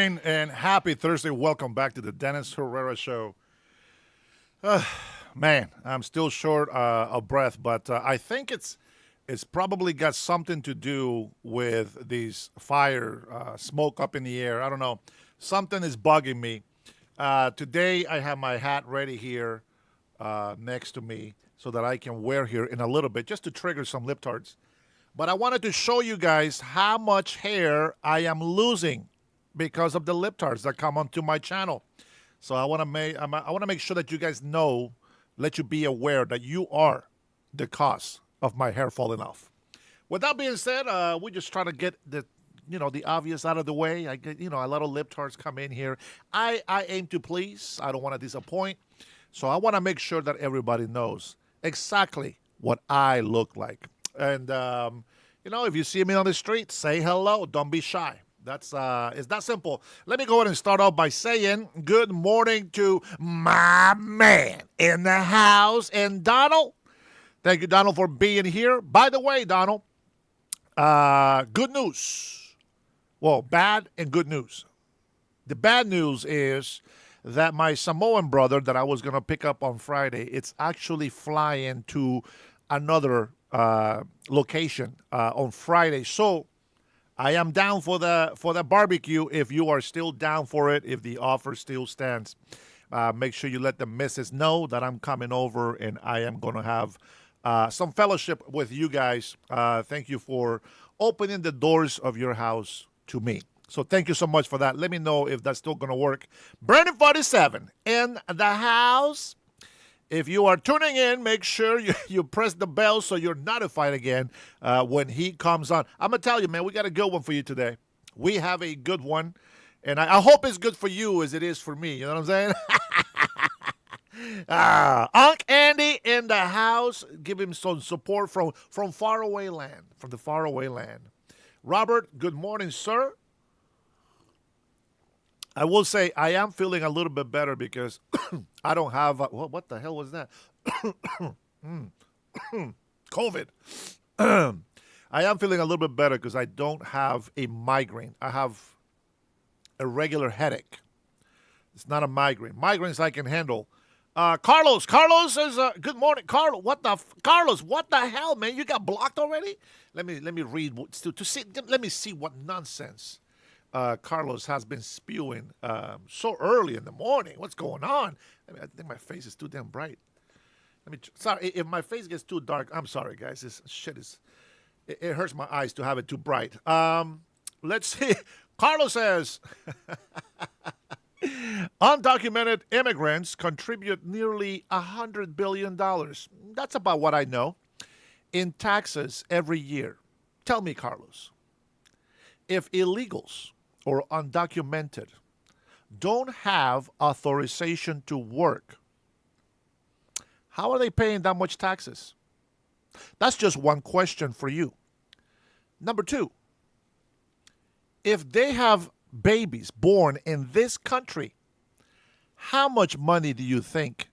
morning and happy Thursday. Welcome back to the Dennis Herrera Show. Man, I'm still short of breath, but I think it's probably got something to do with these fire smoke up in the air. I don't know. Something is bugging me. Today I have my hat ready here next to me so that I can wear here in a little bit just to trigger some lip tarts. But I wanted to show you guys how much hair I am losing because of the lip tarts that come onto my channel. So I want to make sure that you guys know, let you be aware that you are the cause of my hair falling off. With that being said, we just try to get the obvious out of the way. I get, a lot of lip tarts come in here. I aim to please. I don't want to disappoint. So I want to make sure that everybody knows exactly what I look like. And, if you see me on the street, say hello. Don't be shy. It's that simple. Let me go ahead and start off by saying good morning to my man in the house, and Donald. Thank you, Donald, for being here. By the way, Donald, good news. Well, bad and good news. The bad news is that my Samoan brother that I was going to pick up on Friday, it's actually flying to another location on Friday. So I am down for the barbecue if you are still down for it, if the offer still stands. Make sure you let the missus know that I'm coming over and I am going to have some fellowship with you guys. Thank you for opening the doors of your house to me. So thank you so much for that. Let me know if that's still going to work. Brandon 47 in the house. If you are tuning in, make sure you press the bell so you're notified again when he comes on. I'm going to tell you, man, we got a good one for you today. We have a good one, and I hope it's good for you as it is for me. You know what I'm saying? Unc Andy in the house. Give him some support from faraway land, from the faraway land. Robert, good morning, sir. I will say I am feeling a little bit better because I don't have what the hell was that? COVID. I am feeling a little bit better because I don't have a migraine. I have a regular headache. It's not a migraine. Migraines I can handle. Carlos says, "Good morning, Carlos. Carlos? What the hell, man? You got blocked already? Let me read to see. Let me see what nonsense Carlos has been spewing so early in the morning. What's going on? I think my face is too damn bright. Sorry if my face gets too dark. I'm sorry, guys. This shit it hurts my eyes to have it too bright. Let's see. Carlos says." Undocumented immigrants contribute nearly $100 billion. That's about what I know. In taxes every year. Tell me, Carlos, if illegals or undocumented don't have authorization to work, how are they paying that much taxes? That's just one question for you. Number two, if they have babies born in this country, how much money do you think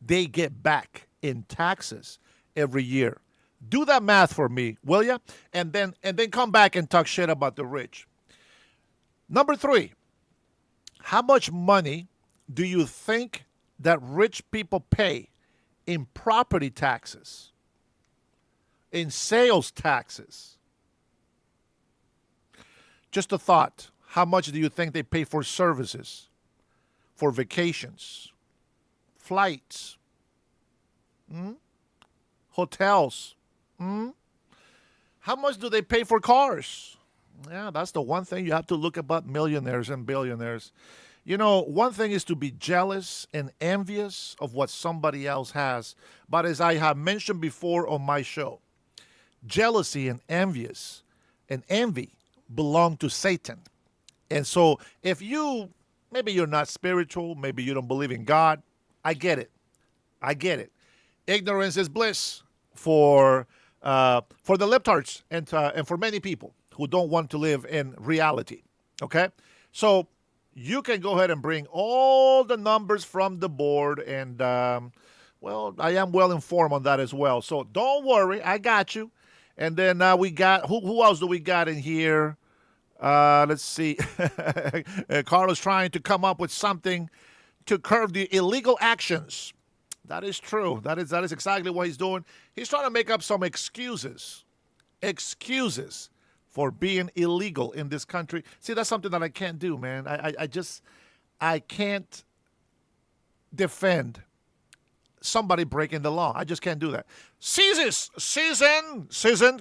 they get back in taxes every year? Do that math for me, will you? And then come back and talk shit about the rich. Number three, how much money do you think that rich people pay in property taxes, in sales taxes? Just a thought. How much do you think they pay for services, for vacations, flights, hotels? How much do they pay for cars? Yeah, that's the one thing you have to look about millionaires and billionaires. One thing is to be jealous and envious of what somebody else has. But as I have mentioned before on my show, jealousy and envy belong to Satan. And so if maybe you're not spiritual, maybe you don't believe in God, I get it. Ignorance is bliss for the libtards and for many people who don't want to live in reality. Okay? So you can go ahead and bring all the numbers from the board and, I am well informed on that as well. So don't worry, I got you. And then we got, who else do we got in here? Let's see. Carlos trying to come up with something to curb the illegal actions. That is true. That is exactly what he's doing. He's trying to make up some excuses for being illegal in this country. See, that's something that I can't do, man. I can't defend somebody breaking the law. I just can't do that. Season.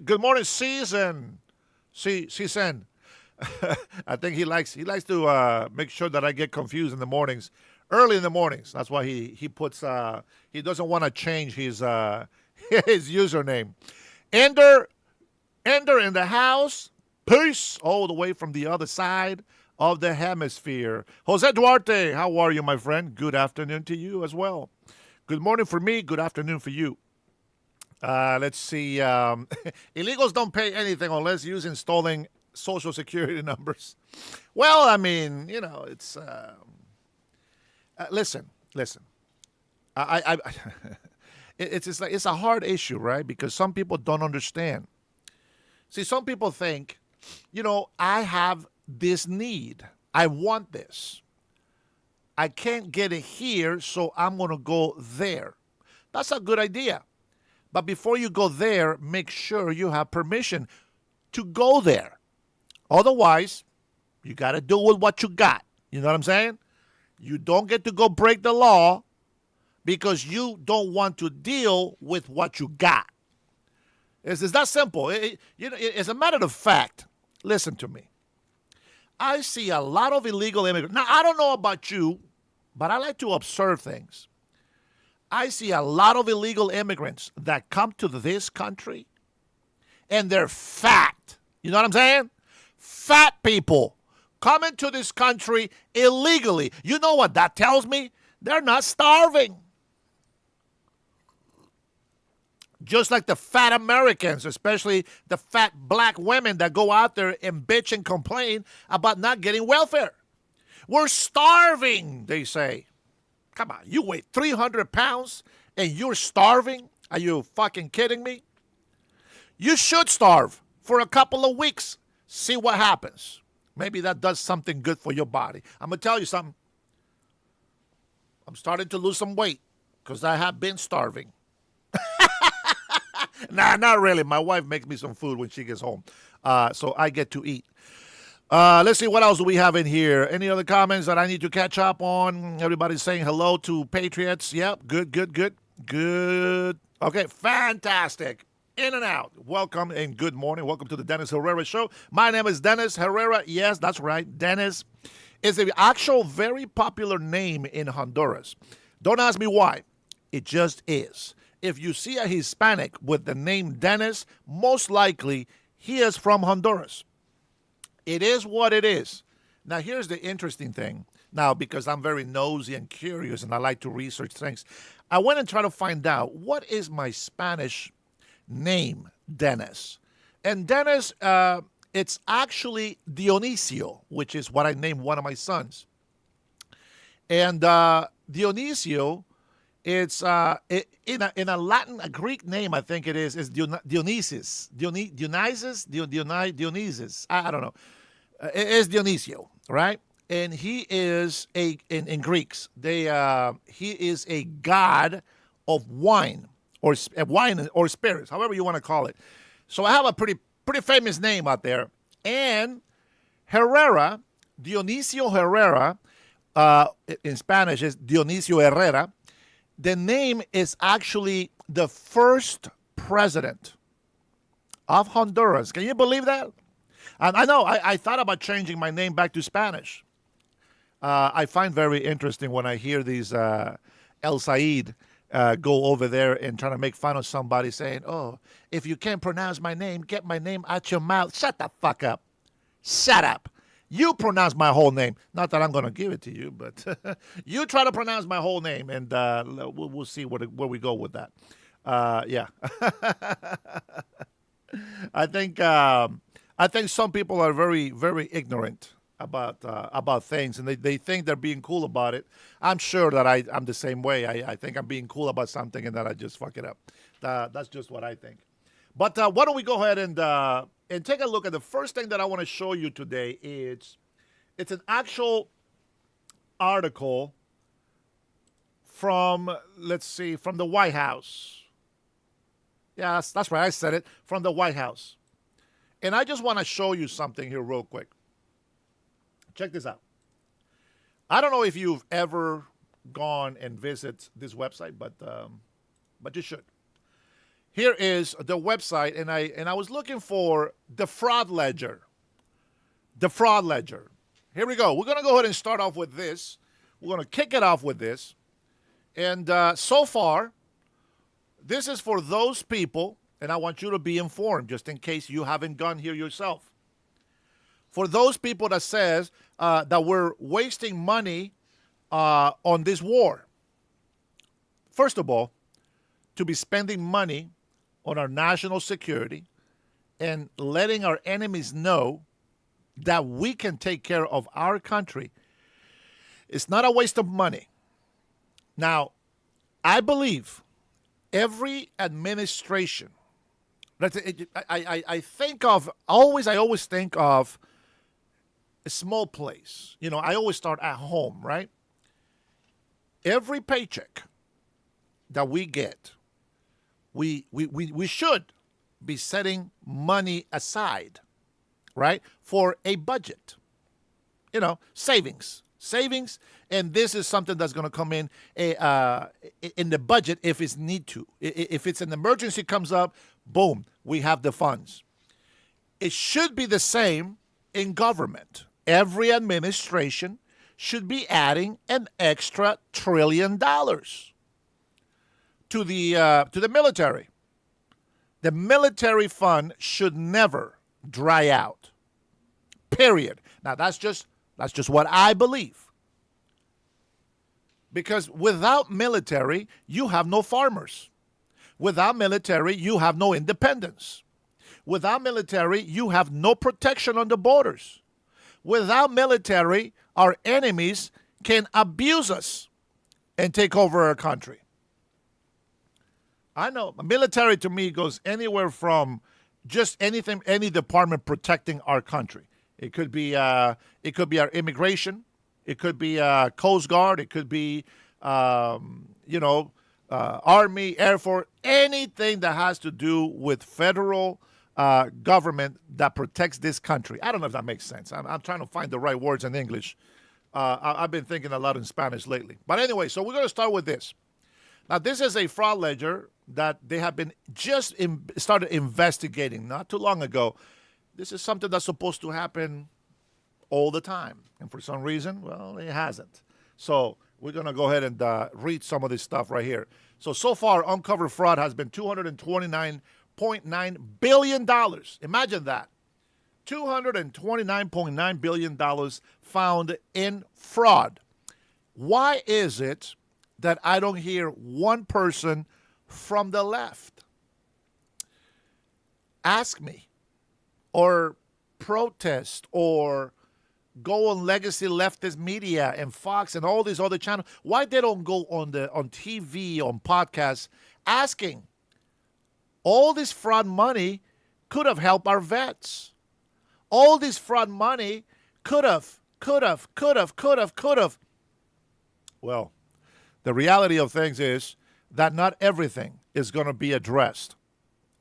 Good morning, season. Season. I think he likes to make sure that I get confused in the mornings, early in the mornings. That's why he puts he doesn't want to change his his username. Ender in the house. Peace all the way from the other side of the hemisphere. Jose Duarte, how are you, my friend? Good afternoon to you as well. Good morning for me. Good afternoon for you. Let's see. Illegals don't pay anything unless using stolen social security numbers. Well, I mean, it's listen. I it's a hard issue, right? Because some people don't understand. See, some people think, I have this need. I want this. I can't get it here, so I'm going to go there. That's a good idea. But before you go there, make sure you have permission to go there. Otherwise, you got to do with what you got. You know what I'm saying? You don't get to go break the law because you don't want to deal with what you got. It's that simple. As a matter of fact, listen to me. I see a lot of illegal immigrants. Now, I don't know about you, but I like to observe things. I see a lot of illegal immigrants that come to this country, and they're fat. You know what I'm saying? Fat people coming to this country illegally. You know what that tells me? They're not starving. Just like the fat Americans, especially the fat black women that go out there and bitch and complain about not getting welfare. We're starving, they say. Come on, you weigh 300 pounds and you're starving? Are you fucking kidding me? You should starve for a couple of weeks. See what happens. Maybe that does something good for your body. I'm going to tell you something. I'm starting to lose some weight because I have been starving. Nah, not really. My wife makes me some food when she gets home. So I get to eat. Let's see, what else do we have in here? Any other comments that I need to catch up on? Everybody's saying hello to Patriots. Yep, good. Okay, fantastic. In and out. Welcome and good morning. Welcome to the Dennis Herrera Show. My name is Dennis Herrera. Yes, that's right. Dennis is the actual very popular name in Honduras. Don't ask me why. It just is. If you see a Hispanic with the name Dennis, most likely he is from Honduras. It is what it is. Now, here's the interesting thing. Now, because I'm very nosy and curious and I like to research things, I went and tried to find out what is my Spanish name, Dennis. And Dennis, it's actually Dionisio, which is what I named one of my sons. And Dionisio, it's in a Latin, a Greek name, I think it is Dionysus. Dionysus. I don't know. It is Dionisio, right? And he is in Greeks. He is a god of wine or spirits, however you want to call it. So I have a pretty famous name out there. And Herrera, Dionisio Herrera, in Spanish is Dionisio Herrera. The name is actually the first president of Honduras. Can you believe that? And I know I thought about changing my name back to Spanish. I find very interesting when I hear these El Said go over there and trying to make fun of somebody saying, oh, if you can't pronounce my name, get my name out your mouth. Shut the fuck up. Shut up. You pronounce my whole name. Not that I'm going to give it to you, but you try to pronounce my whole name, and we'll see where we go with that. Yeah. I think some people are very, very ignorant about things, and they think they're being cool about it. I'm sure that I'm the same way. I think I'm being cool about something, and then I just fuck it up. That's just what I think. But why don't we go ahead and and take a look at the first thing that I want to show you today. It's an actual article from, let's see, from the White House. Yeah, that's right. I said it, from the White House. And I just want to show you something here real quick. Check this out. I don't know if you've ever gone and visit this website, but you should. Here is the website, and I was looking for the fraud ledger. The fraud ledger. Here we go. We're going to go ahead and start off with this. We're going to kick it off with this. And so far, this is for those people, and I want you to be informed just in case you haven't gone here yourself. For those people that says that we're wasting money on this war. First of all, to be spending money on our national security and letting our enemies know that we can take care of our country, it's not a waste of money. Now, I believe every administration, I always think of a small place. You know, I always start at home, right? Every paycheck that we get, we should be setting money aside, right, for a budget. You know, savings, and this is something that's going to come in the budget if it's need to. If it's an emergency comes up, boom, we have the funds. It should be the same in government. Every administration should be adding an extra $1 trillion to the military. The military fund should never dry out. Period. Now that's just what I believe. Because without military, you have no farmers. Without military, you have no independence. Without military, you have no protection on the borders. Without military, our enemies can abuse us and take over our country. I know military to me goes anywhere from just anything, any department protecting our country. It could be our immigration. It could be Coast Guard. It could be Army, Air Force, anything that has to do with federal government that protects this country. I don't know if that makes sense. I'm trying to find the right words in English. I've been thinking a lot in Spanish lately. But anyway, so we're going to start with this. Now, this is a fraud ledger that they have been started investigating not too long ago. This is something that's supposed to happen all the time. And for some reason, well, it hasn't. So we're going to go ahead and read some of this stuff right here. So far, uncovered fraud has been $229.9 billion. Imagine that. $229.9 billion found in fraud. Why is it that I don't hear one person from the left ask me or protest or go on legacy leftist media and Fox and all these other channels? Why they don't go on TV, on podcasts, asking? All this fraud money could have helped our vets. All this fraud money could have. Well, the reality of things is that not everything is going to be addressed.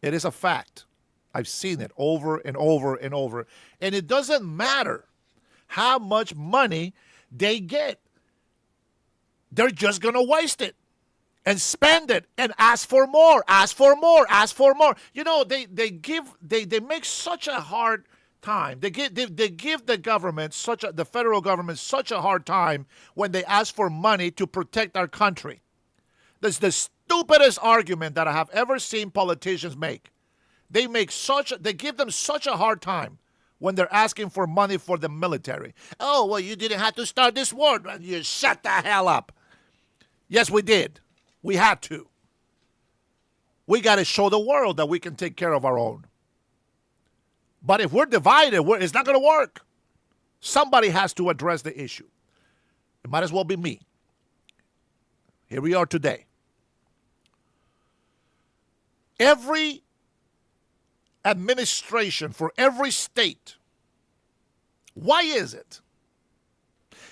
It is a fact. I've seen it over and over and over. And it doesn't matter how much money they get. They're just going to waste it and spend it and ask for more, ask for more, ask for more. You know, they make such a hard time. They give the government the federal government such a hard time when they ask for money to protect our country. That's the stupidest argument that I have ever seen politicians make. They give them such a hard time when they're asking for money for the military. Oh, well, you didn't have to start this war. You shut the hell up. Yes, we did. We had to. We got to show the world that we can take care of our own. But if we're divided, it's not going to work. Somebody has to address the issue. It might as well be me. Here we are today. Every administration for every state, why is it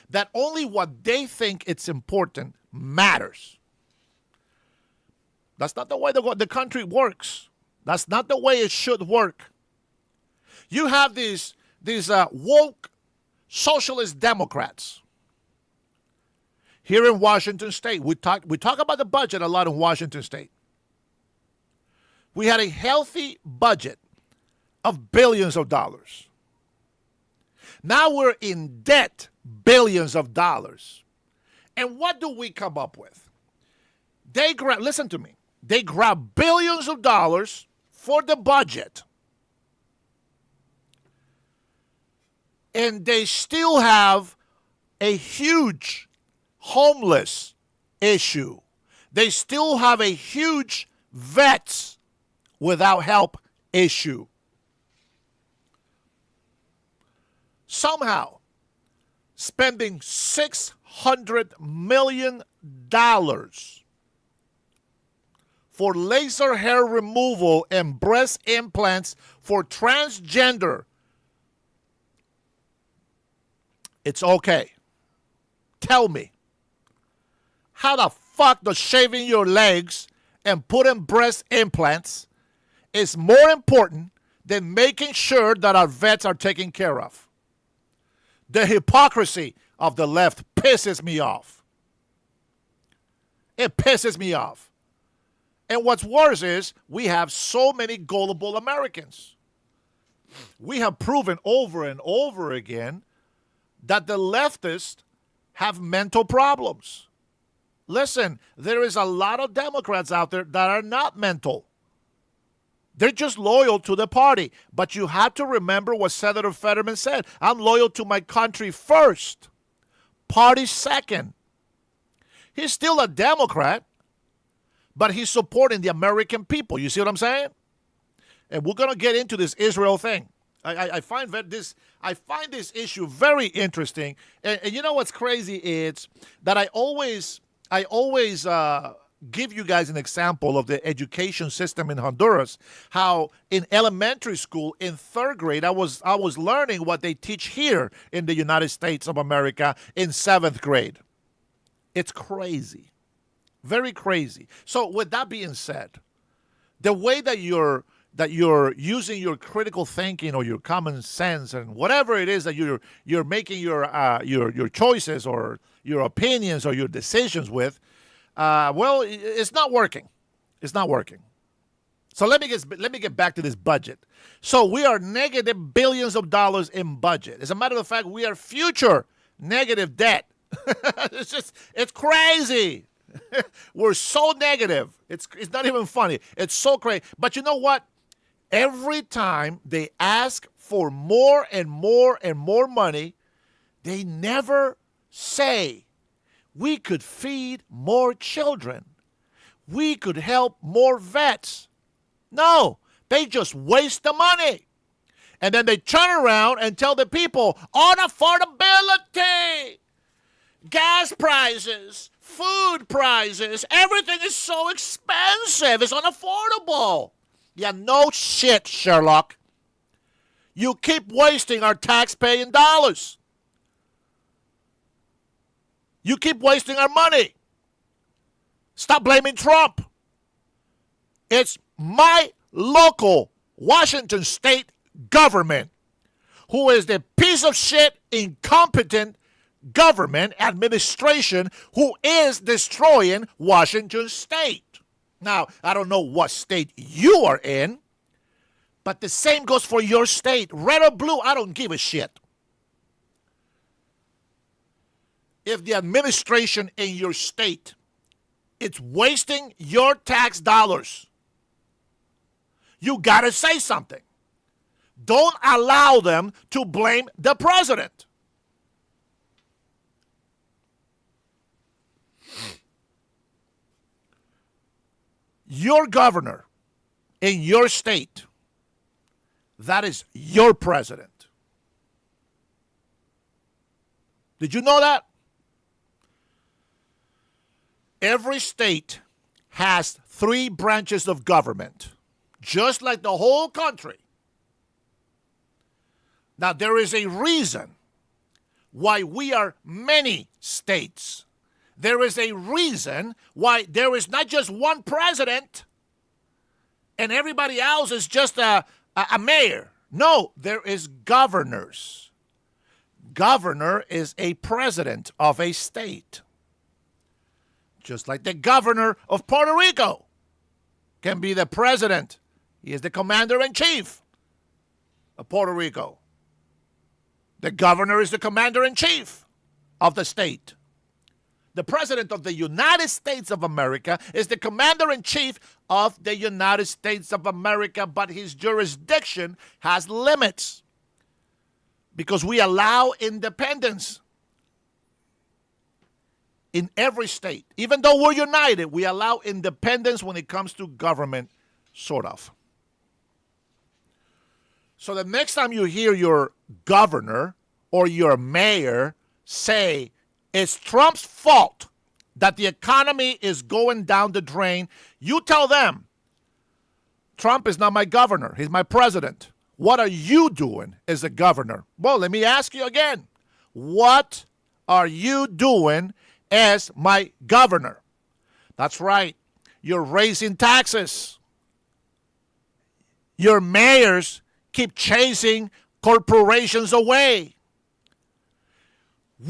that only what they think it's important matters? That's not the way the country works. That's not the way it should work. You have these woke socialist Democrats here in Washington State. We talk about the budget a lot in Washington State. We had a healthy budget of billions of dollars. Now we're in debt, billions of dollars. And what do we come up with? Listen to me. They grab billions of dollars for the budget, and they still have a huge homeless issue. They still have a huge vets without help issue. Somehow, spending $600 million for laser hair removal and breast implants for transgender, it's okay. Tell me, how the fuck does shaving your legs and putting breast implants is more important than making sure that our vets are taken care of? The hypocrisy of the left pisses me off. It pisses me off. And what's worse is we have so many gullible Americans. We have proven over and over again that the leftists have mental problems. Listen, there is a lot of Democrats out there that are not mental. They're just loyal to the party. But you have to remember what Senator Fetterman said. I'm loyal to my country first, party second. He's still a Democrat, but he's supporting the American people. You see what I'm saying? And we're going to get into this Israel thing. I find this issue very interesting. And you know what's crazy is that I always give you guys an example of the education system in Honduras. How in elementary school, in third grade, I was learning what they teach here in the United States of America in seventh grade. It's crazy. Very crazy. So with that being said, the way that you're using your critical thinking or your common sense and whatever it is that you're making your choices or your opinions or your decisions with, well, it's not working. It's not working. So let me get back to this budget. So we are negative billions of dollars in budget. As a matter of fact, we are future negative debt. It's crazy. We're so negative. It's not even funny. It's so crazy. But you know what? Every time they ask for more and more and more money, they never say, we could feed more children. We could help more vets. No, they just waste the money. And then they turn around and tell the people, on affordability, gas prices, food prices, everything is so expensive. It's unaffordable. Yeah, no shit, Sherlock. You keep wasting our tax-paying dollars. You keep wasting our money. Stop blaming Trump. It's my local Washington state government who is the piece of shit, incompetent government administration who is destroying Washington state. Now, I don't know what state you are in, but the same goes for your state. Red or blue, I don't give a shit. If the administration in your state is wasting your tax dollars, you got to say something. Don't allow them to blame the president. Your governor in your state, that is your president. Did you know that? Every state has 3 branches of government. just like the whole country. Now, there is a reason why we are many states. There is a reason why there is not just one president and everybody else is just a mayor. No, there is governors. Governor is a president of a state. Just like the governor of Puerto Rico can be the president. He is the commander-in-chief of Puerto Rico. The governor is the commander-in-chief of the state. The president of the United States of America is the commander-in-chief of the United States of America, but his jurisdiction has limits because we allow independence in every state. Even though we're united, we allow independence when it comes to government, sort of. So the next time you hear your governor or your mayor say it's Trump's fault that the economy is going down the drain, you tell them, Trump is not my governor. He's my president. What are you doing as a governor? Well, let me ask you again. What are you doing as my governor? That's right. You're raising taxes. Your mayors keep chasing corporations away.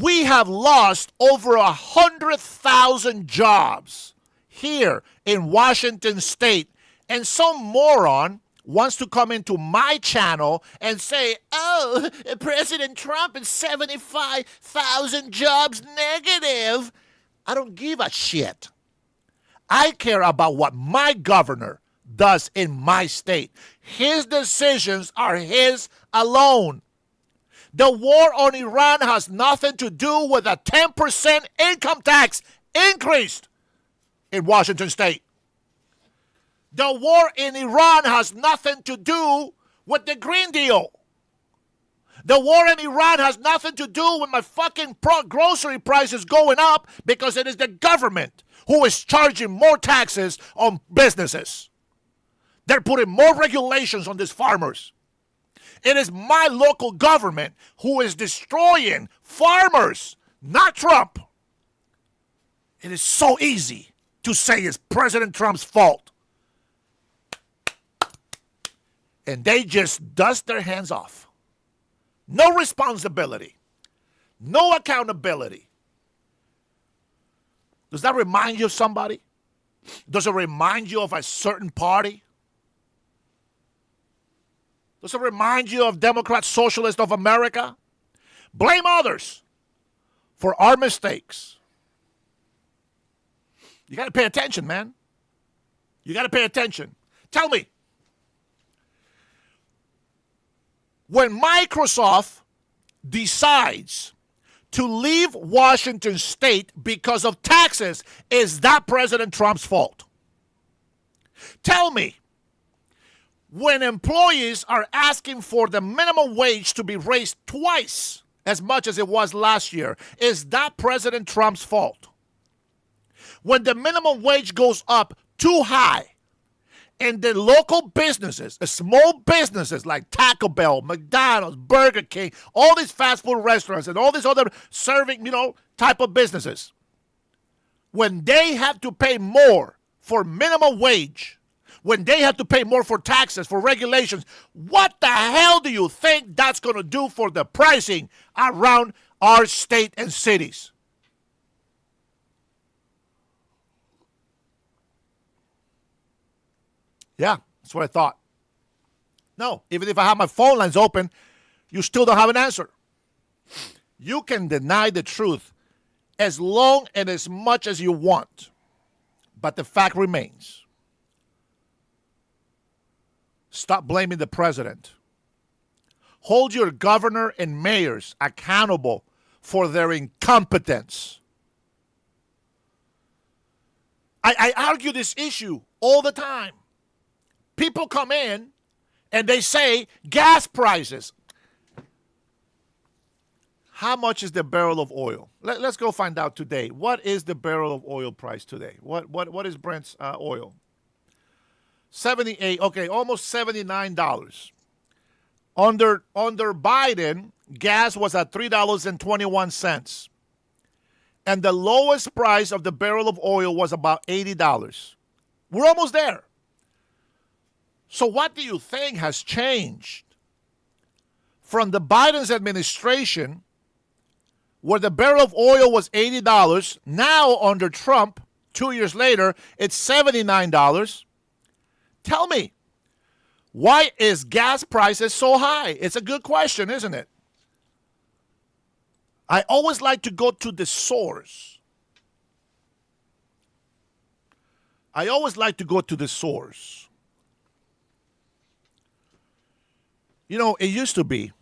We have lost over 100,000 jobs here in Washington State. And some moron wants to come into my channel and say, oh, President Trump is 75,000 jobs negative. I don't give a shit. I care about what my governor does in my state. His decisions are his alone. The war on Iran has nothing to do with a 10% income tax increase in Washington State. The war in Iran has nothing to do with the Green Deal. The war in Iran has nothing to do with my fucking grocery prices going up because it is the government who is charging more taxes on businesses. They're putting more regulations on these farmers. It is my local government who is destroying farmers, not Trump. It is so easy to say it's President Trump's fault. And they just dust their hands off. No responsibility. No accountability. Does that remind you of somebody? Does it remind you of a certain party? Does it remind you of Democrat Socialists of America? Blame others for our mistakes. You got to pay attention, man. You got to pay attention. Tell me, when Microsoft decides to leave Washington State because of taxes, is that President Trump's fault? Tell me, when employees are asking for the minimum wage to be raised twice as much as it was last year, is that President Trump's fault? When the minimum wage goes up too high and the local businesses, the small businesses like Taco Bell, McDonald's, Burger King, all these fast food restaurants and all these other serving, type of businesses, when they have to pay more for minimum wage, when they have to pay more for taxes, for regulations, what the hell do you think that's going to do for the pricing around our state and cities? Yeah, that's what I thought. No, even if I have my phone lines open, you still don't have an answer. You can deny the truth as long and as much as you want, but the fact remains. Stop blaming the president. Hold your governor and mayors accountable for their incompetence. I argue this issue all the time. People come in and they say gas prices. How much is the barrel of oil? Let's go find out today. What is the barrel of oil price today? What is Brent's oil? 78, okay, almost $79. Under Biden, gas was at $3.21. And the lowest price of the barrel of oil was about $80. We're almost there. So what do you think has changed from the Biden's administration, where the barrel of oil was $80, now under Trump, 2 years later, it's $79. Tell me, why is gas prices so high? It's a good question, isn't it? I always like to go to the source. I always like to go to the source. You know, it used to be,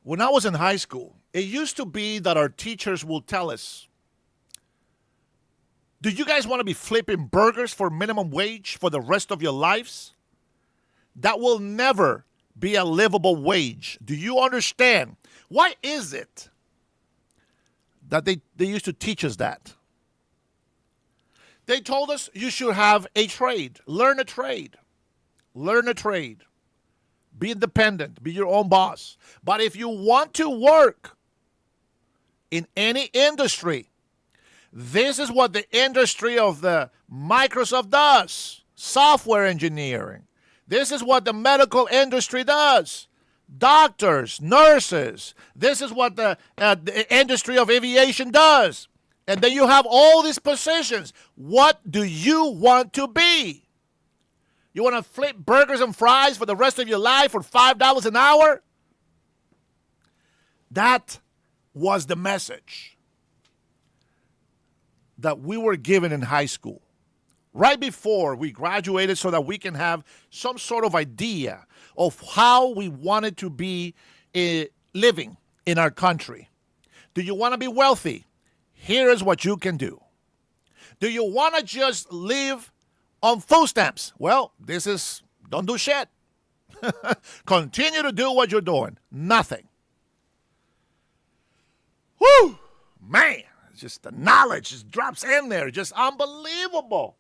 when I was in high school, it used to be that our teachers will tell us, do you guys want to be flipping burgers for minimum wage for the rest of your lives? That will never be a livable wage. Do you understand? Why is it that they used to teach us that? They told us you should have a trade. Learn a trade. Learn a trade. Be independent. Be your own boss. But if you want to work in any industry, this is what the industry of the Microsoft does. Software engineering. This is what the medical industry does. Doctors, nurses. This is what the industry of aviation does. And then you have all these positions. What do you want to be? You want to flip burgers and fries for the rest of your life for $5 an hour? That was the message that we were given in high school, right before we graduated, so that we can have some sort of idea of how we wanted to be living in our country. Do you want to be wealthy? Here is what you can do. Do you want to just live on food stamps? Well, don't do shit. Continue to do what you're doing. Nothing. Whew, man, just the knowledge just drops in there. Just unbelievable.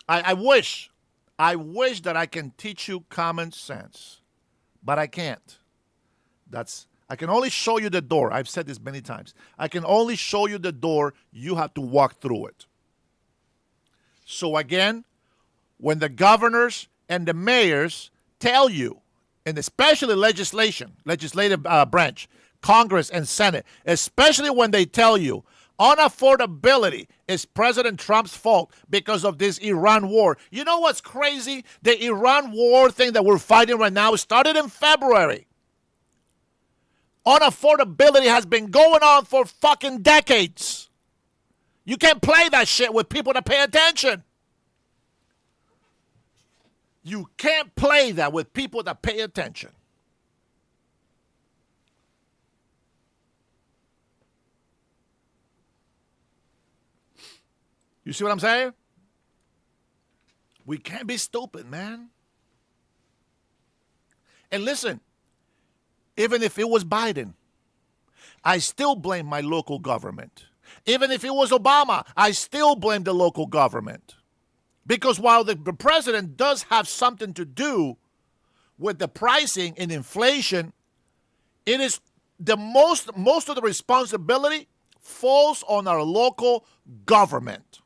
I wish that I can teach you common sense, but I can't. I can only show you the door. I've said this many times. I can only show you the door. You have to walk through it. So again, when the governors and the mayors tell you, and especially legislative branch, Congress and Senate, especially when they tell you unaffordability is President Trump's fault because of this Iran war. You know what's crazy? The Iran war thing that we're fighting right now started in February. Unaffordability has been going on for fucking decades. You can't play that shit with people that pay attention. You can't play that with people that pay attention. You see what I'm saying? We can't be stupid, man. And listen, even if it was Biden, I still blame my local government. Even if it was Obama, I still blame the local government. Because while the president does have something to do with the pricing and inflation, it is most of the responsibility falls on our local government.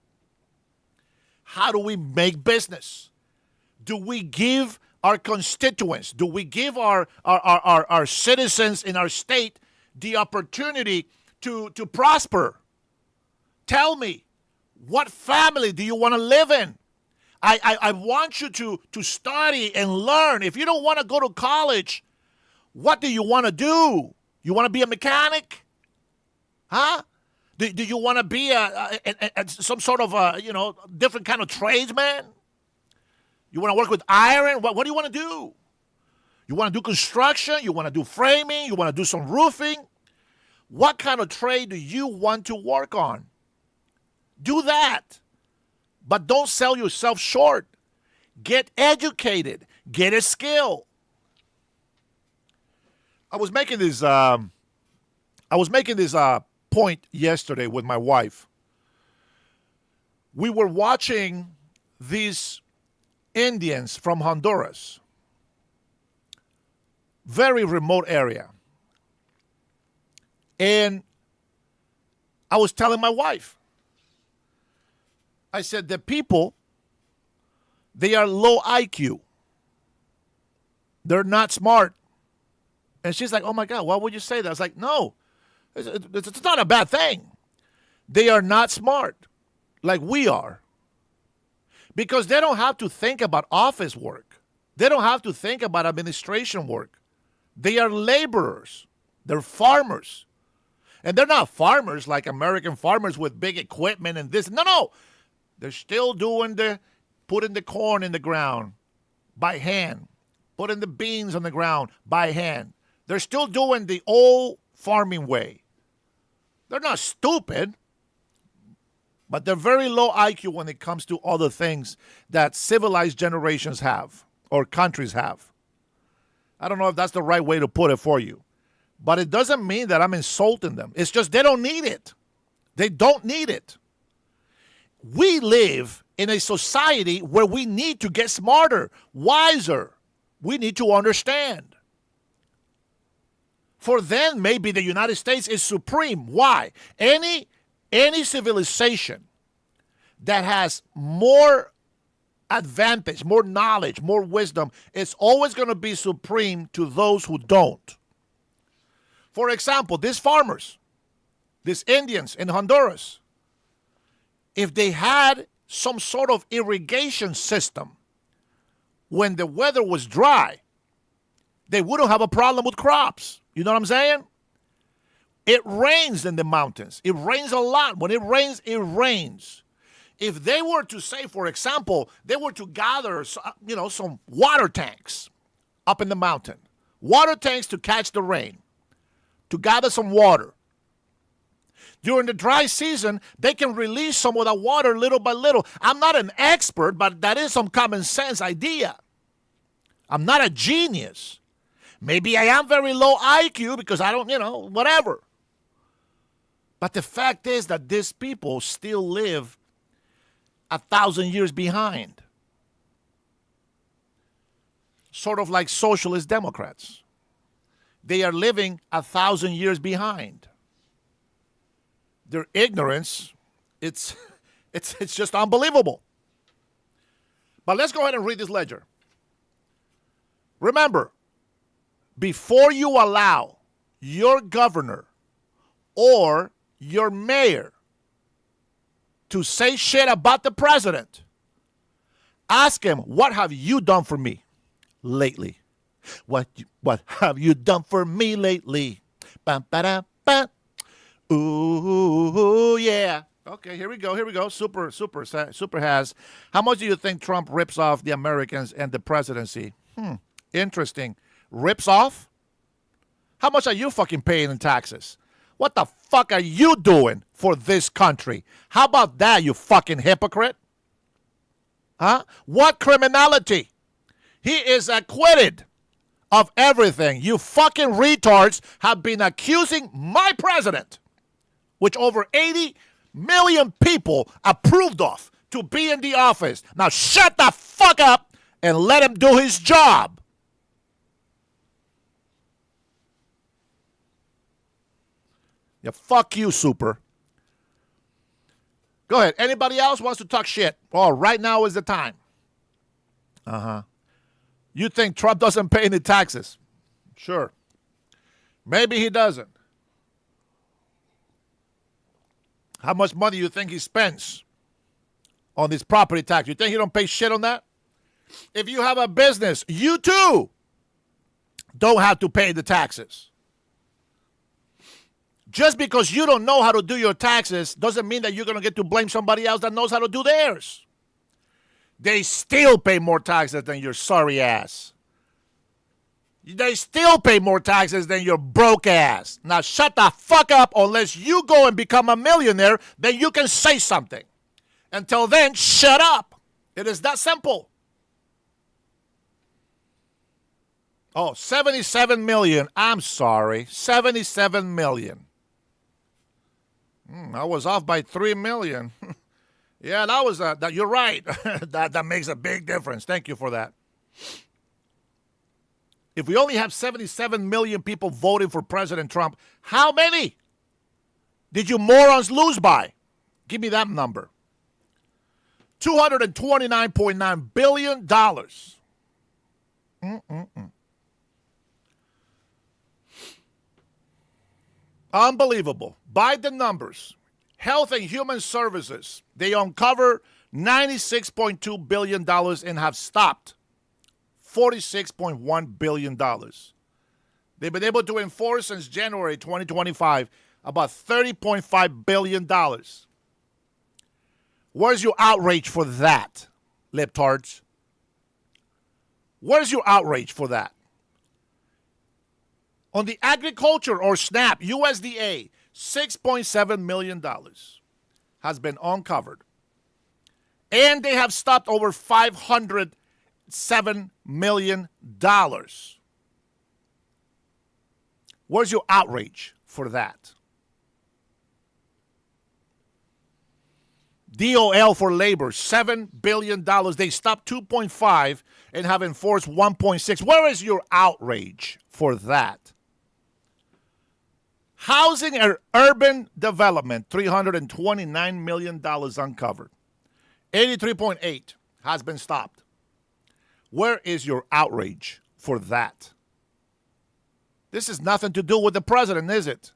How do we make business? Do we give our constituents, do we give our citizens in our state the opportunity to prosper? Tell me, what family do you want to live in? I want you to study and learn. If you don't want to go to college, what do you want to do? You want to be a mechanic? Huh? Do you want to be some sort of different kind of tradesman? You want to work with iron? What do you want to do? You want to do construction? You want to do framing? You want to do some roofing? What kind of trade do you want to work on? Do that. But don't sell yourself short. Get educated. Get a skill. I was making this point yesterday with my wife. We were watching these Indians from Honduras, very remote area. And I was telling my wife, I said, the people, they are low IQ. They're not smart. And she's like, oh my God, why would you say that? I was like, no, it's not a bad thing. They are not smart like we are. Because they don't have to think about office work. They don't have to think about administration work. They are laborers. They're farmers. And they're not farmers like American farmers with big equipment and this. No. They're still putting the corn in the ground by hand, putting the beans on the ground by hand. They're still doing the old farming way. They're not stupid, but they're very low IQ when it comes to other things that civilized generations have or countries have. I don't know if that's the right way to put it for you, but it doesn't mean that I'm insulting them. It's just they don't need it. They don't need it. We live in a society where we need to get smarter, wiser. We need to understand. For then, maybe the United States is supreme. Why? Any civilization that has more advantage, more knowledge, more wisdom, is always going to be supreme to those who don't. For example, these farmers, these Indians in Honduras, if they had some sort of irrigation system when the weather was dry, they wouldn't have a problem with crops. You know what I'm saying? It rains in the mountains. It rains a lot. When it rains, it rains. If they were to say, for example, they were to gather, some water tanks up in the mountain, water tanks to catch the rain, to gather some water. During the dry season, they can release some of that water little by little. I'm not an expert, but that is some common sense idea. I'm not a genius. Maybe I am very low IQ because I don't, whatever. But the fact is that these people still live 1,000 years behind. Sort of like socialist Democrats. They are living 1,000 years behind. Their ignorance, it's just unbelievable. But let's go ahead and read this ledger. Remember, before you allow your governor or your mayor to say shit about the president, ask him, what have you done for me lately? What have you done for me lately? Bam, ba-da, ba. Ooh, yeah. Okay, here we go. Super has. How much do you think Trump rips off the Americans and the presidency? Interesting. Rips off? How much are you fucking paying in taxes? What the fuck are you doing for this country? How about that, you fucking hypocrite? Huh? What criminality? He is acquitted of everything. You fucking retards have been accusing my president, which over 80 million people approved of to be in the office. Now shut the fuck up and let him do his job. Yeah, fuck you, Super. Go ahead. Anybody else wants to talk shit? Oh, right now is the time. You think Trump doesn't pay any taxes? Sure. Maybe he doesn't. How much money do you think he spends on this property tax? You think he don't pay shit on that? If you have a business, you too don't have to pay the taxes. Just because you don't know how to do your taxes doesn't mean that you're going to get to blame somebody else that knows how to do theirs. They still pay more taxes than your sorry ass. They still pay more taxes than your broke ass. Now shut the fuck up unless you go and become a millionaire, then you can say something. Until then, shut up. It is that simple. Oh, 77 million. I'm sorry. 77 million. I was off by 3 million. Yeah, that was that. You're right. that makes a big difference. Thank you for that. If we only have 77 million people voting for President Trump, how many did you morons lose by? Give me that number. $229.9 billion. Unbelievable. By the numbers, Health and Human Services, they uncover $96.2 billion and have stopped $46.1 billion. They've been able to enforce since January 2025 about $30.5 billion. Where's your outrage for that, libtards? Where's your outrage for that? On the agriculture or SNAP, USDA, $6.7 million has been uncovered. And they have stopped over $507 million. Where's your outrage for that? DOL for labor, $7 billion. They stopped 2.5 and have enforced 1.6. Where is your outrage for that? Housing and urban development, $329 million uncovered. 83.8 has been stopped. Where is your outrage for that? This is nothing to do with the president, is it?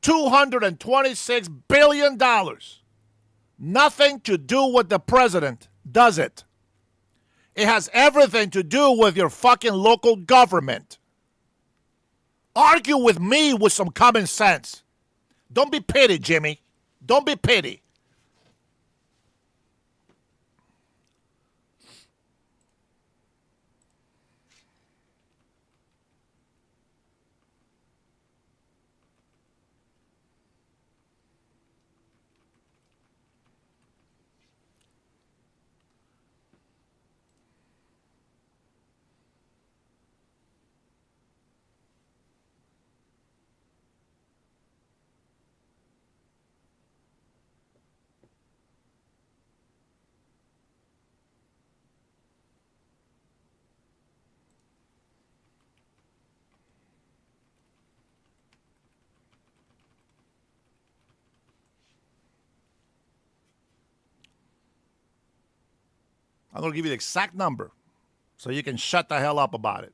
$226 billion. Nothing to do with the president, does it? It has everything to do with your fucking local government. Argue with me with some common sense. Don't be petty, Jimmy. Don't be petty. I'm going to give you the exact number so you can shut the hell up about it.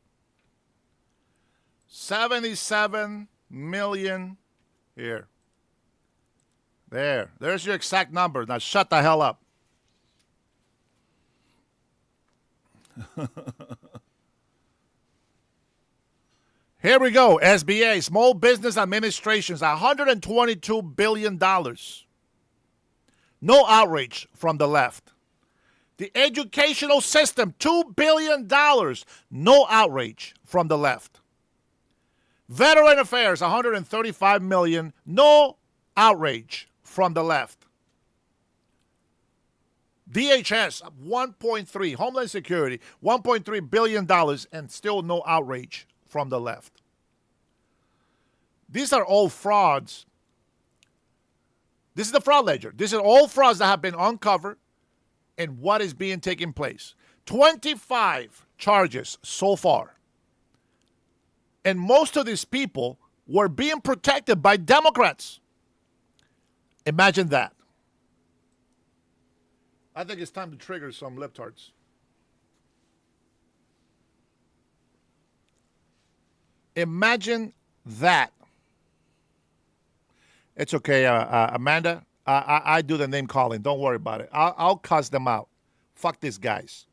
77 million here. There's your exact number. Now shut the hell up. Here we go. SBA, Small Business Administrations, $122 billion. No outrage from the left. The educational system, $2 billion. No outrage from the left. Veteran Affairs, $135 million. No outrage from the left. DHS, 1.3. Homeland Security, $1.3 billion, and still no outrage from the left. These are all frauds. This is the fraud ledger. These are all frauds that have been uncovered and what is being taken place. 25 charges so far. And most of these people were being protected by Democrats. Imagine that. I think it's time to trigger some libtards. Imagine that. It's okay, Amanda. I do the name calling. Don't worry about it. I'll cuss them out. Fuck these guys.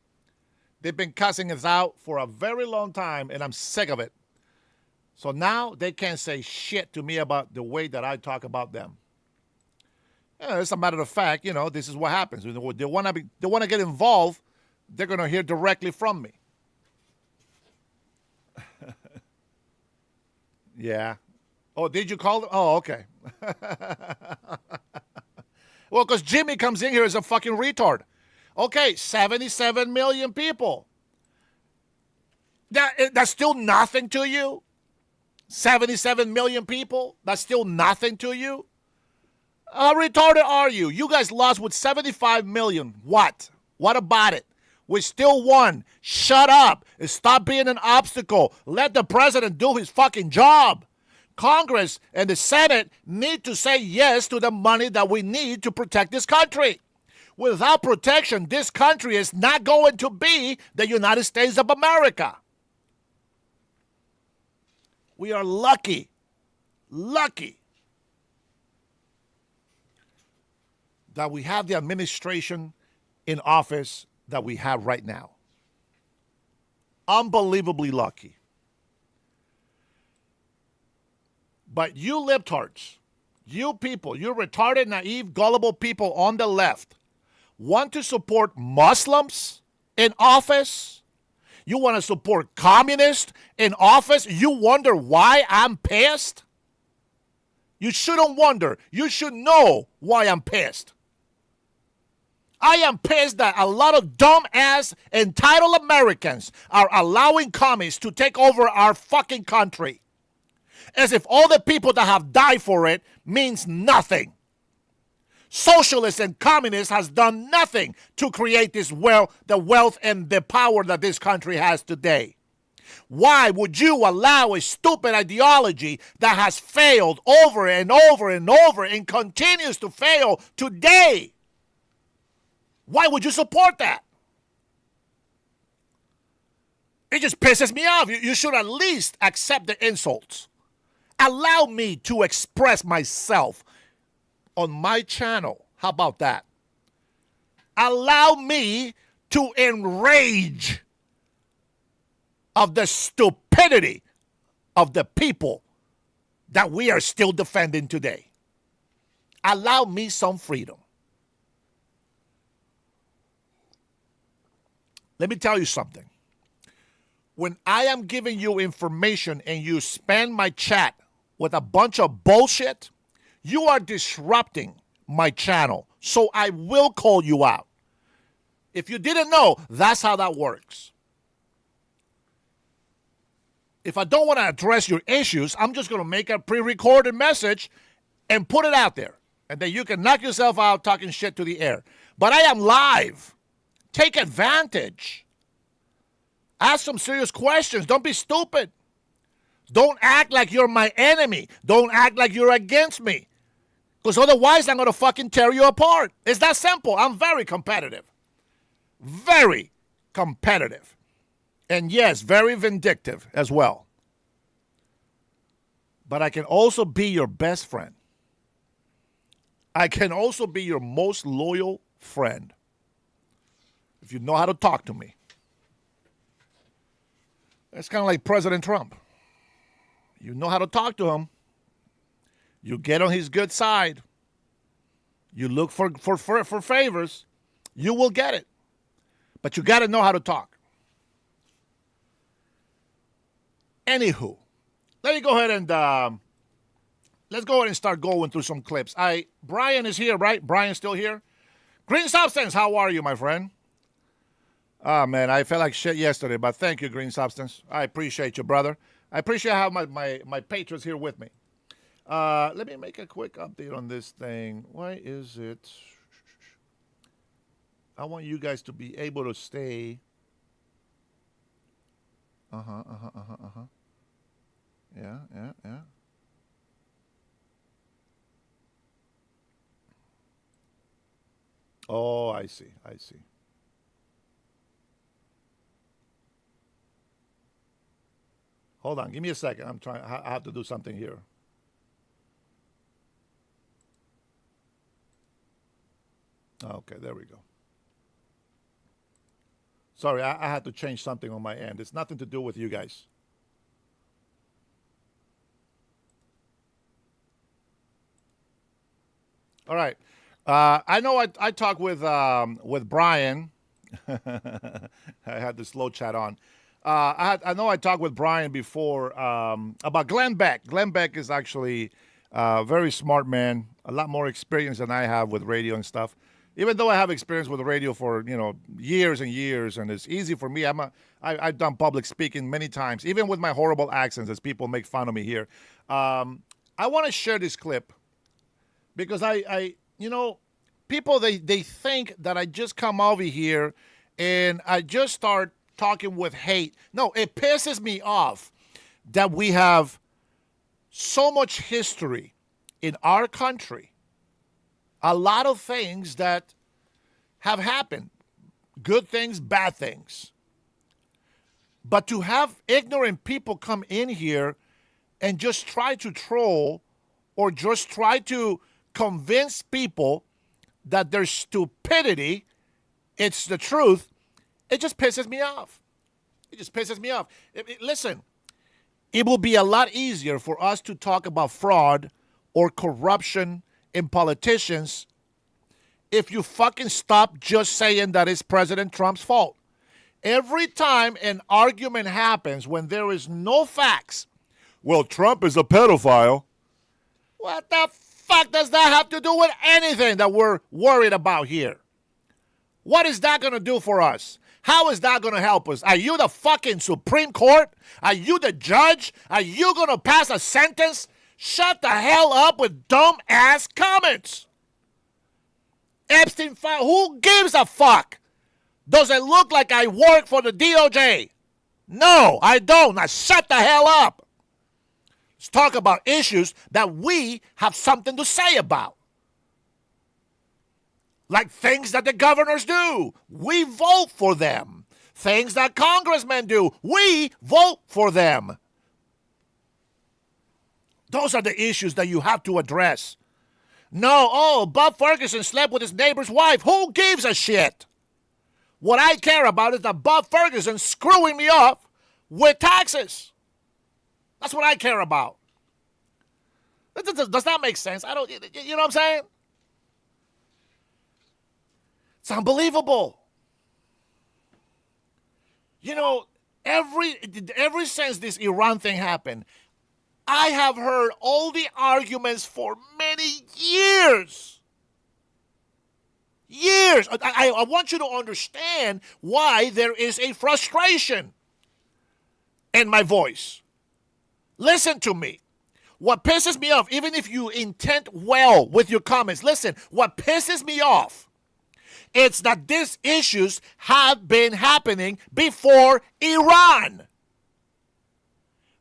They've been cussing us out for a very long time, and I'm sick of it. So now they can't say shit to me about the way that I talk about them. As a matter of fact, this is what happens. They want to get involved. They're going to hear directly from me. Yeah. Oh, did you call them? Oh, okay. Well, because Jimmy comes in here as a fucking retard. Okay, 77 million people. That's still nothing to you? 77 million people? That's still nothing to you? How retarded are you? You guys lost with 75 million. What? What about it? We still won. Shut up. Stop being an obstacle. Let the president do his fucking job. Congress and the Senate need to say yes to the money that we need to protect this country. Without protection, this country is not going to be the United States of America. We are lucky that we have the administration in office that we have right now. Unbelievably lucky. But you libtards, you people, you retarded, naive, gullible people on the left want to support Muslims in office? You want to support communists in office? You wonder why I'm pissed? You shouldn't wonder. You should know why I'm pissed. I am pissed that a lot of dumb-ass entitled Americans are allowing commies to take over our fucking country. As if all the people that have died for it means nothing. Socialists and communists has done nothing to create this the wealth and the power that this country has today. Why would you allow a stupid ideology that has failed over and over and over and continues to fail today? Why would you support that? It just pisses me off. You should at least accept the insults. Allow me to express myself on my channel. How about that? Allow me to enrage of the stupidity of the people that we are still defending today. Allow me some freedom. Let me tell you something. When I am giving you information and you spam my chat with a bunch of bullshit, you are disrupting my channel. So I will call you out. If you didn't know, that's how that works. If I don't want to address your issues, I'm just going to make a pre-recorded message and put it out there. And then you can knock yourself out talking shit to the air. But I am live. Take advantage. Ask some serious questions. Don't be stupid. Don't act like you're my enemy. Don't act like you're against me. Because otherwise I'm going to fucking tear you apart. It's that simple. I'm very competitive. Very competitive. And yes, very vindictive as well. But I can also be your best friend. I can also be your most loyal friend. If you know how to talk to me. It's kind of like President Trump. You know how to talk to him. You get on his good side. You look for favors. You will get it. But you got to know how to talk. Anywho, let me go ahead and let's go ahead and start going through some clips. Brian is here, right? Brian's still here. Green Substance, how are you, my friend? Oh, man, I felt like shit yesterday, but thank you, Green Substance. I appreciate you, brother. I appreciate how my patrons here with me. Let me make a quick update on this thing. Why is it? I want you guys to be able to stay. Yeah. Oh, I see. Hold on, give me a second. I have to do something here. Okay, there we go. Sorry, I had to change something on my end. It's nothing to do with you guys. All right. I know I talked with Brian. I had the slow chat on. I know I talked with Brian before about Glenn Beck. Glenn Beck is actually a very smart man, a lot more experience than I have with radio and stuff. Even though I have experience with radio for years and years, and it's easy for me. I've done public speaking many times, even with my horrible accents, as people make fun of me here. I want to share this clip because people they think that I just come over here and I just start talking with hate. No, it pisses me off that we have so much history in our country. A lot of things that have happened, good things, bad things. But to have ignorant people come in here and just try to troll or just try to convince people that their stupidity, it's the truth, it just pisses me off. It just pisses me off. Listen, it will be a lot easier for us to talk about fraud or corruption in politicians if you fucking stop just saying that it's President Trump's fault. Every time an argument happens when there is no facts, well, Trump is a pedophile. What the fuck does that have to do with anything that we're worried about here? What is that going to do for us? How is that going to help us? Are you the fucking Supreme Court? Are you the judge? Are you going to pass a sentence? Shut the hell up with dumb ass comments. Epstein file, who gives a fuck? Does it look like I work for the DOJ? No, I don't. Now shut the hell up. Let's talk about issues that we have something to say about. Like things that the governors do. We vote for them. Things that congressmen do. We vote for them. Those are the issues that you have to address. No, Bob Ferguson slept with his neighbor's wife. Who gives a shit? What I care about is that Bob Ferguson screwing me up with taxes. That's what I care about. Does that make sense? You know what I'm saying? It's unbelievable. You know, ever since this Iran thing happened, I have heard all the arguments for many years. Years. I want you to understand why there is a frustration in my voice. Listen to me. What pisses me off, even if you intend well with your comments, listen, what pisses me off, it's that these issues have been happening before Iran.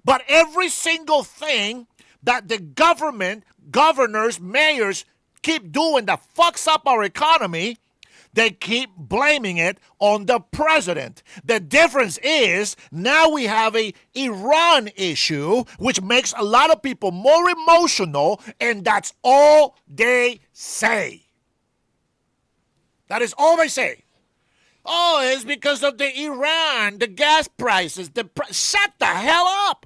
But every single thing that the government, governors, mayors keep doing that fucks up our economy, they keep blaming it on the president. The difference is now we have a Iran issue, which makes a lot of people more emotional, and that's all they say. That is all they say. Oh, it's because of the Iran, the gas prices. Shut the hell up.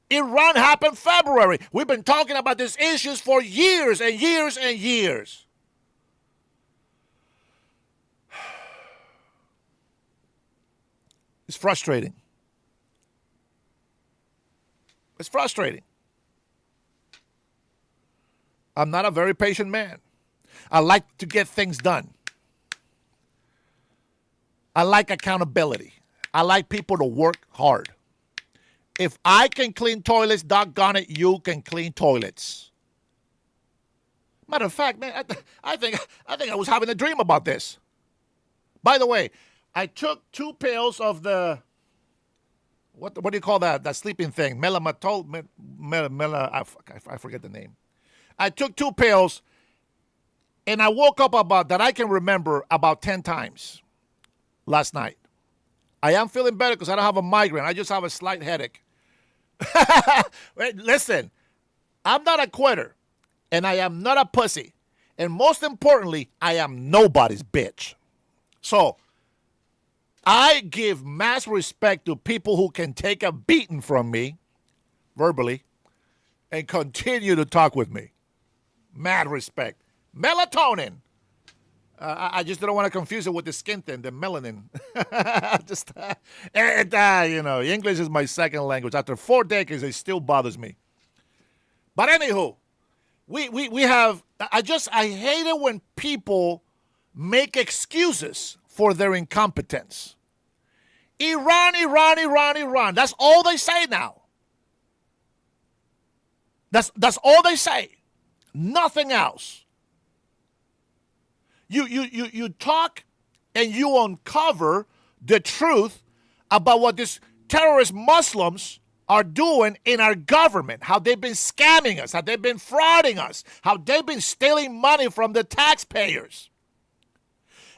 Iran happened February. We've been talking about these issues for years and years and years. It's frustrating. It's frustrating. I'm not a very patient man. I like to get things done. I like accountability. I like people to work hard. If I can clean toilets, doggone it, you can clean toilets. Matter of fact, man, I think I was having a dream about this. By the way, I took 2 pills of the what do you call that sleeping thing? Melamatol, I forget the name. I took 2 pills, and I woke up about that I can remember about 10 times last night. I am feeling better because I don't have a migraine. I just have a slight headache. Listen, I'm not a quitter, and I am not a pussy, and most importantly, I am nobody's bitch. So I give mass respect to people who can take a beating from me verbally and continue to talk with me. Mad respect. Melatonin. I just don't want to confuse it with the skin thing, the melanin. English is my second language. After 4 decades, it still bothers me. But anywho, we have, I hate it when people make excuses for their incompetence. Iran. That's all they say now. That's all they say. Nothing else. You talk and you uncover the truth about what these terrorist Muslims are doing in our government, how they've been scamming us, how they've been frauding us, how they've been stealing money from the taxpayers.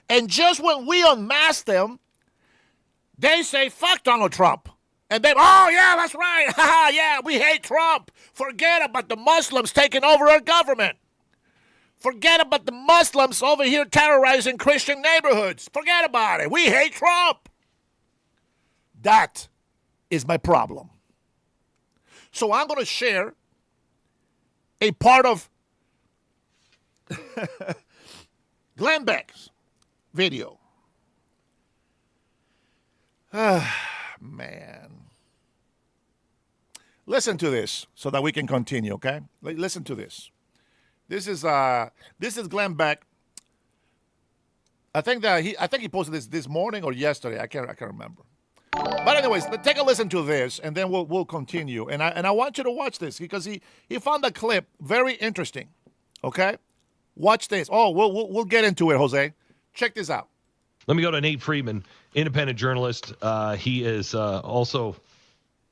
And just when we unmask them, they say, fuck Donald Trump. And they, oh, yeah, that's right. Yeah, we hate Trump. Forget about the Muslims taking over our government. Forget about the Muslims over here terrorizing Christian neighborhoods. Forget about it. We hate Trump. That is my problem. So I'm going to share a part of Glenn Beck's video. Man. Listen to this so that we can continue, okay? Listen to this. This is Glenn Beck. I think he posted this morning or yesterday. I can't remember. But anyways, take a listen to this, and then we'll continue. And I want you to watch this because he found the clip very interesting. Okay, watch this. Oh, we'll get into it, Jose. Check this out. Let me go to Nate Friedman, independent journalist. He is also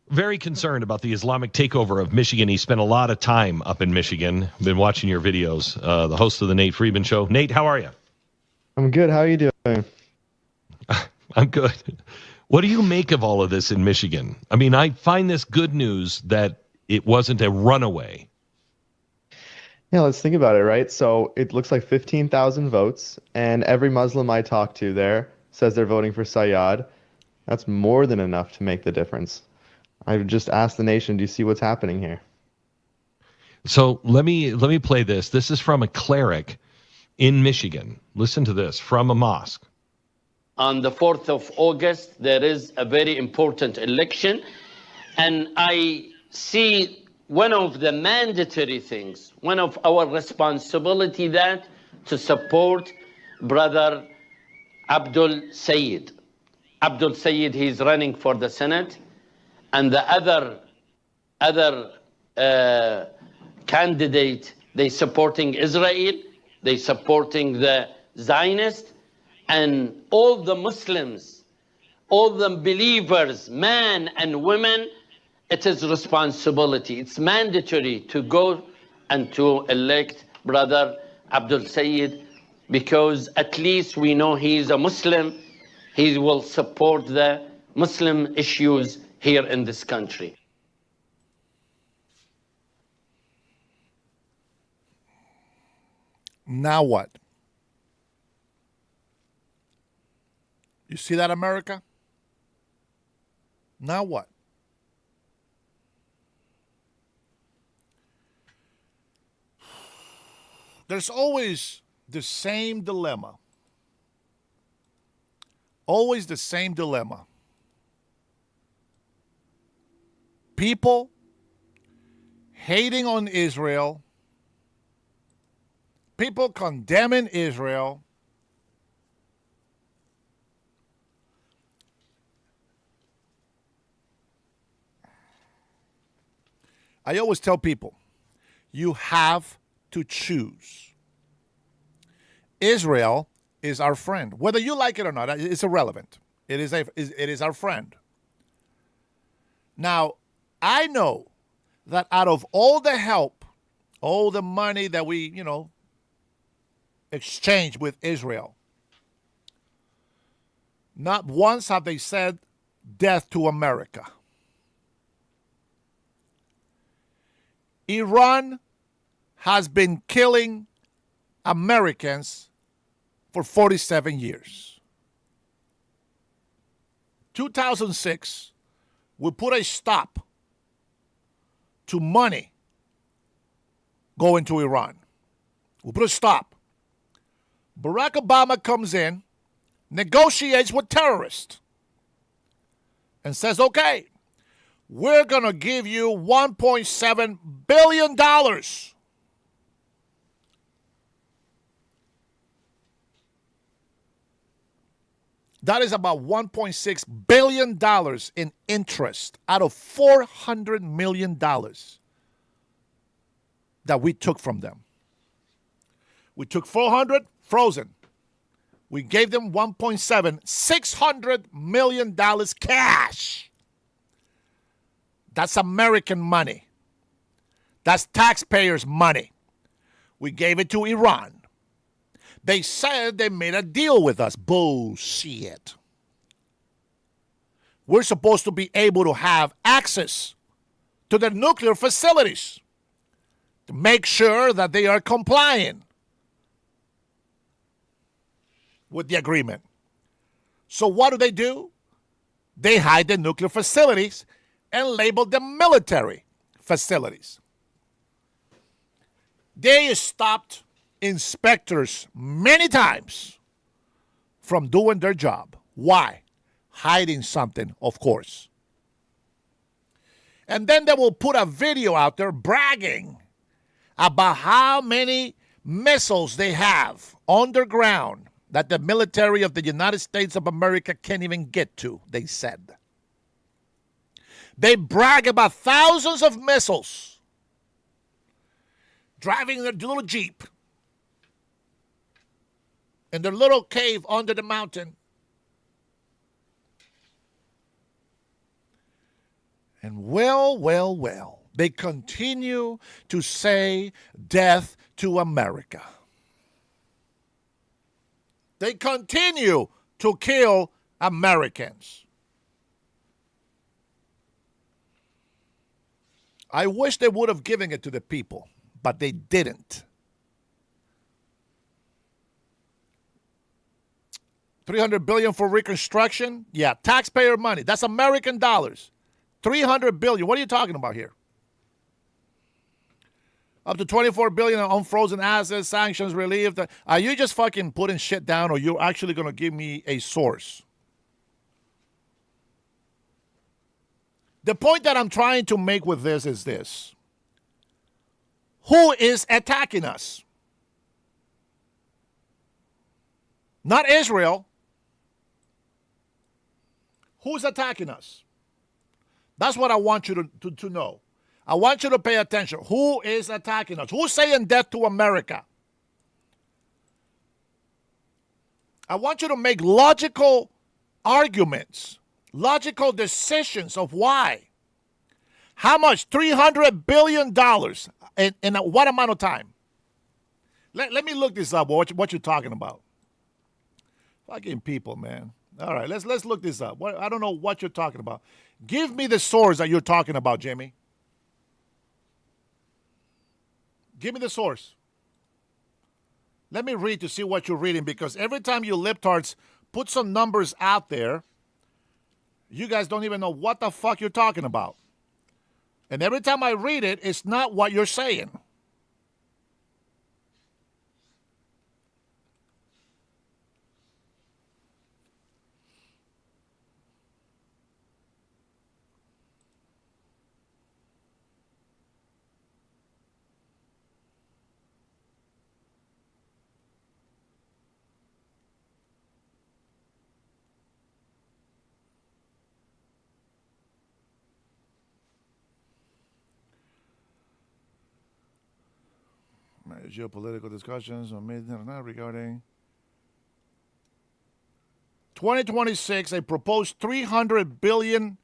very concerned about the Islamic takeover of Michigan. He spent a lot of time up in Michigan. Been watching your videos. The host of the Nate Friedman Show. Nate, how are you? I'm good. How are you doing? I'm good. What do you make of all of this in Michigan? I mean, I find this good news that it wasn't a runaway. Yeah, let's think about it, right? So it looks like 15,000 votes, and every Muslim I talk to there says they're voting for Sayyad. That's more than enough to make the difference. I would just ask the nation, do you see what's happening here? So let me play this. This is from a cleric in Michigan. Listen to this from a mosque. On the 4th of August, there is a very important election, and I see one of the mandatory things, one of our responsibility that to support brother Abdul Sayyid. Abdul Sayyid, he's running for the Senate, and the other candidate, they supporting Israel, they supporting the Zionists, and all the Muslims, all the believers, men and women, it is responsibility. It's mandatory to go and to elect brother Abdul Sayyid, because at least we know he is a Muslim. He will support the Muslim issues here in this country. Now what? You see that, America? Now what? There's always the same dilemma. Always the same dilemma. People hating on Israel, people condemning Israel, I always tell people, you have to choose. Israel is our friend. Whether you like it or not, it's irrelevant. It is our friend. Now, I know that out of all the help, all the money that we, exchange with Israel, not once have they said death to America. Iran has been killing Americans for 47 years. 2006, we put a stop to money going to Iran. We put a stop. Barack Obama comes in, negotiates with terrorists, and says, okay, we're going to give you $1.7 billion. That is about $1.6 billion in interest out of $400 million that we took from them. We took 400, frozen. We gave them 1.7, $600 million cash. That's American money. That's taxpayers' money. We gave it to Iran. They said they made a deal with us. Bullshit. We're supposed to be able to have access to the nuclear facilities to make sure that they are compliant with the agreement. So what do? They hide the nuclear facilities and label them military facilities. They stopped inspectors many times from doing their job. Why? Hiding something, of course. And then they will put a video out there bragging about how many missiles they have underground that the military of the United States of America can't even get to, they said. They brag about thousands of missiles driving their little Jeep in their little cave under the mountain. And well, they continue to say death to America. They continue to kill Americans. I wish they would have given it to the people, but they didn't. $300 billion for reconstruction? Yeah, taxpayer money. That's American dollars. $300 billion. What are you talking about here? Up to $24 billion on unfrozen assets, sanctions relieved. Are you just fucking putting shit down, or you're actually going to give me a source? The point that I'm trying to make with this is this. Who is attacking us? Not Israel. Who's attacking us? That's what I want you to know. I want you to pay attention. Who is attacking us? Who's saying death to America? I want you to make logical arguments, logical decisions of why. How much? $300 billion in what amount of time? Let me look this up, what you're talking about. Fucking people, man. All right, let's look this up. I don't know what you're talking about. Give me the source that you're talking about, Jimmy. Give me the source. Let me read to see what you're reading, because every time you libtards put some numbers out there, you guys don't even know what the fuck you're talking about. And every time I read it, it's not what you're saying. Geopolitical discussions regarding 2026, a proposed $300 billion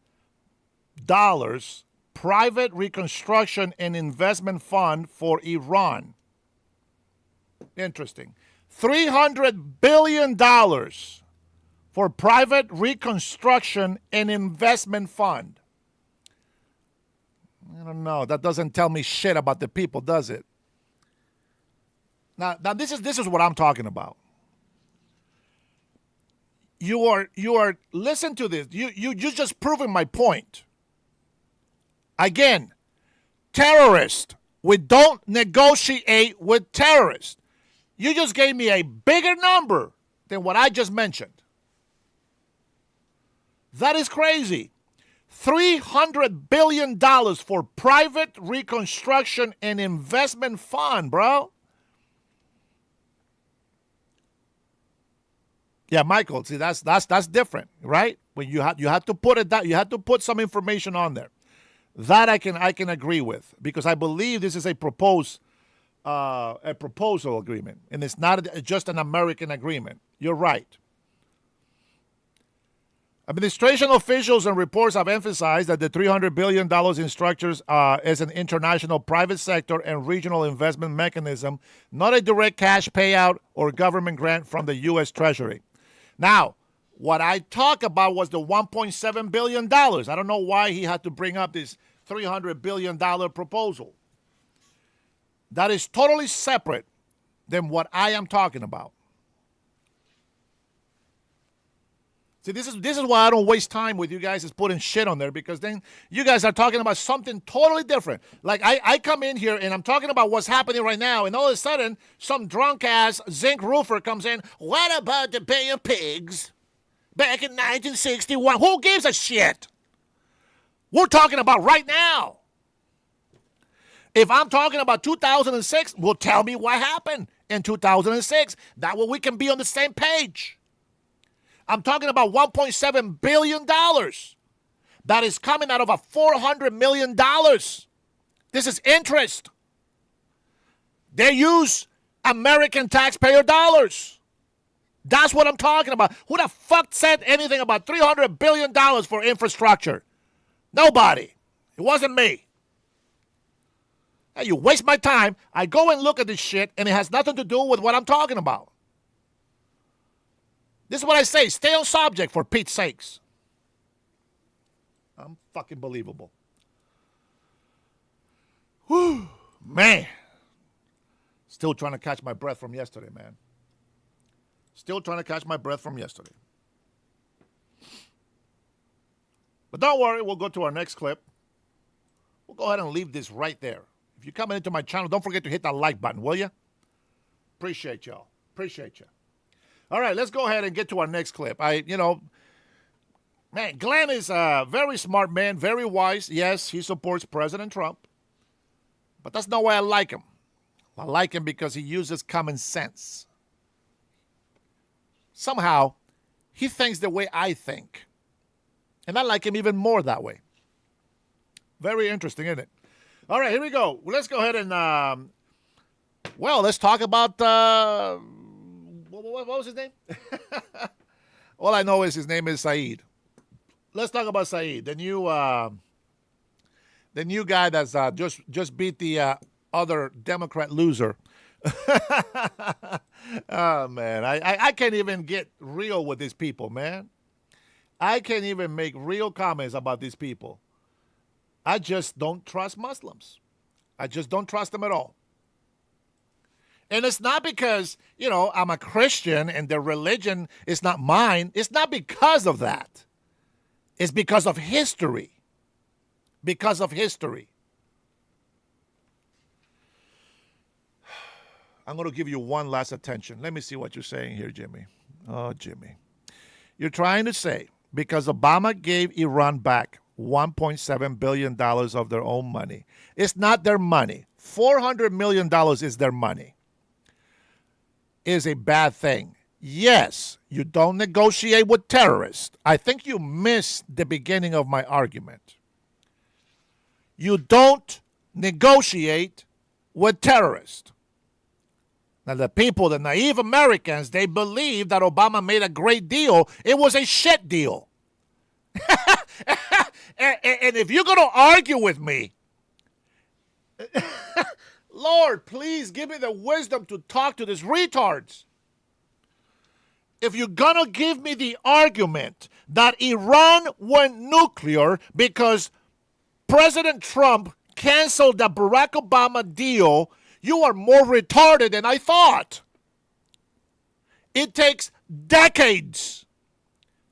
private reconstruction and investment fund for Iran. Interesting. $300 billion for private reconstruction and investment fund. I don't know. That doesn't tell me shit about the people, does it? Now this is what I'm talking about. You are listen to this. You just proving my point. Again, terrorists. We don't negotiate with terrorists. You just gave me a bigger number than what I just mentioned. That is crazy. $300 billion for private reconstruction and investment fund, bro. Yeah, Michael. See, that's different, right? When you have to put it that you have to put some information on there. That I can agree with, because I believe this is a proposed a proposal agreement, and it's not just an American agreement. You're right. Administration officials and reports have emphasized that the $300 billion in structures is an international private sector and regional investment mechanism, not a direct cash payout or government grant from the U.S. Treasury. Now, what I talked about was the $1.7 billion. I don't know why he had to bring up this $300 billion proposal. That is totally separate than what I am talking about. See, this is why I don't waste time with you guys is putting shit on there, because then you guys are talking about something totally different. Like, I come in here and I'm talking about what's happening right now, and all of a sudden, some drunk-ass zinc roofer comes in, what about the Bay of Pigs back in 1961? Who gives a shit? We're talking about right now. If I'm talking about 2006, well, tell me what happened in 2006. That way we can be on the same page. I'm talking about $1.7 billion that is coming out of a $400 million. This is interest. They use American taxpayer dollars. That's what I'm talking about. Who the fuck said anything about $300 billion for infrastructure? Nobody. It wasn't me. Hey, you waste my time. I go and look at this shit, and it has nothing to do with what I'm talking about. This is what I say. Stay on subject, for Pete's sakes. I'm fucking believable. Whew, man. Still trying to catch my breath from yesterday, man. Still trying to catch my breath from yesterday. But don't worry, we'll go to our next clip. We'll go ahead and leave this right there. If you're coming into my channel, don't forget to hit that like button, will you? Appreciate y'all. Appreciate you. All right, let's go ahead and get to our next clip. Man, Glenn is a very smart man, very wise. Yes, he supports President Trump. But that's not why I like him. I like him because he uses common sense. Somehow, he thinks the way I think. And I like him even more that way. Very interesting, isn't it? All right, here we go. Let's go ahead and, let's talk about... What was his name? All I know is his name is Saeed. Let's talk about Saeed, the new guy that's just beat the other Democrat loser. Oh man, I can't even get real with these people, man. I can't even make real comments about these people. I just don't trust Muslims. I just don't trust them at all. And it's not because, I'm a Christian and their religion is not mine. It's not because of that. It's because of history. Because of history. I'm going to give you one last attention. Let me see what you're saying here, Jimmy. Oh, Jimmy. You're trying to say because Obama gave Iran back $1.7 billion of their own money. It's not their money. $400 million is their money. Is a bad thing. Yes, you don't negotiate with terrorists. I think you missed the beginning of my argument. You don't negotiate with terrorists. Now, the people, the naive Americans, they believe that Obama made a great deal. It was a shit deal. And if you're going to argue with me, Lord, please give me the wisdom to talk to these retards. If you're going to give me the argument that Iran went nuclear because President Trump canceled the Barack Obama deal, you are more retarded than I thought. It takes decades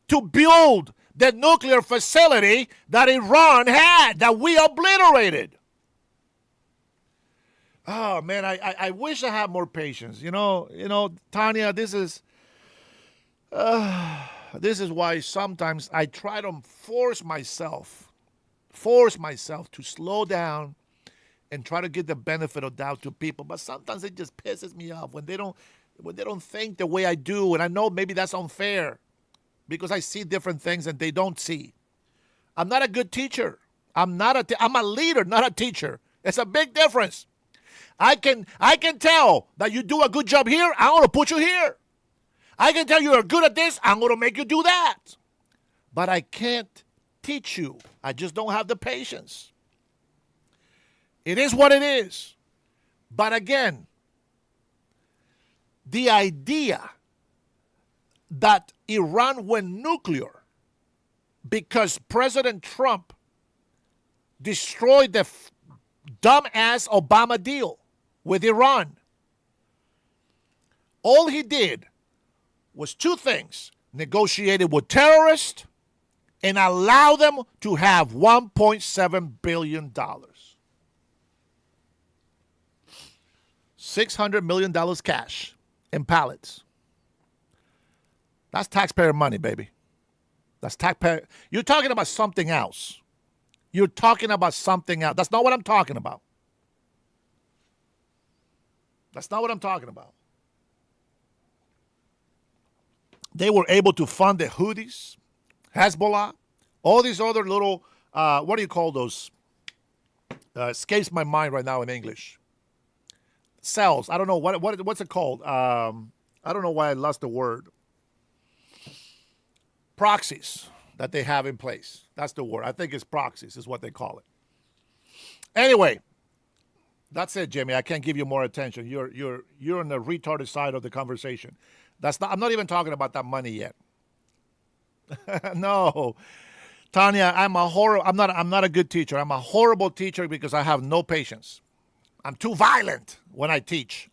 to build the nuclear facility that Iran had, that we obliterated. Oh, man, I wish I had more patience. Tanya, this is why sometimes I try to force myself to slow down and try to give the benefit of doubt to people. But sometimes it just pisses me off when they don't think the way I do. And I know maybe that's unfair because I see different things and they don't see. I'm not a good teacher. I'm a leader, not a teacher. It's a big difference. I can tell that you do a good job here. I'm going to put you here. I can tell you're good at this. I'm going to make you do that. But I can't teach you. I just don't have the patience. It is what it is. But again, the idea that Iran went nuclear because President Trump destroyed the dumbass Obama deal with Iran. All he did was two things: negotiated with terrorists and allow them to have $1.7 billion. $600 million cash in pallets. That's taxpayer money, baby. That's taxpayer. You're talking about something else. You're talking about something else. That's not what I'm talking about. That's not what I'm talking about. They were able to fund the Houthis, Hezbollah, all these other little, what do you call those? Escapes my mind right now in English. Cells. I don't know. What's it called? I don't know why I lost the word. Proxies that they have in place. That's the word. I think it's proxies is what they call it. Anyway, that's it, Jimmy. I can't give you more attention. You're on the retarded side of the conversation. I'm not even talking about that money yet. No. Tanya, I'm not a good teacher. I'm a horrible teacher because I have no patience. I'm too violent when I teach.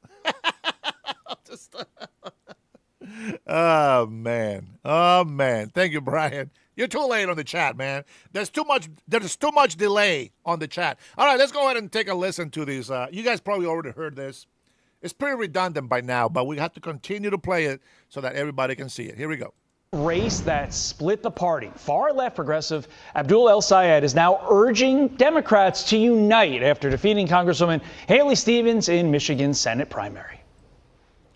Oh man. Thank you, Brian. You're too late on the chat, man. There's too much delay on the chat. All right, let's go ahead and take a listen to these. You guys probably already heard this. It's pretty redundant by now, but we have to continue to play it so that everybody can see it. Here we go. Race that split the party. Far-left progressive Abdul El Sayed is now urging Democrats to unite after defeating Congresswoman Haley Stevens in Michigan's Senate primary.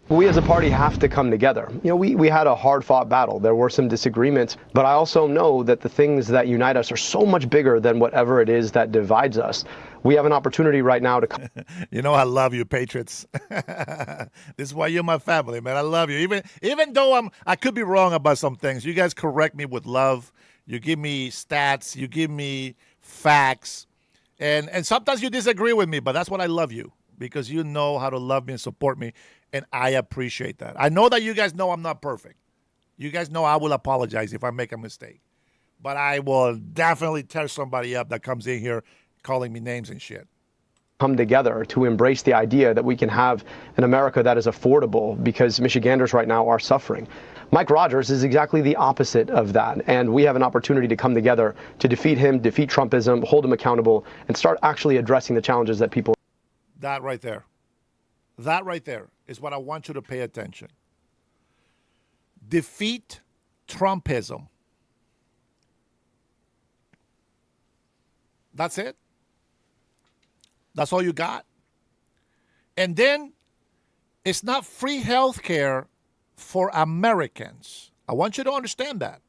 We as a party have to come together. You know, we had a hard-fought battle. There were some disagreements, but I also know that the things that unite us are so much bigger than whatever it is that divides us. We have an opportunity right now to You know I love you, Patriots. This is why you're my family, man. I love you. Even though I could be wrong about some things, you guys correct me with love. You give me stats. You give me facts. And sometimes you disagree with me, but that's what I love you, because you know how to love me and support me, and I appreciate that. I know that you guys know I'm not perfect. You guys know I will apologize if I make a mistake. But I will definitely tear somebody up that comes in here calling me names and shit. Come together to embrace the idea that we can have an America that is affordable, because Michiganders right now are suffering. Mike Rogers is exactly the opposite of that, and we have an opportunity to come together to defeat him, defeat Trumpism, hold him accountable, and start actually addressing the challenges that people. That right there is what I want you to pay attention. Defeat Trumpism. That's it. That's all you got. And then it's not free health care for Americans. I want you to understand that.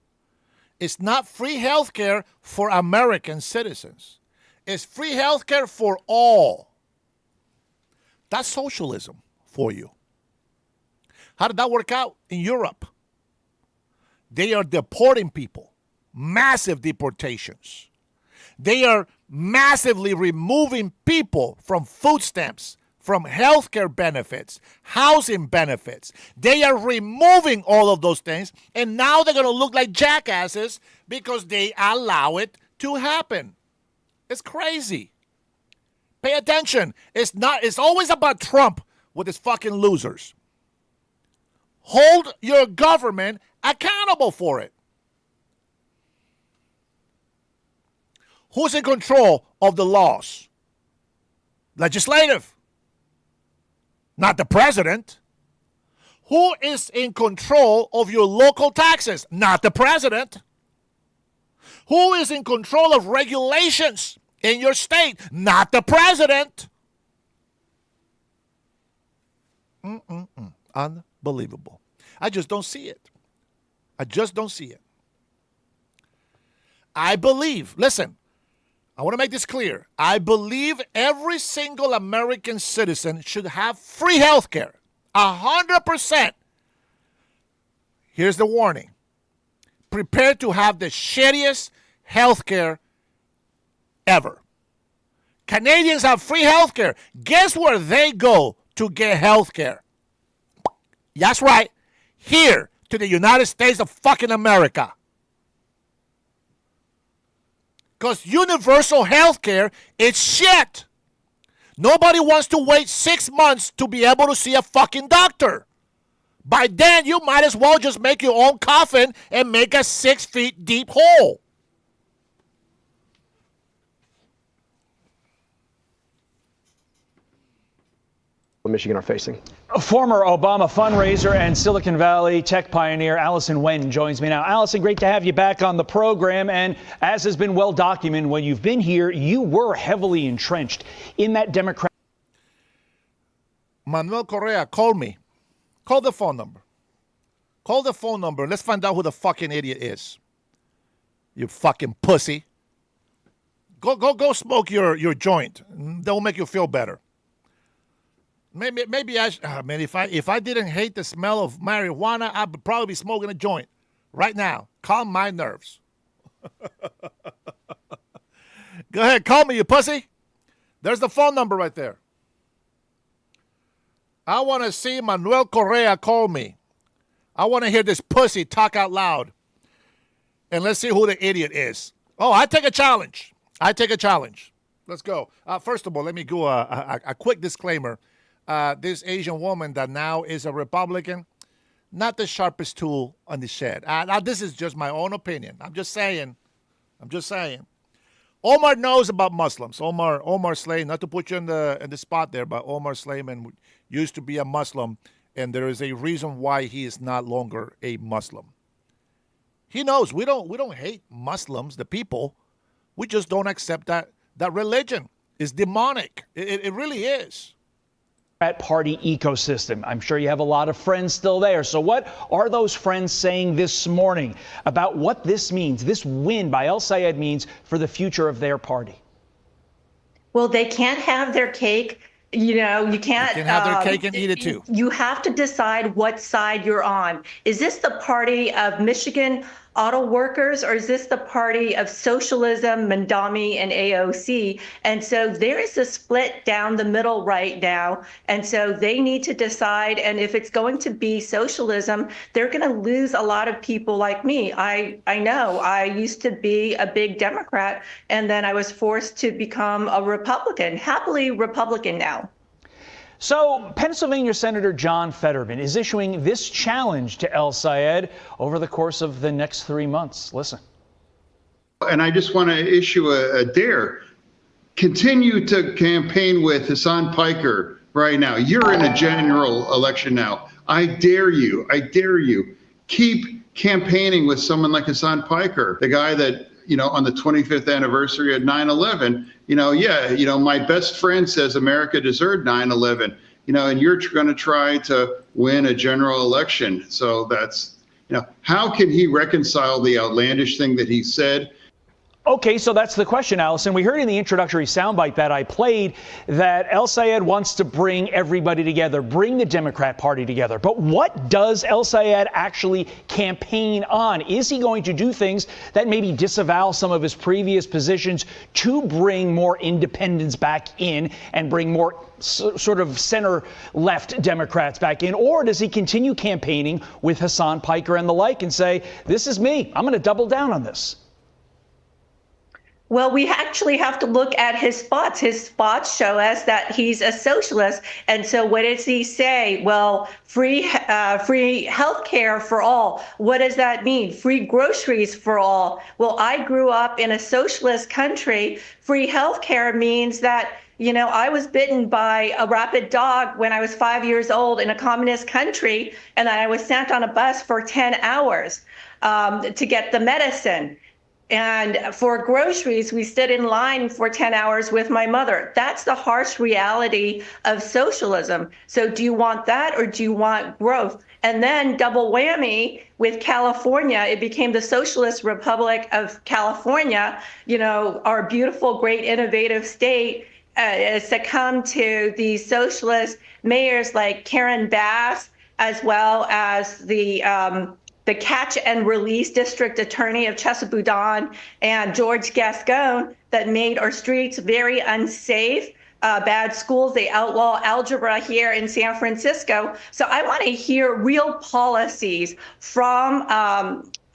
It's not free health care for American citizens. It's free health care for all. That's socialism for you. How did that work out in Europe? They are deporting people. Massive deportations. They are massively removing people from food stamps, from health care benefits, housing benefits. They are removing all of those things, and now they're going to look like jackasses because they allow it to happen. It's crazy. Pay attention. It's always about Trump with his fucking losers. Hold your government accountable for it. Who's in control of the laws? Legislative. Not the president. Who is in control of your local taxes? Not the president. Who is in control of regulations in your state? Not the president. Unbelievable. I just don't see it. I just don't see it. I believe, listen, I want to make this clear. I believe every single American citizen should have free health care. 100%. Here's the warning. Prepare to have the shittiest health care ever. Canadians have free health care. Guess where they go to get health care? That's right. Here to the United States of fucking America. Because universal health care is shit. Nobody wants to wait 6 months to be able to see a fucking doctor. By then, you might as well just make your own coffin and make a 6 feet deep hole. Michigan are facing. Former Obama fundraiser and Silicon Valley tech pioneer Allison Wen joins me now. Allison, great to have you back on the program. And as has been well documented, when you've been here, you were heavily entrenched in that Democrat. Manuel Correa, call me. Call the phone number. Call the phone number. Let's find out who the fucking idiot is. You fucking pussy. Go smoke your joint. That will make you feel better. Maybe man, if I didn't hate the smell of marijuana, I'd probably be smoking a joint right now. Calm my nerves. Go ahead, call me, you pussy. There's the phone number right there. I want to see Manuel Correa call me. I want to hear this pussy talk out loud. And let's see who the idiot is. Oh, I take a challenge. Let's go. First of all, let me do a quick disclaimer. This Asian woman that now is a Republican, not the sharpest tool on the shed. Now, this is just my own opinion. I'm just saying. Omar knows about Muslims. Omar Slayman, not to put you in the spot there, but Omar Slayman used to be a Muslim, and there is a reason why he is not longer a Muslim. He knows we don't hate Muslims, the people. We just don't accept that religion is demonic. It really is. Party ecosystem. I'm sure you have a lot of friends still there. So what are those friends saying this morning about what this means, this win by El Sayed means for the future of their party? Well, they can't have their cake. You know, you can't have their cake and eat it too. You have to decide what side you're on. Is this the party of Michigan auto workers, or is this the party of socialism, Mandami, and AOC? And so there is a split down the middle right now. And so they need to decide. And if it's going to be socialism, they're going to lose a lot of people like me. I know I used to be a big Democrat, and then I was forced to become a Republican, happily Republican now. So Pennsylvania Senator John Fetterman is issuing this challenge to El Sayed over the course of the next 3 months. Listen. And I just want to issue a dare. Continue to campaign with Hassan Piker right now. You're in a general election now. I dare you. Keep campaigning with someone like Hassan Piker, the guy that, on the 25th anniversary of 9/11, my best friend says America deserved 9/11, and you're going to try to win a general election. So that's, how can he reconcile the outlandish thing that he said? Okay, so that's the question, Allison. We heard in the introductory soundbite that I played that El Sayed wants to bring everybody together, bring the Democrat Party together. But what does El Sayed actually campaign on? Is he going to do things that maybe disavow some of his previous positions to bring more independents back in and bring more sort of center-left Democrats back in? Or does he continue campaigning with Hassan Piker and the like and say, this is me, I'm going to double down on this? Well, we actually have to look at his spots. His spots show us that he's a socialist. And so what does he say? Well, free health care for all. What does that mean? Free groceries for all. Well, I grew up in a socialist country. Free health care means that, I was bitten by a rabid dog when I was 5 years old in a communist country, and then I was sent on a bus for 10 hours to get the medicine. And for groceries, we stood in line for 10 hours with my mother. That's the harsh reality of socialism. So do you want that or do you want growth? And then double whammy with California, it became the Socialist Republic of California, our beautiful, great, innovative state. Succumbed to the socialist mayors like Karen Bass, as well as the catch and release district attorney of Chesapeake Boudin and George Gascon, that made our streets very unsafe. Bad schools, they outlaw algebra here in San Francisco. So I want to hear real policies from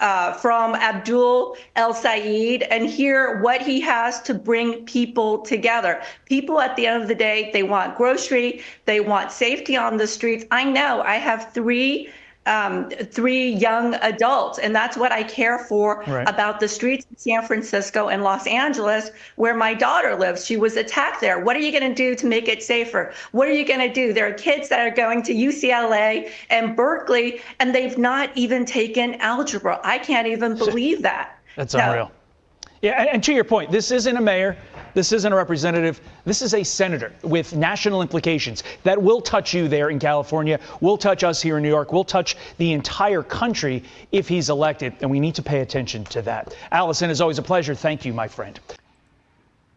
Abdul El Sayed and hear what he has to bring people together. People at the end of the day, they want grocery, they want safety on the streets. I know I have three young adults, and that's what I care for about the streets in San Francisco and Los Angeles, where my daughter lives. She was attacked there. What are you going to do to make it safer? What are you going to do? There are kids that are going to UCLA and Berkeley, and they've not even taken algebra. I can't even believe that. That's unreal. Yeah, and to your point, this isn't a mayor. This isn't a representative. This is a senator with national implications that will touch you there in California, will touch us here in New York, will touch the entire country if he's elected. And we need to pay attention to that. Allison, it's always a pleasure. Thank you, my friend.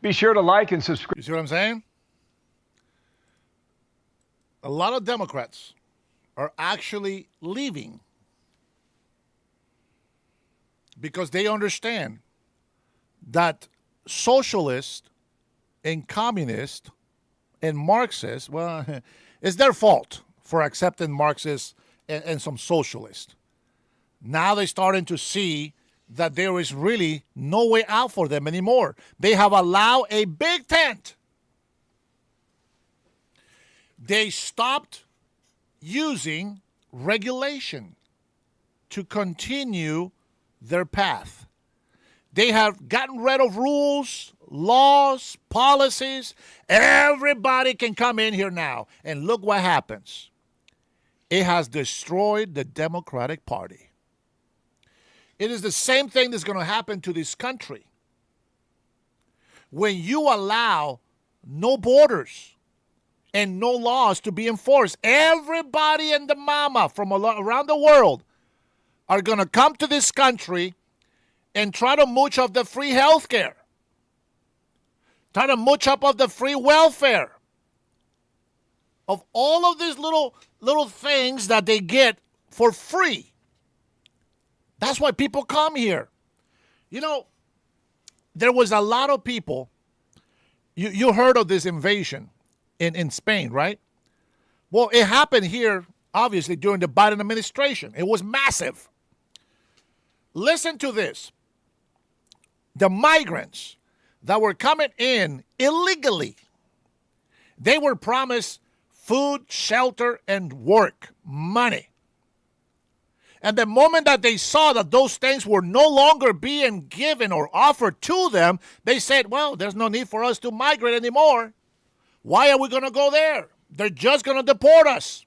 Be sure to like and subscribe. You see what I'm saying? A lot of Democrats are actually leaving because they understand that socialists and communists and Marxists, well, it's their fault for accepting Marxists and some socialists. Now they're starting to see that there is really no way out for them anymore. They have allowed a big tent. They stopped using regulation to continue their path. They have gotten rid of rules, laws, policies. Everybody can come in here now. And look what happens. It has destroyed the Democratic Party. It is the same thing that's going to happen to this country. When you allow no borders and no laws to be enforced, everybody and the mama from around the world are going to come to this country and try to mooch off the free health care, try to mooch up of the free welfare, of all of these little things that they get for free. That's why people come here. There was a lot of people, you heard of this invasion in Spain, right? Well, it happened here, obviously, during the Biden administration. It was massive. Listen to this. The migrants that were coming in illegally, they were promised food, shelter, and work, money. And the moment that they saw that those things were no longer being given or offered to them, they said, well, there's no need for us to migrate anymore. Why are we going to go there? They're just going to deport us.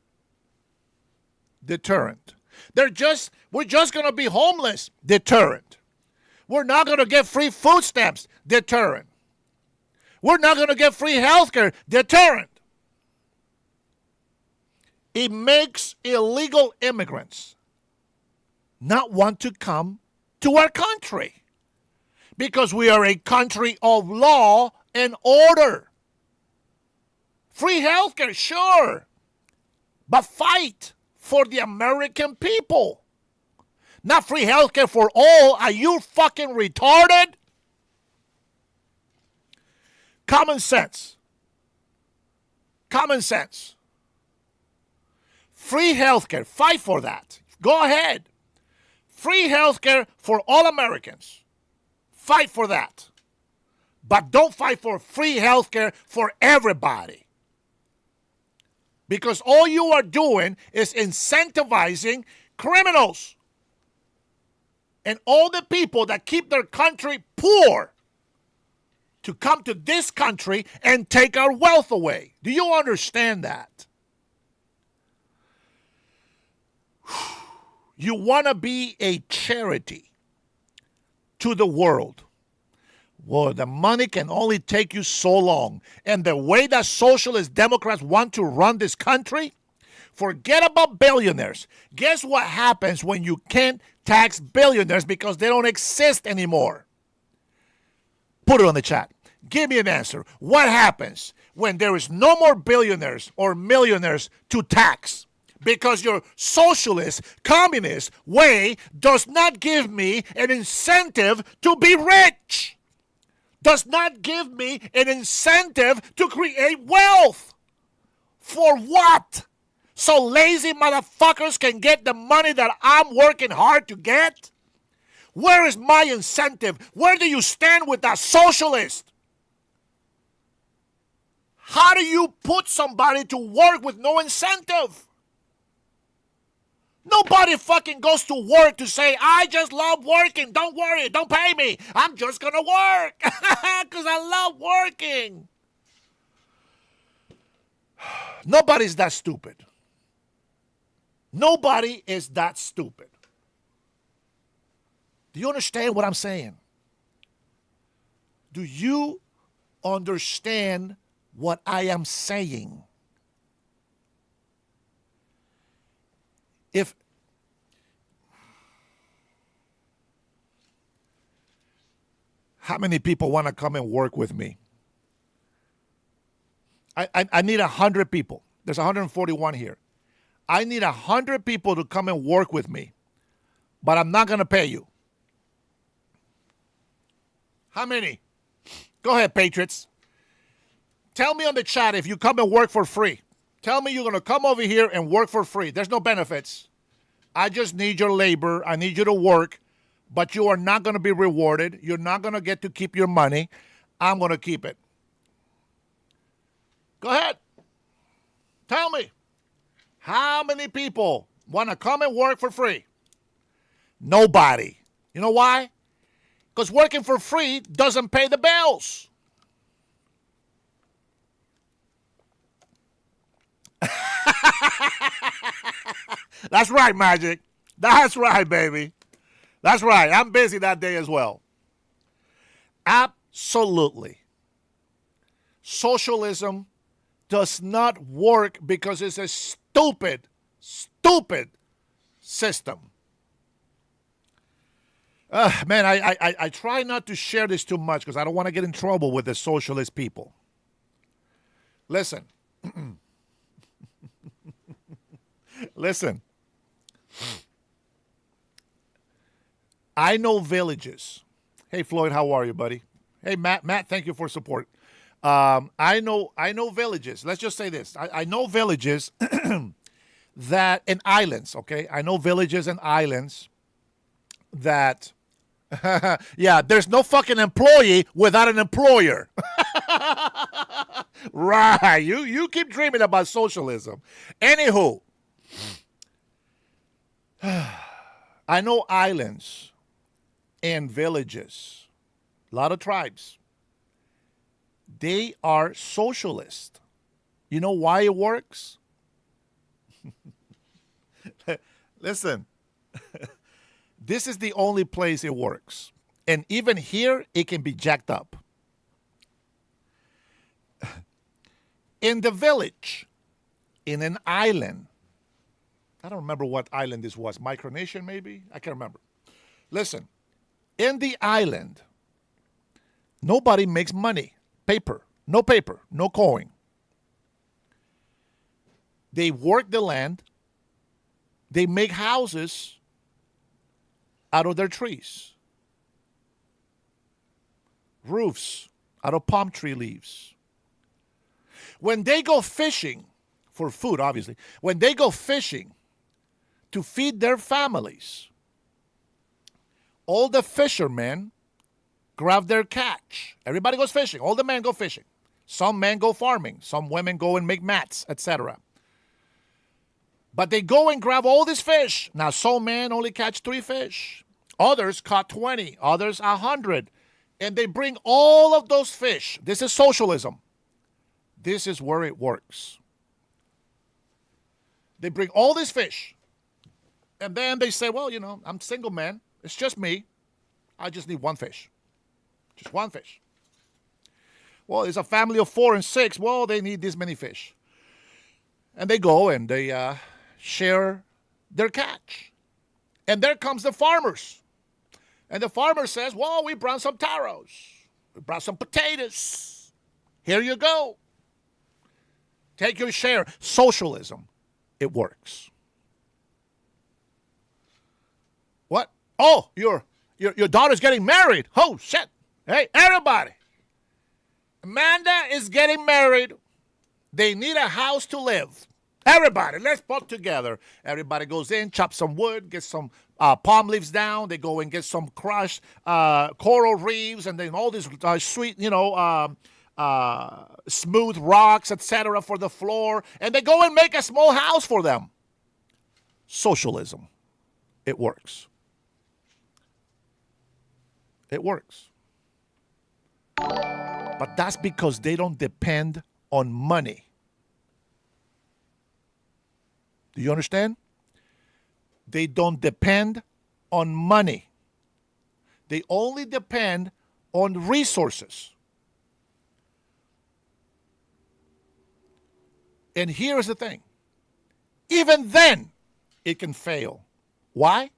Deterrent. We're just going to be homeless. Deterrent. We're not going to get free food stamps. Deterrent. We're not going to get free health care. Deterrent. It makes illegal immigrants not want to come to our country because we are a country of law and order. Free health care, sure, but fight for the American people. Not free health care for all. Are you fucking retarded? Common sense. Common sense. Free health care. Fight for that. Go ahead. Free health care for all Americans. Fight for that. But don't fight for free health care for everybody. Because all you are doing is incentivizing criminals and all the people that keep their country poor to come to this country and take our wealth away. Do you understand that? You want to be a charity to the world. Well, the money can only take you so long. And the way that socialist Democrats want to run this country, forget about billionaires. Guess what happens when you can't tax billionaires because they don't exist anymore? Put it on the chat. Give me an answer. What happens when there is no more billionaires or millionaires to tax? Because your socialist, communist way does not give me an incentive to be rich. Does not give me an incentive to create wealth. For what? So lazy motherfuckers can get the money that I'm working hard to get? Where is my incentive? Where do you stand with that socialist? How do you put somebody to work with no incentive? Nobody fucking goes to work to say, I just love working. Don't worry. Don't pay me. I'm just going to work because I love working. Nobody's that stupid. Nobody is that stupid. Do you understand what I'm saying? Do you understand what I am saying? How many people want to come and work with me? I need 100 people. There's 141 here. I need 100 people to come and work with me, but I'm not going to pay you. How many? Go ahead, Patriots. Tell me on the chat if you come and work for free. Tell me you're going to come over here and work for free. There's no benefits. I just need your labor. I need you to work, but you are not going to be rewarded. You're not going to get to keep your money. I'm going to keep it. Go ahead. Tell me. How many people want to come and work for free? Nobody. You know why? Because working for free doesn't pay the bills. That's right, Magic. That's right, baby. That's right. I'm busy that day as well. Absolutely. Socialism does not work because it's a stupid system. Man, I try not to share this too much because I don't want to get in trouble with the socialist people. Listen. Listen. I know villages. Hey, Floyd, how are you, buddy? Hey, Matt, thank you for support. I know villages. Let's just say this. I know villages that, and islands, okay? I know villages and islands that, yeah, there's no fucking employee without an employer. Right. You keep dreaming about socialism. Anywho, I know islands and villages, a lot of tribes. They are socialist. You know why it works? Listen, this is the only place it works. And even here, it can be jacked up. In the village, in an island, I don't remember what island this was, Micronesian maybe? I can't remember. Listen, in the island, nobody makes money. Paper, no coin. They work the land. They make houses out of their trees. Roofs out of palm tree leaves. When they go fishing, for food obviously, when they go fishing to feed their families, all the fishermen grab their catch. Everybody goes fishing. All the men go fishing. Some men go farming. Some women go and make mats, etc. But they go and grab all these fish. Now, some men only catch 3 fish. Others caught 20. Others 100. And they bring all of those fish. This is socialism. This is where it works. They bring all these fish. And then they say, well, you know, I'm single man. It's just me. I just need one fish. Just one fish. Well, it's a family of 4 and 6. Well, they need this many fish. And they go and they share their catch. And there comes the farmers. And the farmer says, well, we brought some taros. We brought some potatoes. Here you go. Take your share. Socialism. It works. What? Oh, your daughter's getting married. Oh, shit. Hey, everybody. Amanda is getting married. They need a house to live. Everybody, let's put together. Everybody goes in, chops some wood, gets some palm leaves down. They go and get some crushed coral reefs and then all these sweet, smooth rocks, etc. for the floor. And they go and make a small house for them. Socialism. It works. It works. But that's because they don't depend on money. Do you understand? They don't depend on money. They only depend on resources. And here's the thing. Even then, it can fail. Why?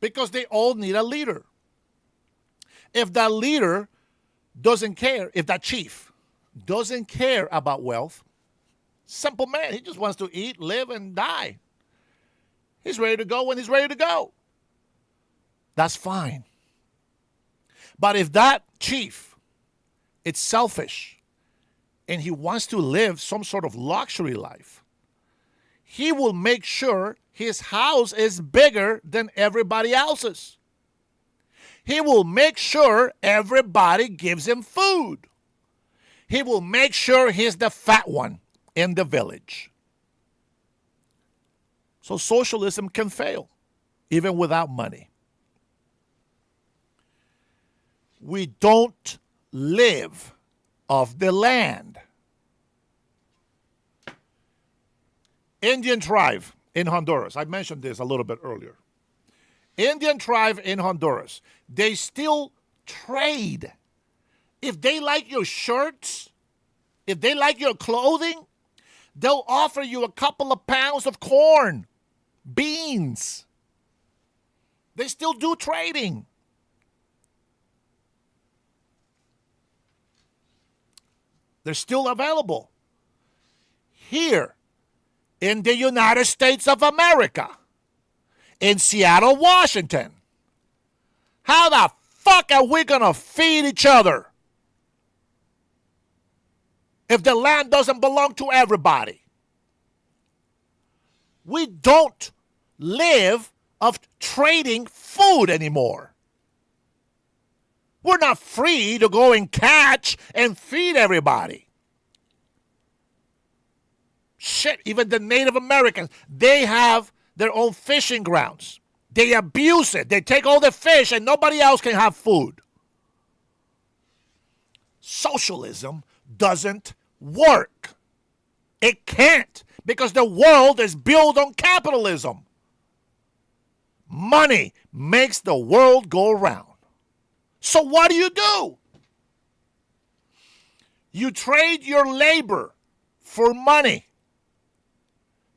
Because they all need a leader. If that leader doesn't care, if that chief doesn't care about wealth, simple man, he just wants to eat, live, and die. He's ready to go when he's ready to go. That's fine. But if that chief, it's selfish, and he wants to live some sort of luxury life, he will make sure his house is bigger than everybody else's. He will make sure everybody gives him food. He will make sure he's the fat one in the village. So socialism can fail, even without money. We don't live off the land. Indian tribe in Honduras. I mentioned this a little bit earlier. Indian tribe in Honduras. They still trade. If they like your shirts, if they like your clothing, they'll offer you a couple of pounds of corn, beans. They still do trading. They're still available. Here in the United States of America, in Seattle, Washington, how the fuck are we going to feed each other if the land doesn't belong to everybody? We don't live of trading food anymore. We're not free to go and catch and feed everybody. Shit, even the Native Americans, they have their own fishing grounds. They abuse it. They take all the fish and nobody else can have food. Socialism doesn't work. It can't, because the world is built on capitalism. Money makes the world go round. So what do? You trade your labor for money.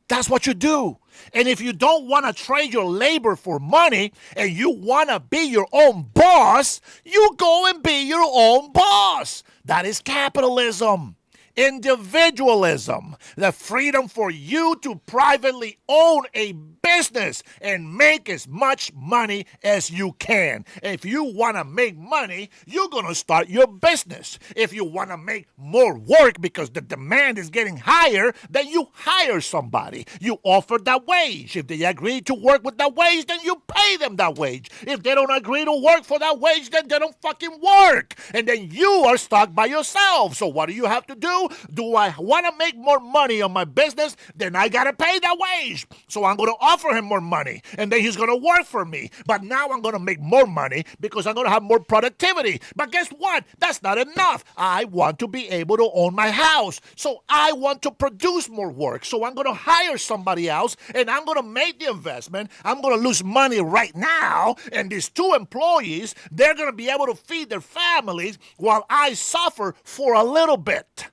That's what you do. And if you don't want to trade your labor for money and you want to be your own boss, you go and be your own boss. That is capitalism. Individualism, the freedom for you to privately own a business and make as much money as you can. If you want to make money, you're going to start your business. If you want to make more work because the demand is getting higher, then you hire somebody. You offer that wage. If they agree to work with that wage, then you pay them that wage. If they don't agree to work for that wage, then they don't fucking work. And then you are stuck by yourself. So what do you have to do? do? Do I want to make more money on my business? Then I got to pay that wage. So I'm going to offer him more money, and then he's going to work for me. But now I'm going to make more money because I'm going to have more productivity. But guess what? That's not enough. I want to be able to own my house. So I want to produce more work. So I'm going to hire somebody else, and I'm going to make the investment. I'm going to lose money right now, and these two employees, they're going to be able to feed their families while I suffer for a little bit.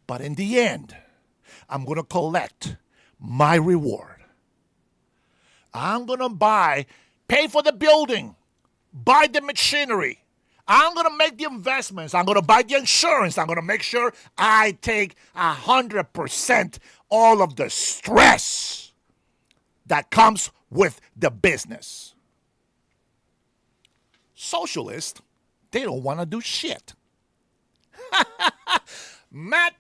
But in the end, I'm going to collect my reward. I'm going to pay for the building, buy the machinery. I'm going to make the investments. I'm going to buy the insurance. I'm going to make sure I take 100% all of the stress that comes with the business. Socialists, they don't want to do shit. Matt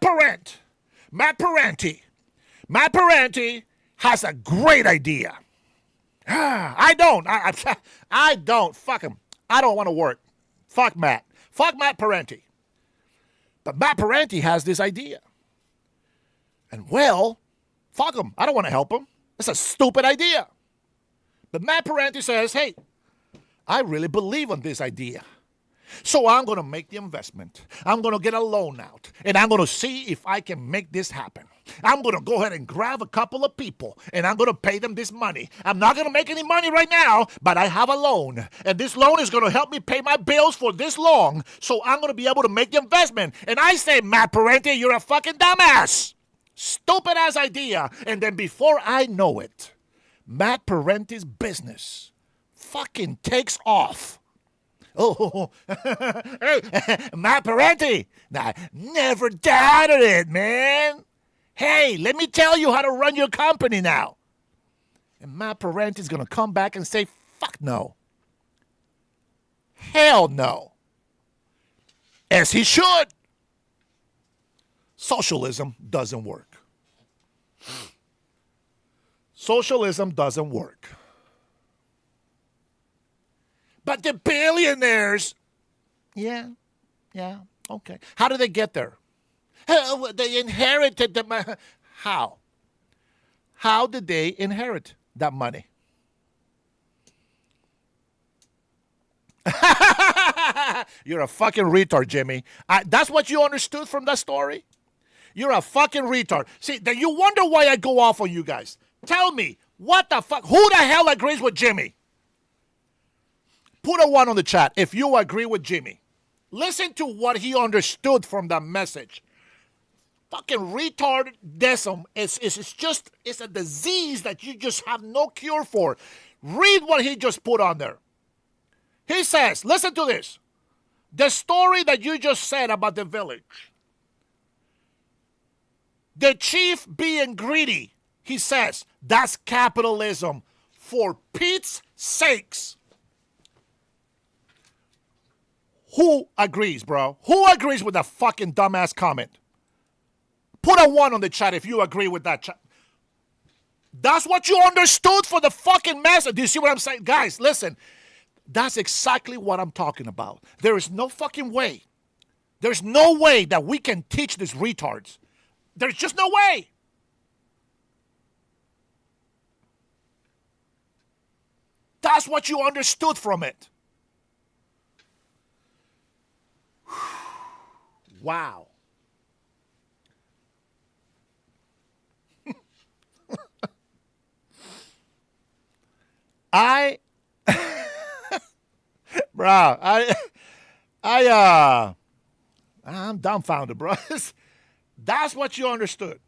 Parenti has a great idea. I don't. Fuck him. I don't want to work. Fuck Matt. Fuck Matt Parenti. But Matt Parenti has this idea. And well, fuck him. I don't want to help him. It's a stupid idea. But Matt Parenti says, hey, I really believe in this idea. So I'm going to make the investment. I'm going to get a loan out. And I'm going to see if I can make this happen. I'm going to go ahead and grab a couple of people. And I'm going to pay them this money. I'm not going to make any money right now. But I have a loan. And this loan is going to help me pay my bills for this long. So I'm going to be able to make the investment. And I say, Matt Parenti, you're a fucking dumbass. Stupid ass idea. And then before I know it, Matt Parenti's business fucking takes off. Oh, hey, Matt Parenti, never doubted it, man. Hey, let me tell you how to run your company now. And Matt Parenti's going to come back and say, fuck no. Hell no. As he should. Socialism doesn't work. Socialism doesn't work. But the billionaires, yeah, okay. How did they get there? They inherited the money. How? How did they inherit that money? You're a fucking retard, Jimmy. That's what you understood from that story? You're a fucking retard. See, then you wonder why I go off on you guys. Tell me, what the fuck? Who the hell agrees with Jimmy? Put a 1 on the chat if you agree with Jimmy. Listen to what he understood from that message. Fucking retardism it's a disease that you just have no cure for. Read what he just put on there. He says, listen to this. The story that you just said about the village. The chief being greedy, he says, that's capitalism. For Pete's sakes. Who agrees, bro? Who agrees with that fucking dumbass comment? Put a 1 on the chat if you agree with that. That's what you understood for the fucking message. Do you see what I'm saying? Guys, listen. That's exactly what I'm talking about. There is no fucking way. There's no way that we can teach these retards. There's just no way. That's what you understood from it. Wow. I'm dumbfounded, bro. That's what you understood.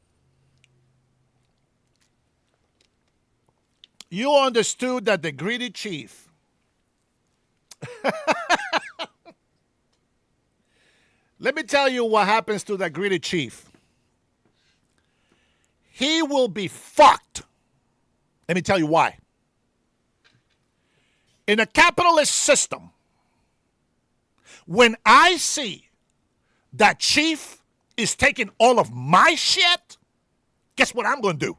You understood that the greedy chief let me tell you what happens to the greedy chief. He will be fucked. Let me tell you why. In a capitalist system, when I see that chief is taking all of my shit, guess what I'm going to do?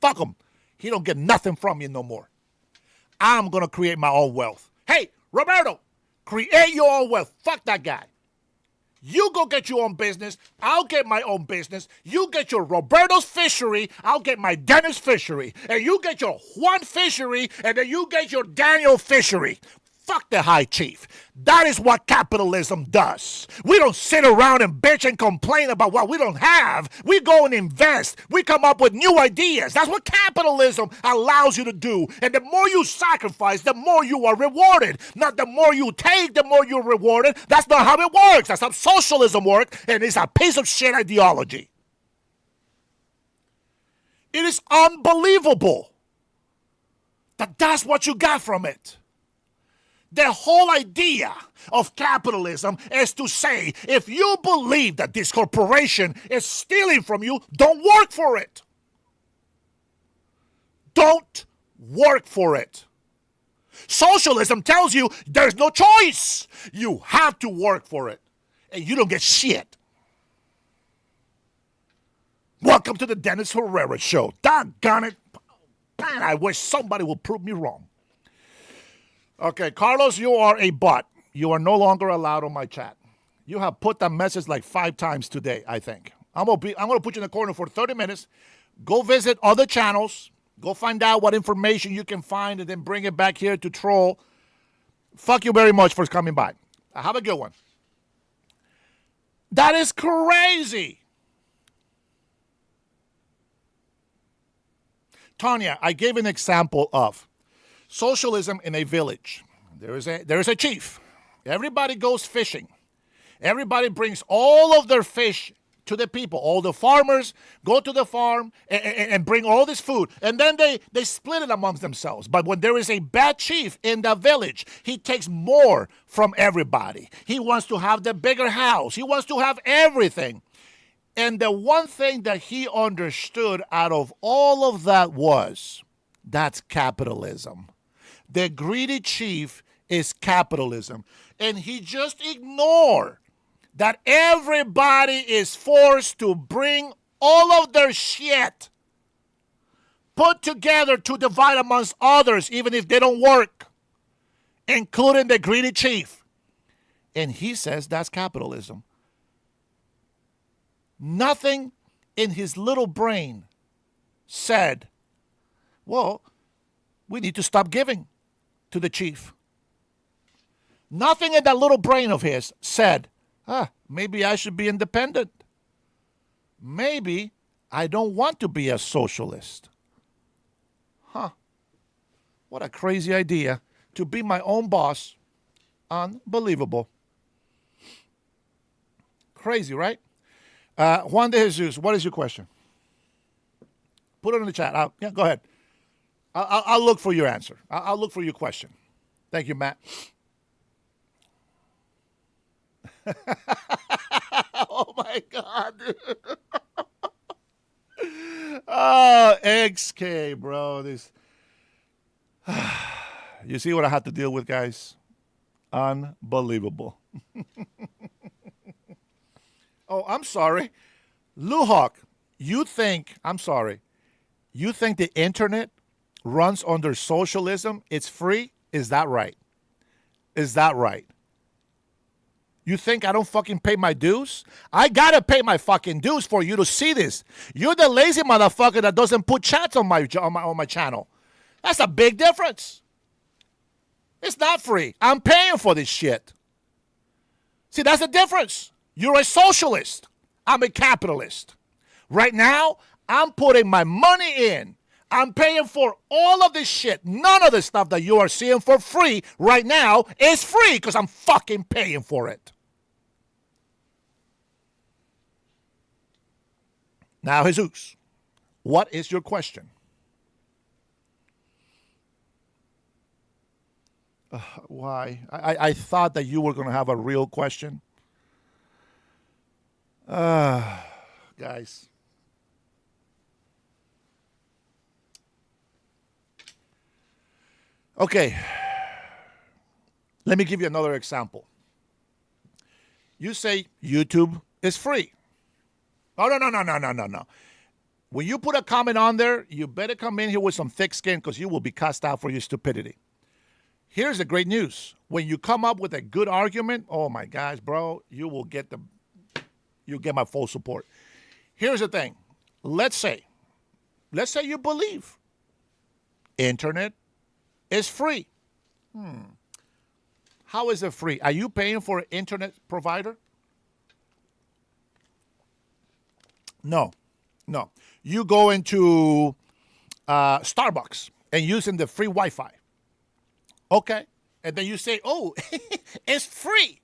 Fuck him. He don't get nothing from me no more. I'm going to create my own wealth. Hey, Roberto, create your own wealth. Fuck that guy. You go get your own business. I'll get my own business. You get your Roberto's fishery. I'll get my Dennis fishery. And you get your Juan fishery. And then you get your Daniel fishery. Fuck the high chief. That is what capitalism does. We don't sit around and bitch and complain about what we don't have. We go and invest. We come up with new ideas. That's what capitalism allows you to do. And the more you sacrifice, the more you are rewarded. Not the more you take, the more you're rewarded. That's not how it works. That's how socialism works. And it's a piece of shit ideology. It is unbelievable that that's what you got from it. The whole idea of capitalism is to say, if you believe that this corporation is stealing from you, don't work for it. Don't work for it. Socialism tells you there's no choice. You have to work for it. And you don't get shit. Welcome to the Dennis Herrera Show. Doggone it. Man, I wish somebody would prove me wrong. Okay, Carlos, you are a bot. You are no longer allowed on my chat. You have put that message like 5 times today, I think. I'm gonna put you in the corner for 30 minutes. Go visit other channels. Go find out what information you can find and then bring it back here to troll. Fuck you very much for coming by. Have a good one. That is crazy. Tanya, I gave an example of socialism in a village. There is a chief. Everybody goes fishing. Everybody brings all of their fish to the people. All the farmers go to the farm and bring all this food. And then they split it amongst themselves. But when there is a bad chief in the village, he takes more from everybody. He wants to have the bigger house. He wants to have everything. And the one thing that he understood out of all of that was, that's capitalism. The greedy chief is capitalism. And he just ignored that everybody is forced to bring all of their shit put together to divide amongst others, even if they don't work, including the greedy chief. And he says that's capitalism. Nothing in his little brain said, well, we need to stop giving to the chief. Nothing in that little brain of his said, maybe I should be independent. Maybe I don't want to be a socialist. What a crazy idea. To be my own boss. Unbelievable. Crazy, right? Juan de Jesus, what is your question? Put it in the chat. Yeah, go ahead. I'll look for your answer. I'll look for your question. Thank you, Matt. Oh, my God. Oh, XK, bro. This. You see what I had to deal with, guys? Unbelievable. Oh, I'm sorry. Luhawk, you think the internet runs under socialism? It's free? Is that right? Is that right? You think I don't fucking pay my dues? I gotta pay my fucking dues for you to see this. You're the lazy motherfucker that doesn't put chats on my channel. That's a big difference. It's not free. I'm paying for this shit. See, that's the difference. You're a socialist. I'm a capitalist. Right now, I'm putting my money in. I'm paying for all of this shit. None of the stuff that you are seeing for free right now is free because I'm fucking paying for it. Now, Jesus, what is your question? Why? I thought that you were going to have a real question. Guys. Okay. Let me give you another example. You say YouTube is free. Oh, no. When you put a comment on there, you better come in here with some thick skin because you will be cussed out for your stupidity. Here's the great news. When you come up with a good argument, oh my gosh, bro, you'll get my full support. Here's the thing. Let's say you believe internet is free. How is it free? Are you paying for an internet provider? No. You go into Starbucks and using the free Wi-Fi. Okay. And then you say, oh, it's free.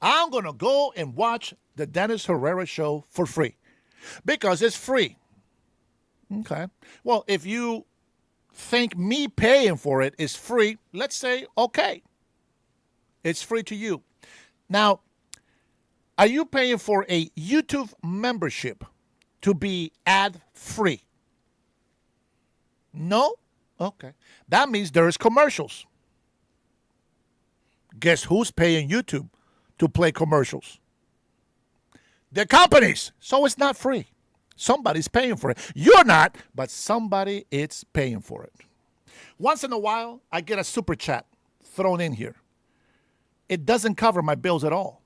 I'm going to go and watch the Dennis Herrera show for free because it's free. Okay. Well, if you think me paying for it is free, let's say, okay, it's free to you. Now, are you paying for a YouTube membership to be ad-free? No? Okay. That means there is commercials. Guess who's paying YouTube to play commercials? The companies. So it's not free. Somebody's paying for it. You're not, but somebody is paying for it. Once in a while, I get a super chat thrown in here. It doesn't cover my bills at all.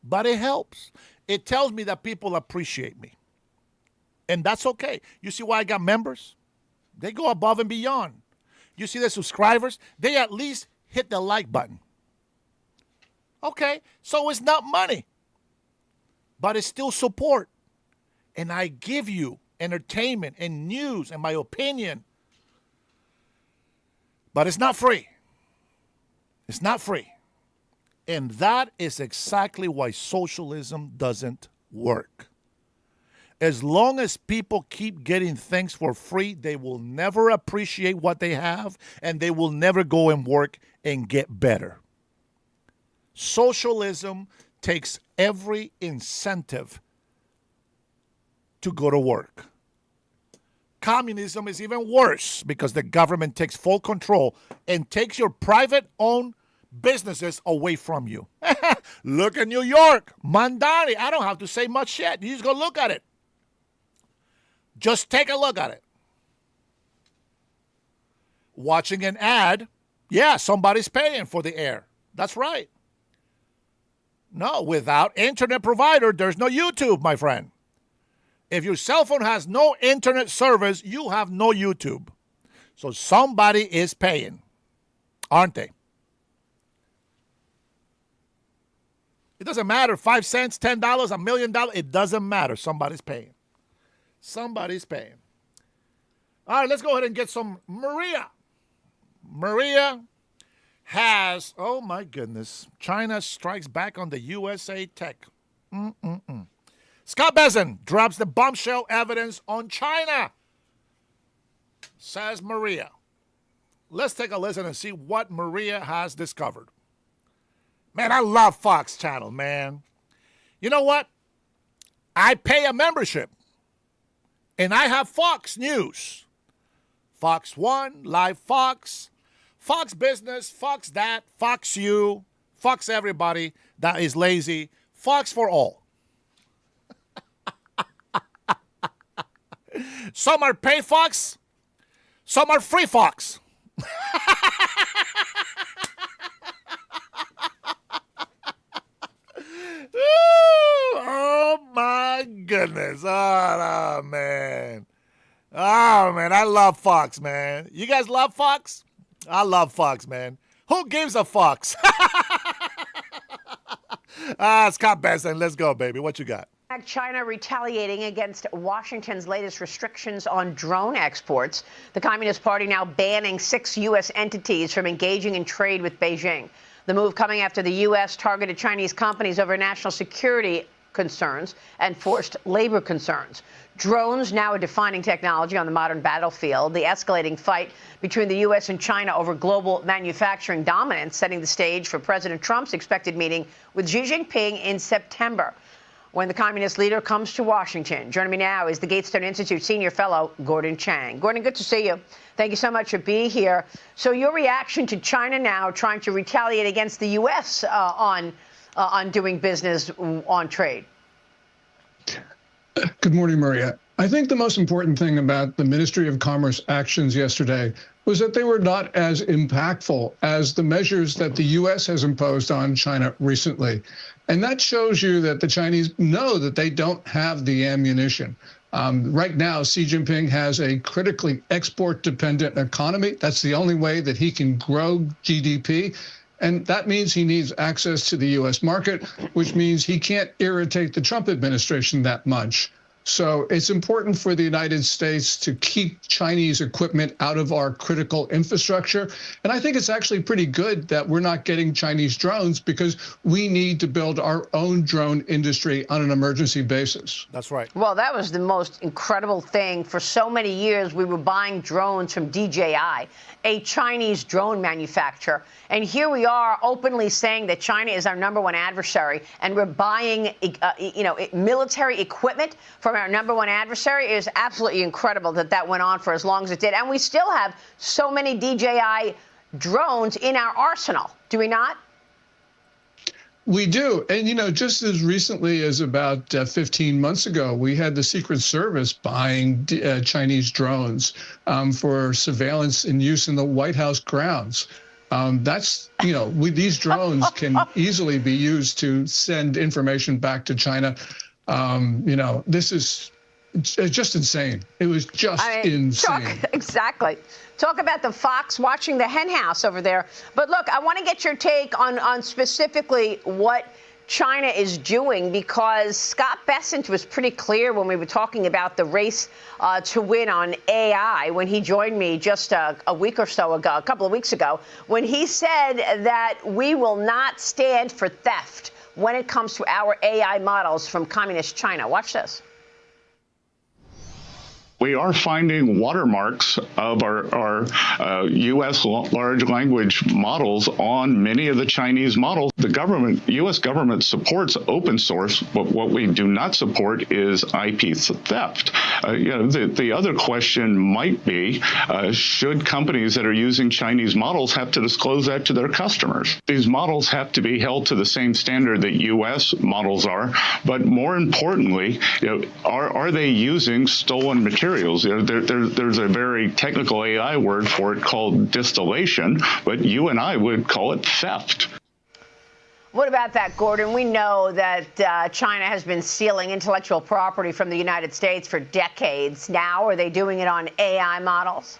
But it helps. It tells me that people appreciate me. And that's okay. You see why I got members? They go above and beyond. You see the subscribers? They at least hit the like button. Okay, so it's not money, but it's still support. And I give you entertainment and news and my opinion. But it's not free. It's not free. And that is exactly why socialism doesn't work. As long as people keep getting things for free, they will never appreciate what they have, and they will never go and work and get better. Socialism takes every incentive to go to work. Communism is even worse because the government takes full control and takes your private-owned businesses away from you. Look at New York, Mandani. I don't have to say much yet. You just go look at it. Just take a look at it. Watching an ad, yeah, somebody's paying for the air. That's right. No, without internet provider, there's no YouTube, my friend. If your cell phone has no internet service, you have no YouTube. So somebody is paying, aren't they? It doesn't matter, 5 cents, $10, $1 million, it doesn't matter. Somebody's paying. Somebody's paying. All right, let's go ahead and get some Maria. Maria has, oh my goodness, China strikes back on the USA tech. Scott Bezin drops the bombshell evidence on China, says Maria. Let's take a listen and see what Maria has discovered. Man, I love Fox Channel, man. You know what? I pay a membership, and I have Fox News. Fox 1, Live Fox, Fox Business, Fox That, Fox You, Fox Everybody that is lazy, Fox for all. Some are pay Fox, some are free Fox. Oh my goodness. Oh man. Oh man, I love Fox, man. You guys love Fox? I love Fox, man. Who gives a Fox? Scott Benson, let's go, baby. What you got? China retaliating against Washington's latest restrictions on drone exports. The Communist Party now banning 6 U.S. entities from engaging in trade with Beijing. The move coming after the U.S. targeted Chinese companies over national security concerns and forced labor concerns. Drones now a defining technology on the modern battlefield. The escalating fight between the U.S. and China over global manufacturing dominance, setting the stage for President Trump's expected meeting with Xi Jinping in September, when the communist leader comes to Washington. Joining me now is the Gatestone Institute Senior Fellow, Gordon Chang. Gordon, good to see you. Thank you so much for being here. So your reaction to China now trying to retaliate against the U.S. on doing business on trade? Good morning, Maria. I think the most important thing about the Ministry of Commerce actions yesterday was that they were not as impactful as the measures that the U.S. has imposed on China recently. And that shows you that the Chinese know that they don't have the ammunition. Right now, Xi Jinping has a critically export-dependent economy. That's the only way that he can grow GDP. And that means he needs access to the U.S. market, which means he can't irritate the Trump administration that much. So it's important for the United States to keep Chinese equipment out of our critical infrastructure. And I think it's actually pretty good that we're not getting Chinese drones, because we need to build our own drone industry on an emergency basis. That's right. Well, that was the most incredible thing. For so many years, we were buying drones from DJI, a Chinese drone manufacturer. And here we are openly saying that China is our #1 adversary, and we're buying, military equipment from our #1 adversary. It is absolutely incredible that that went on for as long as it did. And we still have so many DJI drones in our arsenal, do we not? We do. And, just as recently as about 15 months ago, we had the Secret Service buying Chinese drones for surveillance and use in the White House grounds. These drones can easily be used to send information back to China. This is just insane. It was just insane. Exactly. Talk about the fox watching the hen house over there. But look, I want to get your take on specifically what China is doing, because Scott Bessent was pretty clear when we were talking about the race to win on AI when he joined me just a week or so ago, a couple of weeks ago, when he said that we will not stand for theft when it comes to our AI models from communist China. Watch this. We are finding watermarks of our U.S. large language models on many of the Chinese models. The U.S. government supports open source, but what we do not support is IP theft. The other question might be, should companies that are using Chinese models have to disclose that to their customers? These models have to be held to the same standard that U.S. models are, but more importantly, are they using stolen materials? There's a very technical AI word for it called distillation, but you and I would call it theft. What about that, Gordon? We know that China has been stealing intellectual property from the United States for decades. Now, are they doing it on AI models?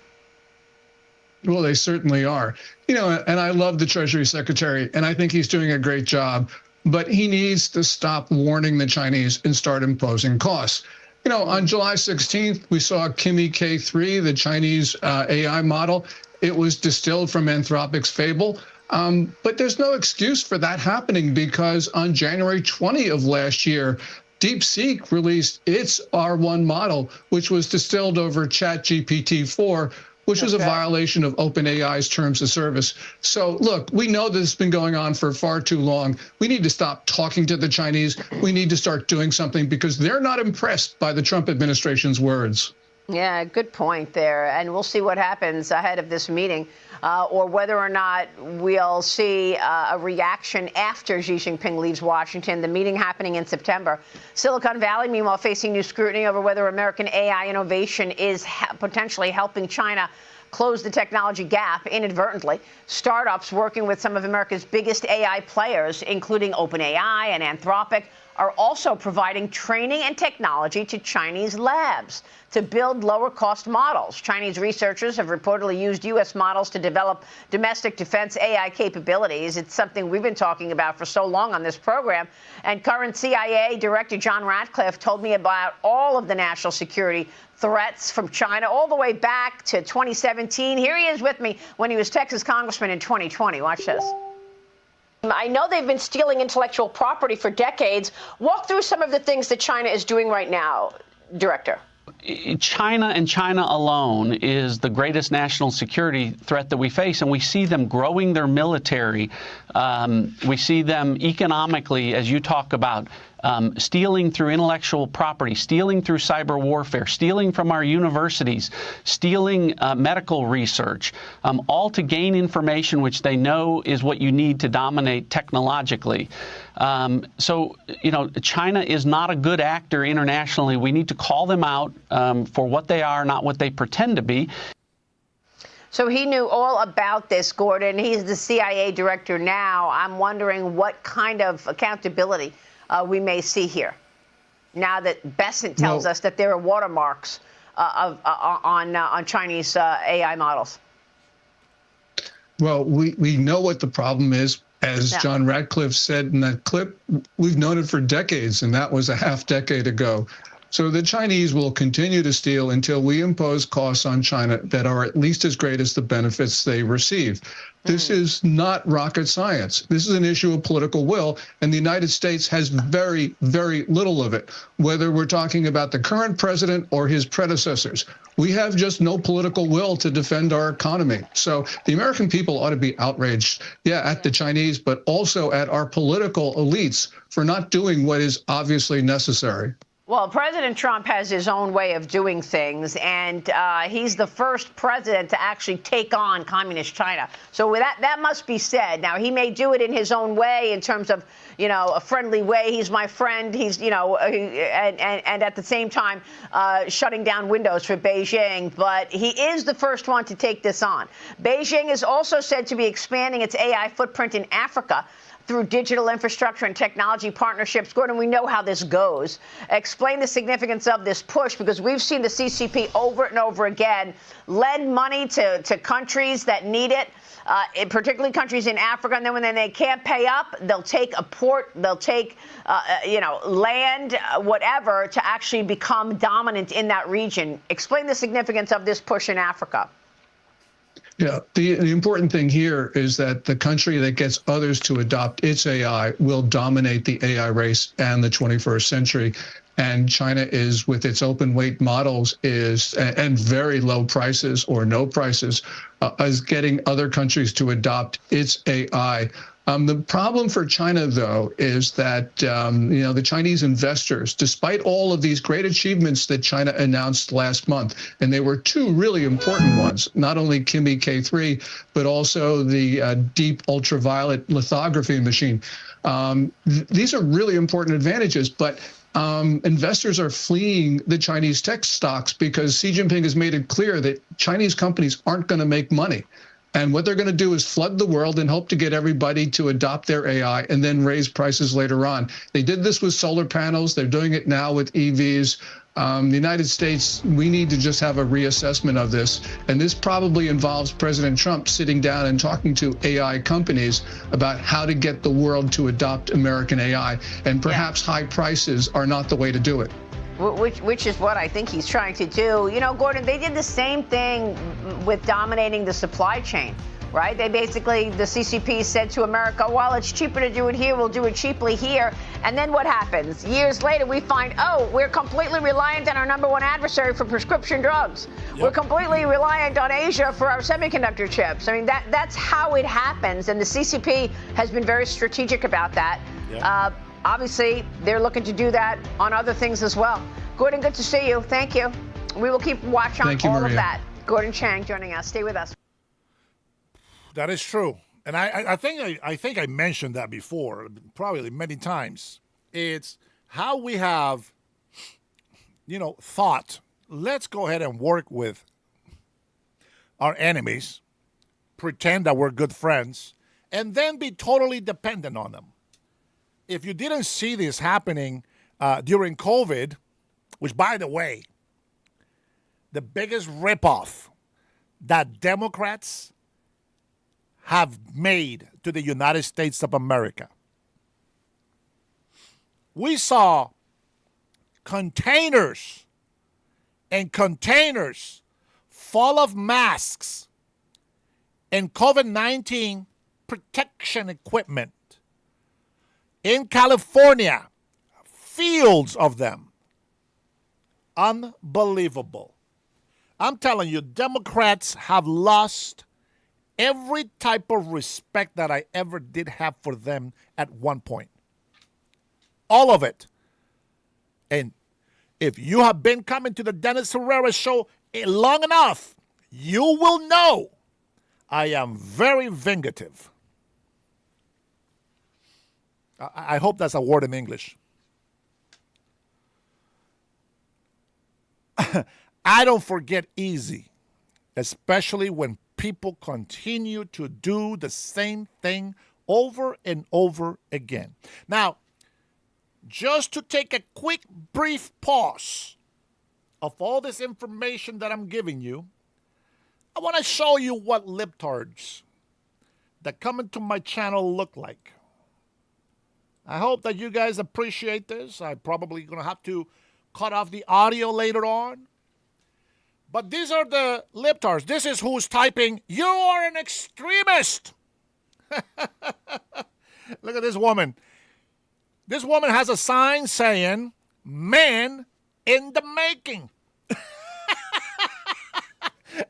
Well, they certainly are. And I love the Treasury Secretary, and I think he's doing a great job. But he needs to stop warning the Chinese and start imposing costs. On July 16th, we saw Kimi K3, the Chinese AI model. It was distilled from Anthropic's Fable. But there's no excuse for that happening, because on January 20 of last year, DeepSeek released its R1 model, which was distilled over ChatGPT-4, which was a violation of OpenAI's terms of service. So, look, we know this has been going on for far too long. We need to stop talking to the Chinese. We need to start doing something, because they're not impressed by the Trump administration's words. Yeah, good point there. And we'll see what happens ahead of this meeting, or whether or not we'll see a reaction after Xi Jinping leaves Washington, the meeting happening in September. Silicon Valley, meanwhile, facing new scrutiny over whether American AI innovation is potentially helping China close the technology gap inadvertently. Startups working with some of America's biggest AI players, including OpenAI and Anthropic, are also providing training and technology to Chinese labs to build lower-cost models. Chinese researchers have reportedly used U.S. models to develop domestic defense AI capabilities. It's something we've been talking about for so long on this program. And current CIA Director John Ratcliffe told me about all of the national security threats from China all the way back to 2017. Here he is with me when he was Texas Congressman in 2020. Watch this. I know they've been stealing intellectual property for decades. Walk through some of the things that China is doing right now, Director. China and China alone is the greatest national security threat that we face, and we see them growing their military. We see them economically, as you talk about, stealing through intellectual property, stealing through cyber warfare, stealing from our universities, stealing medical research, all to gain information which they know is what you need to dominate technologically. China is not a good actor internationally. We need to call them out for what they are, not what they pretend to be. So he knew all about this, Gordon. He's the CIA director now. I'm wondering what kind of accountability we may see here now that Besant tells us that there are watermarks on Chinese AI models. Well, we know what the problem is. As John Radcliffe said in that clip, we've known it for decades, and that was a half decade ago. So the Chinese will continue to steal until we impose costs on China that are at least as great as the benefits they receive. This is not rocket science. This is an issue of political will, and the United States has very, very little of it, whether we're talking about the current president or his predecessors. We have just no political will to defend our economy. So the American people ought to be outraged, at the Chinese, but also at our political elites for not doing what is obviously necessary. Well, President Trump has his own way of doing things, and he's the first president to actually take on communist China. So that must be said. Now, he may do it in his own way in terms of, a friendly way. He's my friend. He's, and at the same time, shutting down windows for Beijing. But he is the first one to take this on. Beijing is also said to be expanding its AI footprint in Africa through digital infrastructure and technology partnerships. Gordon, we know how this goes. Explain the significance of this push, because we've seen the CCP over and over again lend money to countries that need it, particularly countries in Africa. And then when they can't pay up, they'll take a port, they'll take, land, whatever, to actually become dominant in that region. Explain the significance of this push in Africa. Yeah, the important thing here is that the country that gets others to adopt its AI will dominate the AI race and the 21st century. And China is, with its open weight models, and very low prices or no prices, is getting other countries to adopt its AI. The problem for China, though, is that, the Chinese investors, despite all of these great achievements that China announced last month, and they were two really important ones, not only Kimi K3, but also the deep ultraviolet lithography machine. These are really important advantages, but investors are fleeing the Chinese tech stocks because Xi Jinping has made it clear that Chinese companies aren't going to make money. And what they're going to do is flood the world and hope to get everybody to adopt their AI and then raise prices later on. They did this with solar panels. They're doing it now with EVs. The United States, we need to just have a reassessment of this. And this probably involves President Trump sitting down and talking to AI companies about how to get the world to adopt American AI. And perhaps high prices are not the way to do it. Which is what I think he's trying to do. Gordon, they did the same thing with dominating the supply chain, right? They basically, the CCP said to America, well, it's cheaper to do it here, we'll do it cheaply here. And then what happens? Years later, we find, we're completely reliant on our number one adversary for prescription drugs. Yep. We're completely reliant on Asia for our semiconductor chips. I mean, that's how it happens. And the CCP has been very strategic about that. Yep. Obviously, they're looking to do that on other things as well. Gordon, good to see you. Thank you. We will keep watch on all of that. Gordon Chang joining us. Stay with us. That is true. And I think I mentioned that before, probably many times. It's how we have, thought, let's go ahead and work with our enemies, pretend that we're good friends, and then be totally dependent on them. If you didn't see this happening during COVID, which, by the way, the biggest ripoff that Democrats have made to the United States of America. We saw containers and containers full of masks and COVID-19 protection equipment. In California, fields of them. Unbelievable. I'm telling you, Democrats have lost every type of respect that I ever did have for them at one point. All of it. And if you have been coming to the Dennis Herrera show long enough, you will know I am very vindicative. I hope that's a word in English. I don't forget easy, especially when people continue to do the same thing over and over again. Now, just to take a quick, brief pause of all this information that I'm giving you, I want to show you what libtards that come into my channel look like. I hope that you guys appreciate this. I'm probably going to have to cut off the audio later on. But these are the libtards. This is who's typing, "You are an extremist." Look at this woman. This woman has a sign saying, "Man in the making."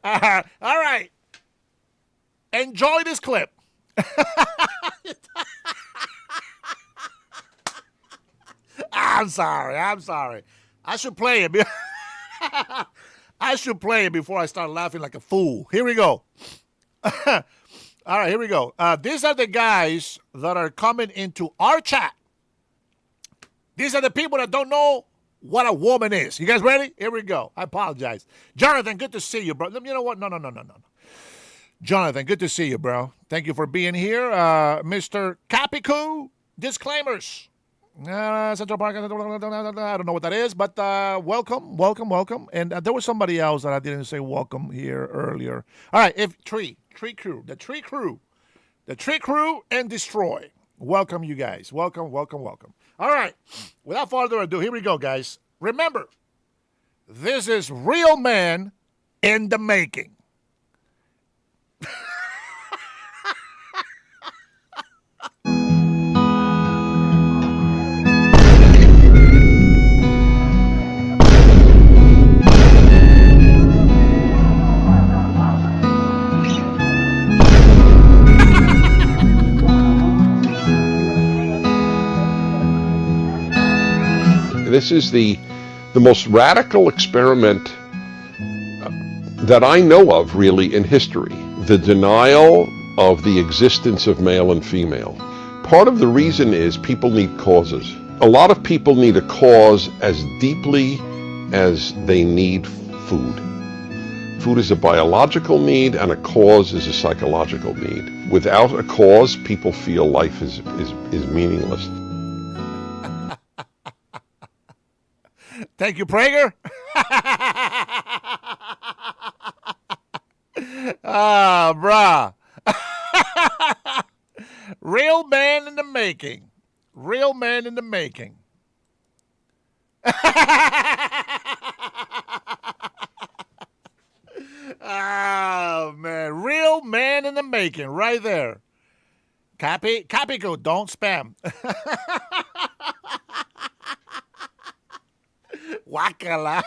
All right. Enjoy this clip. I'm sorry. I should play it. I should play it before I start laughing like a fool. Here we go. All right, here we go. These are the guys that are coming into our chat. These are the people that don't know what a woman is. You guys ready? Here we go. I apologize. Jonathan, good to see you, bro. You know what? No. Jonathan, good to see you, bro. Thank you for being here. Mr. Capicu, disclaimers. Central Park, I don't know what that is, but welcome. And there was somebody else that I didn't say welcome here earlier. All right, the tree crew and destroy. Welcome, you guys. Welcome. All right, without further ado, here we go, guys. Remember, this is real man in the making. This is the most radical experiment that I know of, really, in history. The denial of the existence of male and female. Part of the reason is people need causes. A lot of people need a cause as deeply as they need food. Food is a biological need, and a cause is a psychological need. Without a cause, people feel life is meaningless. Thank you, Prager. Bruh. Real man in the making. Real man in the making. Oh, man. Real man in the making right there. Capico, don't spam. Wakala.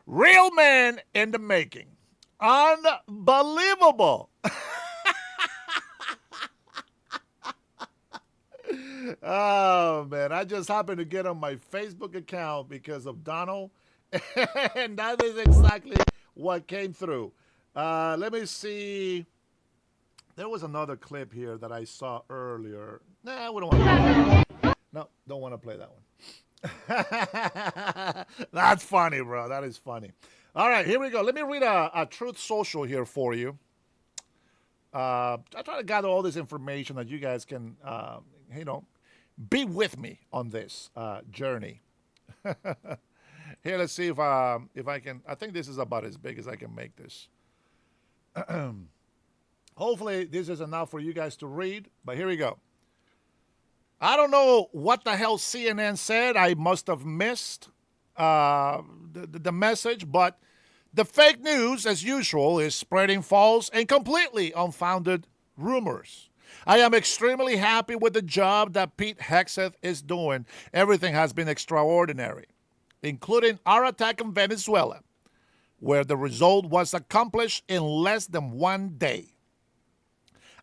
Real man in the making. Unbelievable. Oh, man. I just happened to get on my Facebook account because of Donald. And that is exactly what came through. Let me see. There was another clip here that I saw earlier. Nah, we don't want to play that one. No, don't want to play that one. That's funny, bro. That is funny. All right, here we go. Let me read a Truth Social here for you. I try to gather all this information that you guys can, be with me on this journey. Here, let's see if I can. I think this is about as big as I can make this. Hopefully, this is enough for you guys to read. But here we go. I don't know what the hell CNN said. I must have missed the message, but the fake news, as usual, is spreading false and completely unfounded rumors. I am extremely happy with the job that Pete Hegseth is doing. Everything has been extraordinary, including our attack on Venezuela, where the result was accomplished in less than 1 day,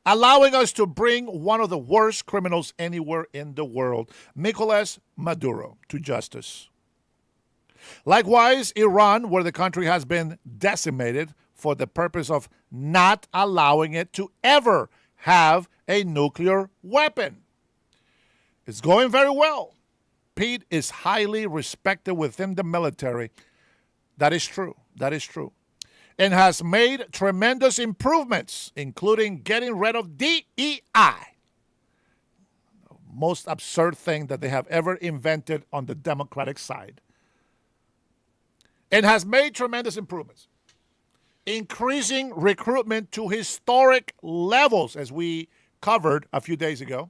allowing us to bring one of the worst criminals anywhere in the world, Nicolas Maduro, to justice. Likewise, Iran, where the country has been decimated for the purpose of not allowing it to ever have a nuclear weapon. It's going very well. Pete is highly respected within the military. That is true. and has made tremendous improvements, including getting rid of DEI. Most absurd thing that they have ever invented on the Democratic side. And has made tremendous improvements, increasing recruitment to historic levels, as we covered a few days ago.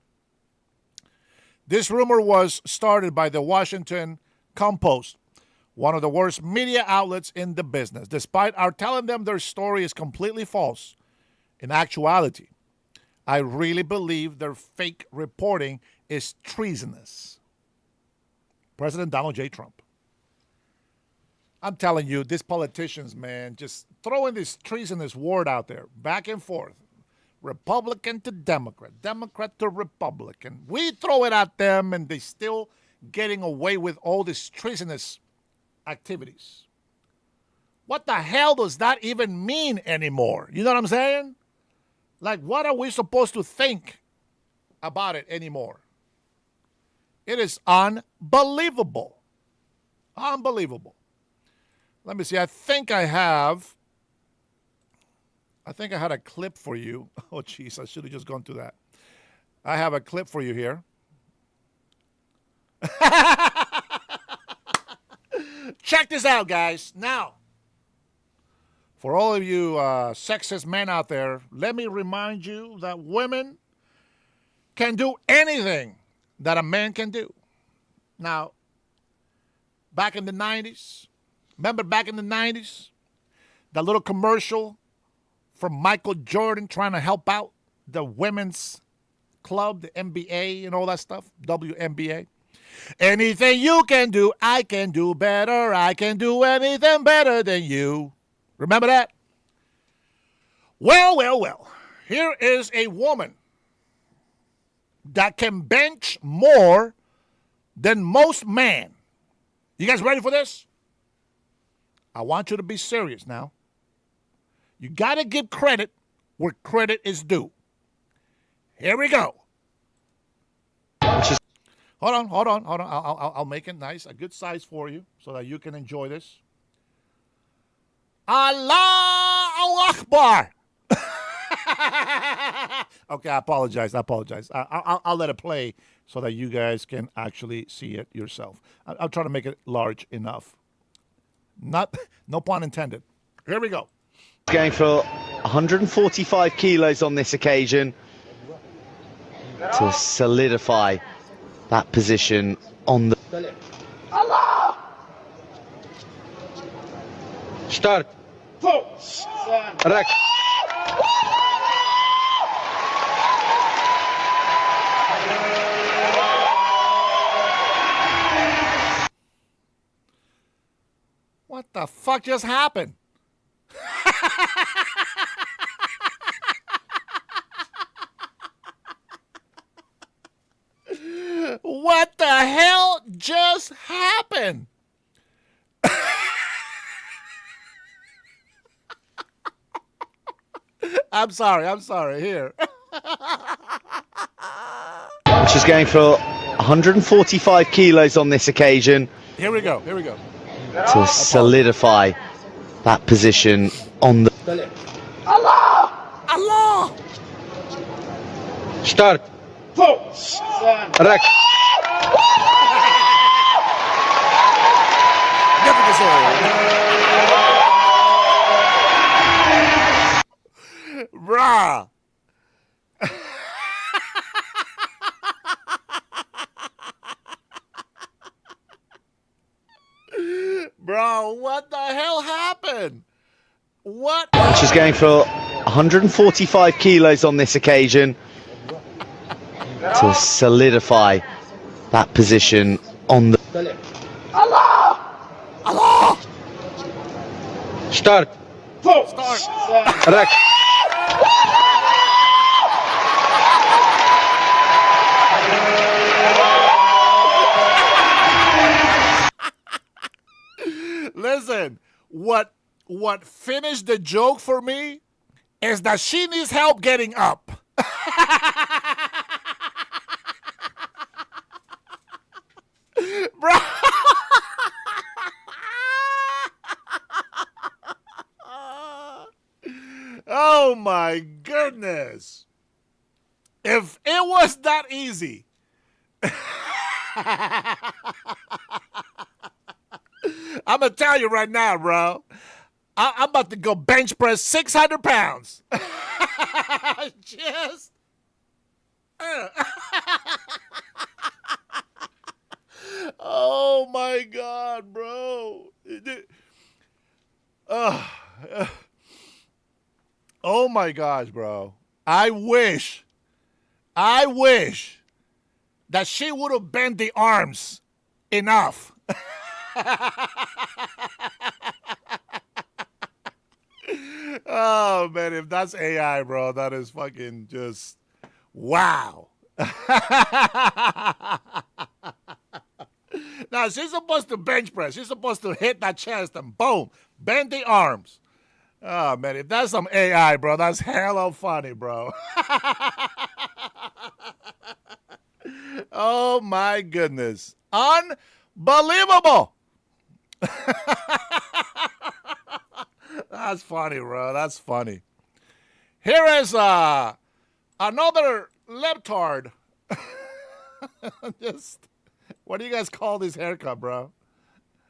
This rumor was started by the Washington Compost, one of the worst media outlets in the business. Despite our telling them their story is completely false, in actuality, I really believe their fake reporting is treasonous. President Donald J. Trump. I'm telling you, these politicians, man, just throwing this treasonous word out there, back and forth. Republican to Democrat, Democrat to Republican. We throw it at them, and they still getting away with all these treasonous activities. What the hell does that even mean anymore? You know what I'm saying? Like, what are we supposed to think about it anymore? It is unbelievable. Unbelievable. Let me see. I think I had a clip for you. Oh, jeez, I should have just gone to that. I have a clip for you here. Check this out, guys. Now, for all of you sexist men out there, let me remind you that women can do anything that a man can do. Now, back in the 90s, remember back in the 90s, that little commercial from Michael Jordan trying to help out the women's club, the NBA and all that stuff, WNBA. Anything you can do, I can do better. I can do anything better than you. Remember that? Well. Here is a woman that can bench more than most men. You guys ready for this? I want you to be serious now. You got to give credit where credit is due. Here we go. Hold on. I'll make it nice, a good size for you so that you can enjoy this. Allahu Akbar. Okay, I apologize. I'll let it play so that you guys can actually see it yourself. I'll try to make it large enough. No pun intended. Here we go. Going for 145 kilos on this occasion to solidify that position on the... Allah! Start. Rack. What the fuck just happened? What the hell just happened? I'm sorry. Here. She's going for 145 kilos on this occasion. Here we go. To solidify that position on the... Allah! Start. Rack. Bruh. Bro, what the hell happened? What? She's going for 145 kilos on this occasion to solidify that position on the... Allah! Start. Rack. Listen, what finished the joke for me is that she needs help getting up. Bro. goodness. If it was that easy. I'm going to tell you right now, bro. I'm about to go bench press 600 pounds. Just. Oh, my God, bro. Oh, my gosh, bro. I wish that she would have bent the arms enough. Oh, man, if that's AI, bro, that is fucking just wow. Now, she's supposed to bench press. She's supposed to hit that chest and boom, bend the arms. Oh, man, if that's some AI, bro, that's hella funny, bro. Oh, my goodness. Unbelievable. That's funny, bro. That's funny. Here is another leptard. Just, what do you guys call this haircut, bro?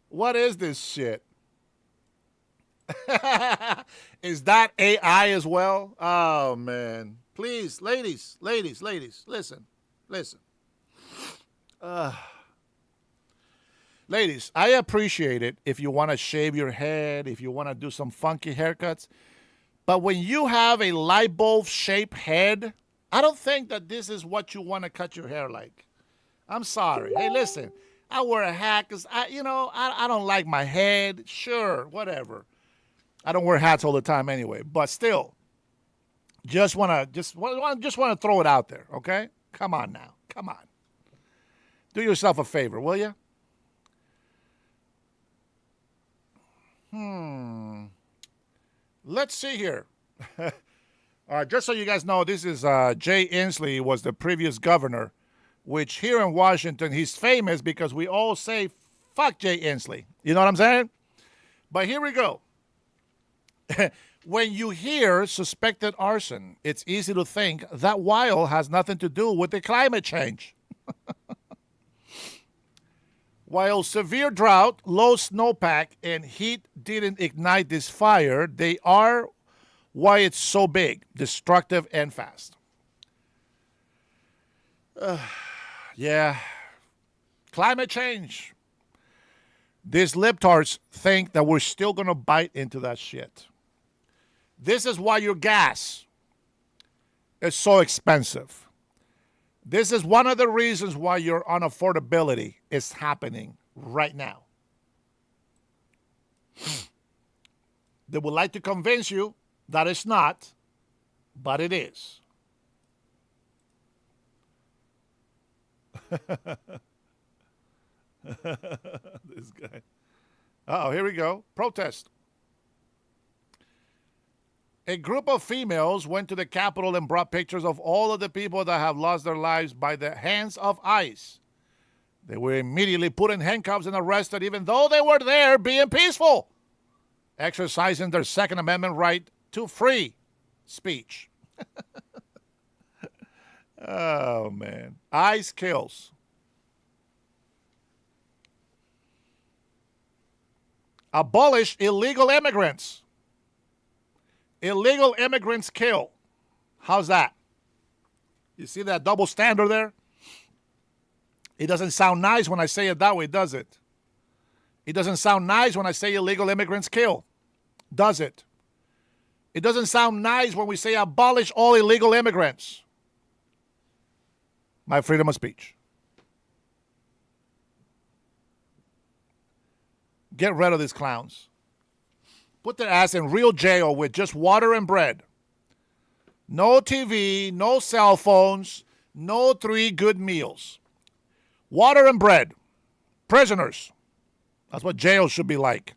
What is this shit? Is that AI as well? Oh, man. Please, ladies, listen. Ladies, I appreciate it if you want to shave your head, if you want to do some funky haircuts. But when you have a light bulb shaped head, I don't think that this is what you want to cut your hair like. I'm sorry. Hey, listen, I wear a hat because I don't like my head. Sure, whatever. I don't wear hats all the time anyway. But still, just want to throw it out there. Okay, come on now, come on. Do yourself a favor, will you? Let's see here. Just so you guys know, this is Jay Inslee was the previous governor, which here in Washington, he's famous because we all say, fuck Jay Inslee. You know what I'm saying? But here we go. When you hear suspected arson, it's easy to think that while has nothing to do with the climate change. While severe drought, low snowpack, and heat didn't ignite this fire, they are why it's so big, destructive, and fast. Yeah. Climate change. These libtards think that we're still going to bite into that shit. This is why your gas is so expensive. This is one of the reasons why your unaffordability is happening right now. They would like to convince you that it's not, but it is. This guy. Oh, here we go. Protest. A group of females went to the Capitol and brought pictures of all of the people that have lost their lives by the hands of ICE. They were immediately put in handcuffs and arrested, even though they were there being peaceful, exercising their Second Amendment right to free speech. Oh, man. ICE kills. Abolish illegal immigrants. Illegal immigrants kill. How's that? You see that double standard there? It doesn't sound nice when I say it that way, does it? It doesn't sound nice when I say illegal immigrants kill, does it? It doesn't sound nice when we say abolish all illegal immigrants. My freedom of speech. Get rid of these clowns. Put their ass in real jail with just water and bread. No TV, no cell phones, no 3 good meals. Water and bread. Prisoners. That's what jail should be like.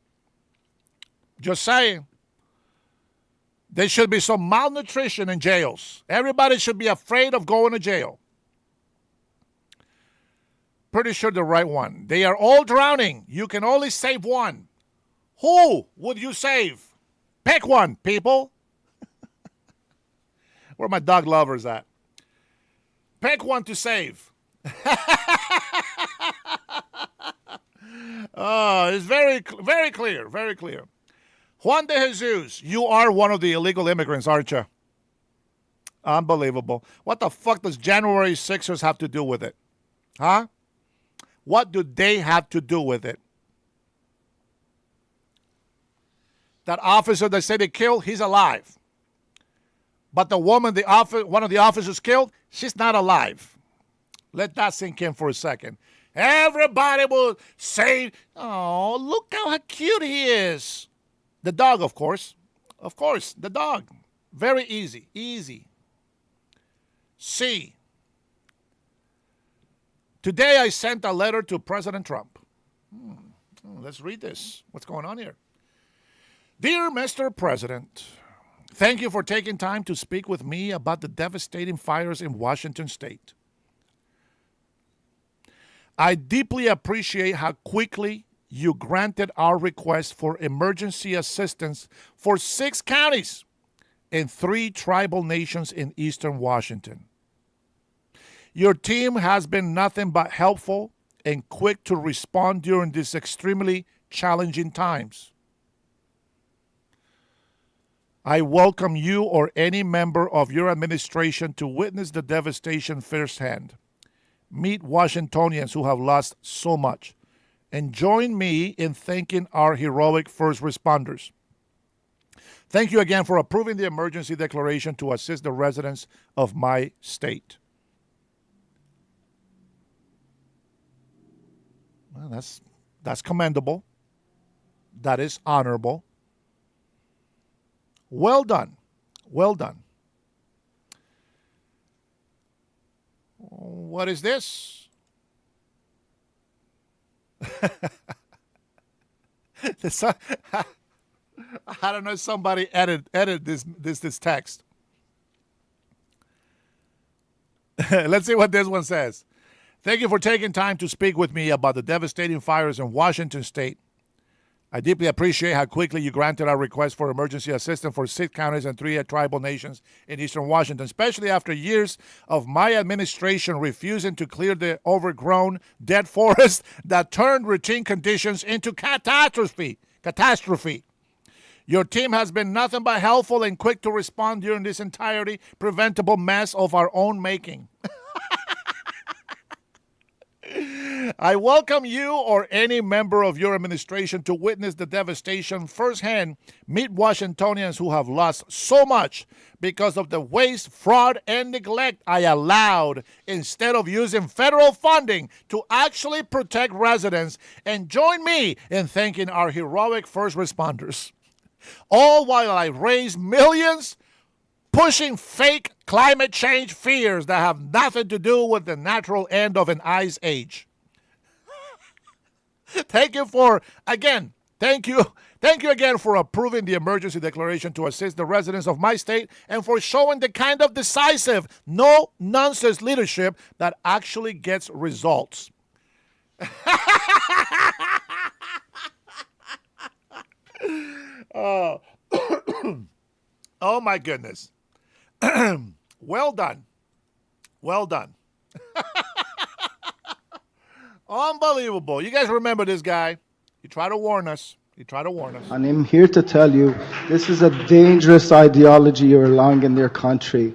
Just saying. There should be some malnutrition in jails. Everybody should be afraid of going to jail. Pretty sure the right one. They are all drowning. You can only save one. Who would you save? Pick one, people. Where are my dog lovers at? Pick one to save. Oh, it's very clear, very clear. Juan de Jesus, you are one of the illegal immigrants, aren't you? Unbelievable. What the fuck does January 6ers have to do with it? Huh? What do they have to do with it? That officer they say they killed, he's alive. But the woman, one of the officers killed, she's not alive. Let that sink in for a second. Everybody will say, oh, look how cute he is. The dog, of course. Of course, the dog. Very easy. Easy. C. Today I sent a letter to President Trump. Let's read this. What's going on here? Dear Mr. President, thank you for taking time to speak with me about the devastating fires in Washington State. I deeply appreciate how quickly you granted our request for emergency assistance for 6 counties and 3 tribal nations in eastern Washington. Your team has been nothing but helpful and quick to respond during these extremely challenging times. I welcome you or any member of your administration to witness the devastation firsthand. Meet Washingtonians who have lost so much, and join me in thanking our heroic first responders. Thank you again for approving the emergency declaration to assist the residents of my state. Well, that's commendable. That is honorable. Well done. Well done. What is this? I don't know if somebody edit this text. Let's see what this one says. Thank you for taking time to speak with me about the devastating fires in Washington State. I deeply appreciate how quickly you granted our request for emergency assistance for 6 counties and 3 tribal nations in eastern Washington, especially after years of my administration refusing to clear the overgrown dead forest that turned routine conditions into catastrophe. Your team has been nothing but helpful and quick to respond during this entirely preventable mess of our own making. I welcome you or any member of your administration to witness the devastation firsthand. Meet Washingtonians who have lost so much because of the waste, fraud, and neglect I allowed instead of using federal funding to actually protect residents, and join me in thanking our heroic first responders. All while I raise millions pushing fake climate change fears that have nothing to do with the natural end of an ice age. Thank you again for approving the emergency declaration to assist the residents of my state and for showing the kind of decisive, no-nonsense leadership that actually gets results. Oh, oh my goodness. Well done. Well done. Unbelievable. You guys remember this guy. He tried to warn us. And I'm here to tell you, this is a dangerous ideology you're allowing in their country.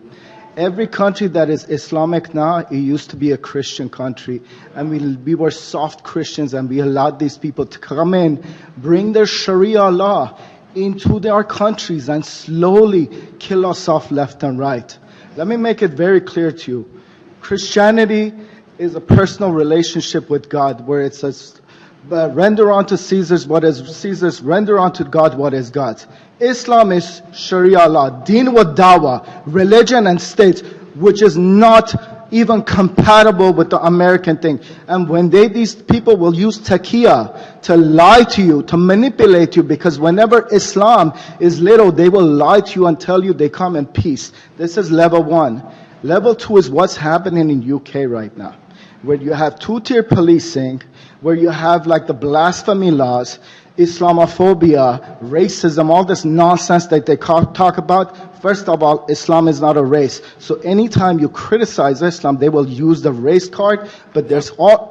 Every country that is Islamic now, it used to be a Christian country. And we were soft Christians, and we allowed these people to come in, bring their Sharia law into their countries and slowly kill us off left and right. Let me make it very clear to you. Christianity is a personal relationship with God, where it says, render unto Caesar's what is Caesar's, render unto God what is God's. Islam is Sharia law, deen wa dawah, religion and state, which is not even compatible with the American thing. And when these people will use taqiyya to lie to you, to manipulate you, because whenever Islam is little, they will lie to you and tell you they come in peace. This is level 1. Level 2 is what's happening in UK right now, where you have 2-tier policing, where you have like the blasphemy laws, Islamophobia, racism, all this nonsense that they talk about. First of all, Islam is not a race. So anytime you criticize Islam, they will use the race card. But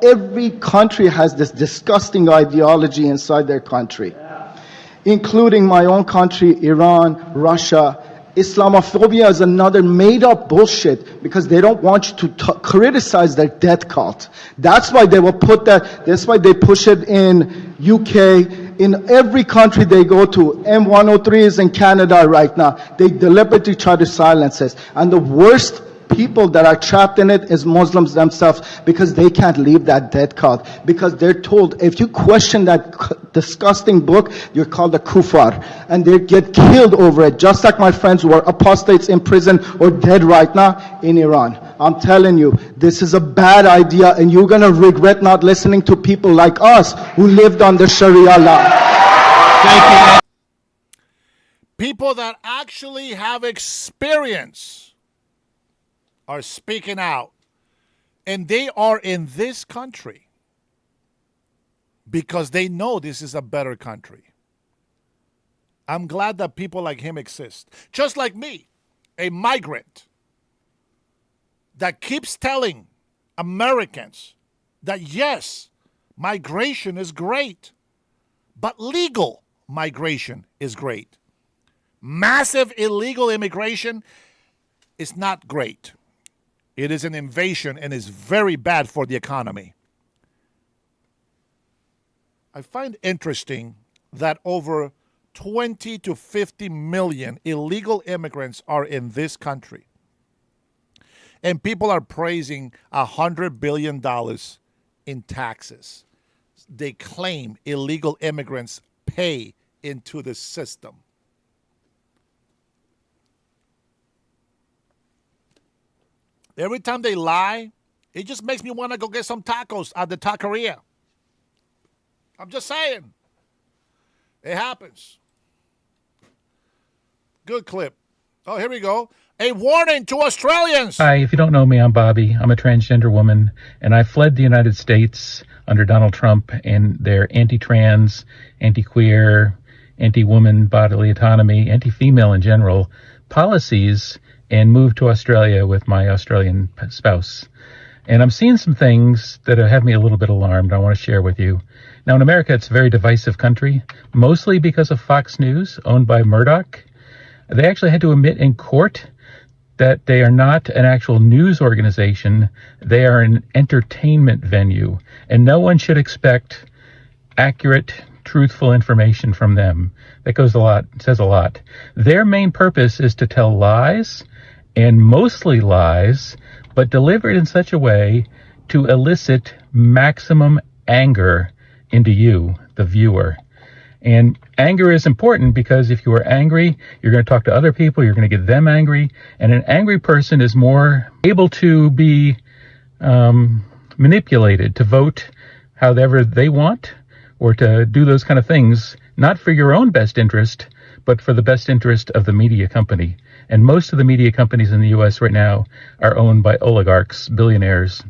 every country has this disgusting ideology inside their country, including my own country, Iran, Russia. Islamophobia is another made-up bullshit because they don't want you to criticize their death cult. That's why they will put that. That's why they push it in UK. In every country they go to. M103 is in Canada right now. They deliberately try to silence us. And the worst people that are trapped in it is Muslims themselves, because they can't leave that death cult. Because they're told, if you question that disgusting book, you're called a kufar. And they get killed over it, just like my friends who are apostates in prison or dead right now in Iran. I'm telling you, this is a bad idea, and you're going to regret not listening to people like us who lived under Sharia law. Thank you. People that actually have experience are speaking out, and they are in this country because they know this is a better country. I'm glad that people like him exist. Just like me, a migrant that keeps telling Americans that yes, migration is great, but legal migration is great. Massive illegal immigration is not great. It is an invasion and is very bad for the economy. I find interesting that over 20 to 50 million illegal immigrants are in this country. And people are praising $100 billion in taxes. They claim illegal immigrants pay into the system. Every time they lie, it just makes me want to go get some tacos at the taqueria. I'm just saying. It happens. Good clip. Oh, here we go. A warning to Australians. Hi, if you don't know me, I'm Bobby. I'm a transgender woman, and I fled the United States under Donald Trump and their anti-trans, anti-queer, anti-woman bodily autonomy, anti-female in general policies, and moved to Australia with my Australian spouse. And I'm seeing some things that have me a little bit alarmed I want to share with you. Now, in America, it's a very divisive country, mostly because of Fox News, owned by Murdoch. They actually had to admit in court that they are not an actual news organization. They are an entertainment venue, and no one should expect accurate, truthful information from them. That says a lot. Their main purpose is to tell lies, and mostly lies, but delivered in such a way to elicit maximum anger into you, the viewer. And anger is important because if you are angry, you're going to talk to other people, you're going to get them angry, and an angry person is more able to be manipulated to vote however they want or to do those kind of things, not for your own best interest, but for the best interest of the media company. And most of the media companies in the U.S. right now are owned by oligarchs, billionaires.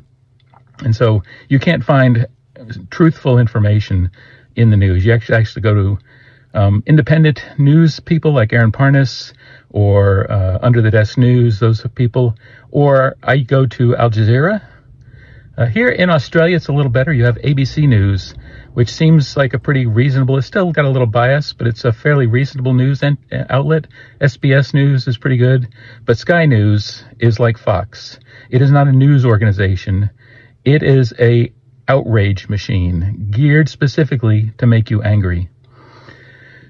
And so you can't find truthful information in the news. You actually go to independent news people like Aaron Parnas or Under the Desk News, those people, or I go to Al Jazeera. Here in Australia, it's a little better. You have ABC News, which seems like a pretty reasonable, it's still got a little bias, but it's a fairly reasonable news outlet. SBS News is pretty good, but Sky News is like Fox. It is not a news organization. It is a outrage machine geared specifically to make you angry.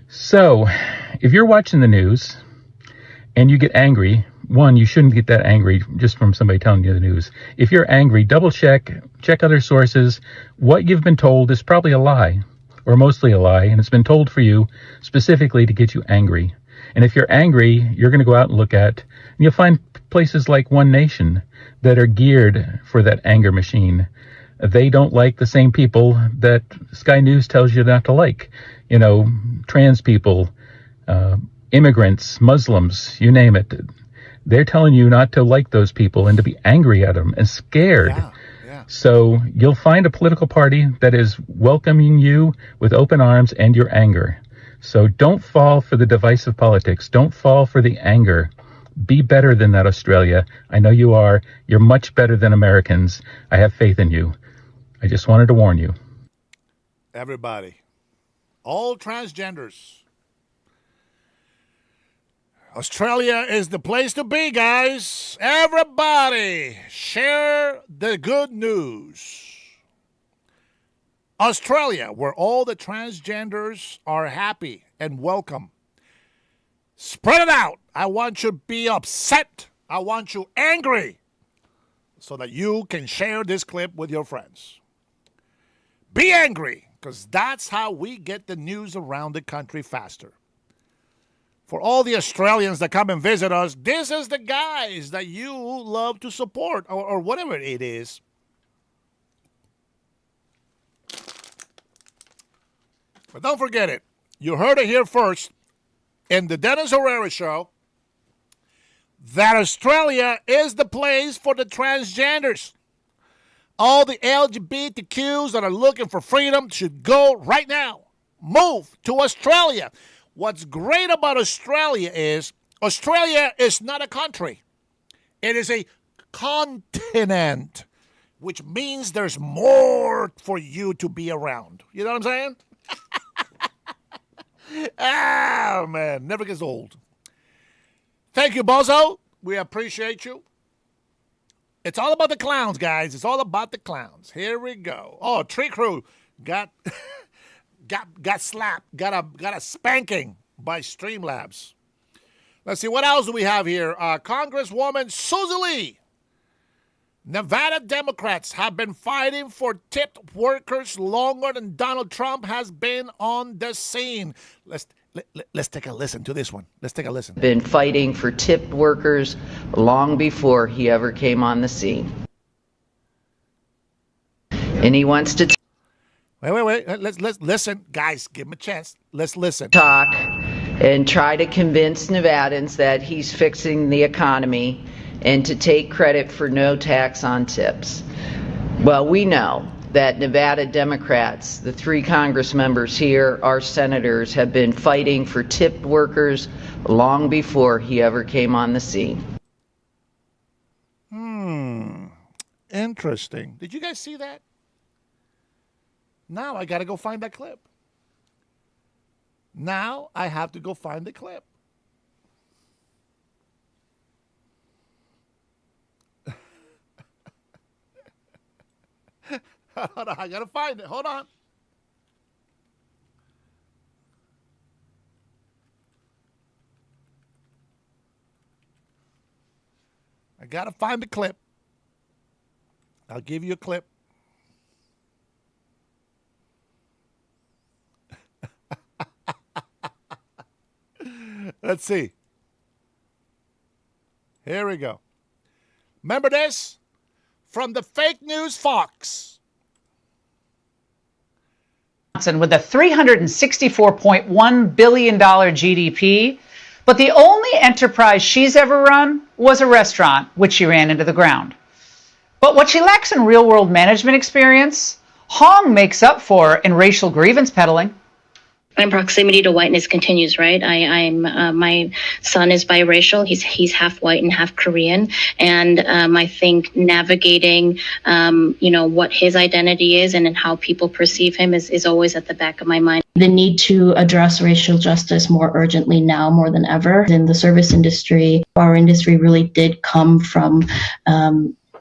So if you're watching the news and you get angry, one, you shouldn't get that angry just from somebody telling you the news. If you're angry, double check other sources. What you've been told is probably a lie, or mostly a lie, and it's been told for you specifically to get you angry. And if you're angry, you're going to go out and look at, and you'll find places like One Nation that are geared for that anger machine. They don't like the same people that Sky News tells you not to like. You know, trans people, immigrants, Muslims, you name it. They're telling you not to like those people and to be angry at them and scared. So you'll find a political party that is welcoming you with open arms and your anger. So don't fall for the divisive politics. Don't fall for the anger. Be better than that, Australia. I know you are. You're much better than Americans. I have faith in you. I just wanted to warn you. Everybody, all transgenders, Australia is the place to be, guys. Everybody, share the good news. Australia, where all the transgenders are happy and welcome. Spread it out. I want you to be upset. I want you angry so that you can share this clip with your friends. Be angry, because that's how we get the news around the country faster. For all the Australians that come and visit us, this is the guys that you love to support, or whatever it is. But don't forget it. You heard it here first in the Dennis Herrera Show that Australia is the place for the transgenders. All the LGBTQs that are looking for freedom should go right now. Move to Australia. What's great about Australia is not a country. It is a continent, which means there's more for you to be around. You know what I'm saying? Ah, man, never gets old. Thank you, Bozo. We appreciate you. It's all about the clowns, guys. It's all about the clowns. Here we go. Oh, Tree Crew got slapped, got a spanking by Streamlabs. Let's see, what else do we have here? Congresswoman Susie Lee. Nevada Democrats have been fighting for tipped workers longer than Donald Trump has been on the scene. Let's take a listen to this one. Let's take a listen. Been fighting for tipped workers long before he ever came on the scene. And he wants to Wait. Let's listen. Guys, give him a chance. Let's listen. Talk and try to convince Nevadans that he's fixing the economy and to take credit for no tax on tips. Well, we know that Nevada Democrats, the 3 Congress members here, our senators, have been fighting for tipped workers long before he ever came on the scene. Interesting. Did you guys see that? Now I got to go find that clip. Now I have to go find the clip. Hold on, I got to find it. Hold on. I got to find the clip. I'll give you a clip. Let's see. Here we go. Remember this? From the fake news Fox. With a $364.1 billion GDP, but the only enterprise she's ever run was a restaurant, which she ran into the ground. But what she lacks in real-world management experience, Hong makes up for in racial grievance peddling. My proximity to whiteness continues, right? My son is biracial. He's half white and half Korean, and I think navigating, what his identity is and how people perceive him is always at the back of my mind. The need to address racial justice more urgently now more than ever. In the service industry, our industry really did come from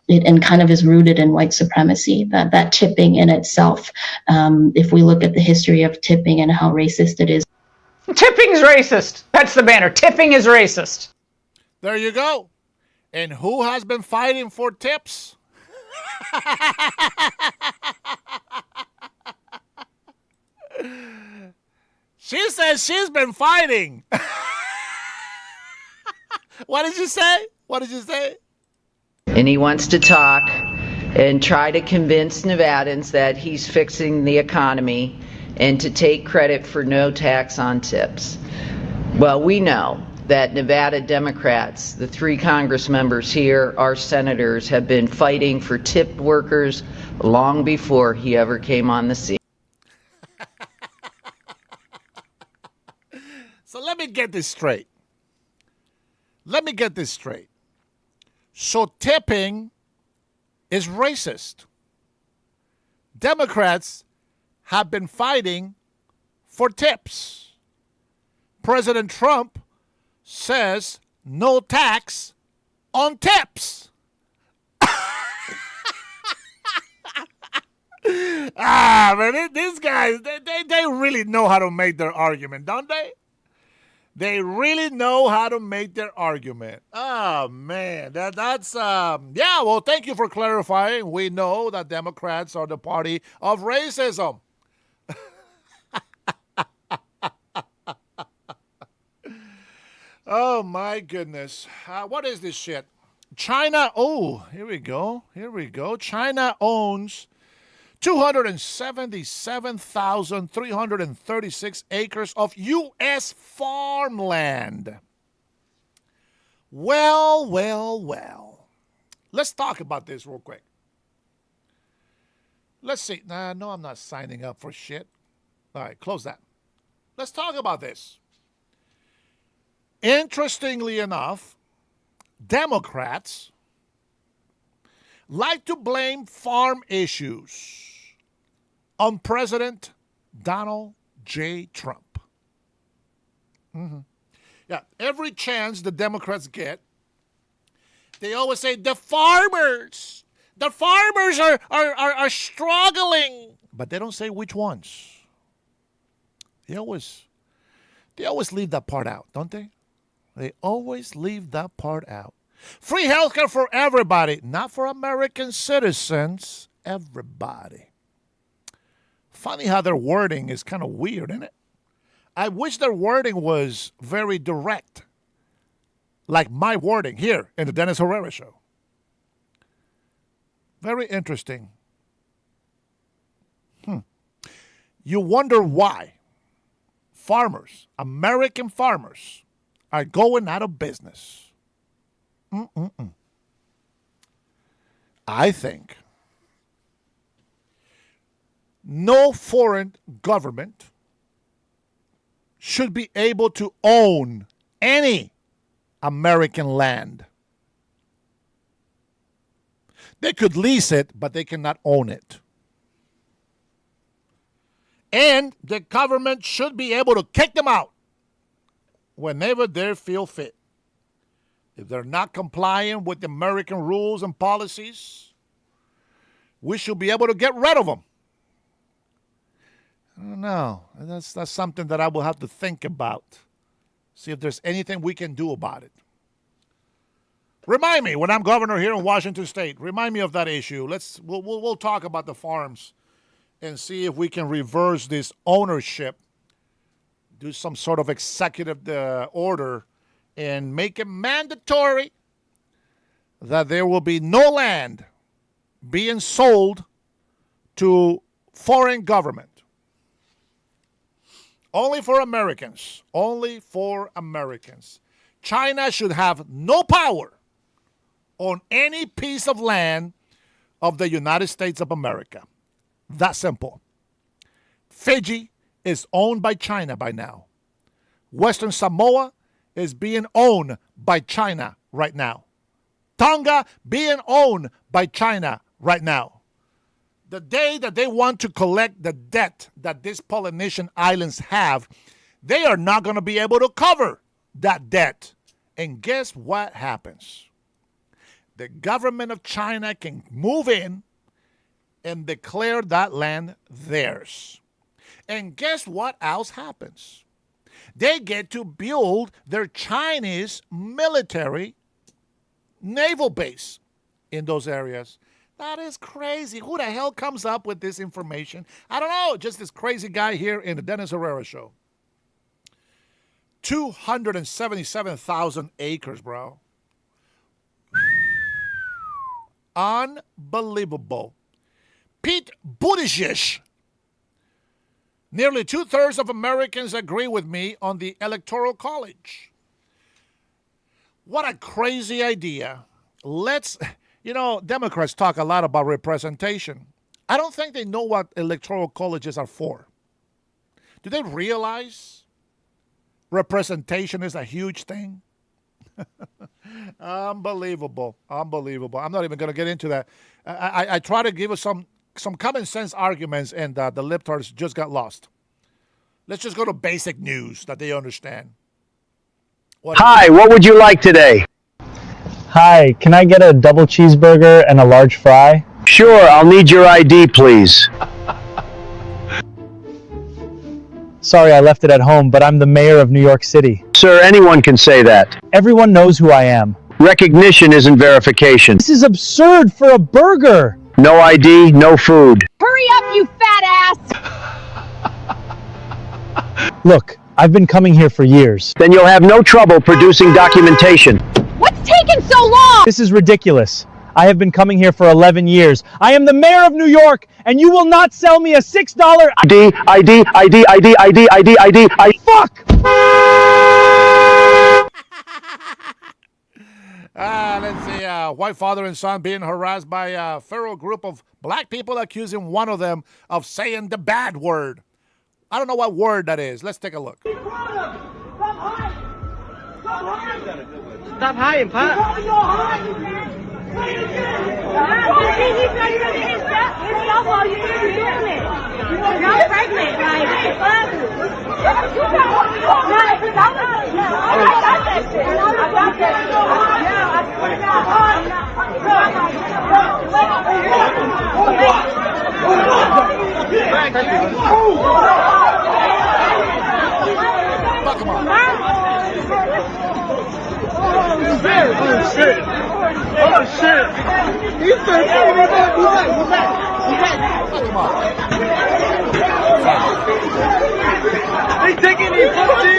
it and kind of is rooted in white supremacy, that tipping in itself. If we look at the history of tipping and how racist it is. Tipping's racist. That's the banner. Tipping is racist. There you go. And who has been fighting for tips? She says she's been fighting. What did you say? What did you say? And he wants to talk and try to convince Nevadans that he's fixing the economy and to take credit for no tax on tips. Well, we know that Nevada Democrats, the 3 Congress members here, our senators, have been fighting for tipped workers long before he ever came on the scene. So let me get this straight. So tipping is racist. Democrats have been fighting for tips. President Trump says no tax on tips. Man, these guys, they really know how to make their argument, don't they? They really know how to make their argument. Oh, man. That's yeah, well, thank you for clarifying. We know that Democrats are the party of racism. Oh, my goodness. What is this shit? China, here we go. China owns 277,336 acres of U.S. farmland. Well. Let's talk about this real quick. Let's see. No, I'm not signing up for shit. All right, close that. Let's talk about this. Interestingly enough, Democrats like to blame farm issues on President Donald J. Trump. Yeah, every chance the Democrats get, they always say the farmers are struggling, but they don't say which ones. They always leave that part out, don't they? They always leave that part out. Free healthcare for everybody, not for American citizens, everybody. Funny how their wording is kind of weird, isn't it? I wish their wording was very direct, like my wording here in the Dennis Herrera Show. Very interesting. You wonder why farmers, American farmers, are going out of business. I think no foreign government should be able to own any American land. They could lease it, but they cannot own it. And the government should be able to kick them out whenever they feel fit. If they're not complying with the American rules and policies, we should be able to get rid of them. I don't know. That's something that I will have to think about. See if there's anything we can do about it. Remind me when I'm governor here in Washington State. Remind me of that issue. We'll talk about the farms and see if we can reverse this ownership, do some sort of executive order, and make it mandatory that there will be no land being sold to foreign government. Only for Americans. Only for Americans. China should have no power on any piece of land of the United States of America. That simple. Fiji is owned by China by now. Western Samoa is being owned by China right now. Tonga being owned by China right now. The day that they want to collect the debt that these Polynesian islands have, they are not going to be able to cover that debt. And guess what happens? The government of China can move in and declare that land theirs. And guess what else happens? They get to build their Chinese military naval base in those areas. That is crazy. Who the hell comes up with this information? I don't know. Just this crazy guy here in the Dennis Herrera Show. 277,000 acres, bro. Unbelievable. Pete Buttigieg. Nearly 2/3 of Americans agree with me on the Electoral College. What a crazy idea. Democrats talk a lot about representation. I don't think they know what electoral colleges are for. Do they realize representation is a huge thing? Unbelievable. Unbelievable. I'm not even going to get into that. I try to give us some common sense arguments, and the libtards just got lost. Let's just go to basic news that they understand. Hi, what would you like today? Hi, can I get a double cheeseburger and a large fry? Sure, I'll need your ID, please. Sorry, I left it at home, but I'm the mayor of New York City. Sir, anyone can say that. Everyone knows who I am. Recognition isn't verification. This is absurd for a burger. No ID, no food. Hurry up, you fat ass! Look, I've been coming here for years. Then you'll have no trouble producing documentation. What's taking so long? This is ridiculous. I have been coming here for 11 years. I am the mayor of New York, and you will not sell me a $6 ID. Fuck! Let's see. White father and son being harassed by a feral group of black people accusing one of them of saying the bad word. I don't know what word that is. Let's take a look. Stop hiding, Pop. You're pregnant, Fuck him up. Oh shit! Oh shit! He's back! Fuck him up. They taking me pussy!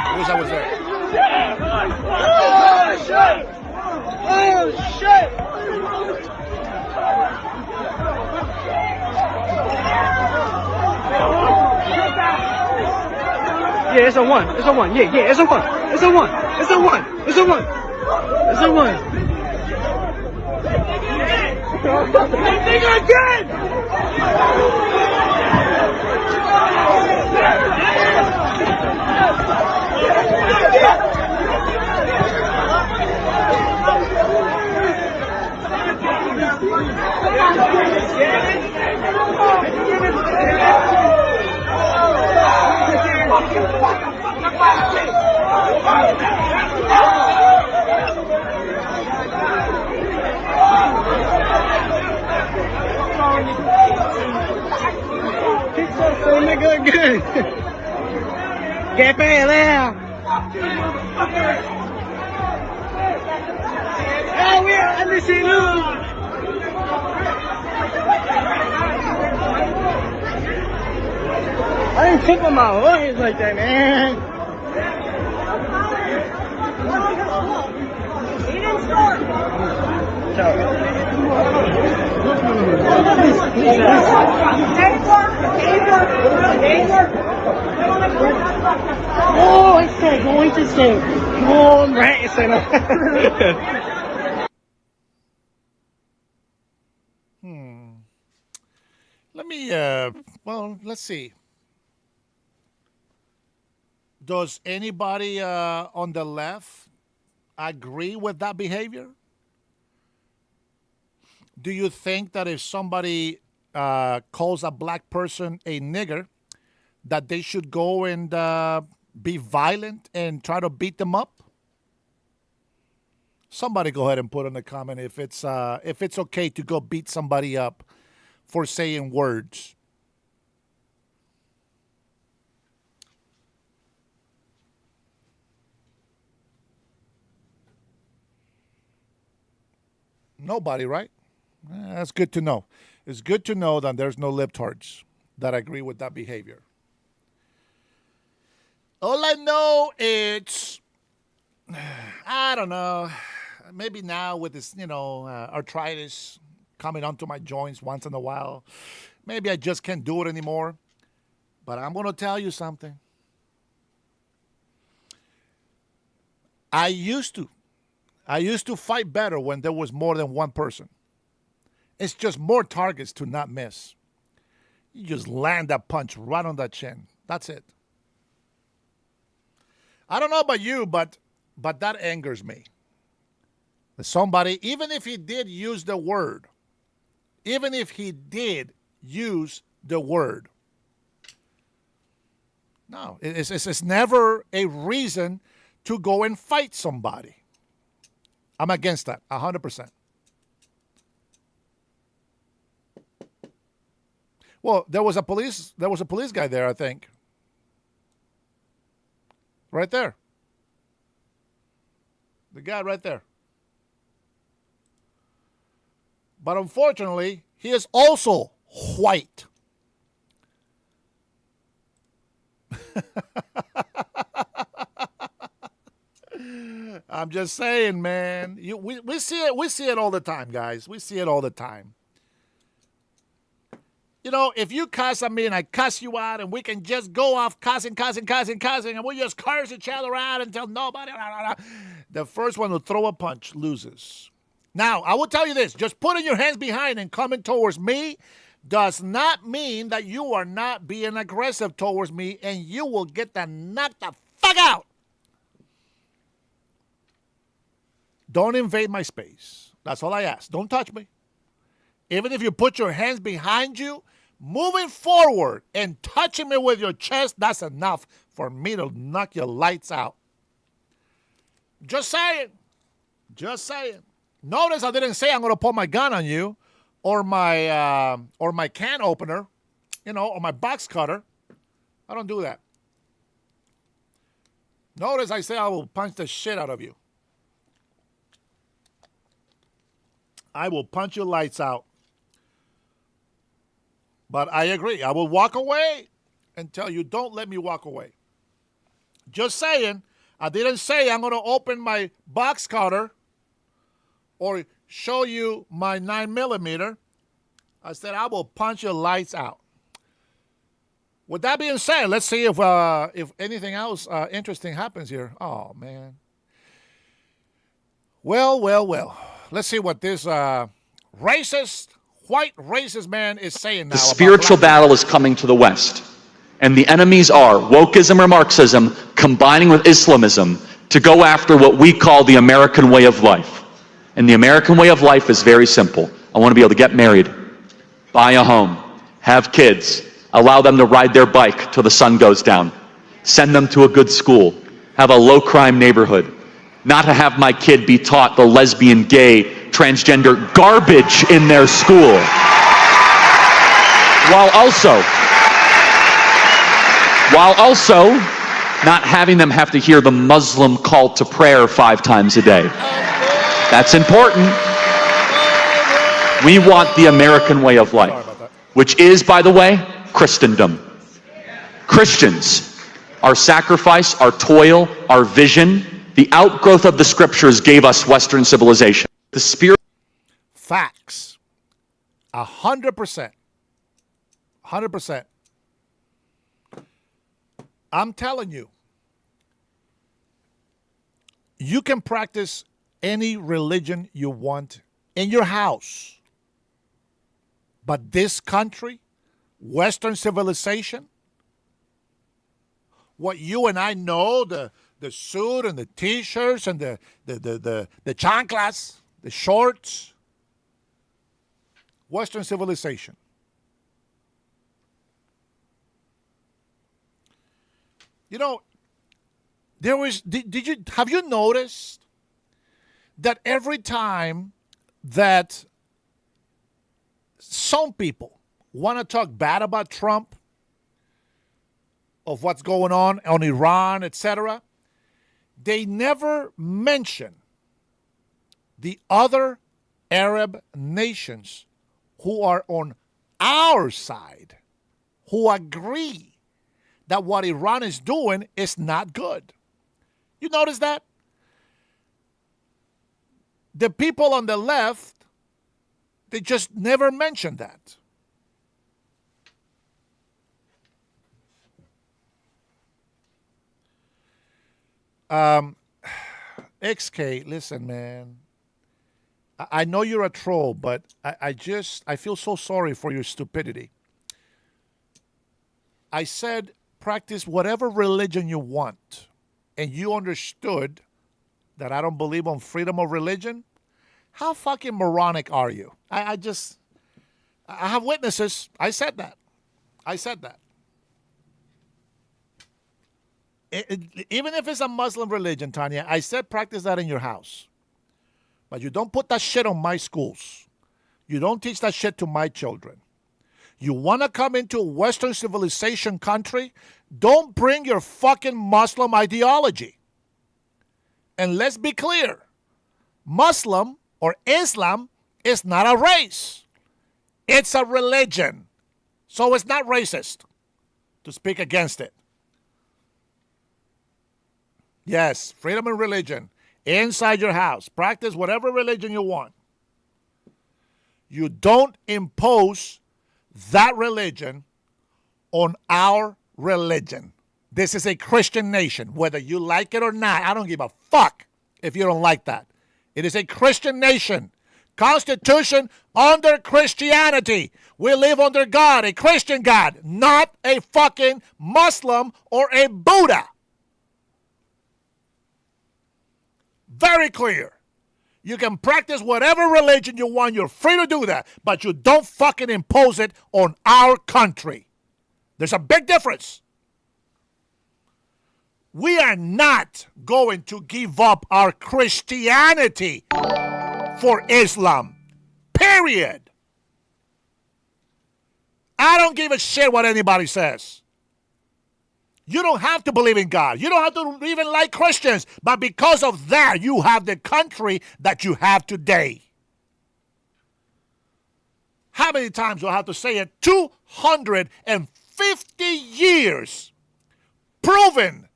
I wish I was there. Oh shit! Oh shit! Yeah, it's a one. It's a one. Yeah, it's a one. It's a one. It's a one. It's a one. It's a one. I think I good. Get back there. Oh, we're under the I didn't tickle my voice like that, man. He didn't start. Oh, I said, going to say, oh, I'm right. Let me, let's see. Does anybody on the left agree with that behavior? Do you think that if somebody calls a black person a nigger, that they should go and be violent and try to beat them up? Somebody go ahead and put in the comment if it's okay to go beat somebody up for saying words. Nobody, right? That's good to know. It's good to know that there's no libtards that agree with that behavior. All I know it's, I don't know, maybe now with this, arthritis coming onto my joints once in a while, maybe I just can't do it anymore. But I'm going to tell you something. I used to fight better when there was more than one person. It's just more targets to not miss. You just land that punch right on that chin. That's it. I don't know about you, but that angers me. That somebody, even if he did use the word, no, it's never a reason to go and fight somebody. I'm against that, 100%. Well, there was a police guy there, I think. Right there. The guy right there. But unfortunately, he is also white. I'm just saying, man. We see it. We see it all the time, guys. We see it all the time. You know, if you cuss at me and I cuss you out, and we can just go off cussing, and we just curse each other out until nobody. The first one to throw a punch loses. Now, I will tell you this: just putting your hands behind and coming towards me does not mean that you are not being aggressive towards me, and you will get knocked the fuck out. Don't invade my space. That's all I ask. Don't touch me. Even if you put your hands behind you, moving forward and touching me with your chest, that's enough for me to knock your lights out. Just saying. Just saying. Notice I didn't say I'm going to pull my gun on you or my can opener, or my box cutter. I don't do that. Notice I say I will punch the shit out of you. I will punch your lights out. But I agree. I will walk away and tell you, don't let me walk away. Just saying, I didn't say I'm going to open my box cutter or show you my 9mm. I said I will punch your lights out. With that being said, let's see if anything else interesting happens here. Oh, man. Well. Let's see what this racist, white racist man is saying now. The spiritual battle is coming to the West. And the enemies are wokeism or Marxism combining with Islamism to go after what we call the American way of life. And the American way of life is very simple. I want to be able to get married, buy a home, have kids, allow them to ride their bike till the sun goes down, send them to a good school, have a low-crime neighborhood, not to have my kid be taught the lesbian, gay, transgender garbage in their school, while also not having them have to hear the Muslim call to prayer 5 times a day. That's important. We want the American way of life, which is, by the way, Christendom. Christians, our sacrifice, our toil, our vision, the outgrowth of the scriptures gave us Western civilization. The spirit. Facts. 100%. 100%. I'm telling you, you can practice any religion you want in your house. But this country, Western civilization, what you and I know, the suit and the T-shirts and the chanclas, the shorts, Western civilization. Have you noticed that every time that some people want to talk bad about Trump, of what's going on Iran, etc., they never mention the other Arab nations who are on our side, who agree that what Iran is doing is not good. You notice that? The people on the left, they just never mention that. XK, listen, man. I know you're a troll, but I feel so sorry for your stupidity. I said practice whatever religion you want, and you understood that I don't believe on freedom of religion. How fucking moronic are you? I have witnesses. I said that. Even if it's a Muslim religion, Tanya, I said practice that in your house. But you don't put that shit on my schools. You don't teach that shit to my children. You want to come into a Western civilization country? Don't bring your fucking Muslim ideology. And let's be clear. Muslim or Islam is not a race. It's a religion. So it's not racist to speak against it. Yes, freedom of religion. Inside your house. Practice whatever religion you want. You don't impose that religion on our religion. This is a Christian nation. Whether you like it or not, I don't give a fuck if you don't like that. It is a Christian nation. Constitution under Christianity. We live under God, a Christian God, not a fucking Muslim or a Buddha. Very clear. You can practice whatever religion you want. You're free to do that. But you don't fucking impose it on our country. There's a big difference. We are not going to give up our Christianity for Islam. Period. I don't give a shit what anybody says. You don't have to believe in God. You don't have to even like Christians. But because of that, you have the country that you have today. How many times do I have to say it? 250 years proven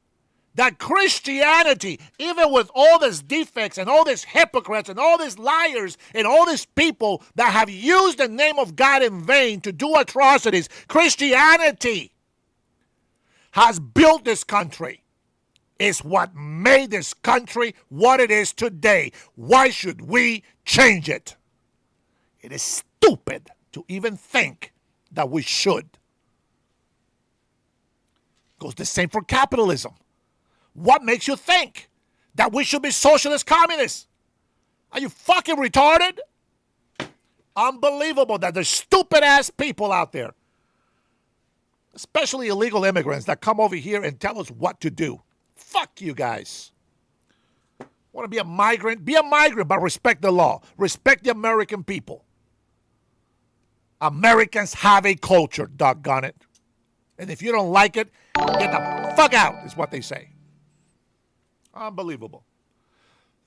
that Christianity, even with all these defects and all these hypocrites and all these liars and all these people that have used the name of God in vain to do atrocities, Christianity has built this country. It's what made this country what it is today. Why should we change it? It is stupid to even think that we should. Goes the same for capitalism. What makes you think that we should be socialist communists? Are you fucking retarded? Unbelievable that there's stupid ass people out there, especially illegal immigrants that come over here and tell us what to do. Fuck you guys. Want to be a migrant? Be a migrant, but respect the law. Respect the American people. Americans have a culture, doggone it. And if you don't like it, get the fuck out, is what they say. Unbelievable.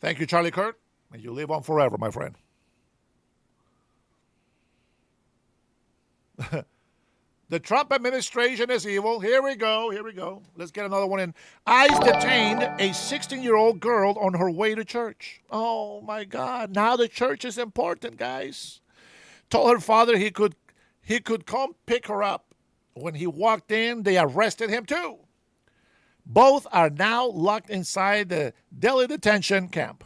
Thank you, Charlie Kirk. May you live on forever, my friend. The Trump administration is evil. Here we go. Let's get another one in. ICE detained a 16-year-old girl on her way to church. Oh, my God. Now the church is important, guys. Told her father he could come pick her up. When he walked in, they arrested him, too. Both are now locked inside the Delhi detention camp.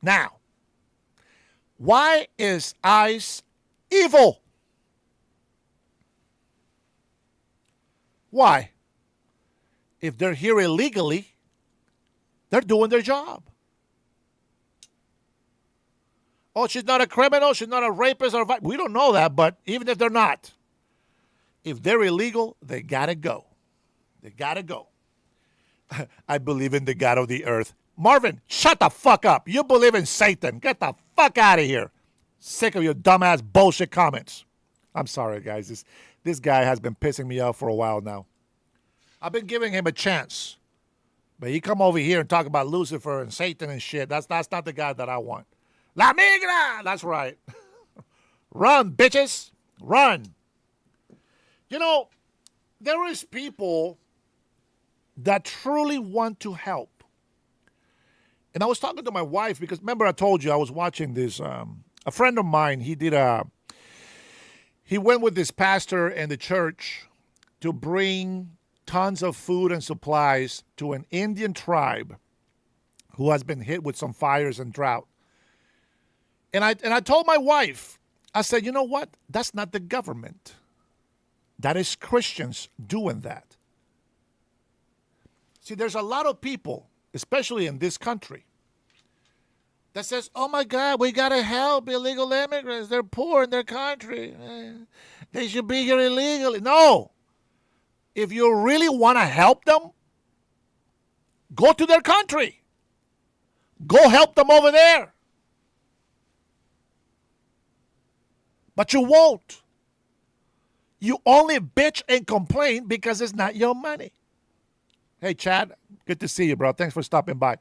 Now, why is ICE evil? Why? If they're here illegally, they're doing their job. Oh, she's not a criminal, she's not a rapist, or we don't know that, but even if they're not, if they're illegal, they gotta go. They gotta go. I believe in the God of the earth. Marvin, shut the fuck up. You believe in Satan. Get the fuck out of here. Sick of your dumbass bullshit comments. I'm sorry, guys. This guy has been pissing me off for a while now. I've been giving him a chance. But he come over here and talk about Lucifer and Satan and shit. That's not the guy that I want. La migra! That's right. Run, bitches. Run. You know, there is people that truly want to help. And I was talking to my wife because, remember I told you I was watching this, a friend of mine, he went with this pastor and the church to bring tons of food and supplies to an Indian tribe who has been hit with some fires and drought. And I told my wife, I said, you know what? That's not the government. That is Christians doing that. See, there's a lot of people, especially in this country, that says, oh my God, we got to help illegal immigrants. They're poor in their country. They should be here illegally. No. If you really want to help them, go to their country. Go help them over there. But you won't. You only bitch and complain because it's not your money. Hey, Chad, good to see you, bro. Thanks for stopping by.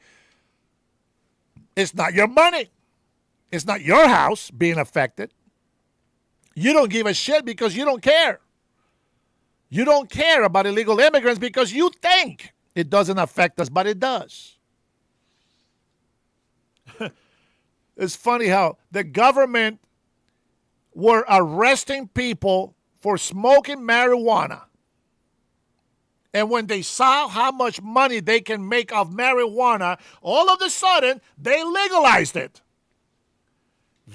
It's not your money. It's not your house being affected. You don't give a shit because you don't care. You don't care about illegal immigrants because you think it doesn't affect us, but it does. It's funny how the government were arresting people for smoking marijuana. And when they saw how much money they can make off marijuana, all of a sudden, they legalized it.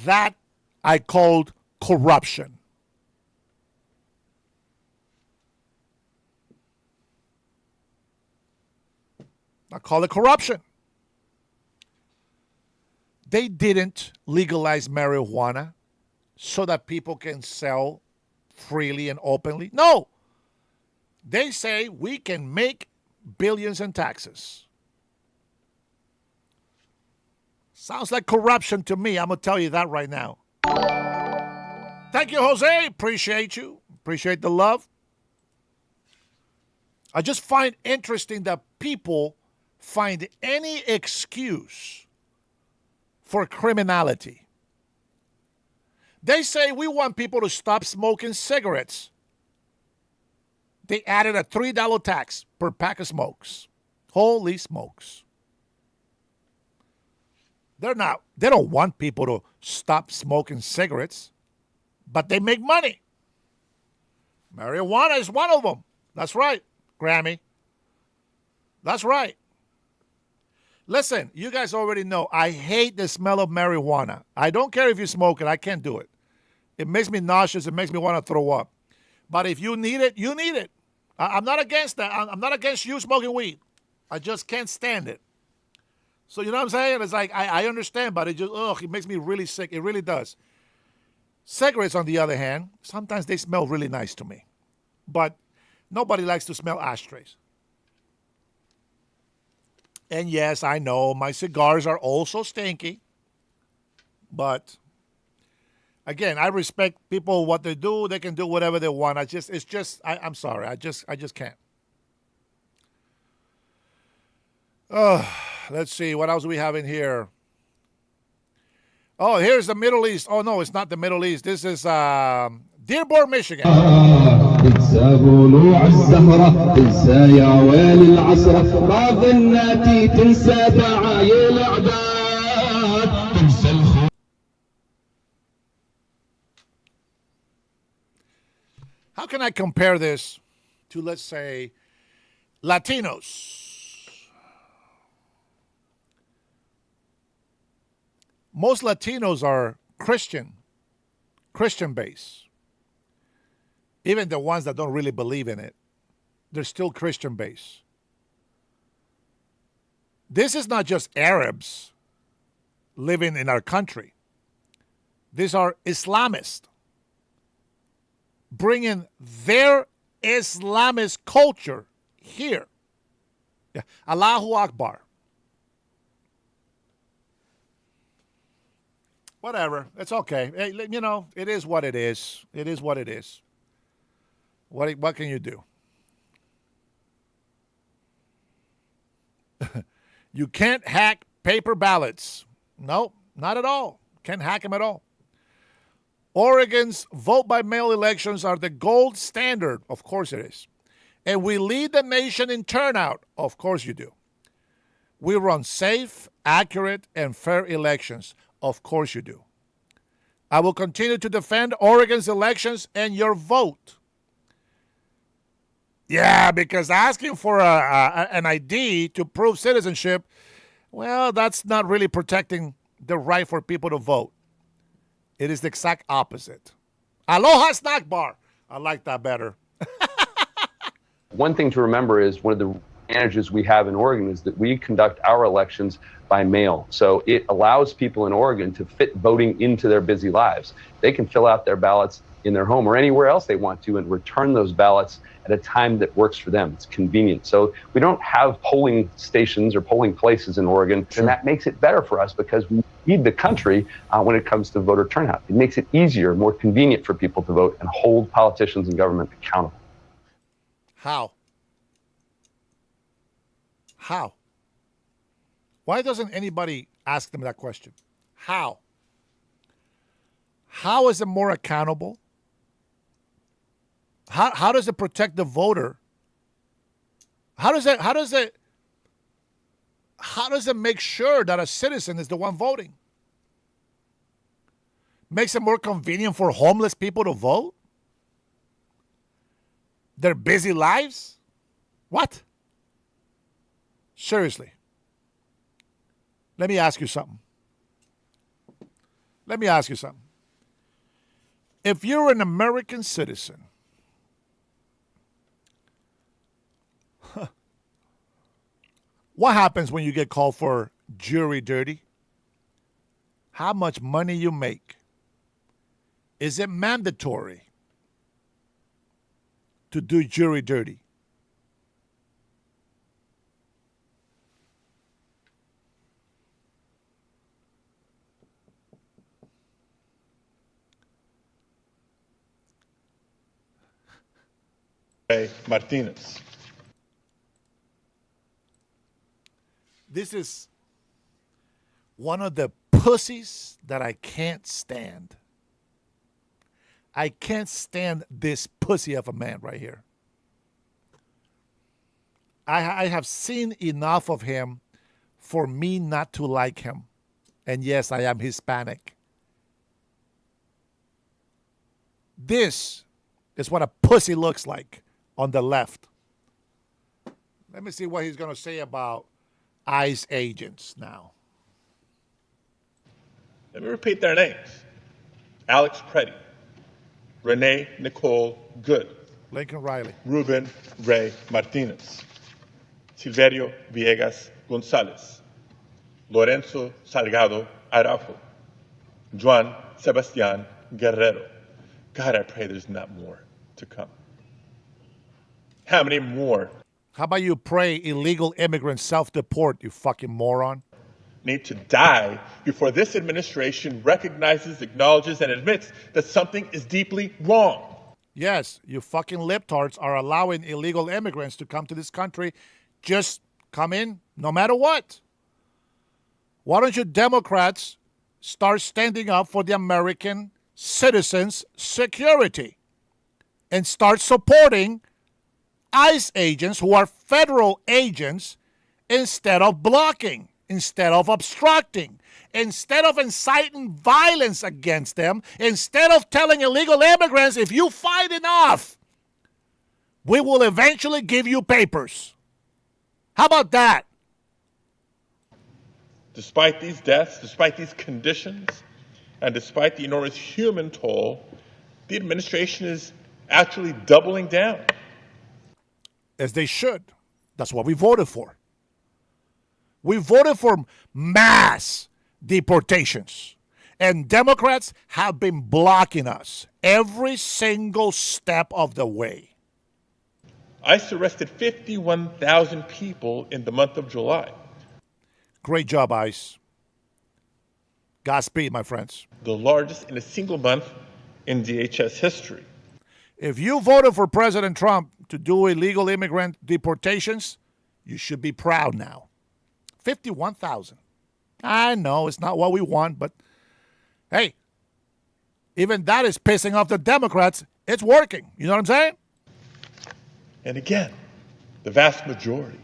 That I called corruption. I call it corruption. They didn't legalize marijuana so that people can sell freely and openly. No. They say we can make billions in taxes. Sounds like corruption to me. I'm going to tell you that right now. Thank you, Jose. Appreciate you. Appreciate the love. I just find interesting that people find any excuse for criminality. They say we want people to stop smoking cigarettes. They added a $3 tax per pack of smokes. Holy smokes. They don't want people to stop smoking cigarettes, but they make money. Marijuana is one of them. That's right, Grammy. That's right. Listen, you guys already know I hate the smell of marijuana. I don't care if you smoke it. I can't do it. It makes me nauseous. It makes me want to throw up. But if you need it, you need it. I'm not against that. I'm not against you smoking weed. I just can't stand it. So you know what I'm saying? It's like, I understand, but it makes me really sick. It really does. Cigarettes, on the other hand, sometimes they smell really nice to me. But nobody likes to smell ashtrays. And yes, I know my cigars are also stinky. But again, I respect people, what they do. They can do whatever they want. I'm sorry. I just can't. Let's see. What else we have in here? Oh, here's the Middle East. Oh, no, it's not the Middle East. This is Dearborn, Michigan. How can I compare this to, let's say, Latinos? Most Latinos are Christian based. Even the ones that don't really believe in it, they're still Christian based. This is not just Arabs living in our country. These are Islamists bringing their Islamist culture here. Yeah. Allahu Akbar. Whatever. It's okay. Hey, you know, it is what it is. It is what it is. What can you do? You can't hack paper ballots. No, not at all. Can't hack them at all. Oregon's vote-by-mail elections are the gold standard. Of course it is. And we lead the nation in turnout. Of course you do. We run safe, accurate, and fair elections. Of course you do. I will continue to defend Oregon's elections and your vote. Yeah, because asking for an ID to prove citizenship, well, that's not really protecting the right for people to vote. It is the exact opposite. Aloha snack bar. I like that better. One thing to remember is one of the advantages we have in Oregon is that we conduct our elections by mail. So it allows people in Oregon to fit voting into their busy lives. They can fill out their ballots in their home or anywhere else they want to and return those ballots at a time that works for them. It's convenient. So we don't have polling stations or polling places in Oregon, and that makes it better for us because we lead the country when it comes to voter turnout. It makes it easier, more convenient for people to vote and hold politicians and government accountable. How? How? Why doesn't anybody ask them that question? How? How is it more accountable? How does it protect the voter? How does it make sure that a citizen is the one voting? Makes it more convenient for homeless people to vote? Their busy lives? What? Seriously. Let me ask you something. If you're an American citizen, what happens when you get called for jury duty? How much money you make? Is it mandatory to do jury duty? Martinez. This is one of the pussies that I can't stand. I can't stand this pussy of a man right here. I have seen enough of him for me not to like him. And yes, I am Hispanic. This is what a pussy looks like on the left. Let me see what he's going to say about ICE agents now. Let me repeat their names. Alex Preddy, Renee Nicole Good, Lincoln Riley, Ruben Ray Martinez, Silverio Villegas Gonzalez, Lorenzo Salgado Araujo, Juan Sebastián Guerrero. God, I pray there's not more to come. How many more? How about you pray illegal immigrants self-deport, you fucking moron? Need to die before this administration recognizes, acknowledges, and admits that something is deeply wrong. Yes, you fucking libtards are allowing illegal immigrants to come to this country. Just come in no matter what. Why don't you Democrats start standing up for the American citizens' security and start supporting ICE agents who are federal agents instead of blocking, instead of obstructing, instead of inciting violence against them, instead of telling illegal immigrants, if you fight enough, we will eventually give you papers. How about that? Despite these deaths, despite these conditions, and despite the enormous human toll, the administration is actually doubling down. As they should. That's what we voted for. We voted for mass deportations. And Democrats have been blocking us every single step of the way. ICE arrested 51,000 people in the month of July. Great job, ICE. Godspeed, my friends. The largest in a single month in DHS history. If you voted for President Trump to do illegal immigrant deportations, you should be proud now. 51,000. I know it's not what we want, but hey, even that is pissing off the Democrats. It's working. You know what I'm saying? And again, the vast majority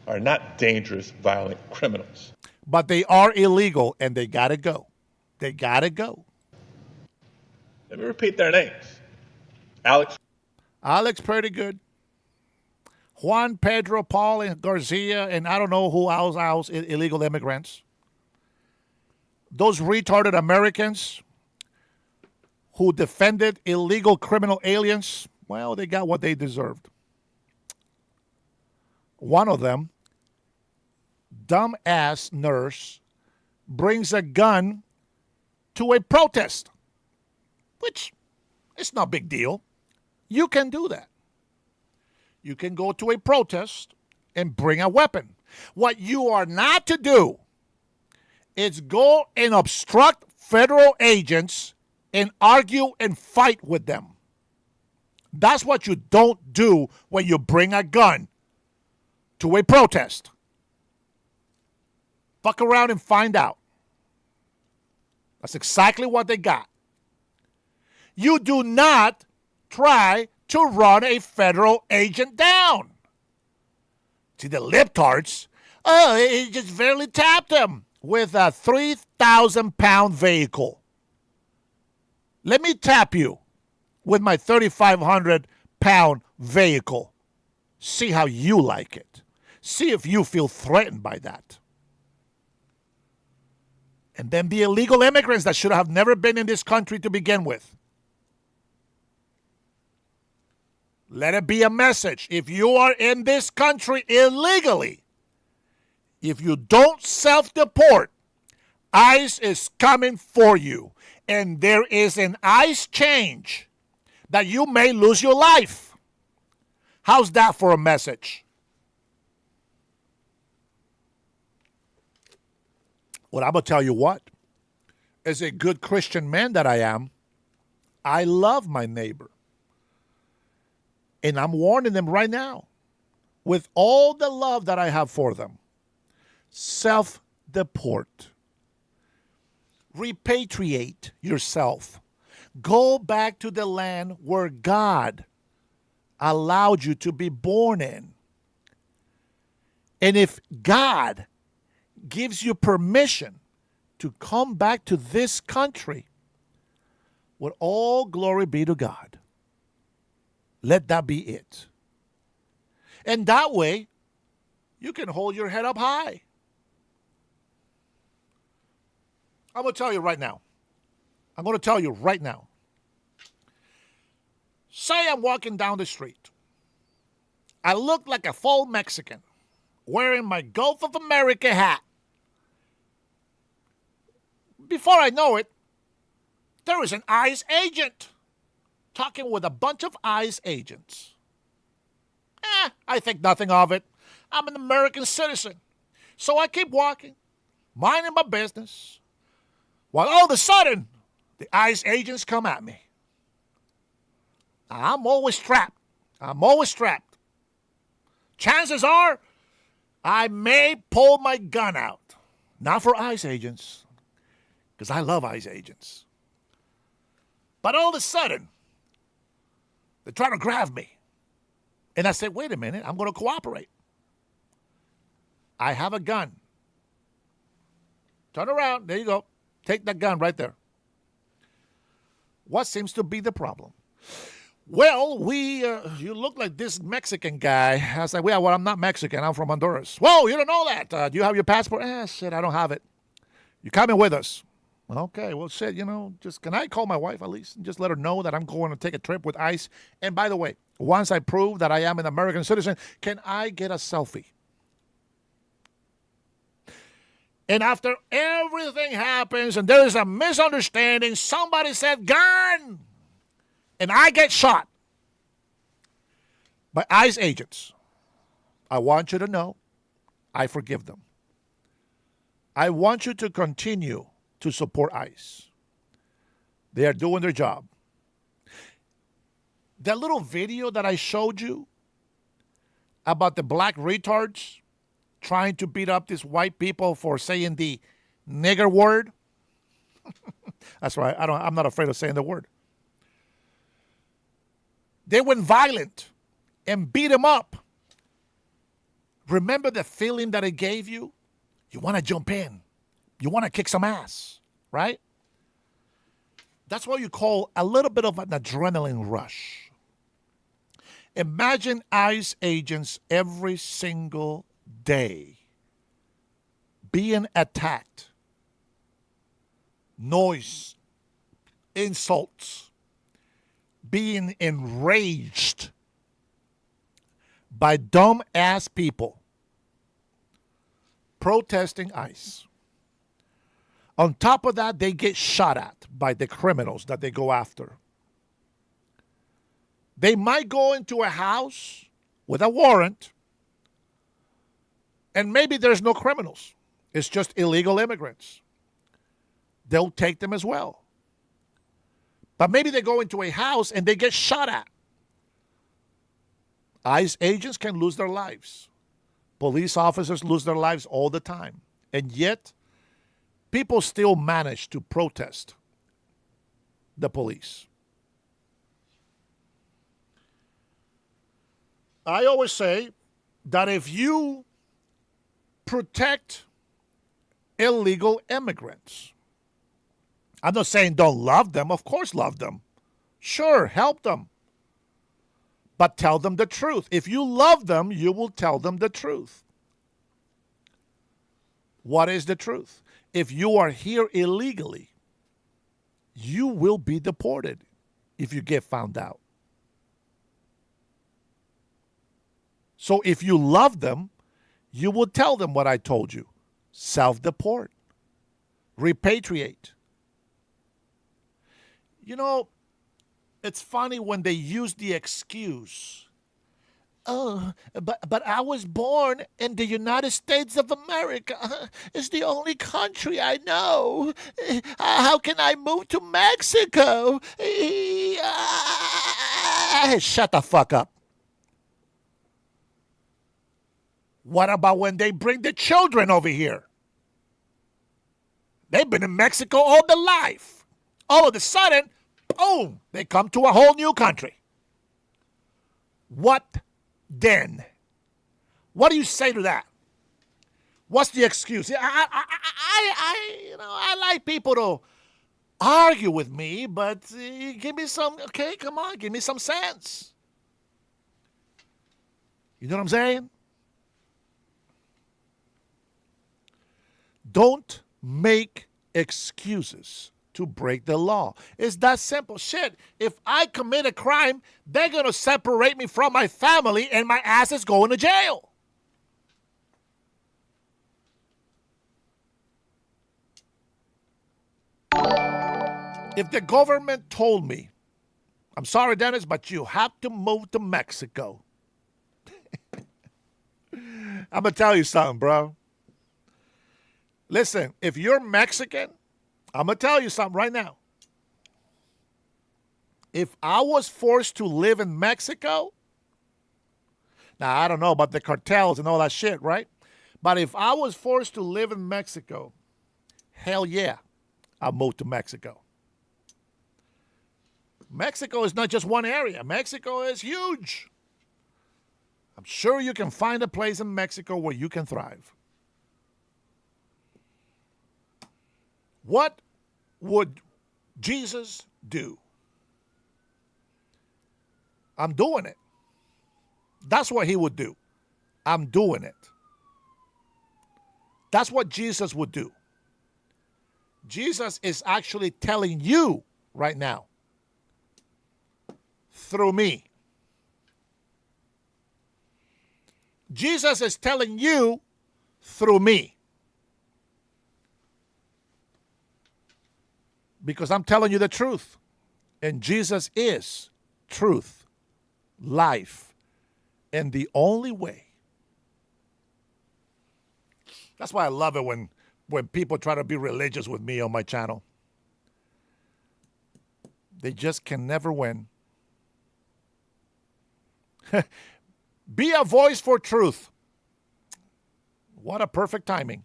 are not dangerous, violent criminals. But they are illegal, and they got to go. They got to go. Let me repeat their names. Alex pretty good. Juan, Pedro, Paul, and Garcia, and I don't know who else illegal immigrants. Those retarded Americans who defended illegal criminal aliens, well, they got what they deserved. One of them, dumbass nurse, brings a gun to a protest, which is not a big deal. You can do that. You can go to a protest and bring a weapon. What you are not to do is go and obstruct federal agents and argue and fight with them. That's what you don't do when you bring a gun to a protest. Fuck around and find out. That's exactly what they got. You do not try to run a federal agent down. See, the libtards, it just barely tapped him with a 3,000-pound vehicle. Let me tap you with my 3,500-pound vehicle. See how you like it. See if you feel threatened by that. And then the illegal immigrants that should have never been in this country to begin with. Let it be a message. If you are in this country illegally, if you don't self-deport, ICE is coming for you. And there is an ICE change that you may lose your life. How's that for a message? Well, I'm going to tell you what. As a good Christian man that I am, I love my neighbor. And I'm warning them right now, with all the love that I have for them, self-deport. Repatriate yourself. Go back to the land where God allowed you to be born in. And if God gives you permission to come back to this country, with all glory be to God. Let that be it. And that way, you can hold your head up high. I'm going to tell you right now. Say I'm walking down the street. I look like a full Mexican wearing my Gulf of America hat. Before I know it, there is an ICE agent talking with a bunch of ICE agents. I think nothing of it. I'm an American citizen. So I keep walking, minding my business, while all of a sudden, the ICE agents come at me. I'm always trapped. Chances are, I may pull my gun out. Not for ICE agents, because I love ICE agents. But all of a sudden, they're trying to grab me. And I said, wait a minute, I'm going to cooperate. I have a gun. Turn around. There you go. Take that gun right there. What seems to be the problem? Well, you look like this Mexican guy. I was like, well, I'm not Mexican. I'm from Honduras. Whoa, you don't know that. Do you have your passport? Shit, I don't have it. You're coming with us. Okay, well, shit, just can I call my wife at least and just let her know that I'm going to take a trip with ICE? And by the way, once I prove that I am an American citizen, can I get a selfie? And after everything happens and there is a misunderstanding, somebody said gun, and I get shot by ICE agents. I want you to know I forgive them. I want you to continue to support ICE. They are doing their job. That little video that I showed you about the black retards trying to beat up these white people for saying the nigger word. That's right. I'm not afraid of saying the word. They went violent and beat him up. Remember the feeling that it gave you? You want to jump in. You want to kick some ass, right? That's what you call a little bit of an adrenaline rush. Imagine ICE agents every single day being attacked. Noise, insults, being enraged by dumb-ass people protesting ICE. On top of that, they get shot at by the criminals that they go after. They might go into a house with a warrant, and maybe there's no criminals. It's just illegal immigrants. They'll take them as well. But maybe they go into a house and they get shot at. ICE agents can lose their lives. Police officers lose their lives all the time. And yet, people still manage to protest the police. I always say that if you protect illegal immigrants, I'm not saying don't love them. Of course, love them. Sure, help them. But tell them the truth. If you love them, you will tell them the truth. What is the truth? If you are here illegally, you will be deported if you get found out. So if you love them, you will tell them what I told you. Self-deport. Repatriate. You know, it's funny when they use the excuse, oh, but I was born in the United States of America. It's the only country I know. How can I move to Mexico? Shut the fuck up. What about when they bring the children over here? They've been in Mexico all their life. All of a sudden, boom, they come to a whole new country. What then? What do you say to that? What's the excuse? I like people to argue with me, but give me some, okay, come on, give me some sense. You know what I'm saying? Don't make excuses to break the law. It's that simple. Shit, if I commit a crime, they're going to separate me from my family and my ass is going to jail. If the government told me, I'm sorry, Dennis, but you have to move to Mexico. I'm going to tell you something, bro. Listen, if you're Mexican, I'm going to tell you something right now. If I was forced to live in Mexico, now I don't know about the cartels and all that shit, right? But if I was forced to live in Mexico, hell yeah, I'll move to Mexico. Mexico is not just one area. Mexico is huge. I'm sure you can find a place in Mexico where you can thrive. What would Jesus do? I'm doing it. That's what he would do. I'm doing it. That's what Jesus would do. Jesus is actually telling you right now, through me. Jesus is telling you through me. Because I'm telling you the truth. And Jesus is truth, life, and the only way. That's why I love it when people try to be religious with me on my channel. They just can never win. Be a voice for truth. What a perfect timing.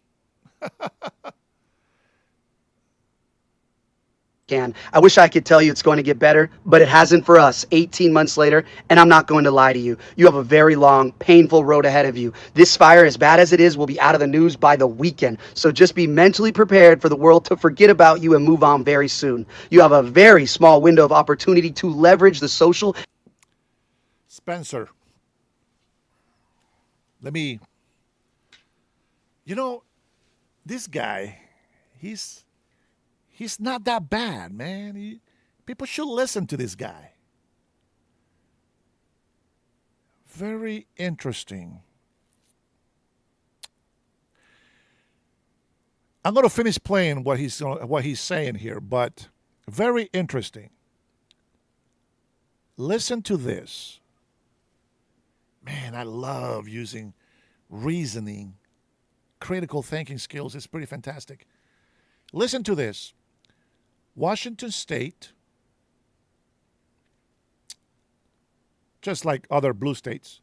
I wish I could tell you it's going to get better, but it hasn't for us 18 months later, and I'm not going to lie to you. You have a very long, painful road ahead of you. This fire, as bad as it is, will be out of the news by the weekend, so just be mentally prepared for the world to forget about you and move on very soon. You have a very small window of opportunity to leverage the social Spencer. This guy, he's not that bad, man. People should listen to this guy. Very interesting. I'm going to finish playing what he's saying here, but very interesting. Listen to this. Man, I love using reasoning, critical thinking skills. It's pretty fantastic. Listen to this. Washington State, just like other blue states,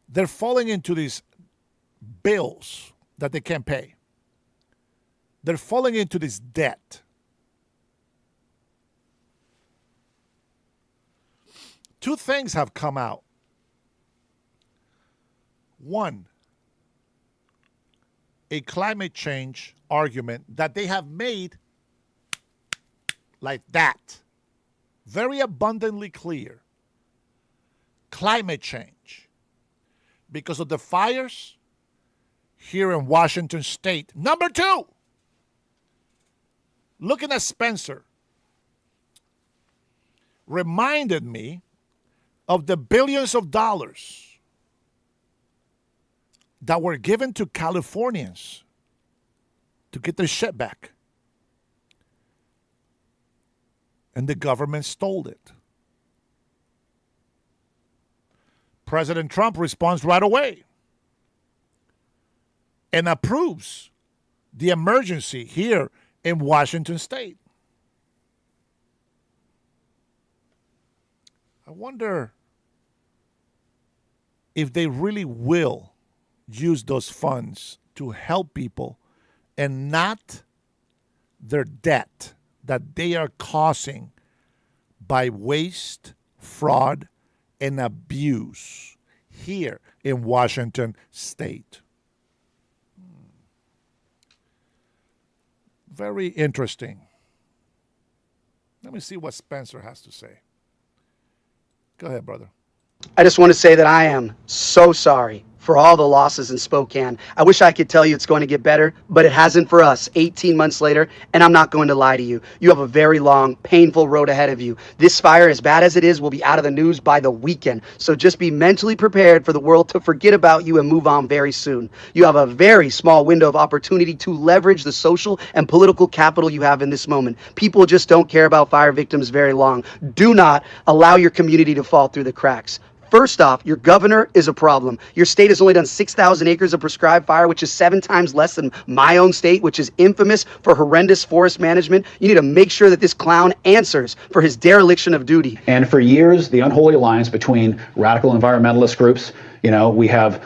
they're falling into these bills that they can't pay. They're falling into this debt. Two things have come out. One, a climate change argument that they have made like that, very abundantly clear. Climate change, because of the fires here in Washington State. Number two, looking at Spencer, reminded me of the billions of dollars that were given to Californians to get their shit back. And the government stole it. President Trump responds right away and approves the emergency here in Washington State. I wonder if they really will use those funds to help people and not their debt that they are causing by waste, fraud, and abuse here in Washington State. Very interesting. Let me see what Spencer has to say. Go ahead, brother. I just want to say that I am so sorry for all the losses in Spokane. I wish I could tell you it's going to get better, but it hasn't for us 18 months later, and I'm not going to lie to you. You have a very long, painful road ahead of you. This fire, as bad as it is, will be out of the news by the weekend. So just be mentally prepared for the world to forget about you and move on very soon. You have a very small window of opportunity to leverage the social and political capital you have in this moment. People just don't care about fire victims very long. Do not allow your community to fall through the cracks. First off, your governor is a problem. Your state has only done 6,000 acres of prescribed fire, which is 7 times less than my own state, which is infamous for horrendous forest management. You need to make sure that this clown answers for his dereliction of duty. And for years, the unholy alliance between radical environmentalist groups, we have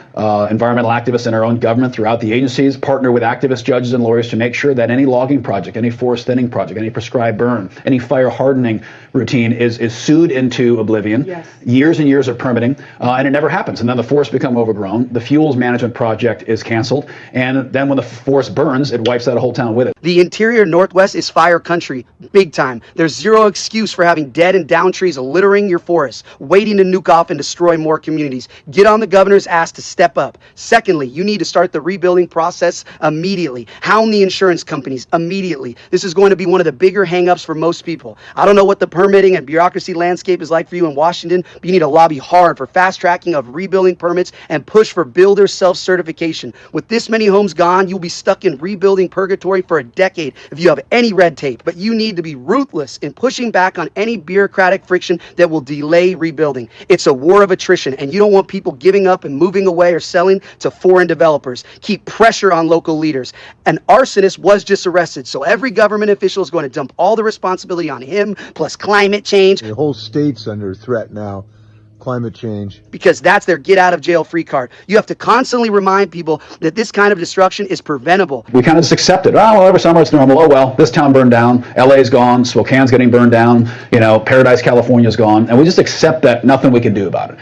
environmental activists in our own government throughout the agencies partner with activists, judges, and lawyers to make sure that any logging project, any forest thinning project, any prescribed burn, any fire hardening routine is sued into oblivion. Yes. Years and years of permitting, and it never happens. And then the forests become overgrown. The fuels management project is canceled. And then when the forest burns, it wipes out a whole town with it. The interior Northwest is fire country, big time. There's zero excuse for having dead and down trees littering your forests, waiting to nuke off and destroy more communities. Get on the governor's ass to step up. Secondly, you need to start the rebuilding process immediately. Hound the insurance companies immediately. This is going to be one of the bigger hangups for most people. I don't know what the permitting and bureaucracy landscape is like for you in Washington, but you need to lobby hard for fast tracking of rebuilding permits and push for builder self-certification. With this many homes gone, you'll be stuck in rebuilding purgatory for a decade if you have any red tape. But you need to be ruthless in pushing back on any bureaucratic friction that will delay rebuilding. It's a war of attrition, and you don't want people giving up and moving away or selling to foreign developers. Keep pressure on local leaders. An arsonist was just arrested, so every government official is going to dump all the responsibility on him, plus climate change. The whole state's under threat now climate change. Because that's their get out of jail free card. You have to constantly remind people that this kind of destruction is preventable. We kind of just accept it. Oh, well, every summer it's normal. Oh, well, this town burned down. LA's gone. Spokane's getting burned down. Paradise, California's gone. And we just accept that nothing we can do about it.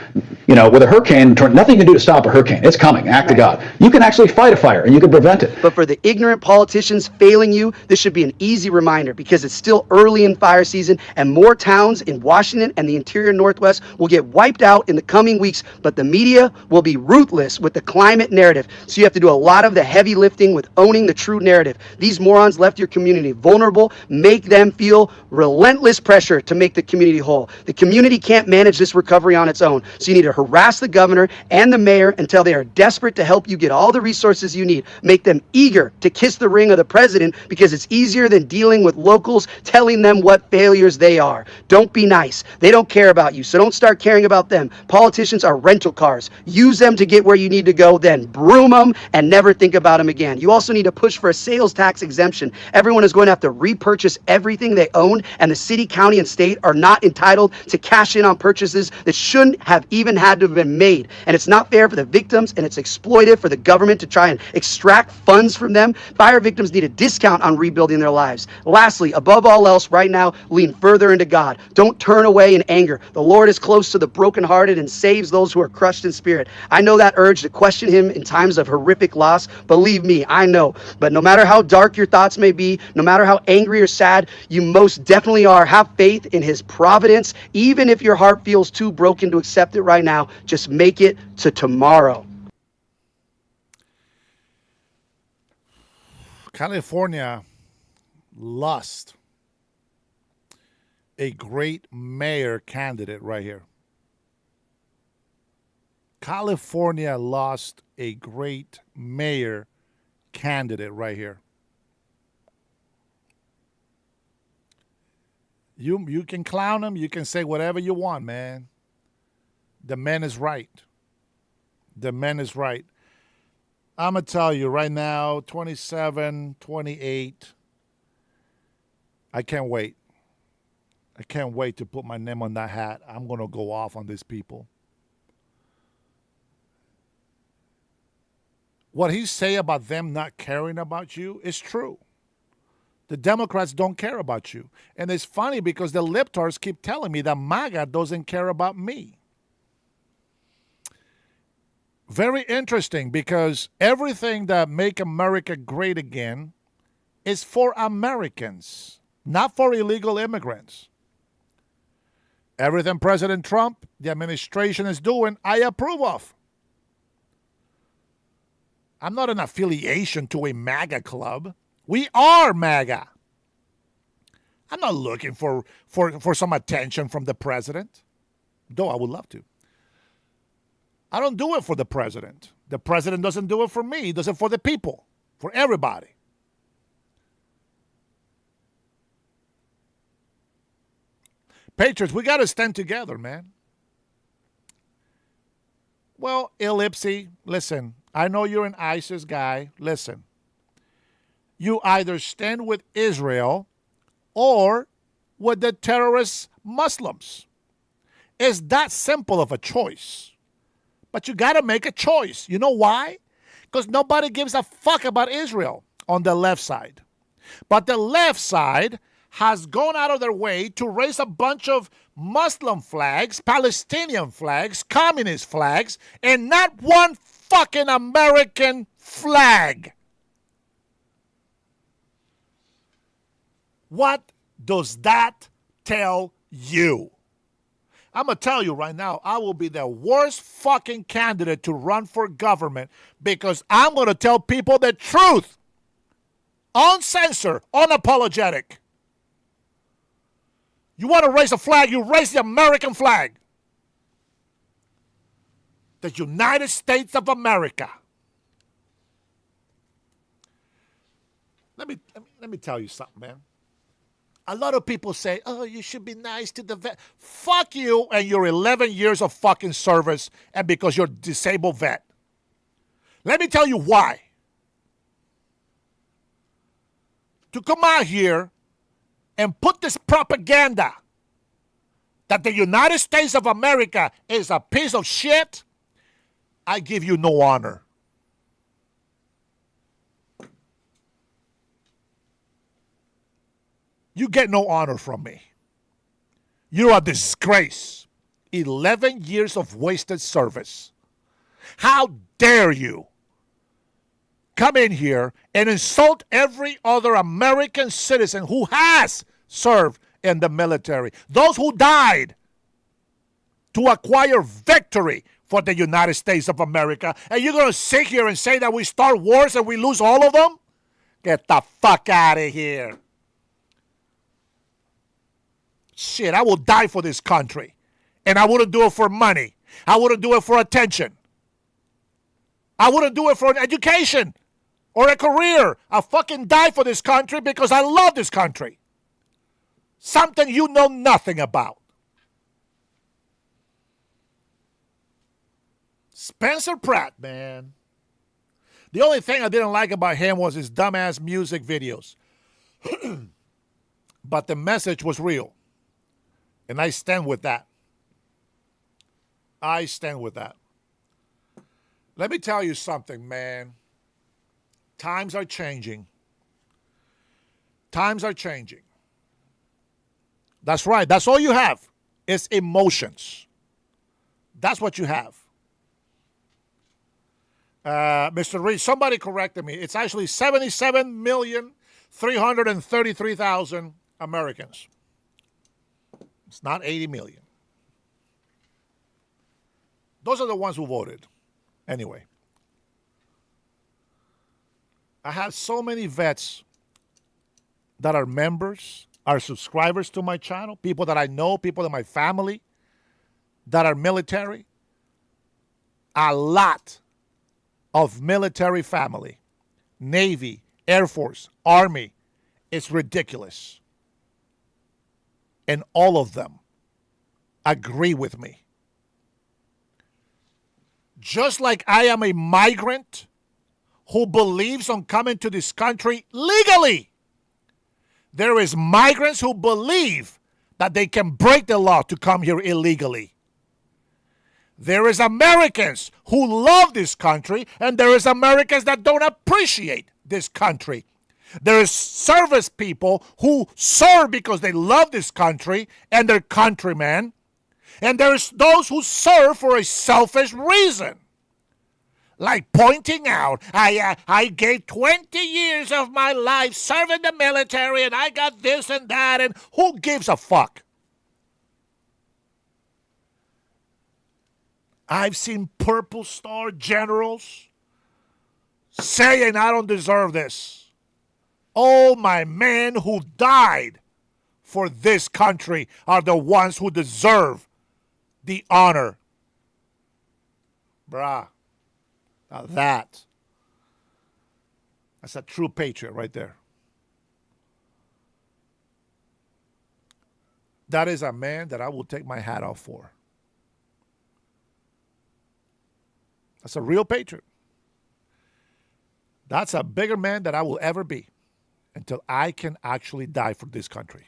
With a hurricane, nothing you can do to stop a hurricane. It's coming. Act of God. You can actually fight a fire and you can prevent it. But for the ignorant politicians failing you, this should be an easy reminder because it's still early in fire season and more towns in Washington and the interior Northwest will get wiped out in the coming weeks, but the media will be ruthless with the climate narrative. So you have to do a lot of the heavy lifting with owning the true narrative. These morons left your community vulnerable, make them feel relentless pressure to make the community whole. The community can't manage this recovery on its own. So you need to harass the governor and the mayor until they are desperate to help you get all the resources you need. Make them eager to kiss the ring of the president because it's easier than dealing with locals telling them what failures they are. Don't be nice. They don't care about you, so don't start caring about them. Politicians are rental cars. Use them to get where you need to go, then broom them and never think about them again. You also need to push for a sales tax exemption. Everyone is going to have to repurchase everything they own, and the city, county, and state are not entitled to cash in on purchases that shouldn't have even had to have been made. And it's not fair for the victims, and it's exploitive for the government to try and extract funds from them. Fire victims need a discount on rebuilding their lives. Lastly, above all else, right now, lean further into God. Don't turn away in anger. The Lord is close to the brokenhearted and saves those who are crushed in spirit. I know that urge to question him in times of horrific loss. Believe me, I know. But no matter how dark your thoughts may be, no matter how angry or sad you most definitely are, have faith in his providence. Even if your heart feels too broken to accept it right now, just make it to tomorrow. California lost a great mayor candidate right here. California lost a great mayor candidate right here. You can clown him. You can say whatever you want, man. The man is right. The man is right. I'm going to tell you right now, 27, 28, I can't wait. I can't wait to put my name on that hat. I'm going to go off on these people. What he say about them not caring about you is true. The Democrats don't care about you. And it's funny because the libtards keep telling me that MAGA doesn't care about me. Very interesting because everything that make America great again is for Americans, not for illegal immigrants. Everything President Trump, the administration is doing, I approve of. I'm not an affiliation to a MAGA club. We are MAGA. I'm not looking for some attention from the president, though I would love to. I don't do it for the president. The president doesn't do it for me. He does it for the people, for everybody. Patriots, we got to stand together, man. Well, Ellipsy, listen, I know you're an ISIS guy. Listen, you either stand with Israel or with the terrorist Muslims. It's that simple of a choice. But you got to make a choice. You know why? Because nobody gives a fuck about Israel on the left side. But the left side has gone out of their way to raise a bunch of Muslim flags, Palestinian flags, communist flags, and not one fucking American flag. What does that tell you? I'm going to tell you right now, I will be the worst fucking candidate to run for government because I'm going to tell people the truth. Uncensored, unapologetic. You want to raise a flag, you raise the American flag. The United States of America. Let me tell you something, man. A lot of people say, oh, you should be nice to the vet. Fuck you and your 11 years of fucking service and because you're a disabled vet. Let me tell you why. To come out here and put this propaganda that the United States of America is a piece of shit, I give you no honor. You get no honor from me. You're a disgrace. 11 years of wasted service. How dare you come in here and insult every other American citizen who has served in the military. Those who died to acquire victory for the United States of America. And you're going to sit here and say that we start wars and we lose all of them? Get the fuck out of here. Shit, I will die for this country. And I wouldn't do it for money. I wouldn't do it for attention. I wouldn't do it for an education or a career. I fucking die for this country because I love this country. Something you know nothing about. Spencer Pratt, man. The only thing I didn't like about him was his dumbass music videos. But the message was real. And I stand with that. I stand with that. Let me tell you something, man. Times are changing. Times are changing. That's right. That's all you have is emotions. That's what you have. Mr. Reed, somebody corrected me. It's actually 77,333,000 Americans. It's not 80 million. Those are the ones who voted. Anyway. I have so many vets that are members, are subscribers to my channel, people that I know, people in my family that are military. A lot of military family, Navy, Air Force, Army. It's ridiculous. And all of them agree with me. Just like I am a migrant who believes on coming to this country legally, there is migrants who believe that they can break the law to come here illegally. There is Americans who love this country, and there is Americans that don't appreciate this country. There is service people who serve because they love this country and their countrymen. And there's those who serve for a selfish reason. Like pointing out, I gave 20 years of my life serving the military and I got this and that, and who gives a fuck? I've seen Purple Star generals saying I don't deserve this. All my men who died for this country are the ones who deserve the honor. Bruh. Now that's a true patriot right there. That is a man that I will take my hat off for. That's a real patriot. That's a bigger man than I will ever be until I can actually die for this country.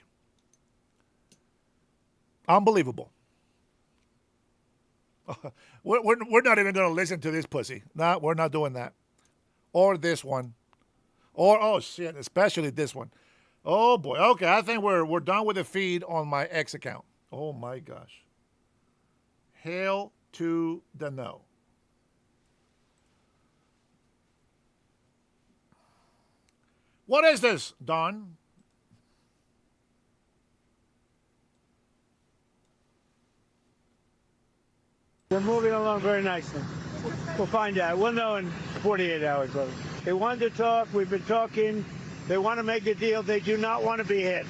Unbelievable. We're not even going to listen to this pussy. No, we're not doing that. Or this one. Or, oh shit, especially this one. Oh boy. Okay, I think we're done with the feed on my X account. Oh my gosh. Hail to the no. What is this, Don? They're moving along very nicely. We'll find out. We'll know in 48 hours, brother. They wanted to talk. We've been talking. They want to make a deal. They do not want to be hit.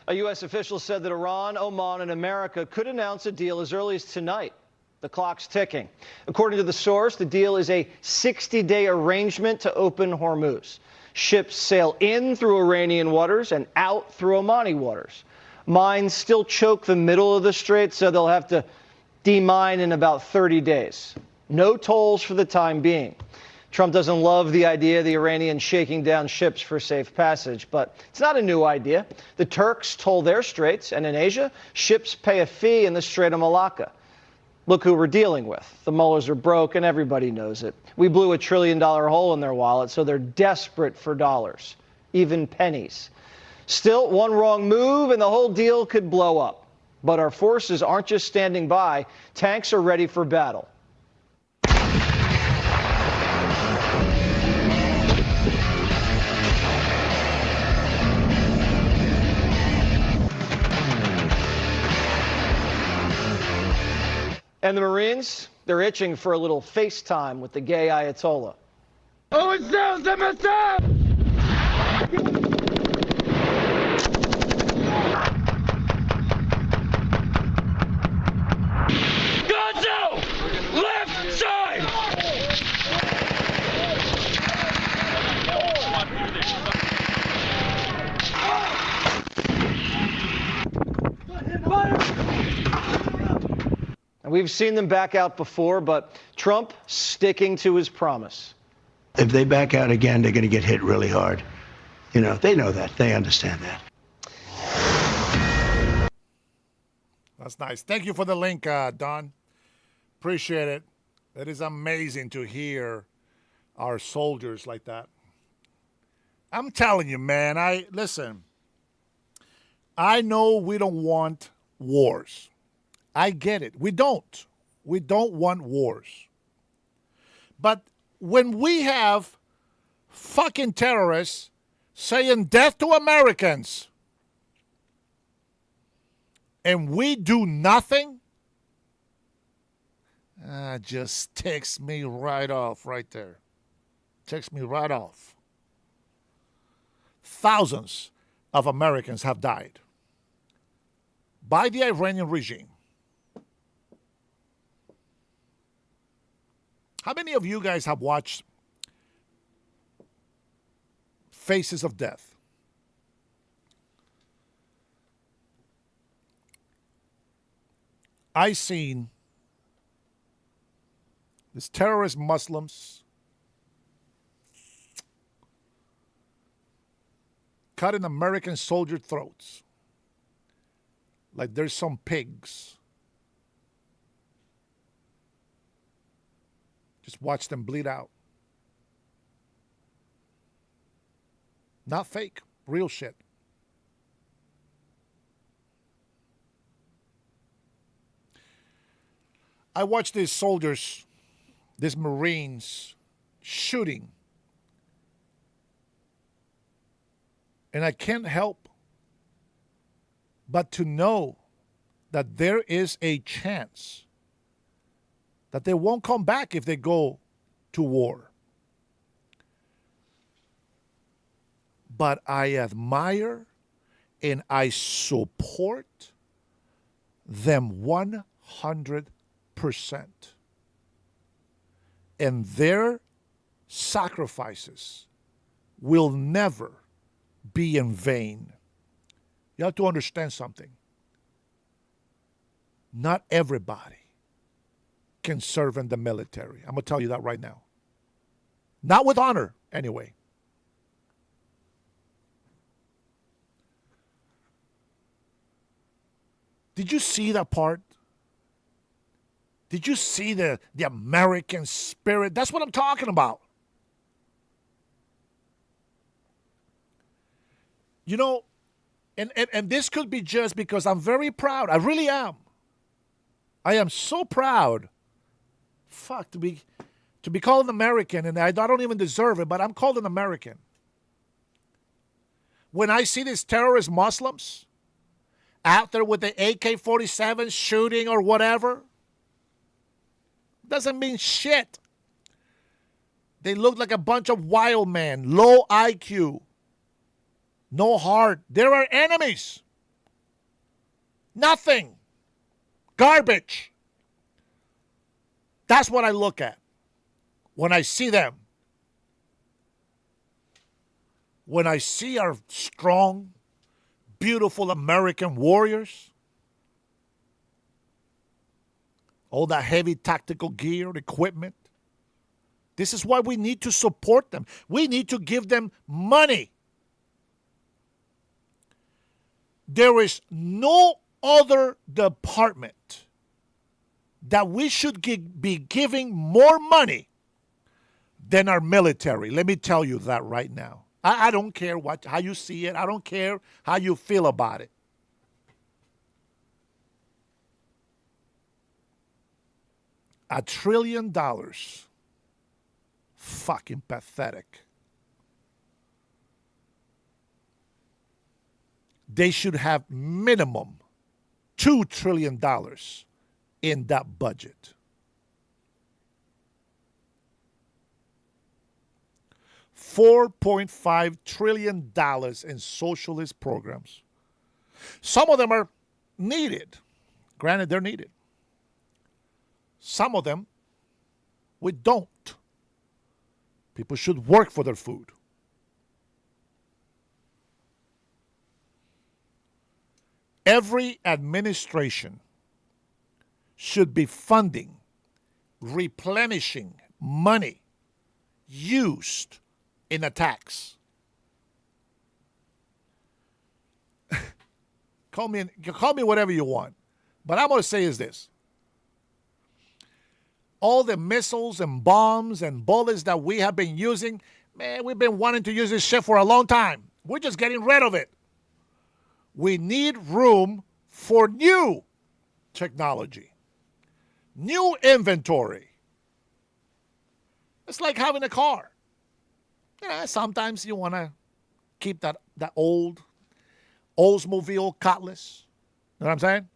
A U.S. official said that Iran, Oman, and America could announce a deal as early as tonight. The clock's ticking. According to the source, the deal is a 60-day arrangement to open Hormuz. Ships sail in through Iranian waters and out through Omani waters. Mines still choke the middle of the strait, so they'll have to demine in about 30 days. No tolls for the time being. Trump doesn't love the idea of the Iranians shaking down ships for safe passage, but it's not a new idea. The Turks toll their straits, and in Asia, ships pay a fee in the Strait of Malacca. Look who we're dealing with. The Mullahs are broke, and everybody knows it. We blew $1 trillion hole in their wallet, so they're desperate for dollars, even pennies. Still, one wrong move, and the whole deal could blow up. But our forces aren't just standing by. Tanks are ready for battle. And the Marines, they're itching for a little FaceTime with the gay Ayatollah. Left side! And we've seen them back out before, but Trump sticking to his promise. If they back out again, they're going to get hit really hard. You know, they know that. They understand that. That's nice. Thank you for the link, Don. Appreciate it. It is amazing to hear our soldiers like that. I'm telling you, man, listen. I know we don't want wars. I get it. We don't. We don't want wars. But when we have fucking terrorists saying death to Americans and we do nothing, just ticks me right off right there. Ticks me right off. Thousands of Americans have died by the Iranian regime. How many of you guys have watched Faces of Death? I seen these terrorist Muslims cutting American soldier throats like there's some pigs. Just watch them bleed out. Not fake, real shit. I watched these soldiers, these Marines, shooting. And I can't help but to know that there is a chance that they won't come back if they go to war. But I admire and I support them 100%. And their sacrifices will never be in vain. You have to understand something. Not everybody can serve in the military. I'm going to tell you that right now. Not with honor, anyway. Did you see that part? Did you see the American spirit? That's what I'm talking about. You know, and this could be just because I'm very proud. I really am. I am so proud. Fuck, to be called an American, and I don't even deserve it, but I'm called an American. When I see these terrorist Muslims out there with the AK-47 shooting or whatever, doesn't mean shit. They look like a bunch of wild men, low IQ, no heart. They're our enemies. Nothing. Garbage. That's what I look at when I see them. When I see our strong, beautiful American warriors, all that heavy tactical gear and equipment, This is why we need to support them. We need to give them money. There is no other department that we should be giving more money than our military. Let me tell you that right now. I don't care how you see it. I don't care how you feel about it. $1 trillion. Fucking pathetic. They should have minimum $2 trillion in that budget. $4.5 trillion in socialist programs. Some of them are needed. Granted, they're needed. Some of them, we don't. People should work for their food. Every administration should be funding, replenishing money used in attacks. Call me whatever you want. But I'm going to say is this. All the missiles and bombs and bullets that we have been using, man, we've been wanting to use this shit for a long time. We're just getting rid of it. We need room for new technology, new inventory. It's like having a car. Sometimes you want to keep that old Oldsmobile Cutlass. You know what I'm saying?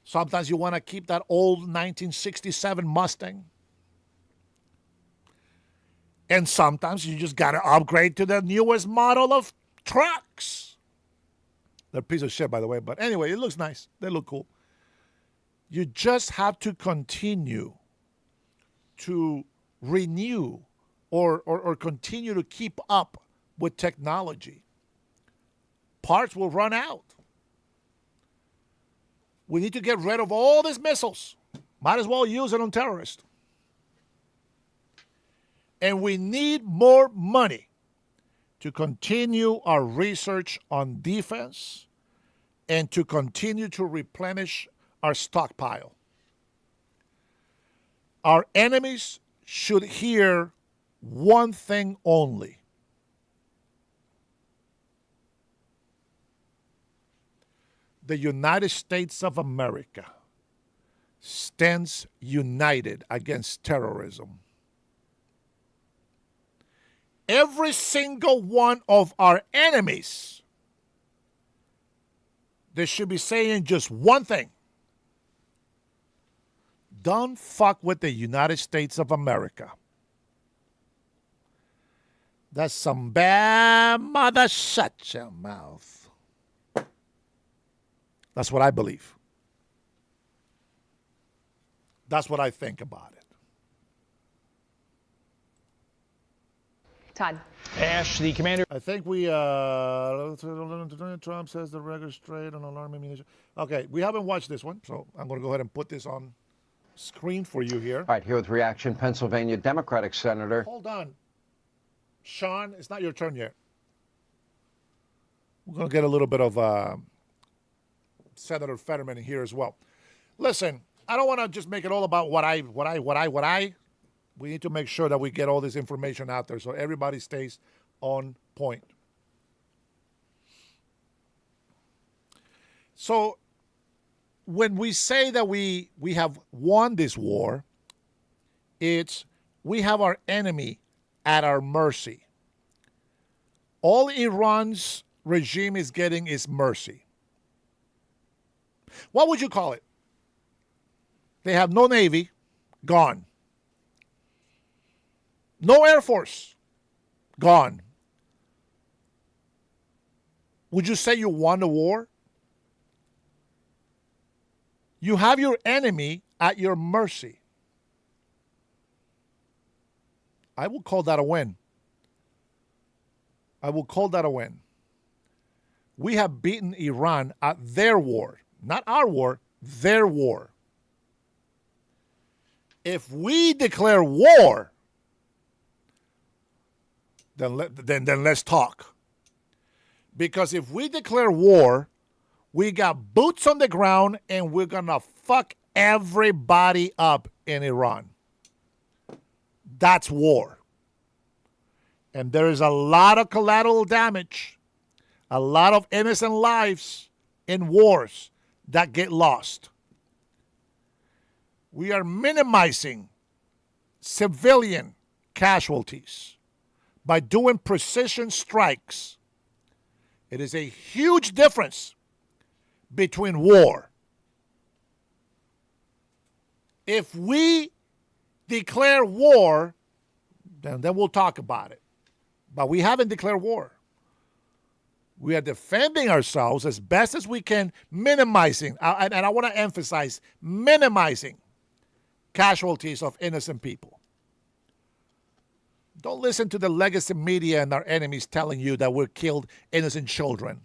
Sometimes you want to keep that old 1967 Mustang. And sometimes you just got to upgrade to the newest model of trucks. They're a piece of shit, by the way. But anyway, it looks nice. They look cool. You just have to continue to renew or continue to keep up with technology. Parts will run out. We need to get rid of all these missiles. Might as well use it on terrorists. And we need more money to continue our research on defense and to continue to replenish our stockpile. Our enemies should hear one thing only. The United States of America stands united against terrorism. Every single one of our enemies, they should be saying just one thing. Don't fuck with the United States of America. That's some bad mother. Shut your mouth. That's what I believe. That's what I think about it. Todd. Ash, the commander. I think we, Trump says the record straight on alarming ammunition. Okay, we haven't watched this one, so I'm going to go ahead and put this on screen for you here. All right, here with reaction, Pennsylvania Democratic Senator. Hold on. Sean, it's not your turn yet. We're going to get a little bit of Senator Fetterman here as well. Listen, I don't want to just make it all about what I. We need to make sure that we get all this information out there so everybody stays on point. So when we say that we have won this war, it's we have our enemy at our mercy. All Iran's regime is getting is mercy. What would you call it? They have no navy, gone. No Air Force, gone. Would you say you won the war? You have your enemy at your mercy. I will call that a win. I will call that a win. We have beaten Iran at their war. Not our war, their war. If we declare war then let's talk. Because if we declare war, we got boots on the ground and we're going to fuck everybody up in Iran. That's war. And there is a lot of collateral damage, a lot of innocent lives in wars that get lost. We are minimizing civilian casualties by doing precision strikes. It is a huge difference between war. If we declare war, then we'll talk about it. But we haven't declared war. We are defending ourselves as best as we can, minimizing, and I want to emphasize, minimizing casualties of innocent people. Don't listen to the legacy media and our enemies telling you that we're killed innocent children.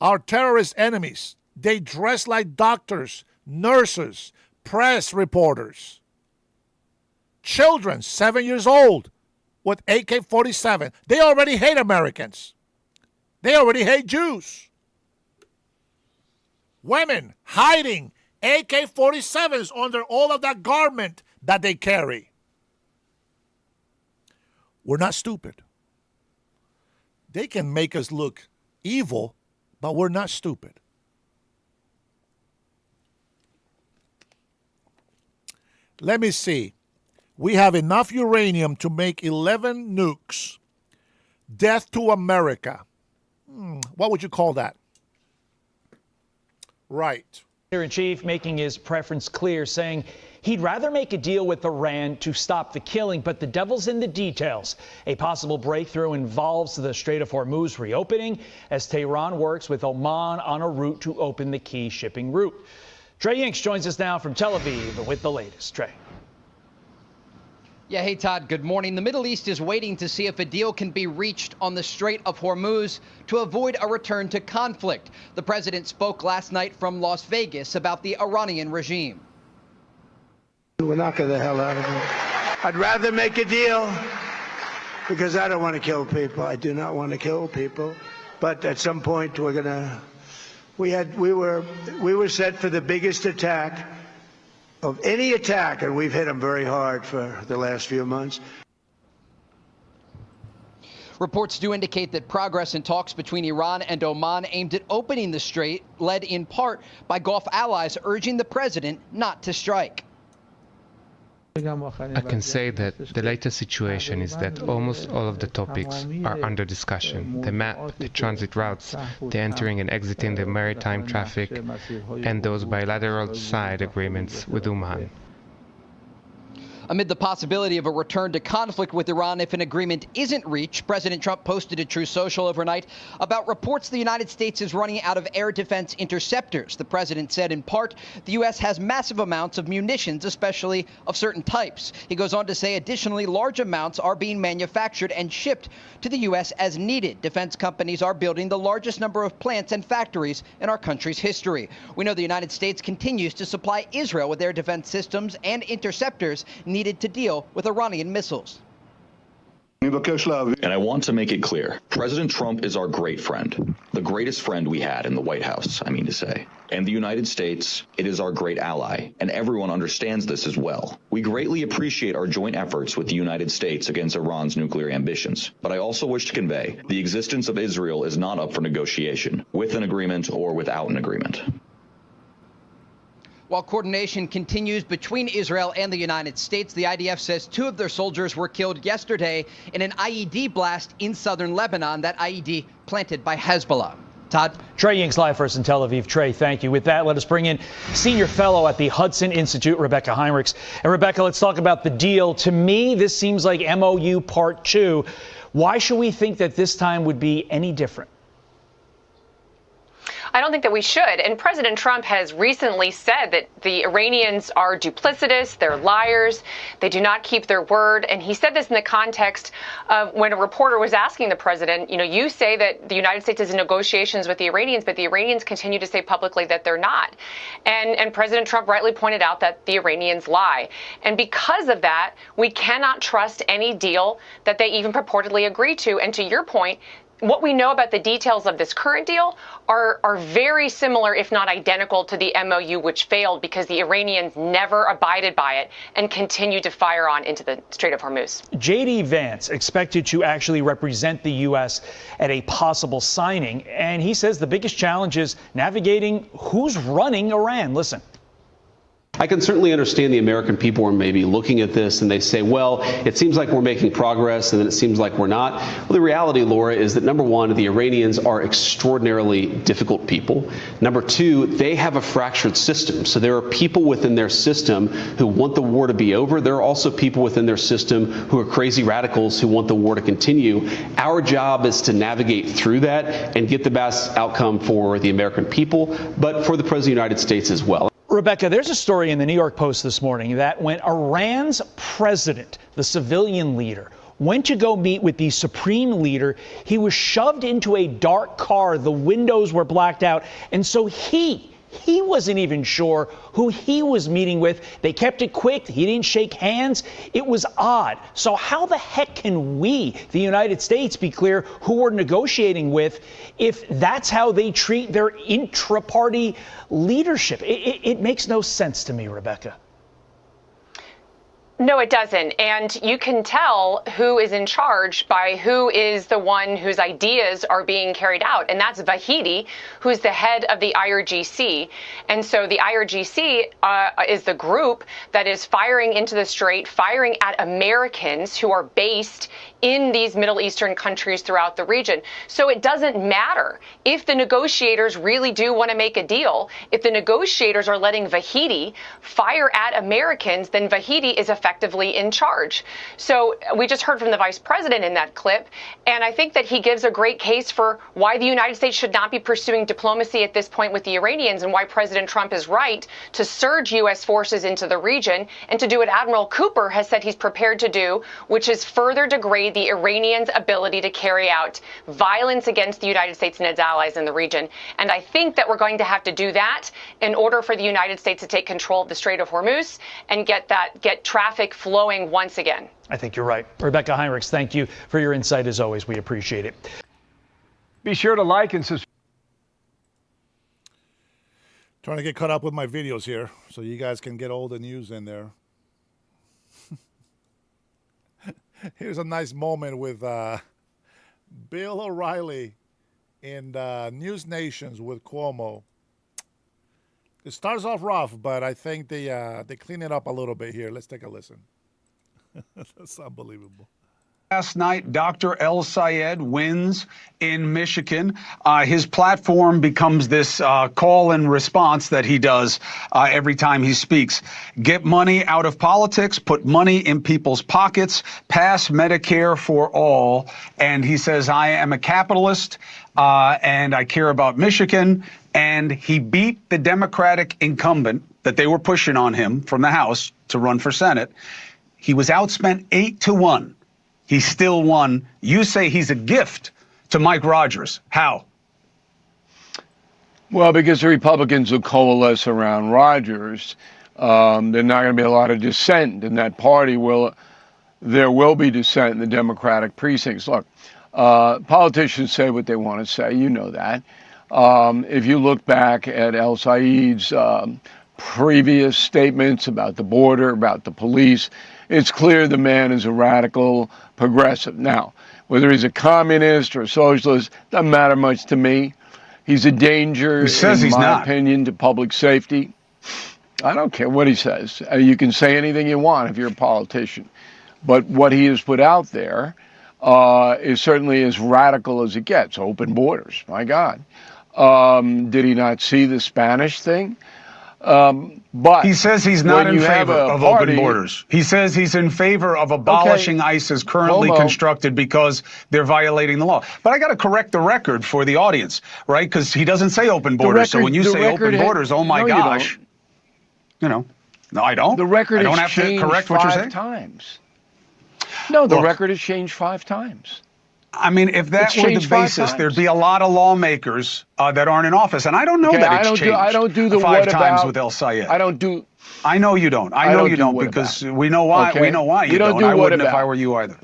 Our terrorist enemies, they dress like doctors, nurses, press reporters. Children, 7 years old, with AK-47. They already hate Americans. They already hate Jews. Women hiding AK-47s under all of that garment that they carry. We're not stupid. They can make us look evil, but we're not stupid. Let me see. We have enough uranium to make 11 nukes. Death to America. What would you call that? Right. Commander-in-Chief making his preference clear, saying he'd rather make a deal with Iran to stop the killing, but the devil's in the details. A possible breakthrough involves the Strait of Hormuz reopening as Tehran works with Oman on a route to open the key shipping route. Trey Yinks joins us now from Tel Aviv with the latest. Trey. Yeah, hey, Todd, good morning. The Middle East is waiting to see if a deal can be reached on the Strait of Hormuz to avoid a return to conflict. The president spoke last night from Las Vegas about the Iranian regime. We're knocking the hell out of them. I'd rather make a deal because I don't want to kill people. I do not want to kill people. But at some point, we're going to... We were set for the biggest attack of any attack, and we've hit them very hard for the last few months. Reports do indicate that progress in talks between Iran and Oman aimed at opening the strait, led in part by Gulf allies urging the president not to strike. I can say that the latest situation is that almost all of the topics are under discussion. The map, the transit routes, the entering and exiting the maritime traffic, and those bilateral side agreements with Oman. Amid the possibility of a return to conflict with Iran if an agreement isn't reached, President Trump posted to Truth Social overnight about reports the United States is running out of air defense interceptors. The president said in part, the U.S. has massive amounts of munitions, especially of certain types. He goes on to say additionally, large amounts are being manufactured and shipped to the U.S. as needed. Defense companies are building the largest number of plants and factories in our country's history. We know the United States continues to supply Israel with air defense systems and interceptors needed to deal with Iranian missiles. And I want to make it clear, President Trump is our great friend, the greatest friend we had in the White House, I mean to say. And the United States, it is our great ally, and everyone understands this as well. We greatly appreciate our joint efforts with the United States against Iran's nuclear ambitions. But I also wish to convey, the existence of Israel is not up for negotiation, with an agreement or without an agreement. While coordination continues between Israel and the United States, the IDF says 2 of their soldiers were killed yesterday in an IED blast in southern Lebanon, that IED planted by Hezbollah. Todd? Trey Yinks live for us in Tel Aviv. Trey, thank you. With that, let us bring in senior fellow at the Hudson Institute, Rebecca Heinrichs. And Rebecca, let's talk about the deal. To me, this seems like MOU Part 2. Why should we think that this time would be any different? I don't think that we should. And President Trump has recently said that the Iranians are duplicitous, they're liars, they do not keep their word. And he said this in the context of when a reporter was asking the president, you say that the United States is in negotiations with the Iranians, but the Iranians continue to say publicly that they're not. And President Trump rightly pointed out that the Iranians lie. And because of that, we cannot trust any deal that they even purportedly agree to. And to your point, what we know about the details of this current deal are very similar, if not identical, to the MOU, which failed because the Iranians never abided by it and continued to fire on into the Strait of Hormuz. J.D. Vance expected to actually represent the U.S. at a possible signing, and he says the biggest challenge is navigating who's running Iran. Listen. I can certainly understand the American people are maybe looking at this and they say, well, it seems like we're making progress and then it seems like we're not. Well, the reality, Laura, is that number one, the Iranians are extraordinarily difficult people. Number two, they have a fractured system. So there are people within their system who want the war to be over. There are also people within their system who are crazy radicals who want the war to continue. Our job is to navigate through that and get the best outcome for the American people, but for the President of the United States as well. Rebecca, there's a story in the New York Post this morning that when Iran's president, the civilian leader, went to go meet with the supreme leader, he was shoved into a dark car. The windows were blacked out. And so he wasn't even sure who he was meeting with. They kept it quick. He didn't shake hands. It was odd. So how the heck can we, the United States, be clear who we're negotiating with if that's how they treat their intra-party leadership? It makes no sense to me, Rebecca. No, it doesn't. And you can tell who is in charge by who is the one whose ideas are being carried out. And that's Vahidi, who's the head of the IRGC. And so the IRGC is the group that is firing into the strait, firing at Americans who are based in these Middle Eastern countries throughout the region. So it doesn't matter if the negotiators really do want to make a deal. If the negotiators are letting Vahidi fire at Americans, then Vahidi is effectively in charge. So we just heard from the vice president in that clip, and I think that he gives a great case for why the United States should not be pursuing diplomacy at this point with the Iranians, and why President Trump is right to surge U.S. forces into the region and to do what Admiral Cooper has said he's prepared to do, which is further degrade the Iranians' ability to carry out violence against the United States and its allies in the region. And I think that we're going to have to do that in order for the United States to take control of the Strait of Hormuz and get traffic flowing once again. I think you're right. Rebecca Heinrichs, thank you for your insight as always. We appreciate it. Be sure to like and subscribe. Trying to get caught up with my videos here so you guys can get all the news in there. Here's a nice moment with Bill O'Reilly in News Nations with Cuomo. It starts off rough, but I think they clean it up a little bit here. Let's take a listen. That's unbelievable. Last night, Dr. El Sayed wins in Michigan. His platform becomes this call and response that he does every time he speaks. Get money out of politics, put money in people's pockets, pass Medicare for all. And he says, I am a capitalist and I care about Michigan. And he beat the Democratic incumbent that they were pushing on him from the House to run for Senate. He was outspent 8-1. He still won. You say he's a gift to Mike Rogers. How? Well, because the Republicans will coalesce around Rogers. There's not going to be a lot of dissent in that party. There will be dissent in the Democratic precincts. Look, politicians say what they want to say. You know that. If you look back at El Sayed's previous statements about the border, about the police, it's clear the man is a radical progressive. Now, whether he's a communist or a socialist, doesn't matter much to me. He's a danger, in my opinion, to public safety. I don't care what he says. You can say anything you want if you're a politician. But what he has put out there is certainly as radical as it gets. Open borders, my God. Did he not see the Spanish thing? But he says he's not when in you have favor a of party, open borders. He says he's in favor of abolishing ICE as currently Cuomo. constructed because they're violating the law. But I got to correct the record for the audience, right? Because he doesn't say open borders. So when you say open borders, oh my gosh, no, I don't. The record I don't has have to changed correct what you're 5 saying. times. No, the Look, record has changed 5 times. I mean, if that were the basis, there'd be a lot of lawmakers that aren't in office, and I don't know that it's changed. I don't do the 5 what times about, with El Sayed. I don't do. I know you don't. I know you don't because we know why. Okay. We know why you don't. I wouldn't if I were you either.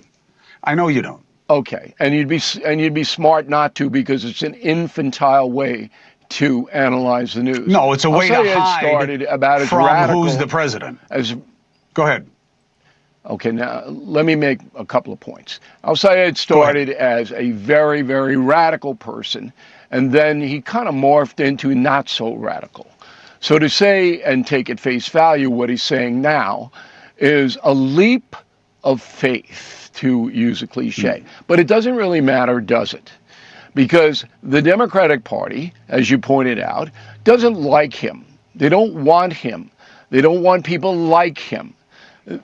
I know you don't. Okay, and you'd be smart not to because it's an infantile way to analyze the news. No, it's a way to hide started about as from radical who's the president. Go ahead. Okay, now let me make a couple of points. Al Sayed started as a very, very radical person, and then he kind of morphed into not so radical. So to say and take at face value what he's saying now is a leap of faith, to use a cliche. But it doesn't really matter, does it? Because the Democratic Party, as you pointed out, doesn't like him. They don't want him. They don't want people like him.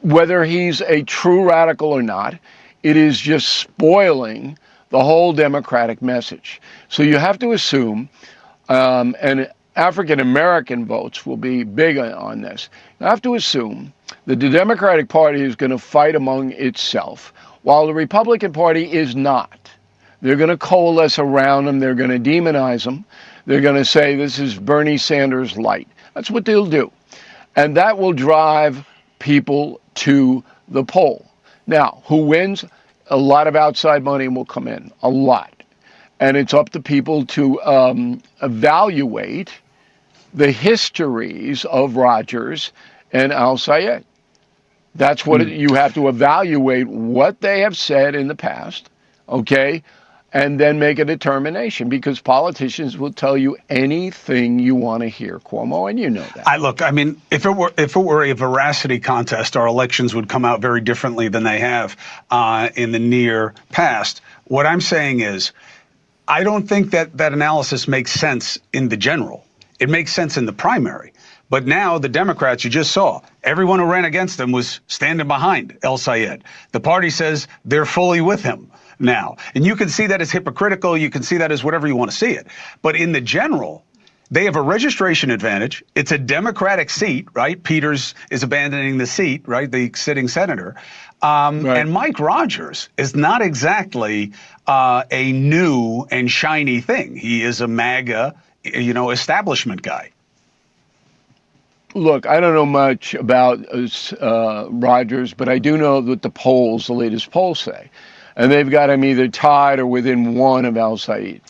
Whether he's a true radical or not, it is just spoiling the whole Democratic message. So you have to assume, and African-American votes will be big on this, you have to assume that the Democratic Party is going to fight among itself, while the Republican Party is not. They're going to coalesce around him. They're going to demonize him. They're going to say this is Bernie Sanders light. That's what they'll do. And that will drive people to the poll. Now, who wins? A lot of outside money will come in, a lot. And it's up to people to evaluate the histories of Rogers and Al Sayed. That's what you have to evaluate what they have said in the past, okay? And then make a determination, because politicians will tell you anything you want to hear, Cuomo, and you know that. Look, I mean, if it were a veracity contest, our elections would come out very differently than they have in the near past. What I'm saying is, I don't think that analysis makes sense in the general. It makes sense in the primary. But now the Democrats, you just saw, everyone who ran against them was standing behind El Sayed. The party says they're fully with him now. And you can see that as hypocritical. You can see that as whatever you want to see it. But in the general, they have a registration advantage. It's a Democratic seat, right? Peters is abandoning the seat, right? The sitting senator. And Mike Rogers is not exactly a new and shiny thing. He is a MAGA, establishment guy. Look, I don't know much about Rogers, but I do know that the latest polls say. And they've got him either tied or within 1 of Al Sayed.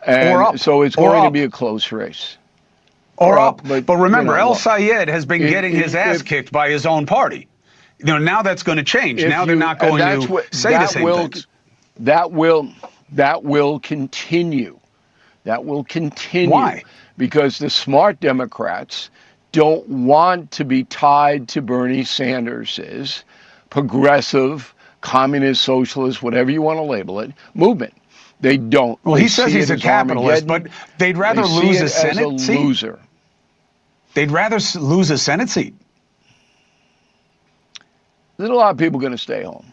And so it's going to be a close race. Or up. But remember, El Sayed has been getting his ass kicked by his own party. Now that's going to change. Now they're not going to say the same things. That will continue. That will continue. Why? Because the smart Democrats don't want to be tied to Bernie Sanders's progressive, communist, socialist, whatever you want to label it, movement. They don't. Well, he says he's a capitalist, but they'd rather lose a Senate seat. Loser. They'd rather lose a Senate seat. There's a lot of people going to stay home.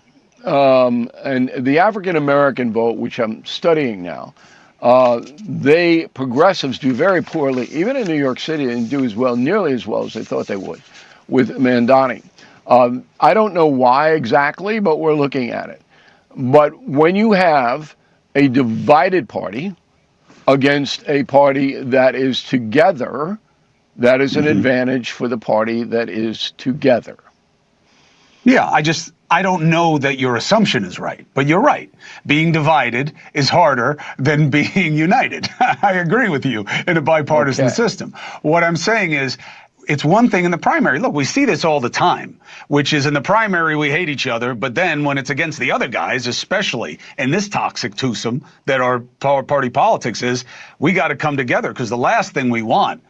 And the African-American vote, which I'm studying now, progressives do very poorly, even in New York City, and do nearly as well as they thought they would with Mandani. I don't know why exactly, but we're looking at it. But when you have a divided party against a party that is together, that is an advantage for the party that is together. Yeah, I don't know that your assumption is right, but you're right. Being divided is harder than being united. I agree with you in a bipartisan system. What I'm saying is, it's one thing in the primary. Look, we see this all the time, which is in the primary we hate each other, but then when it's against the other guys, especially in this toxic twosome that our party politics is, we got to come together, because the last thing we want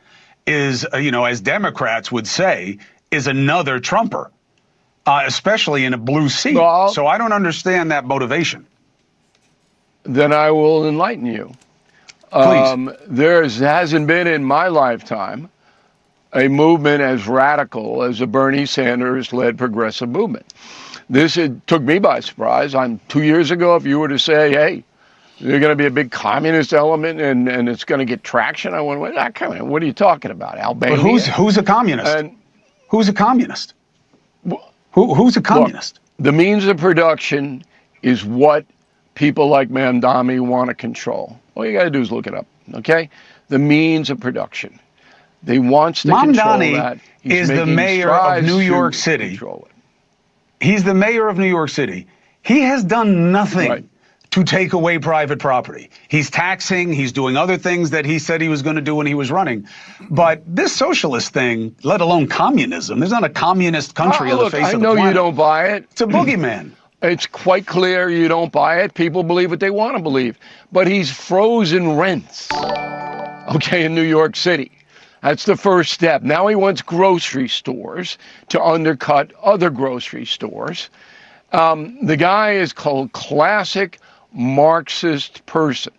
is, as Democrats would say, is another Trumper. Especially in a blue seat. So I don't understand that motivation. Then I will enlighten you. Please. There hasn't been in my lifetime a movement as radical as the Bernie Sanders-led progressive movement. It took me by surprise. 2 years ago, if you were to say, hey, there's going to be a big communist element and it's going to get traction, I went, what are you talking about, Albania? But who's a communist? And who's a communist? Who's a communist? Look, the means of production is what people like Mamdani want to control. All you got to do is look it up, okay? The means of production. They wants to control that. He's the mayor of New York City. He's the mayor of New York City. He has done nothing to take away private property. He's taxing, he's doing other things that he said he was going to do when he was running. But this socialist thing, let alone communism, there's not a communist country on the face of the planet. I know you don't buy it. It's a boogeyman. It's quite clear you don't buy it. People believe what they want to believe. But he's frozen rents, okay, in New York City. That's the first step. Now he wants grocery stores to undercut other grocery stores. The guy is called classic Marxist person.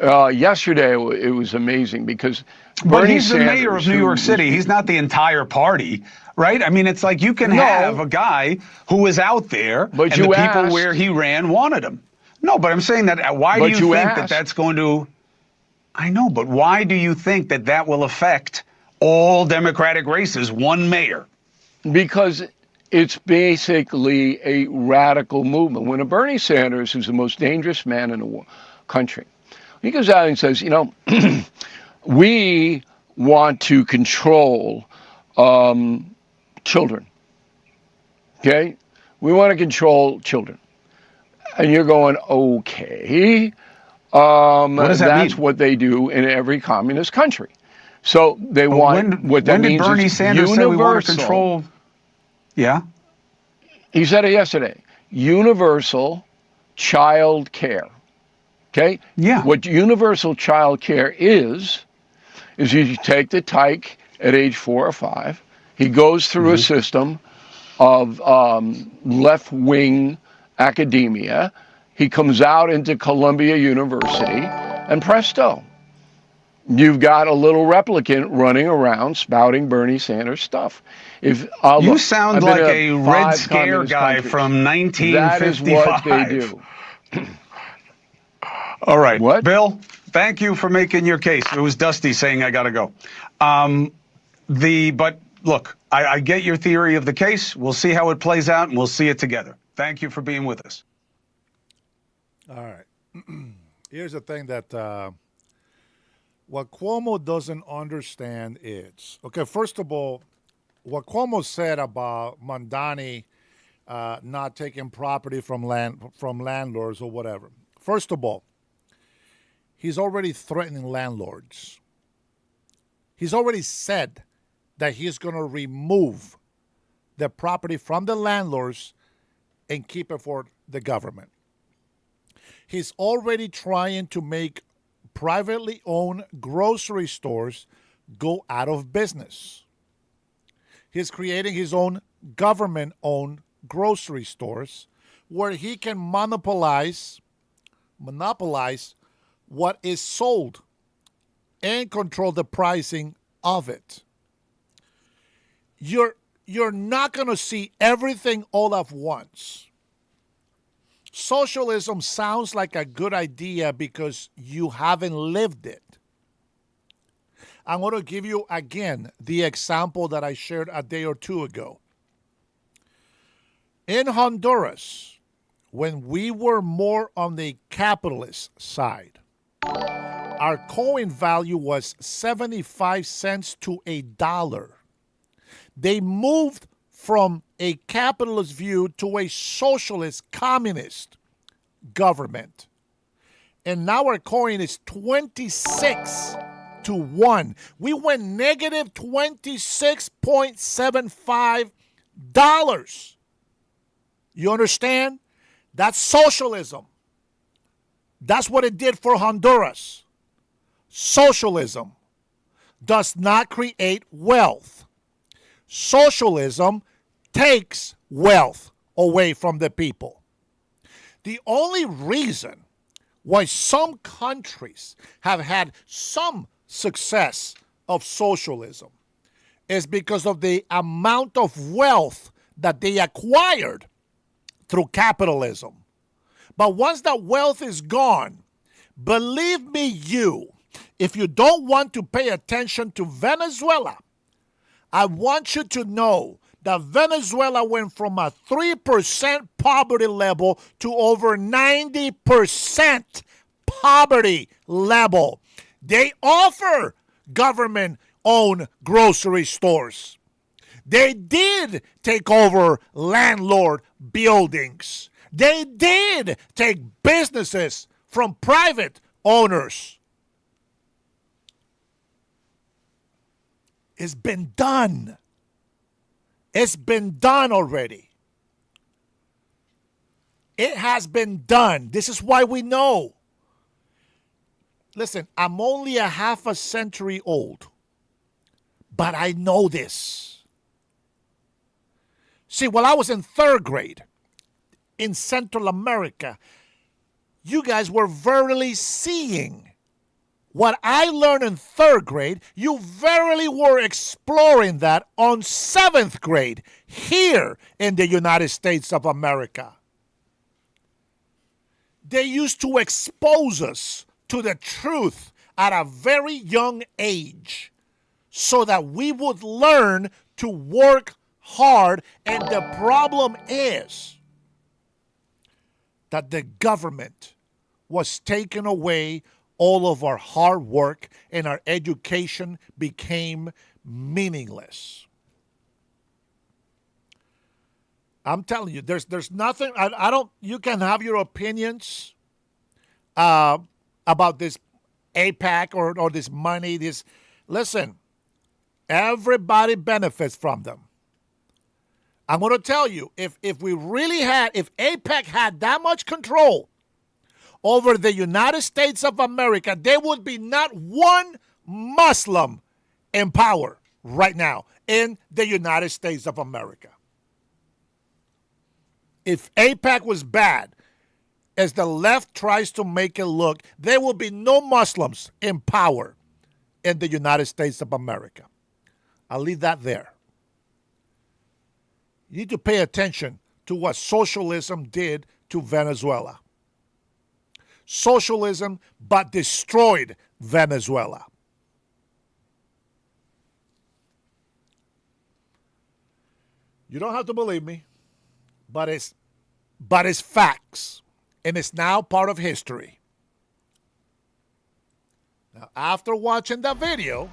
Yesterday it was amazing because But he's the mayor of New York City. He's not the entire party, right? I mean, it's like you can have a guy who was out there, but and the people where he ran wanted him. No, but I'm saying that why do you think that that's going to... I know, but why do you think that that will affect all Democratic races, one mayor? Because it's basically a radical movement. When a Bernie Sanders, who's the most dangerous man in the country, he goes out and says, you know, we want to control children, okay? We want to control children. And you're going, okay. What does that that's mean? what they do in every communist country. So they want what that means. When did Bernie Sanders say we want to control? Yeah. He said it yesterday. Universal child care. Okay? Yeah. What universal child care is you take the tyke at age 4 or 5. He goes through a system of left-wing academia. He comes out into Columbia University, and presto, you've got a little replicant running around spouting Bernie Sanders stuff. You sound like a Red Scare guy from 1955. That is what they do. All right. What? Bill, thank you for making your case. It was Dusty saying I got to go. But look, I get your theory of the case. We'll see how it plays out, and we'll see it together. Thank you for being with us. All right. Here's the thing that what Cuomo doesn't understand is, okay, first of all, what Cuomo said about Mamdani not taking property from landlords or whatever. First of all, he's already threatening landlords. He's already said that he's going to remove the property from the landlords and keep it for the government. He's already trying to make privately owned grocery stores go out of business. He's creating his own government-owned grocery stores where he can monopolize what is sold and control the pricing of it. You're not going to see everything all at once. Socialism sounds like a good idea because you haven't lived it. I'm going to give you again the example that I shared a day or two ago. In Honduras, when we were more on the capitalist side, our coin value was 75 cents to $1. They moved from a capitalist view to a socialist communist government. And now our coin is 26 to 1. We went negative $26.75. You understand? That's socialism. That's what it did for Honduras. Socialism does not create wealth. Socialism takes wealth away from the people. The only reason why some countries have had some success of socialism is because of the amount of wealth that they acquired through capitalism. But once that wealth is gone, believe me, if you don't want to pay attention to Venezuela, I want you to know that Venezuela went from a 3% poverty level to over 90% poverty level. They offer government-owned grocery stores. They did take over landlord buildings. They did take businesses from private owners. It's been done. It's been done already. It has been done. This is why we know. Listen, I'm only a half a century old, but I know this. See, while I was in third grade in Central America, you guys were verily seeing what I learned in third grade. You verily were exploring that on seventh grade here in the United States of America. They used to expose us to the truth at a very young age so that we would learn to work hard. And the problem is that the government was taking away all of our hard work and our education became meaningless. I'm telling you, there's nothing. I don't. You can have your opinions about this APAC or this money. Listen, everybody benefits from them. I'm going to tell you, if APAC had that much control over the United States of America, there would be not one Muslim in power right now in the United States of America. If APAC was bad, as the left tries to make it look, there will be no Muslims in power in the United States of America. I'll leave that there. You need to pay attention to what socialism did to Venezuela. Socialism, but destroyed Venezuela. You don't have to believe me, but it's facts, and it's now part of history. Now, after watching the video,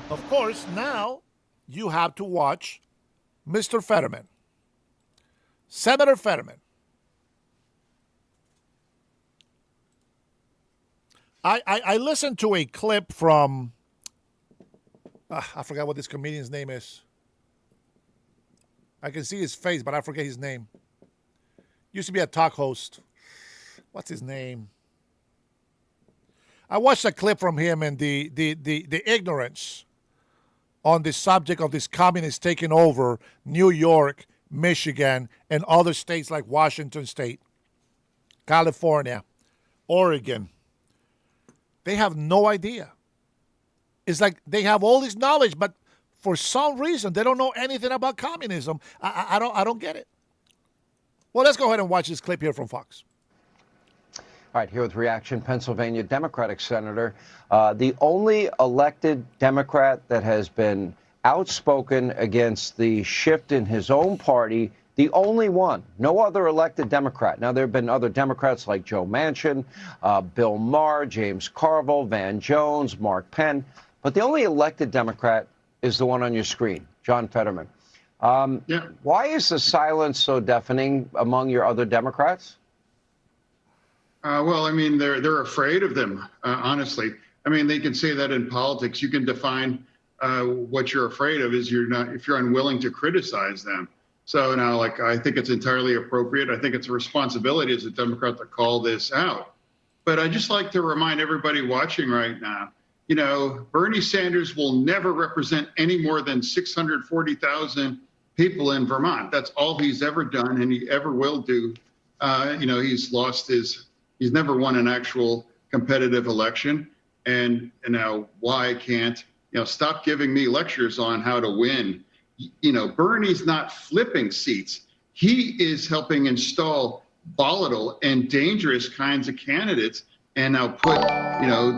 of course, now you have to watch Mr. Fetterman, Senator Fetterman. I listened to a clip from, I forgot what this comedian's name is. I can see his face, but I forget his name. Used to be a talk host. What's his name? I watched a clip from him and the ignorance on the subject of this communists taking over New York, Michigan, and other states like Washington State, California, Oregon. They have no idea. It's like they have all this knowledge, but for some reason they don't know anything about communism. I don't get it. Well, let's go ahead and watch this clip here from Fox. All right, here with reaction, Pennsylvania Democratic Senator, the only elected Democrat that has been outspoken against the shift in his own party, the only one, no other elected Democrat. Now, there have been other Democrats like Joe Manchin, Bill Maher, James Carville, Van Jones, Mark Penn, but the only elected Democrat is the one on your screen, John Fetterman. Why is the silence so deafening among your other Democrats? Well, I mean, they're afraid of them, honestly. I mean, they can say that in politics. You can define what you're afraid of if you're unwilling to criticize them. So now, I think it's entirely appropriate. I think it's a responsibility as a Democrat to call this out. But I'd just like to remind everybody watching right now, Bernie Sanders will never represent any more than 640,000 people in Vermont. That's all he's ever done, and he ever will do. He's never won an actual competitive election. And now why can't stop giving me lectures on how to win. Bernie's not flipping seats. He is helping install volatile and dangerous kinds of candidates and now put,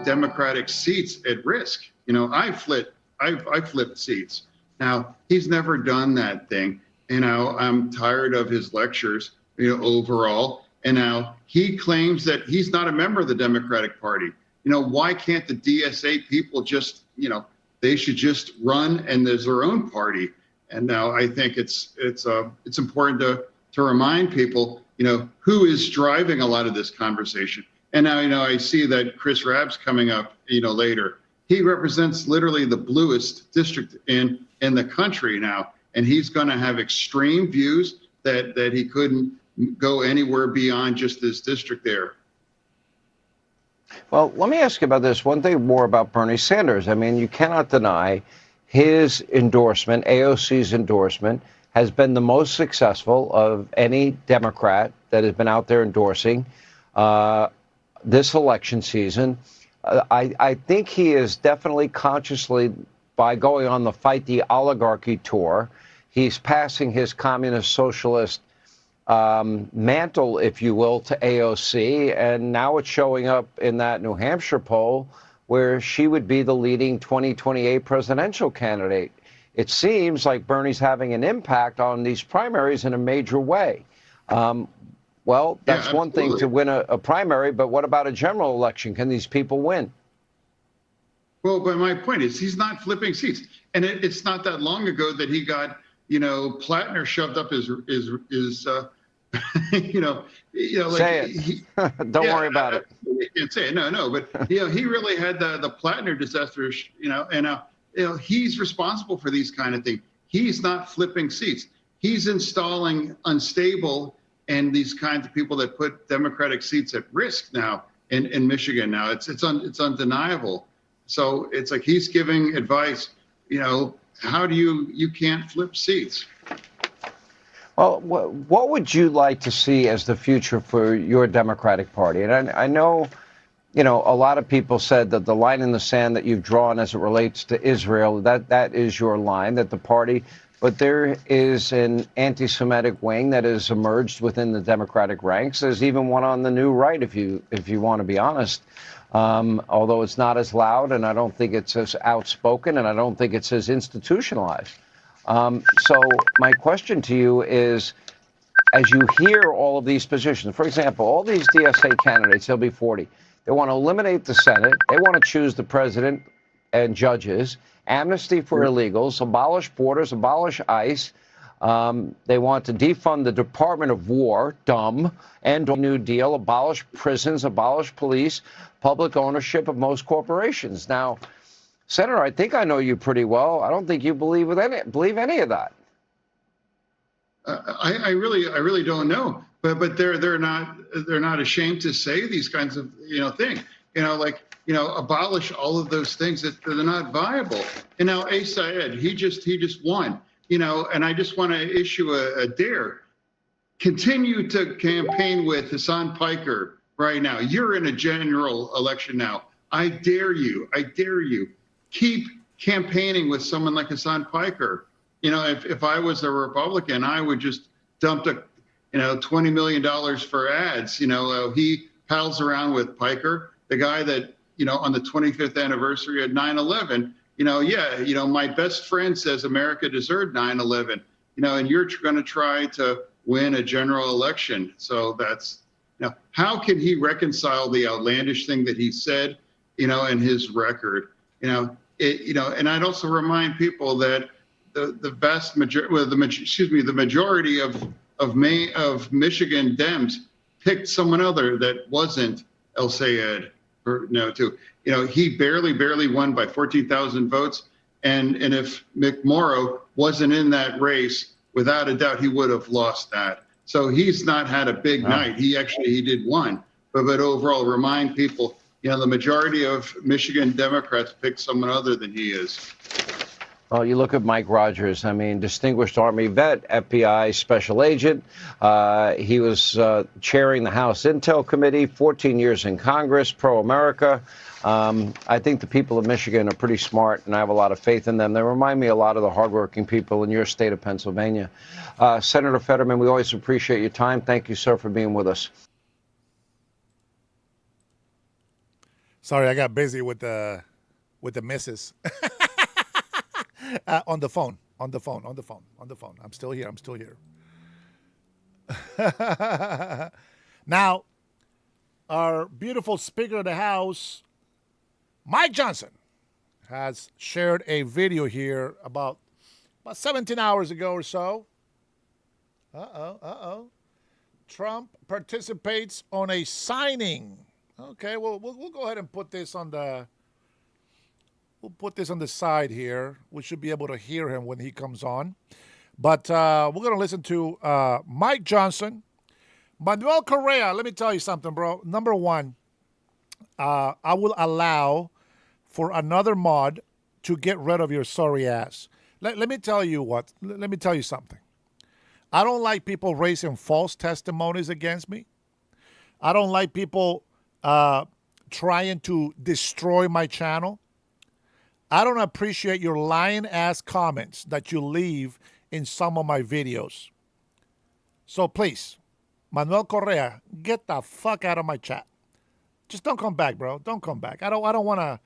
Democratic seats at risk. I've flipped seats. Now, he's never done that thing. I'm tired of his lectures, overall. And now he claims that he's not a member of the Democratic Party. Why can't the DSA people just, they should just run and there's their own party. And now I think it's important to remind people, who is driving a lot of this conversation. And now, I see that Chris Rabb's coming up, later. He represents literally the bluest district in the country now. And he's going to have extreme views that he couldn't go anywhere beyond just this district there. Well, let me ask you about this. One thing more about Bernie Sanders. I mean, you cannot deny his endorsement, AOC's endorsement, has been the most successful of any Democrat that has been out there endorsing this election season. I think he is definitely consciously, by going on the Fight the Oligarchy tour, he's passing his communist socialist mantle, if you will, to AOC. And now it's showing up in that New Hampshire poll where she would be the leading 2028 presidential candidate. It seems like Bernie's having an impact on these primaries in a major way. Well, that's one thing to win a primary, but what about a general election? Can these people win? Well, but my point is he's not flipping seats. And it's not that long ago that he got, Plattner shoved up his say it. Don't worry about it. You can't say it. No. But, he really had the Plattner disaster, and he's responsible for these kind of things. He's not flipping seats. He's installing unstable and these kinds of people that put Democratic seats at risk now in Michigan. Now it's undeniable. So it's like he's giving advice, how do you can't flip seats. Well, what would you like to see as the future for your Democratic Party? And I know, a lot of people said that the line in the sand that you've drawn as it relates to Israel, that is your line, that the party, but there is an anti-Semitic wing that has emerged within the Democratic ranks. There's even one on the new right, if you want to be honest. Although it's not as loud, and I don't think it's as outspoken, and I don't think it's as institutionalized. So my question to you is, as you hear all of these positions, for example, all these DSA candidates, there'll be 40. They want to eliminate the Senate. They want to choose the president and judges, amnesty for illegals, abolish borders, abolish ICE. They want to defund the Department of War, dumb, end New Deal, abolish prisons, abolish police, public ownership of most corporations. Now, Senator, I think I know you pretty well. I don't think you believe any of that. I really don't know. But they're not ashamed to say these kinds of things. Abolish all of those things that they're not viable. And now Syed, he just won. And I just want to issue a dare. Continue to campaign with Hassan Piker right now. You're in a general election now. I dare you. Keep campaigning with someone like Hassan Piker. If I was a Republican, I would just dump $20 million for ads. He pals around with Piker, the guy that, on the 25th anniversary of 9/11, my best friend says America deserved 9/11, and you're going to try to win a general election. So that's, how can he reconcile the outlandish thing that he said, and his record, and I'd also remind people that the vast majority, the majority of Michigan Dems picked someone other that wasn't El Sayed. He barely won by 14,000 votes. And if McMorrow wasn't in that race, without a doubt, he would have lost that. So he's not had a big night. He did one. But overall, remind people, the majority of Michigan Democrats picked someone other than he is. Well, you look at Mike Rogers. I mean, distinguished Army vet, FBI special agent. He was chairing the House Intel Committee, 14 years in Congress, pro-America. I think the people of Michigan are pretty smart, and I have a lot of faith in them. They remind me a lot of the hardworking people in your state of Pennsylvania. Senator Fetterman, we always appreciate your time. Thank you, sir, for being with us. Sorry, I got busy with the missus. On the phone. I'm still here. Now, our beautiful Speaker of the House, Mike Johnson, has shared a video here about 17 hours ago or so. Trump participates on a signing. Okay, well, we'll go ahead and put this on the... We'll put this on the side here. We should be able to hear him when he comes on. But we're going to listen to Mike Johnson. Manuel Correa, let me tell you something, bro. Number one, I will allow for another mod to get rid of your sorry ass. Let me tell you what. Let me tell you something. I don't like people raising false testimonies against me. I don't like people trying to destroy my channel. I don't appreciate your lying-ass comments that you leave in some of my videos. So please, Manuel Correa, get the fuck out of my chat. Just don't come back, bro. Don't come back. I don't want to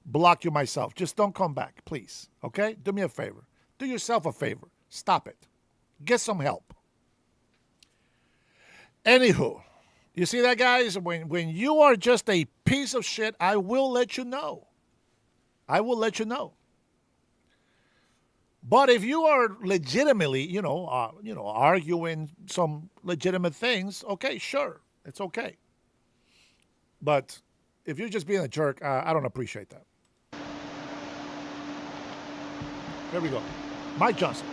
block you myself. Just don't come back, please. Okay? Do me a favor. Do yourself a favor. Stop it. Get some help. Anywho, you see that, guys? When you are just a piece of shit, I will let you know. I will let you know. But if you are legitimately, arguing some legitimate things, okay, sure, it's okay. But if you're just being a jerk, I don't appreciate that. There we go. Mike Johnson.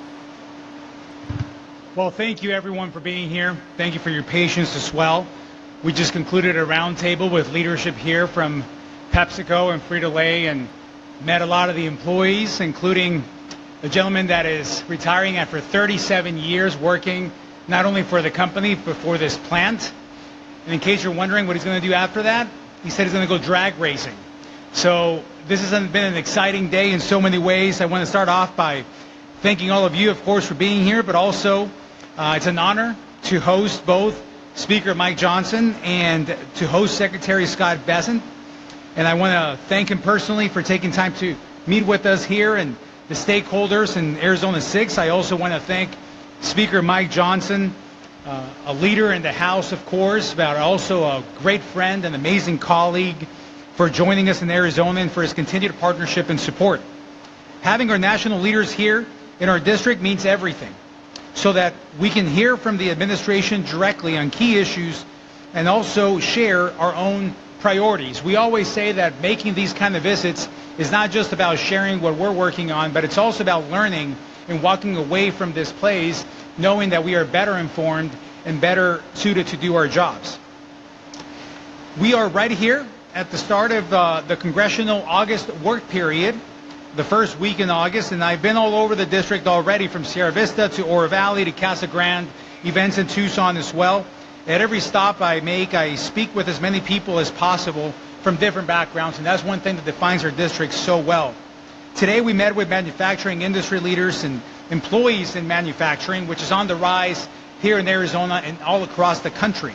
Well, thank you, everyone, for being here. Thank you for your patience as well. We just concluded a roundtable with leadership here from PepsiCo and Frito-Lay and met a lot of the employees, including a gentleman that is retiring after 37 years working not only for the company but for this plant. And in case you're wondering what he's going to do after that, he said he's going to go drag racing. So this has been an exciting day in so many ways. I want to start off by thanking all of you, of course, for being here, but also it's an honor to host both Speaker Mike Johnson and to host Secretary Scott Bessent. And I want to thank him personally for taking time to meet with us here and the stakeholders in Arizona 6. I also want to thank Speaker Mike Johnson, a leader in the House, of course, but also a great friend and amazing colleague, for joining us in Arizona and for his continued partnership and support. Having our national leaders here in our district means everything, so that we can hear from the administration directly on key issues and also share our own priorities. We always say that making these kind of visits is not just about sharing what we're working on, but it's also about learning and walking away from this place knowing that we are better informed and better suited to do our jobs. We are right here at the start of the congressional August work period, the first week in August, and I've been all over the district already, from Sierra Vista to Oro Valley to Casa Grande, events in Tucson as well. At every stop I make, I speak with as many people as possible from different backgrounds, and that's one thing that defines our district so well. Today we met with manufacturing industry leaders and employees in manufacturing, which is on the rise here in Arizona and all across the country,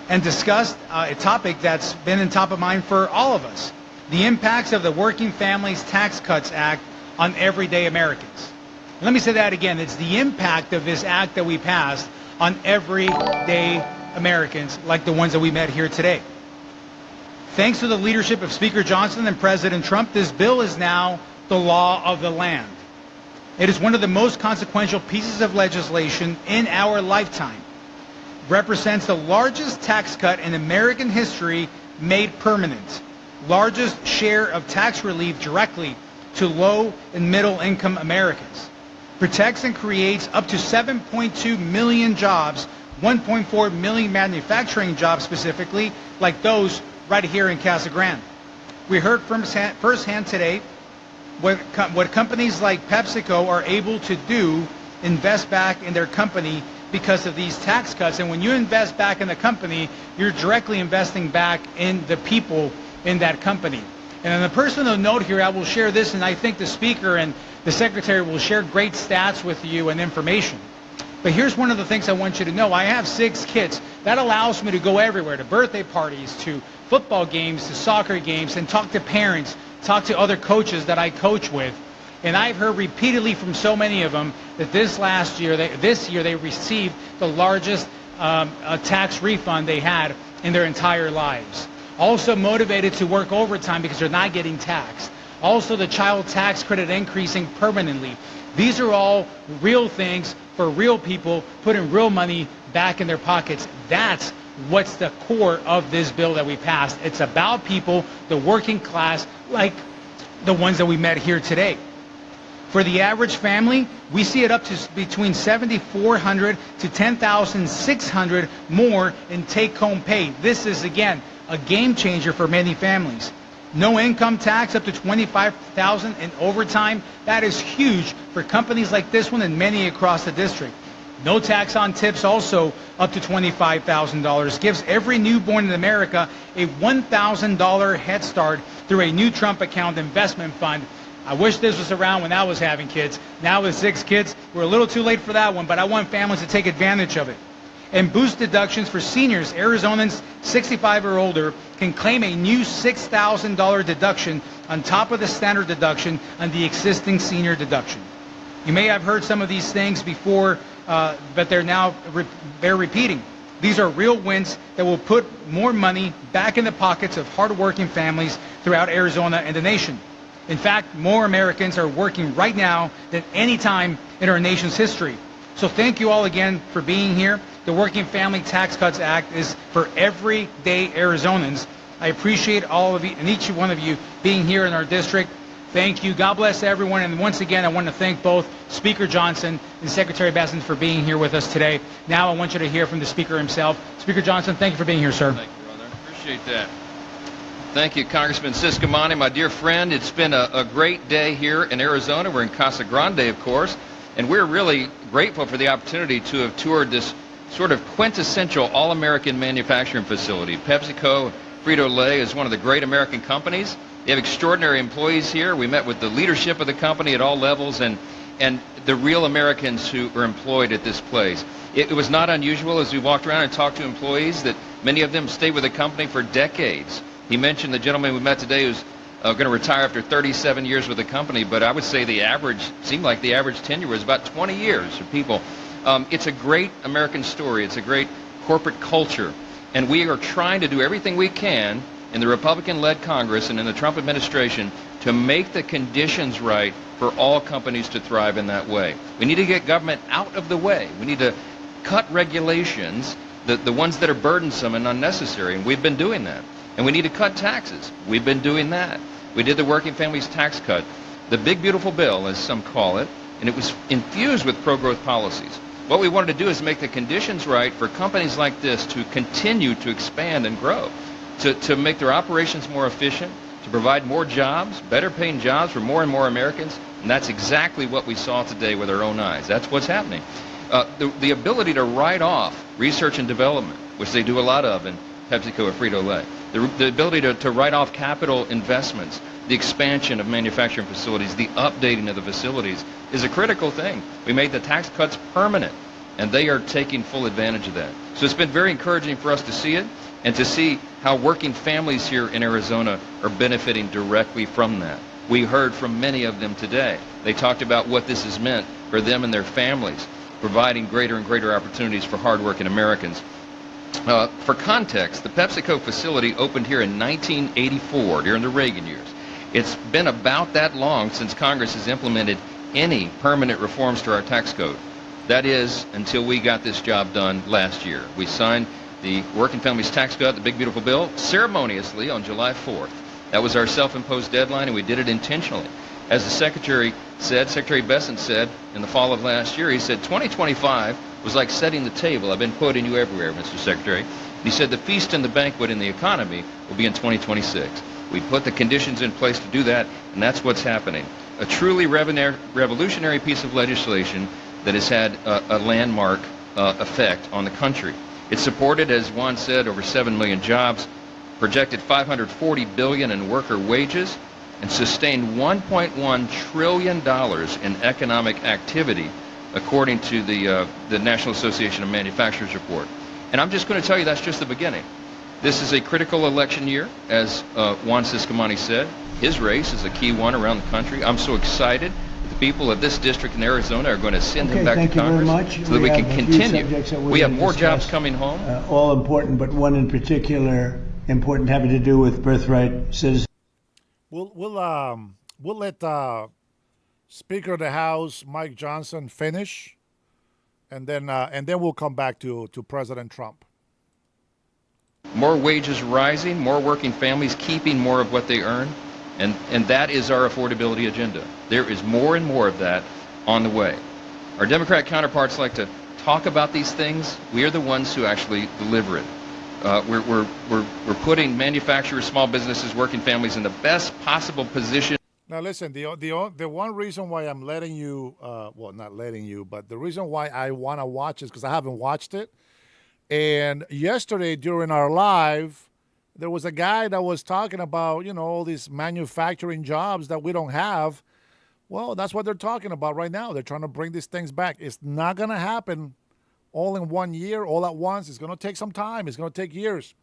and discussed a topic that's been in top of mind for all of us: the impacts of the Working Families Tax Cuts Act on everyday Americans. And let me say that again. It's the impact of this act that we passed on everyday Americans like the ones that we met here today. Thanks to the leadership of Speaker Johnson and President Trump, this bill is now the law of the land. It is one of the most consequential pieces of legislation in our lifetime. It represents the largest tax cut in American history made permanent, largest share of tax relief directly to low and middle income Americans. Protects and creates up to 7.2 million jobs, 1.4 million manufacturing jobs specifically, like those right here in Casa Grande. We heard from firsthand today what companies like PepsiCo are able to do, invest back in their company because of these tax cuts. And when you invest back in the company, you're directly investing back in the people in that company. And on a personal note here, I will share this, and I think the speaker and the secretary will share great stats with you and information. But here's one of the things I want you to know. I have 6 kids. That allows me to go everywhere, to birthday parties, to football games, to soccer games, and talk to parents, talk to other coaches that I coach with. And I've heard repeatedly from so many of them that this year they received the largest tax refund they had in their entire lives. Also motivated to work overtime because they're not getting taxed. Also the child tax credit increasing permanently. These are all real things for real people, putting real money back in their pockets. That's what's the core of this bill that we passed. It's about people, the working class, like the ones that we met here today. For the average family, we see it up to between $7,400 to $10,600 more in take-home pay. This is, again, a game changer for many families. No income tax up to $25,000 in overtime. That is huge for companies like this one and many across the district. No tax on tips, also up to $25,000. Gives every newborn in America a $1,000 head start through a new Trump account investment fund. I wish this was around when I was having kids. Now with 6 kids, we're a little too late for that one, but I want families to take advantage of it. And boost deductions for seniors. Arizonans 65 or older can claim a new $6,000 deduction on top of the standard deduction on the existing senior deduction. You may have heard some of these things before, but they're repeating. These are real wins that will put more money back in the pockets of hardworking families throughout Arizona and the nation. In fact, more Americans are working right now than any time in our nation's history. So thank you all again for being here. The Working Family Tax Cuts Act is for everyday Arizonans. I appreciate all of you and each one of you being here in our district. Thank you. God bless everyone. And once again, I want to thank both Speaker Johnson and Secretary Bessent for being here with us today. Now I want you to hear from the Speaker himself. Speaker Johnson, thank you for being here, sir. Thank you, brother. Appreciate that. Thank you, Congressman Ciscomani, my dear friend. It's been a great day here in Arizona. We're in Casa Grande, of course, and we're really grateful for the opportunity to have toured this sort of quintessential all-American manufacturing facility. PepsiCo, Frito-Lay is one of the great American companies. They have extraordinary employees here. We met with the leadership of the company at all levels and the real Americans who are employed at this place. It was not unusual as we walked around and talked to employees that many of them stayed with the company for decades. He mentioned the gentleman we met today who's going to retire after 37 years with the company, but I would say seemed like the average tenure was about 20 years for people. It's a great American story. It's a great corporate culture. And we are trying to do everything we can in the Republican-led Congress and in the Trump administration to make the conditions right for all companies to thrive in that way. We need to get government out of the way. We need to cut regulations, the ones that are burdensome and unnecessary, and we've been doing that. And we need to cut taxes. We've been doing that. We did the Working Families Tax Cut, the big beautiful bill, as some call it, and it was infused with pro-growth policies. What we wanted to do is make the conditions right for companies like this to continue to expand and grow, to make their operations more efficient, to provide more jobs, better paying jobs for more and more Americans, and that's exactly what we saw today with our own eyes. That's what's happening. The ability to write off research and development, which they do a lot of in PepsiCo or Frito-Lay, the ability to write off capital investments, the expansion of manufacturing facilities, the updating of the facilities is a critical thing. We made the tax cuts permanent, and they are taking full advantage of that. So it's been very encouraging for us to see it and to see how working families here in Arizona are benefiting directly from that. We heard from many of them today. They talked about what this has meant for them and their families, providing greater and greater opportunities for hardworking Americans. For context, the PepsiCo facility opened here in 1984 during the Reagan years. It's been about that long since Congress has implemented any permanent reforms to our tax code. That is, until we got this job done last year. We signed the Working Families Tax Cut, the big beautiful bill, ceremoniously on July 4th. That was our self-imposed deadline, and we did it intentionally. As the Secretary Bessent said in the fall of last year, he said 2025 was like setting the table. I've been quoting you everywhere, Mr. Secretary. He said the feast and the banquet in the economy will be in 2026. We put the conditions in place to do that, and that's what's happening. A truly revolutionary piece of legislation that has had a landmark effect on the country. It supported, as Juan said, over 7 million jobs, projected $540 billion in worker wages, and sustained $1.1 trillion in economic activity, according to the National Association of Manufacturers report. And I'm just going to tell you that's just the beginning. This is a critical election year, as Juan Ciscomani said. His race is a key one around the country. I'm so excited that the people of this district in Arizona are going to send him back to Congress so that we can continue. We have more jobs coming home. All important, but one in particular important having to do with birthright citizenship. We'll let Speaker of the House Mike Johnson finish, and then we'll come back to President Trump. More wages rising, more working families keeping more of what they earn, and that is our affordability agenda. There is more and more of that on the way. Our Democrat counterparts like to talk about these things. We are the ones who actually deliver it. We're putting manufacturers, small businesses, working families in the best possible position. Now listen, the one reason why I'm letting you, well, not letting you, but the reason why I want to watch is because I haven't watched it. And yesterday during our live, there was a guy that was talking about, all these manufacturing jobs that we don't have. Well, that's what they're talking about right now. They're trying to bring these things back. It's not going to happen all in 1 year, all at once. It's going to take some time. It's going to take years.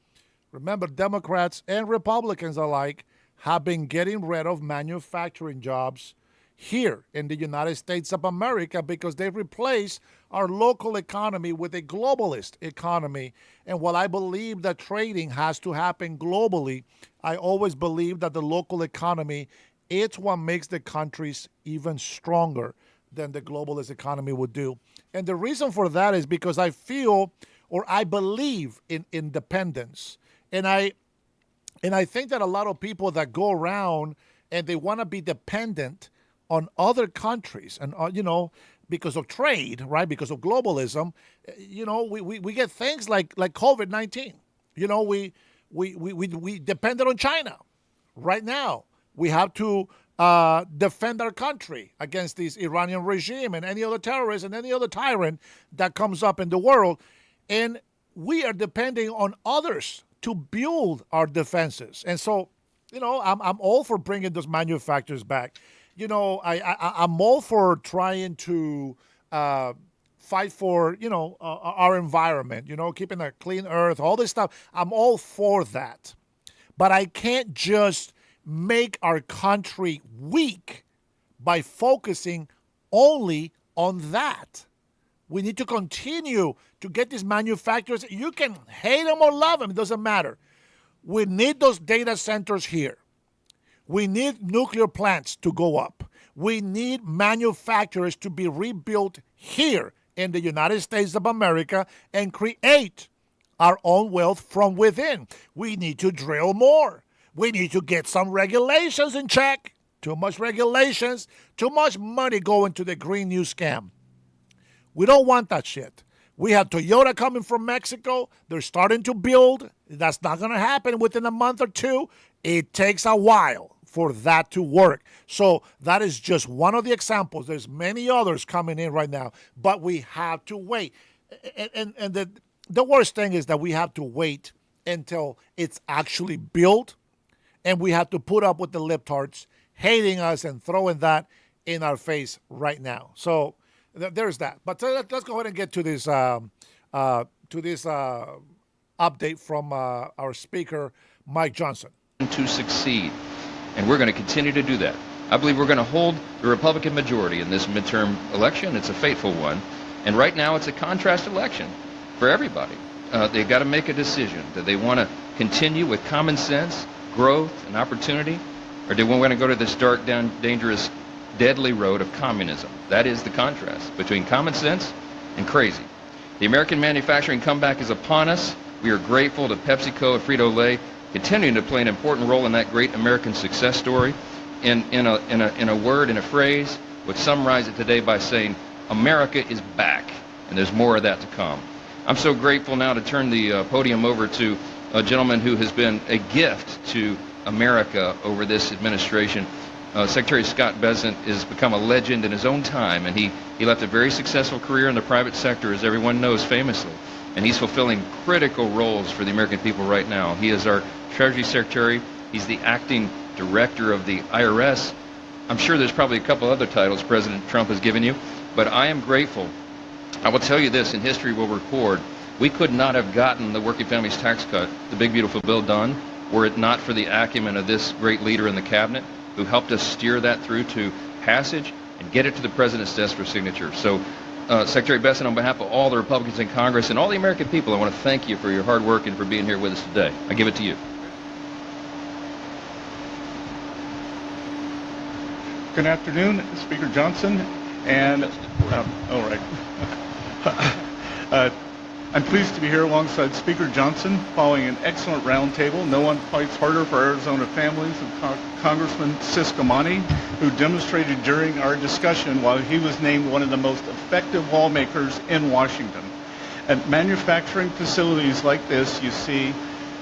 Remember, Democrats and Republicans alike have been getting rid of manufacturing jobs here in the United States of America because they've replaced our local economy with a globalist economy. And while I believe that trading has to happen globally, I always believe that the local economy, it's what makes the countries even stronger than the globalist economy would do. And the reason for that is because I feel, or I believe in independence. And I think that a lot of people that go around and they want to be dependent on other countries and, because of trade, right? Because of globalism, we get things like COVID-19. We depended on China. Right now, we have to defend our country against this Iranian regime and any other terrorist and any other tyrant that comes up in the world. And we are depending on others to build our defenses. And so, I'm all for bringing those manufacturers back. I'm all for trying to fight for, our environment, keeping a clean earth, all this stuff. I'm all for that. But I can't just make our country weak by focusing only on that. We need to continue to get these manufacturers. You can hate them or love them. It doesn't matter. We need those data centers here. We need nuclear plants to go up. We need manufacturers to be rebuilt here in the United States of America and create our own wealth from within. We need to drill more. We need to get some regulations in check. Too much regulations, too much money going to the Green New scam. We don't want that shit. We have Toyota coming from Mexico. They're starting to build. That's not going to happen within a month or two. It takes a while for that to work. So that is just one of the examples. There's many others coming in right now, but we have to wait. And the worst thing is that we have to wait until it's actually built, and we have to put up with the libtards hating us and throwing that in our face right now. So there's that. But let's go ahead and get to this update from our speaker, Mike Johnson. To succeed, and we're going to continue to do that. I believe we're going to hold the Republican majority in this midterm election. It's a fateful one, and right now it's a contrast election for everybody. They've got to make a decision. Do they want to continue with common sense, growth, and opportunity, or do we want to go to this dark, dangerous, deadly road of communism? That is the contrast between common sense and crazy. The American manufacturing comeback is upon us. We are grateful to PepsiCo and Frito-Lay continuing to play an important role in that great American success story. In a word, in a phrase, would summarize it today by saying, America is back, and there's more of that to come. I'm so grateful now to turn the podium over to a gentleman who has been a gift to America over this administration. Secretary Scott Bessent has become a legend in his own time, and he left a very successful career in the private sector, as everyone knows famously. And he's fulfilling critical roles for the American people right now. He is our Treasury Secretary. He's the acting director of the IRS. I'm sure there's probably a couple other titles President Trump has given you, but I am grateful. I will tell you this, and history will record, we could not have gotten the Working Families Tax Cut, the big beautiful bill, done were it not for the acumen of this great leader in the cabinet who helped us steer that through to passage and get it to the president's desk for signature. So Secretary Bessent, on behalf of all the Republicans in Congress and all the American people, I want to thank you for your hard work and for being here with us today. I give it to you. Good afternoon, Speaker Johnson, and all right. I'm pleased to be here alongside Speaker Johnson following an excellent roundtable. No one fights harder for Arizona families than Congressman Siscomani, who demonstrated during our discussion while he was named one of the most effective lawmakers in Washington. At manufacturing facilities like this, you see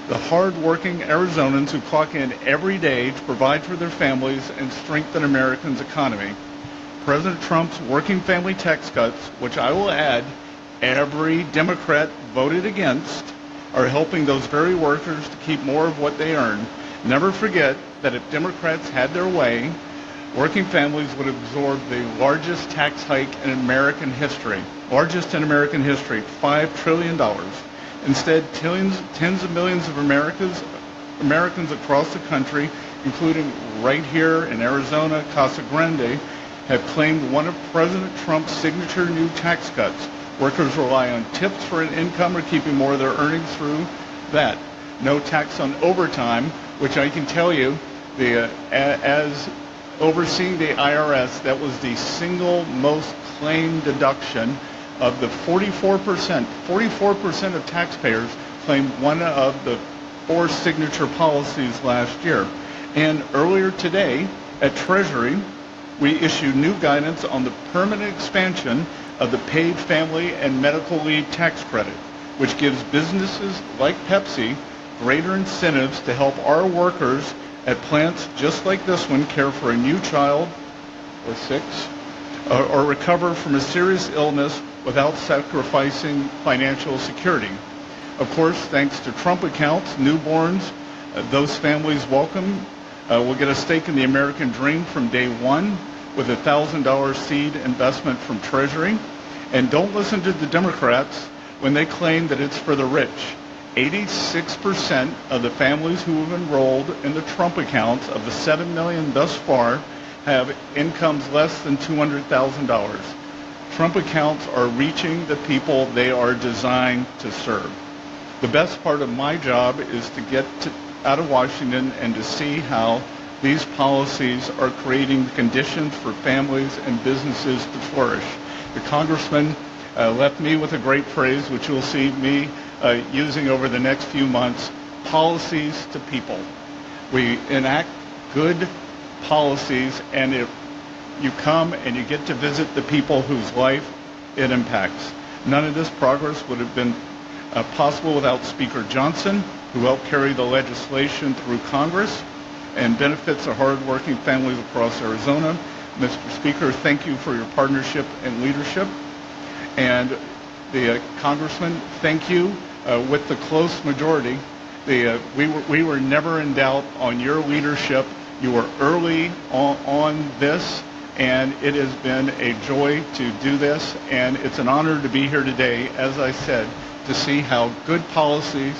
the hard-working Arizonans who clock in every day to provide for their families and strengthen Americans' economy. President Trump's working family tax cuts, which I will add, every Democrat voted against, are helping those very workers to keep more of what they earn. Never forget that if Democrats had their way, working families would absorb the largest tax hike in American history. Largest in American history, $5 trillion. Instead, tens of millions of Americans across the country, including right here in Arizona, Casa Grande, have claimed one of President Trump's signature new tax cuts. Workers rely on tips for an income or keeping more of their earnings through that. No tax on overtime, which I can tell you, as overseeing the IRS, that was the single most claimed deduction of the 44%. 44% of taxpayers claimed one of the 4 signature policies last year. And earlier today at Treasury, we issued new guidance on the permanent expansion of the paid family and medical leave tax credit, which gives businesses like Pepsi greater incentives to help our workers at plants just like this one care for a new child or 6 or recover from a serious illness without sacrificing financial security. Of course, thanks to Trump accounts, newborns, those families welcome will get a stake in the American dream from day one with a $1,000 seed investment from Treasury. And don't listen to the Democrats when they claim that it's for the rich. 86% of the families who have enrolled in the Trump accounts, of the 7 million thus far, have incomes less than $200,000. Trump accounts are reaching the people they are designed to serve. The best part of my job is to get out of Washington and to see how these policies are creating the conditions for families and businesses to flourish. The congressman left me with a great phrase, which you'll see me using over the next few months: policies to people. We enact good policies, and if you come and you get to visit the people whose life it impacts. None of this progress would have been possible without Speaker Johnson, who helped carry the legislation through Congress and benefits the hardworking families across Arizona. Mr. Speaker, thank you for your partnership and leadership. And the Congressman, thank you. With the close majority, we were never in doubt on your leadership. You were early on this, and it has been a joy to do this, and it's an honor to be here today, as I said, to see how good policies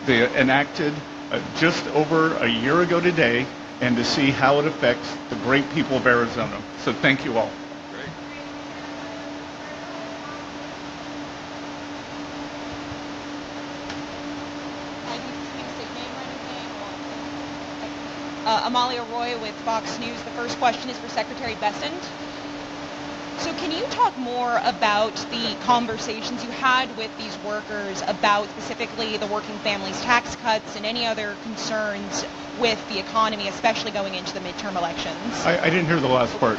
they enacted just over a year ago today, and to see how it affects the great people of Arizona. So thank you all. Amalia Roy with Fox News. The first question is for Secretary Bessent. So can you talk more about the conversations you had with these workers about specifically the working families tax cuts and any other concerns with the economy, especially going into the midterm elections? I didn't hear the last part.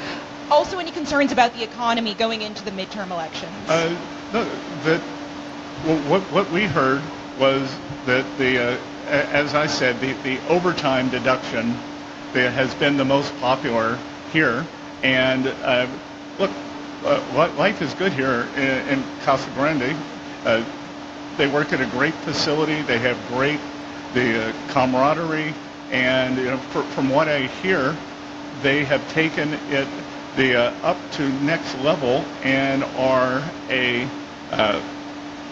Also, any concerns about the economy going into the midterm elections? No, what we heard was that as I said, the overtime deduction that has been the most popular here. And look, life is good here in Casa Grande. They work at a great facility. They have great camaraderie, and from what I hear, they have taken it up to next level and are a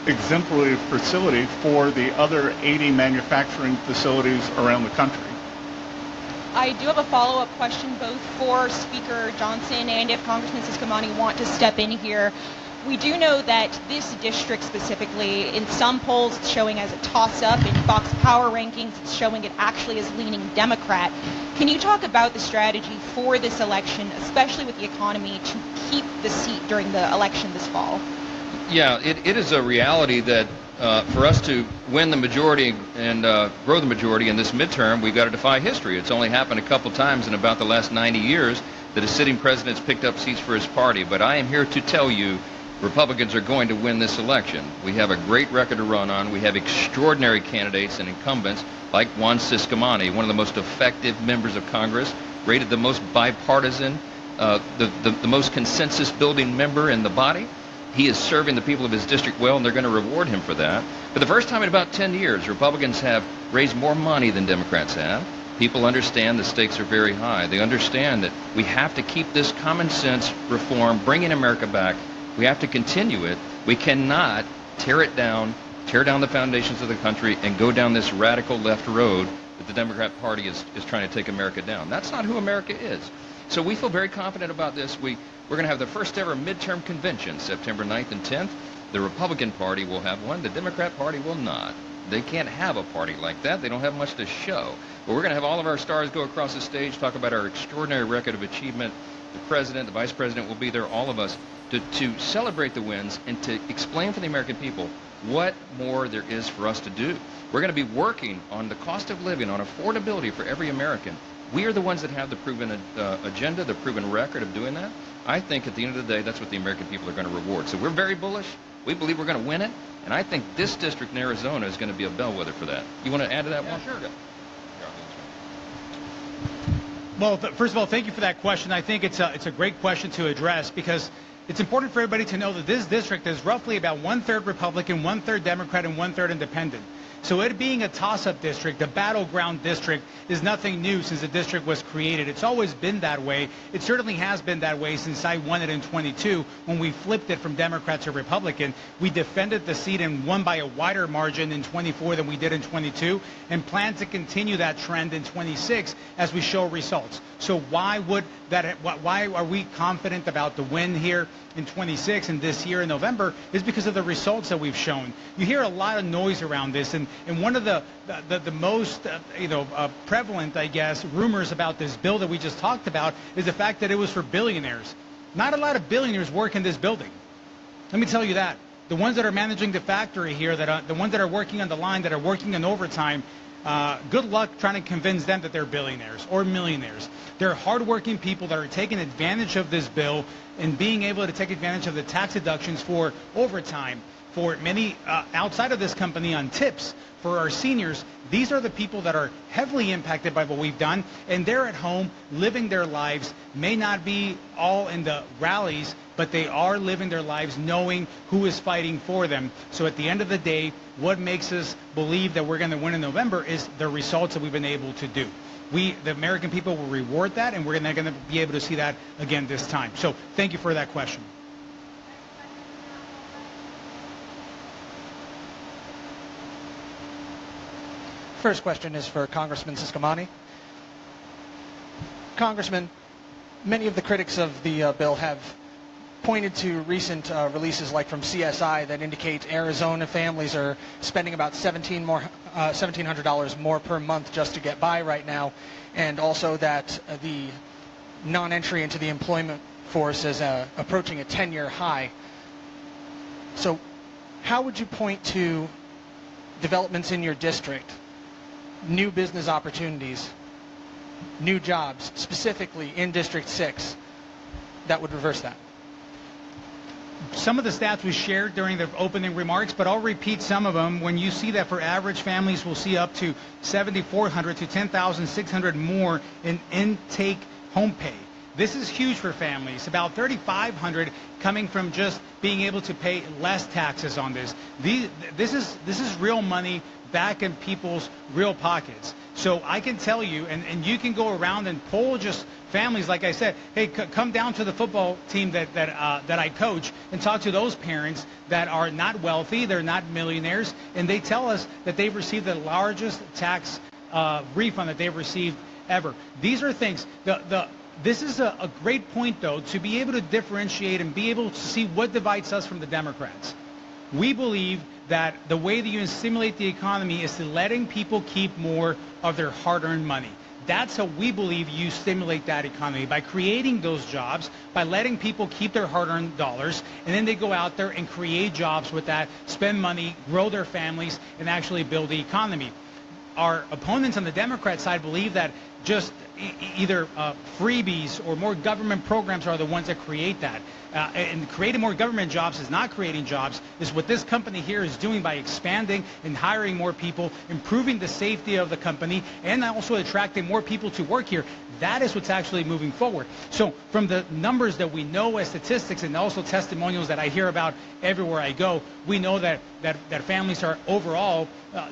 exemplary facility for the other 80 manufacturing facilities around the country. I do have a follow-up question both for Speaker Johnson and if Congressman Siscomani want to step in here. We do know that this district specifically, in some polls, it's showing as a toss-up. In Fox Power rankings, it's showing it actually as leaning Democrat. Can you talk about the strategy for this election, especially with the economy, to keep the seat during the election this fall? Yeah, it is a reality that for us to win the majority and grow the majority in this midterm, we've got to defy history. It's only happened a couple times in about the last 90 years that a sitting president's picked up seats for his party. But I am here to tell you, Republicans are going to win this election. We have a great record to run on. We have extraordinary candidates and incumbents like Juan Siscomani, one of the most effective members of Congress, rated the most bipartisan, the most consensus-building member in the body. He is serving the people of his district well, and they're going to reward him for that. For the first time in about 10 years, Republicans have raised more money than Democrats have. People understand the stakes are very high. They understand that we have to keep this common sense reform, bringing America back. We have to continue it. We cannot tear it down, tear down the foundations of the country, and go down this radical left road that the Democrat Party is trying to take America down. That's not who America is. So we feel very confident about this. We're going to have the first ever midterm convention, September 9th and 10th. The Republican Party will have one. The Democrat Party will not. They can't have a party like that. They don't have much to show. But we're going to have all of our stars go across the stage, talk about our extraordinary record of achievement. The president, the vice president will be there, all of us, to celebrate the wins and to explain for the American people what more there is for us to do. We're going to be working on the cost of living, on affordability for every American. We are the ones that have the proven agenda, the proven record of doing that. I think at the end of the day, that's what the American people are going to reward. So we're very bullish. We believe we're going to win it. And I think this district in Arizona is going to be a bellwether for that. You want to add to that one? Sure. Well, first of all, thank you for that question. I think it's a great question to address because it's important for everybody to know that this district is roughly about 1/3 Republican, 1/3 Democrat, and 1/3 Independent. So it being a toss-up district, a battleground district, is nothing new since the district was created. It's always been that way. It certainly has been that way since I won it in 22 when we flipped it from Democrat to Republican. We defended the seat and won by a wider margin in 24 than we did in 22 and plan to continue that trend in 26 as we show results. So why are we confident about the win here in 26 and this year in November is because of the results that we've shown. You hear a lot of noise around this, and one of the most prevalent, I guess, rumors about this bill that we just talked about is the fact that it was for billionaires. Not a lot of billionaires work in this building. Let me tell you that. The ones that are managing the factory here, the ones that are working on the line, that are working in overtime, good luck trying to convince them that they're billionaires or millionaires. They're hardworking people that are taking advantage of this bill and being able to take advantage of the tax deductions for overtime, for many outside of this company on tips, for our seniors. These are the people that are heavily impacted by what we've done, and they're at home living their lives, may not be all in the rallies, but they are living their lives knowing who is fighting for them. So at the end of the day, what makes us believe that we're going to win in November is the results that we've been able to do. The American people will reward that, and we're going to be able to see that again this time. So thank you for that question. First question is for Congressman Siscomani. Congressman, many of the critics of the bill have pointed to recent releases like from CSI that indicate Arizona families are spending about $1,700 more per month just to get by right now, and also that the non-entry into the employment force is approaching a 10-year high. So how would you point to developments in your district, new business opportunities, new jobs, specifically in District 6, that would reverse that? some of the stats we shared during the opening remarks, but I'll repeat some of them. When you see that for average families, we'll see up to $7,400 to $10,600 more in intake home pay. This is huge for families. About $3,500 coming from just being able to pay less taxes on this. This is real money back in people's real pockets. So I can tell you, and you can go around and poll just families, like I said, hey, come down to the football team that I coach and talk to those parents that are not wealthy, they're not millionaires, and they tell us that they've received the largest tax refund that they've received ever. These are things, this is a great point, though, to be able to differentiate and be able to see what divides us from the Democrats. We believe that the way that you stimulate the economy is to letting people keep more of their hard-earned money. That's how we believe you stimulate that economy, by creating those jobs, by letting people keep their hard-earned dollars, and then they go out there and create jobs with that, spend money, grow their families, and actually build the economy. Our opponents on the Democrat side believe that just either freebies or more government programs are the ones that create that. And creating more government jobs is not creating jobs. Is what this company here is doing by expanding and hiring more people, improving the safety of the company, and also attracting more people to work here. That is what's actually moving forward. So from the numbers that we know as statistics and also testimonials that I hear about everywhere I go, we know that families are overall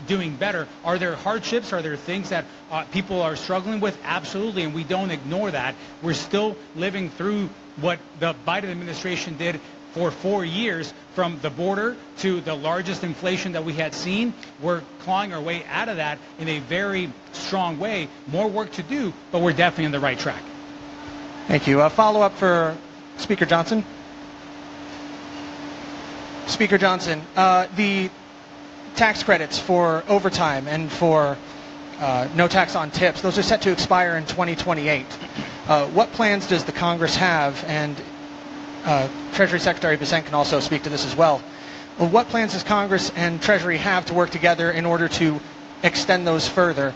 doing better. Are there hardships? Are there things that people are struggling with? Absolutely, and we don't ignore that. We're still living through what the Biden administration did for 4 years, from the border to the largest inflation that we had seen. We're clawing our way out of that in a very strong way. More work to do, but we're definitely on the right track. Thank you. A follow-up for Speaker Johnson. Speaker Johnson, the tax credits for overtime and for no tax on tips, those are set to expire in 2028. What plans does the Congress have, and Treasury Secretary Bissent can also speak to this as well, what plans does Congress and Treasury have to work together in order to extend those further?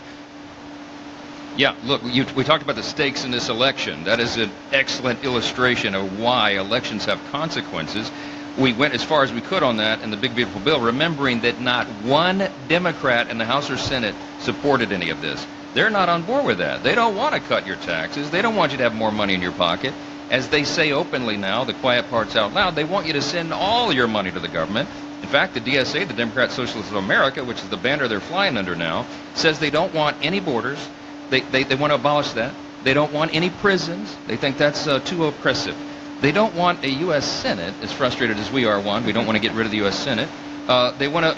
Yeah, look, we talked about the stakes in this election. That is an excellent illustration of why elections have consequences. We went as far as we could on that in the big beautiful bill, remembering that not one Democrat in the House or Senate supported any of this. They're not on board with that. They don't want to cut your taxes. They don't want you to have more money in your pocket. As they say openly now, the quiet part's out loud, they want you to send all your money to the government. In fact, the DSA, the Democrat Socialists of America, which is the banner they're flying under now, says they don't want any borders. They want to abolish that. They don't want any prisons. They think that's too oppressive. They don't want a U.S. Senate, as frustrated as we are, Juan. We don't want to get rid of the U.S. Senate. They want to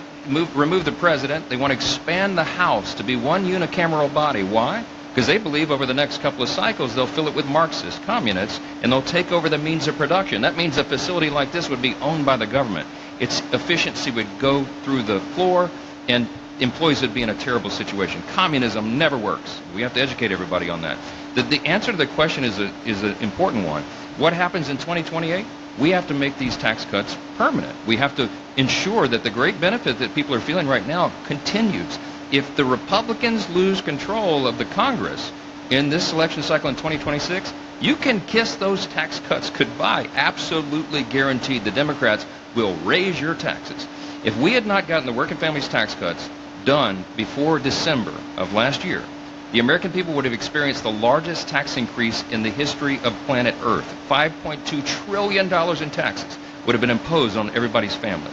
remove the president. They want to expand the House to be one unicameral body. Why? Because they believe over the next couple of cycles they'll fill it with Marxists, communists, and they'll take over the means of production. That means a facility like this would be owned by the government. Its efficiency would go through the floor, and employees would be in a terrible situation. Communism never works. We have to educate everybody on that. The answer to the question is an important one. What happens in 2028? We have to make these tax cuts permanent. We have to ensure that the great benefit that people are feeling right now continues. If the Republicans lose control of the Congress in this election cycle in 2026, you can kiss those tax cuts goodbye. Absolutely guaranteed. The Democrats will raise your taxes. If we had not gotten the working families tax cuts done before December of last year, the American people would have experienced the largest tax increase in the history of planet Earth. $5.2 trillion in taxes would have been imposed on everybody's family.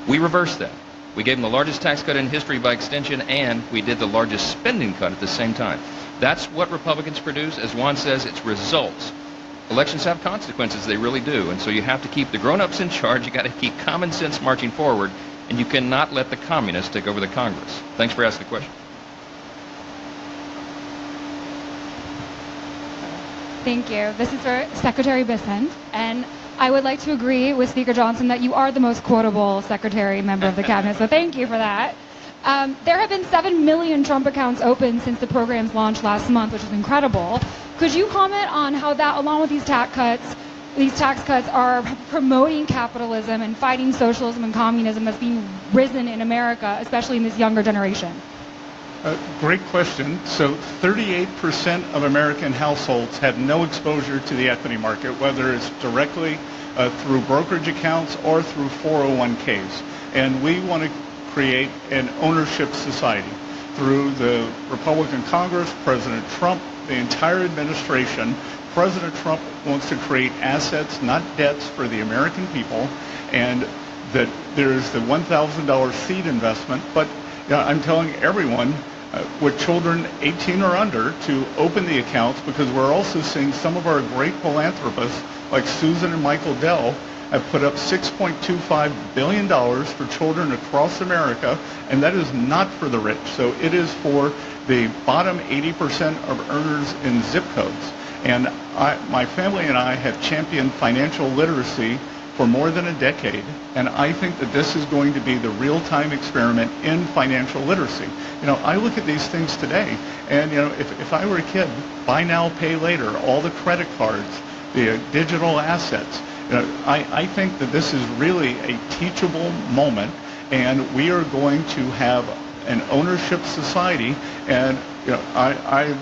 We reversed that. We gave them the largest tax cut in history by extension, and we did the largest spending cut at the same time. That's what Republicans produce. As Juan says, it's results. Elections have consequences, they really do. And so you have to keep the grown-ups in charge. You got to keep common sense marching forward, and you cannot let the communists take over the Congress. Thanks for asking the question. Thank you. This is for Secretary Bissent, and I would like to agree with Speaker Johnson that you are the most quotable secretary member of the cabinet, so thank you for that. There have been 7 million Trump accounts opened since the program's launch last month, which is incredible. Could you comment on how that, along with these tax cuts are promoting capitalism and fighting socialism and communism that's being risen in America, especially in this younger generation? Great question. So 38% of American households have no exposure to the equity market, whether it's directly through brokerage accounts or through 401ks. And we want to create an ownership society through the Republican Congress, President Trump, the entire administration. President Trump wants to create assets, not debts, for the American people, and that there's the $1,000 seed investment. But I'm telling everyone with children 18 or under to open the accounts, because we're also seeing some of our great philanthropists like Susan and Michael Dell have put up $6.25 billion for children across America, and that is not for the rich. So it is for the bottom 80% of earners in zip codes. And my family and I have championed financial literacy for more than a decade, and I think that this is going to be the real-time experiment in financial literacy. I look at these things today, and if I were a kid, buy now, pay later, all the credit cards, the digital assets, I think that this is really a teachable moment, and we are going to have an ownership society. And I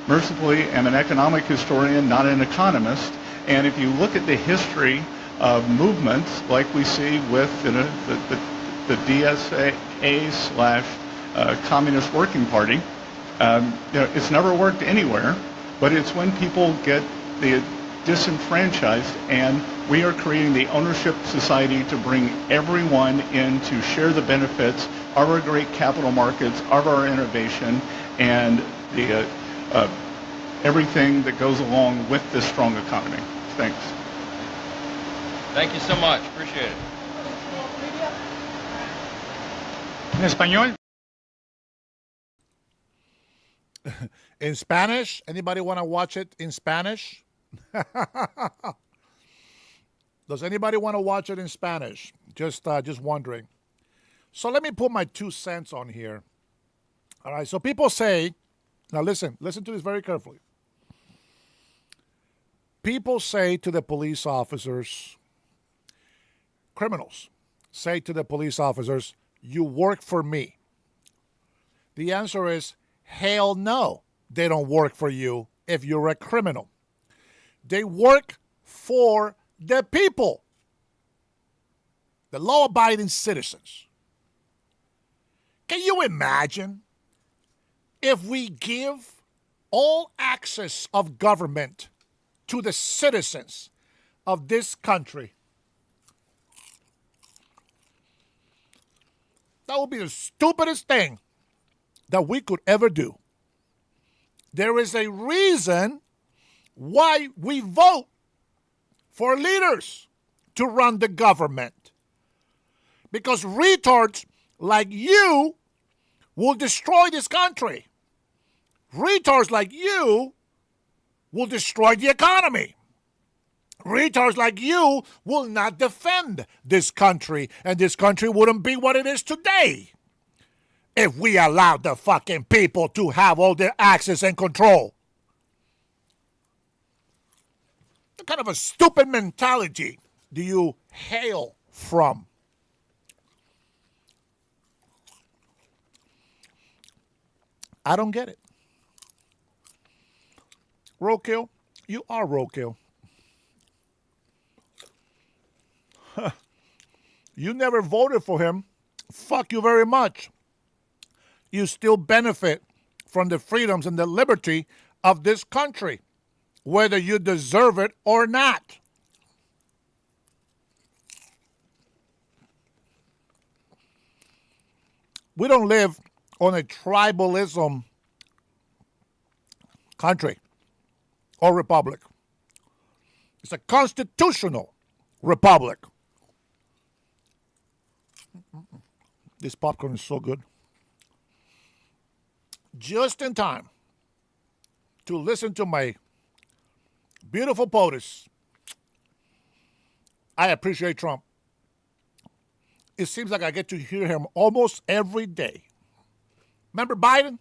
mercifully am an economic historian, not an economist, and if you look at the history of movements like we see with the DSA / Communist Working Party, it's never worked anywhere, but it's when people get disenfranchised, and we are creating the ownership society to bring everyone in to share the benefits of our great capital markets, of our innovation, and the everything that goes along with this strong economy. Thanks. Thank you so much. Appreciate it. En español. In Spanish? Anybody want to watch it in Spanish? Does anybody want to watch it in Spanish? Just wondering. So let me put my 2 cents on here. All right. So people say, now listen to this very carefully. People say to the police officers, criminals say to the police officers, you work for me. The answer is, hell no, they don't work for you if you're a criminal. They work for the people, the law-abiding citizens. Can you imagine if we give all access of government to the citizens of this country? That would be the stupidest thing that we could ever do. There is a reason why we vote for leaders to run the government. Because retards like you will destroy this country. Retards like you will destroy the economy. Retards like you will not defend this country, and this country wouldn't be what it is today if we allowed the fucking people to have all their access and control. What kind of a stupid mentality do you hail from? I don't get it. Roadkill, you are roadkill. You never voted for him. Fuck you very much. You still benefit from the freedoms and the liberty of this country, whether you deserve it or not. We don't live on a tribalism country or republic. It's a constitutional republic. This popcorn is so good. Just in time to listen to my beautiful POTUS. I appreciate Trump. It seems like I get to hear him almost every day. Remember Biden?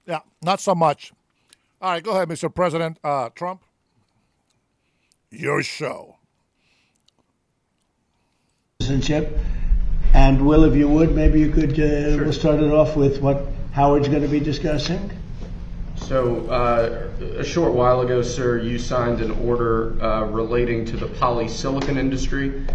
Yeah, not so much. All right, go ahead, Mr. President Trump. Your show. Citizenship And Will, if you would, maybe you could, we'll start it off with what Howard's going to be discussing. So a short while ago, sir, you signed an order relating to the polysilicon industry.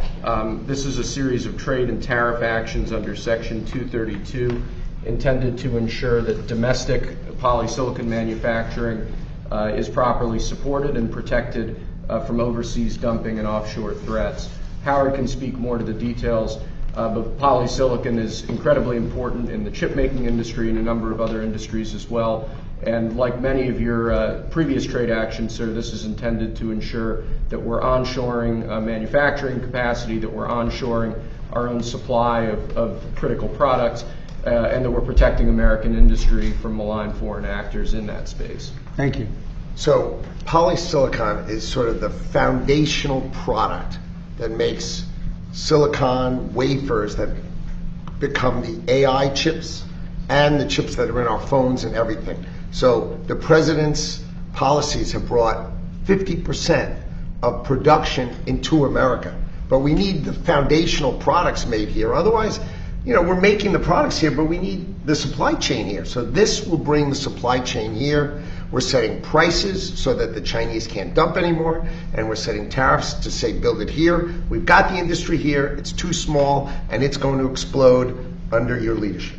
This is a series of trade and tariff actions under Section 232 intended to ensure that domestic polysilicon manufacturing is properly supported and protected from overseas dumping and offshore threats. Howard can speak more to the details, but polysilicon is incredibly important in the chip-making industry and a number of other industries as well. And like many of your previous trade actions, sir, this is intended to ensure that we're onshoring manufacturing capacity, that we're onshoring our own supply of critical products, and that we're protecting American industry from malign foreign actors in that space. Thank you. So polysilicon is sort of the foundational product that makes silicon wafers that become the AI chips and the chips that are in our phones and everything. So the president's policies have brought 50% of production into America. But we need the foundational products made here. Otherwise, you know, we're making the products here, but we need the supply chain here. So this will bring the supply chain here. We're setting prices so that the Chinese can't dump anymore, and we're setting tariffs to say build it here. We've got the industry here. It's too small, and it's going to explode under your leadership.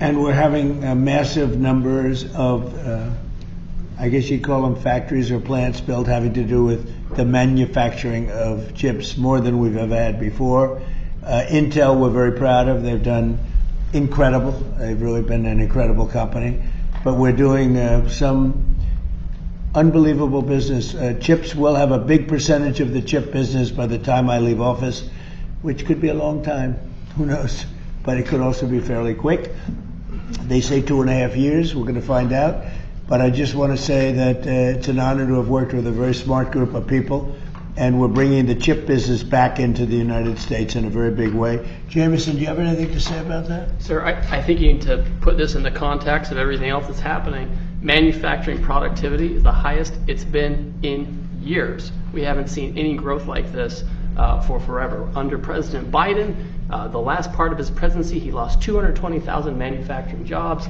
And we're having massive numbers of, I guess you'd call them factories or plants built having to do with the manufacturing of chips, more than we've ever had before. Intel, we're very proud of. They've done incredible. They've really been an incredible company. But we're doing some unbelievable business. Chips will have a big percentage of the chip business by the time I leave office, which could be a long time. Who knows? But it could also be fairly quick. They say 2.5 years. We're going to find out. But I just want to say that it's an honor to have worked with a very smart group of people. And we're bringing the chip business back into the United States in a very big way. Jameson, do you have anything to say about that? Sir, I think you need to put this in the context of everything else that's happening. Manufacturing productivity is the highest it's been in years. We haven't seen any growth like this for forever. Under President Biden, the last part of his presidency, he lost 220,000 manufacturing jobs.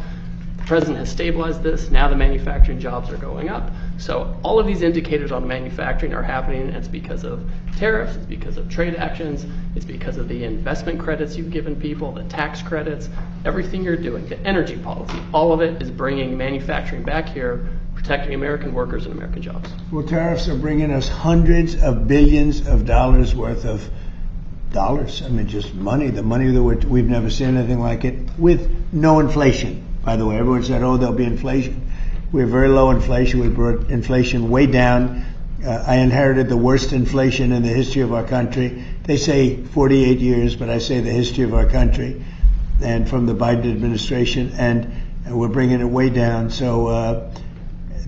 The president has stabilized this. Now the manufacturing jobs are going up. So all of these indicators on manufacturing are happening, and it's because of tariffs, it's because of trade actions, it's because of the investment credits you've given people, the tax credits, everything you're doing, the energy policy, all of it is bringing manufacturing back here, protecting American workers and American jobs. Well, tariffs are bringing us hundreds of billions of dollars worth of dollars. I mean, just money, the money that we've never seen anything like it, with no inflation. By the way, everyone said, oh, there'll be inflation. We have very low inflation. We brought inflation way down. I inherited the worst inflation in the history of our country. They say 48 years, but I say the history of our country, and from the Biden administration, and we're bringing it way down. So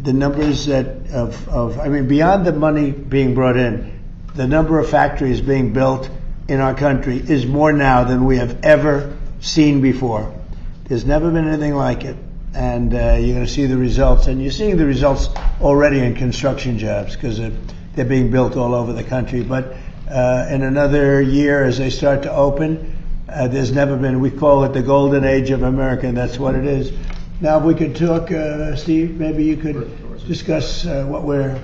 the numbers I mean, beyond the money being brought in, the number of factories being built in our country is more now than we have ever seen before. There's never been anything like it. And you're going to see the results. And you're seeing the results already in construction jobs because they're being built all over the country. But in another year, as they start to open, there's never been, we call it the golden age of America, and that's what it is. Now, if we could talk, Steve, maybe you could discuss what we're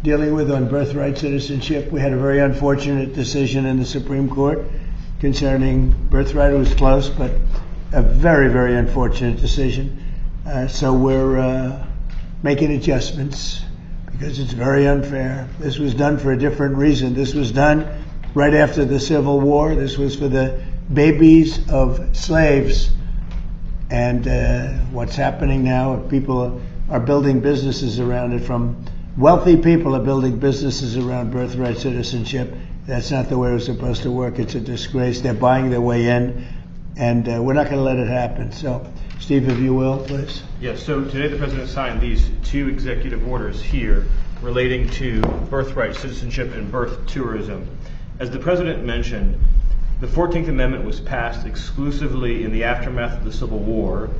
dealing with on birthright citizenship. We had a very unfortunate decision in the Supreme Court concerning birthright. It was close, but a very, very unfortunate decision. So we're making adjustments because it's very unfair. This was done for a different reason. This was done right after the Civil War. This was for the babies of slaves. And what's happening now, people are building businesses around it. From wealthy people are building businesses around birthright citizenship. That's not the way it was supposed to work. It's a disgrace. They're buying their way in, and we're not going to let it happen. So, Steve, if you will, please. Yes, so today the President signed these two executive orders here relating to birthright citizenship and birth tourism. As the President mentioned, the 14th Amendment was passed exclusively in the aftermath of the Civil War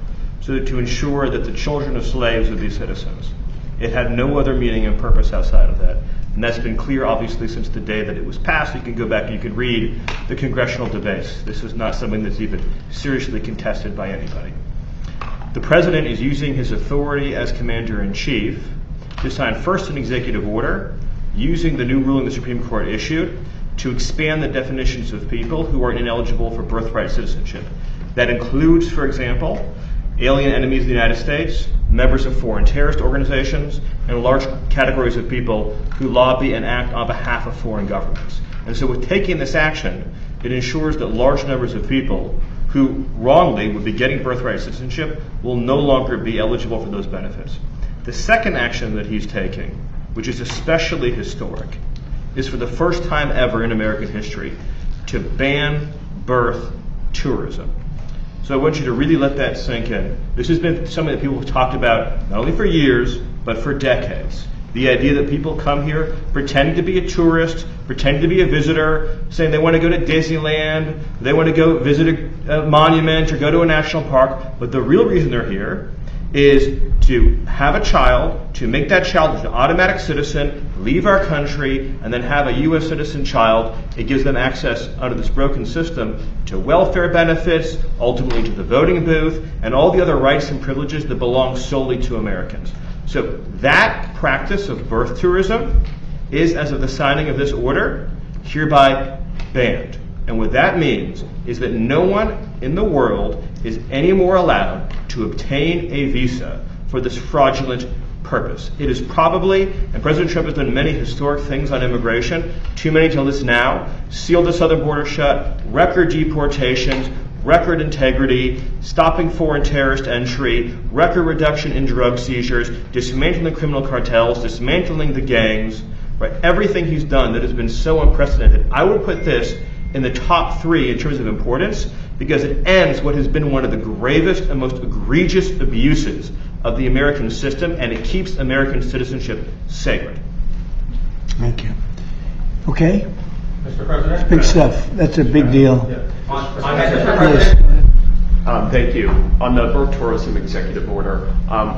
so that to ensure that the children of slaves would be citizens. It had no other meaning and purpose outside of that. And that's been clear, obviously, since the day that it was passed. You can go back and you can read the congressional debates. This is not something that's even seriously contested by anybody. The president is using his authority as commander-in-chief to sign first an executive order using the new ruling the Supreme Court issued to expand the definitions of people who are ineligible for birthright citizenship. That includes, for example, alien enemies of the United States, members of foreign terrorist organizations, and large categories of people who lobby and act on behalf of foreign governments. And so with taking this action, it ensures that large numbers of people who wrongly would be getting birthright citizenship will no longer be eligible for those benefits. The second action that he's taking, which is especially historic, is for the first time ever in American history to ban birth tourism. So I want you to really let that sink in. This has been something that people have talked about not only for years, but for decades. The idea that people come here pretending to be a tourist, pretending to be a visitor, saying they want to go to Disneyland, they want to go visit a monument or go to a national park, but the real reason they're here is to have a child, to make that child an automatic citizen, leave our country, and then have a U.S. citizen child. It gives them access under this broken system to welfare benefits, ultimately to the voting booth, and all the other rights and privileges that belong solely to Americans. So that practice of birth tourism is, as of the signing of this order, hereby banned. And what that means is that no one in the world is any more allowed to obtain a visa for this fraudulent purpose. It is probably, and President Trump has done many historic things on immigration, too many till this now, sealed the southern border shut, record deportations, record integrity, stopping foreign terrorist entry, record reduction in drug seizures, dismantling criminal cartels, dismantling the gangs, right? Everything he's done that has been so unprecedented. I would put this in the top 3 in terms of importance because it ends what has been one of the gravest and most egregious abuses of the American system, and it keeps American citizenship sacred. Thank you. Okay. Mr. President? It's big stuff. That's a big deal. Thank you. On the birth tourism executive order,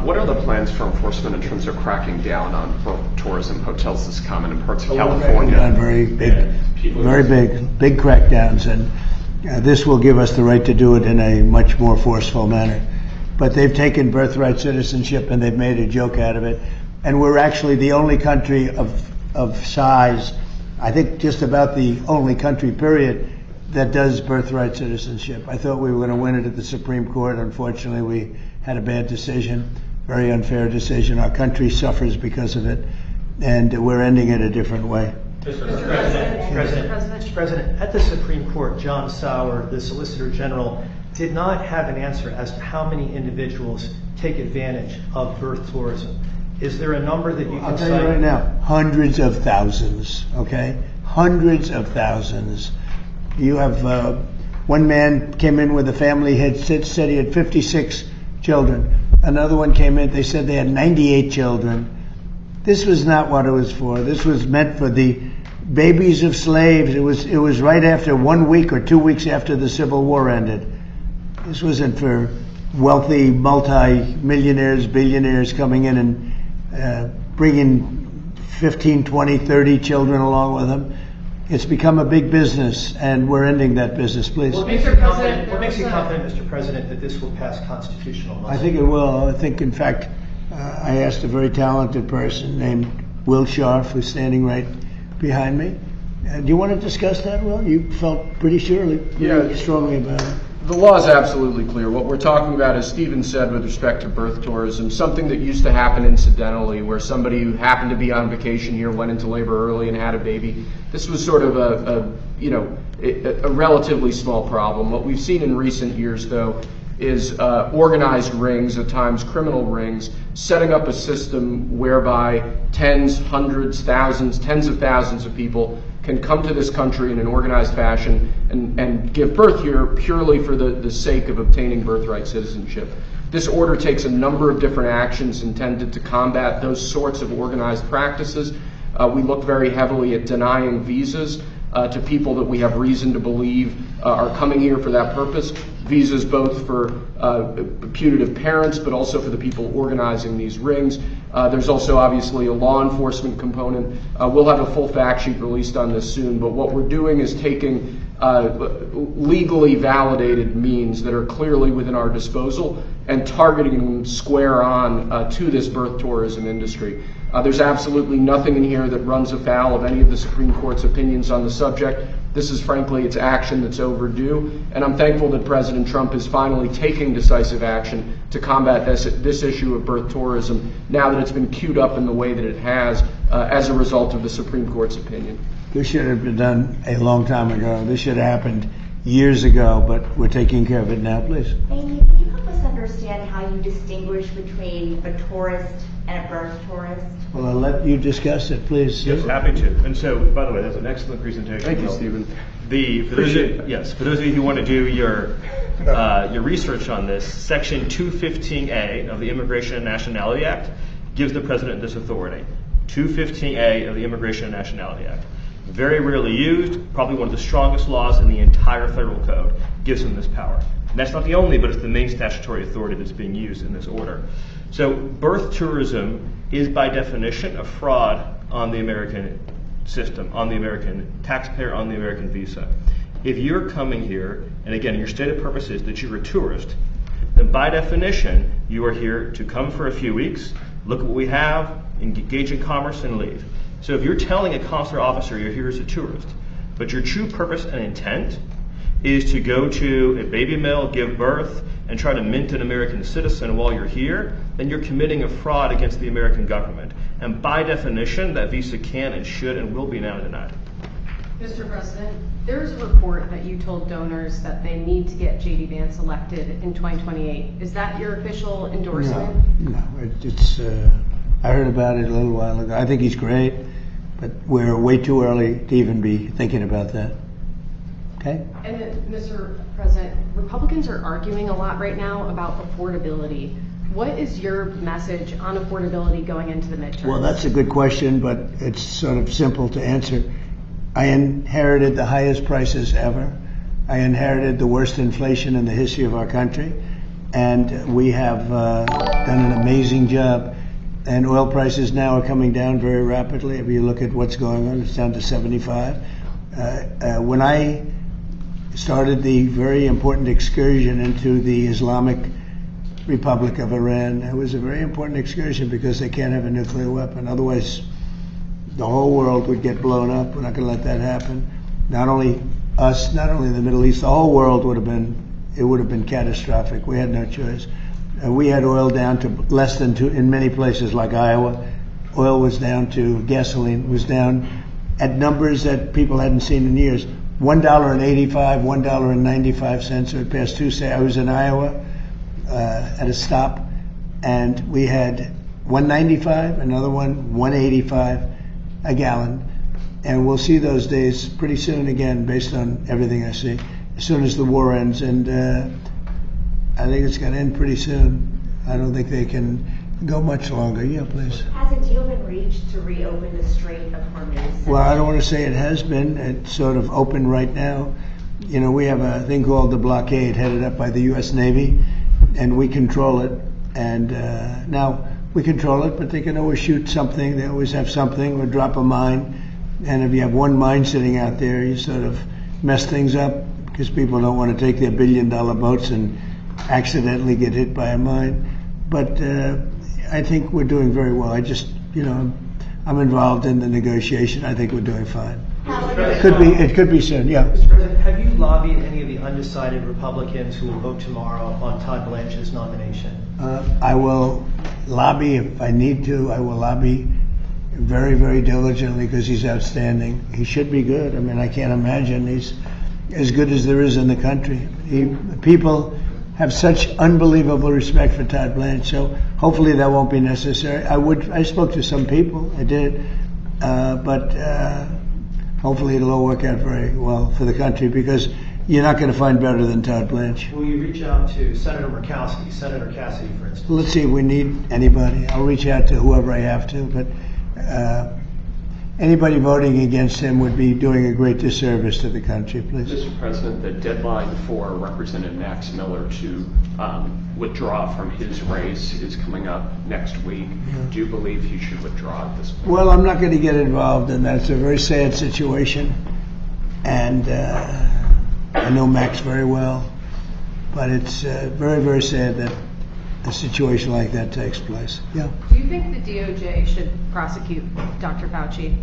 what are the plans for enforcement in terms of cracking down on birth tourism? Hotels is common in parts of California. Very big crackdowns, and this will give us the right to do it in a much more forceful manner. But they've taken birthright citizenship and they've made a joke out of it. And we're actually the only country of size, I think just about the only country, period, that does birthright citizenship. I thought we were going to win it at the Supreme Court. Unfortunately, we had a bad decision, very unfair decision. Our country suffers because of it, and we're ending it a different way. Mr. President, at the Supreme Court, John Sauer, the Solicitor General, did not have an answer as to how many individuals take advantage of birth tourism. Is there a number that you can cite? I'll tell you right now, hundreds of thousands, okay? Hundreds of thousands. You have one man came in with a family, said he had 56 children. Another one came in, they said they had 98 children. This was not what it was for. This was meant for the babies of slaves. It was right after 1 week or 2 weeks after the Civil War ended. This wasn't for wealthy multi-millionaires, billionaires coming in and bringing 15, 20, 30 children along with them. It's become a big business, and we're ending that business, please. What makes you confident, Mr. President, that this will pass constitutional muster? I think it will. I think, in fact, I asked a very talented person named Will Scharf, who's standing right behind me. Do you want to discuss that, Will? You felt pretty strongly about it. The law is absolutely clear. What we're talking about, as Stephen said, with respect to birth tourism, something that used to happen incidentally, where somebody who happened to be on vacation here went into labor early and had a baby. This was sort of a relatively small problem. What we've seen in recent years, though, is organized rings, at times criminal rings, setting up a system whereby tens, hundreds, thousands, tens of thousands of people can come to this country in an organized fashion and give birth here purely for the sake of obtaining birthright citizenship. This order takes a number of different actions intended to combat those sorts of organized practices. We look very heavily at denying visas to people that we have reason to believe are coming here for that purpose. visas both for putative parents, but also for the people organizing these rings. There's also obviously a law enforcement component. We'll have a full fact sheet released on this soon, but what we're doing is taking legally validated means that are clearly within our disposal and targeting them square on to this birth tourism industry. There's absolutely nothing in here that runs afoul of any of the Supreme Court's opinions on the subject. This is frankly, it's action that's overdue, and I'm thankful that President Trump is finally taking decisive action to combat this issue of birth tourism now that it's been queued up in the way that it has as a result of the Supreme Court's opinion. This should have been done a long time ago. This should have happened years ago, but we're taking care of it now, please. Amy, can you help us understand how you distinguish between a tourist and a birth tourist? Well, I'll let you discuss it, please. Yes, happy to. And so, by the way, that's an excellent presentation. Thank you, Stephen. For those of you who want to do your research on this, Section 215A of the Immigration and Nationality Act gives the president this authority. 215A of the Immigration and Nationality Act. Very rarely used, probably one of the strongest laws in the entire federal code, gives him this power. And that's not the only, but it's the main statutory authority that's being used in this order. So birth tourism is by definition a fraud on the American system, on the American taxpayer, on the American visa. If you're coming here, and again, your stated purpose is that you're a tourist, then by definition, you are here to come for a few weeks, look at what we have, engage in commerce, and leave. So if you're telling a consular officer you're here as a tourist, but your true purpose and intent is to go to a baby mill, give birth, and try to mint an American citizen while you're here, then you're committing a fraud against the American government. And by definition, that visa can and should and will be now denied. Mr. President, there is a report that you told donors that they need to get J.D. Vance elected in 2028. Is that your official endorsement? No, it's. I heard about it a little while ago. I think he's great, but we're way too early to even be thinking about that. Okay? And then, Mr. President, Republicans are arguing a lot right now about affordability. What is your message on affordability going into the midterms? Well, that's a good question, but it's sort of simple to answer. I inherited the highest prices ever. I inherited the worst inflation in the history of our country, and we have done an amazing job. And oil prices now are coming down very rapidly. If you look at what's going on, it's down to 75. When I started the very important excursion into the Islamic Republic of Iran, it was a very important excursion because they can't have a nuclear weapon. Otherwise, the whole world would get blown up. We're not going to let that happen. Not only us, not only the Middle East, the whole world would have been catastrophic. We had no choice. We had oil down to less than $2 in many places like Iowa. Oil was down to, gasoline was down at numbers that people hadn't seen in years. $1.85, $1.95. So it passed Tuesday. I was in Iowa at a stop, and we had $1.95, another one $1.85 a gallon. And we'll see those days pretty soon again, based on everything I see, as soon as the war ends. And I think it's going to end pretty soon. I don't think they can go much longer. Yeah, please. Has a deal been reached to reopen the Strait of Hormuz? Well, I don't want to say it has been. It's sort of open right now. You know, we have a thing called the blockade headed up by the U.S. Navy, and we control it. And now we control it, but they can always shoot something. They always have something or drop a mine. And if you have one mine sitting out there, you sort of mess things up because people don't want to take their billion-dollar boats and accidentally get hit by a mine. But I think we're doing very well. I just, I'm involved in the negotiation. I think we're doing fine. It could be soon, yeah. Mr. President, have you lobbied any of the undecided Republicans who will vote tomorrow on Todd Blanche's nomination? I will lobby if I need to. I will lobby very, very diligently because he's outstanding. He should be good. I mean, I can't imagine he's as good as there is in the country. People have such unbelievable respect for Todd Blanche, so hopefully that won't be necessary. I spoke to some people, I did, but hopefully it'll all work out very well for the country because you're not going to find better than Todd Blanche. Will you reach out to Senator Murkowski, Senator Cassidy, for instance? Let's see if we need anybody. I'll reach out to whoever I have to, but anybody voting against him would be doing a great disservice to the country, please. Mr. President, the deadline for Representative Max Miller to withdraw from his race is coming up next week. Do you believe he should withdraw at this point? Well, I'm not going to get involved in that. It's a very sad situation, and I know Max very well, but it's very, very sad that a situation like that takes place. Yeah. Do you think the DOJ should prosecute Dr. Fauci?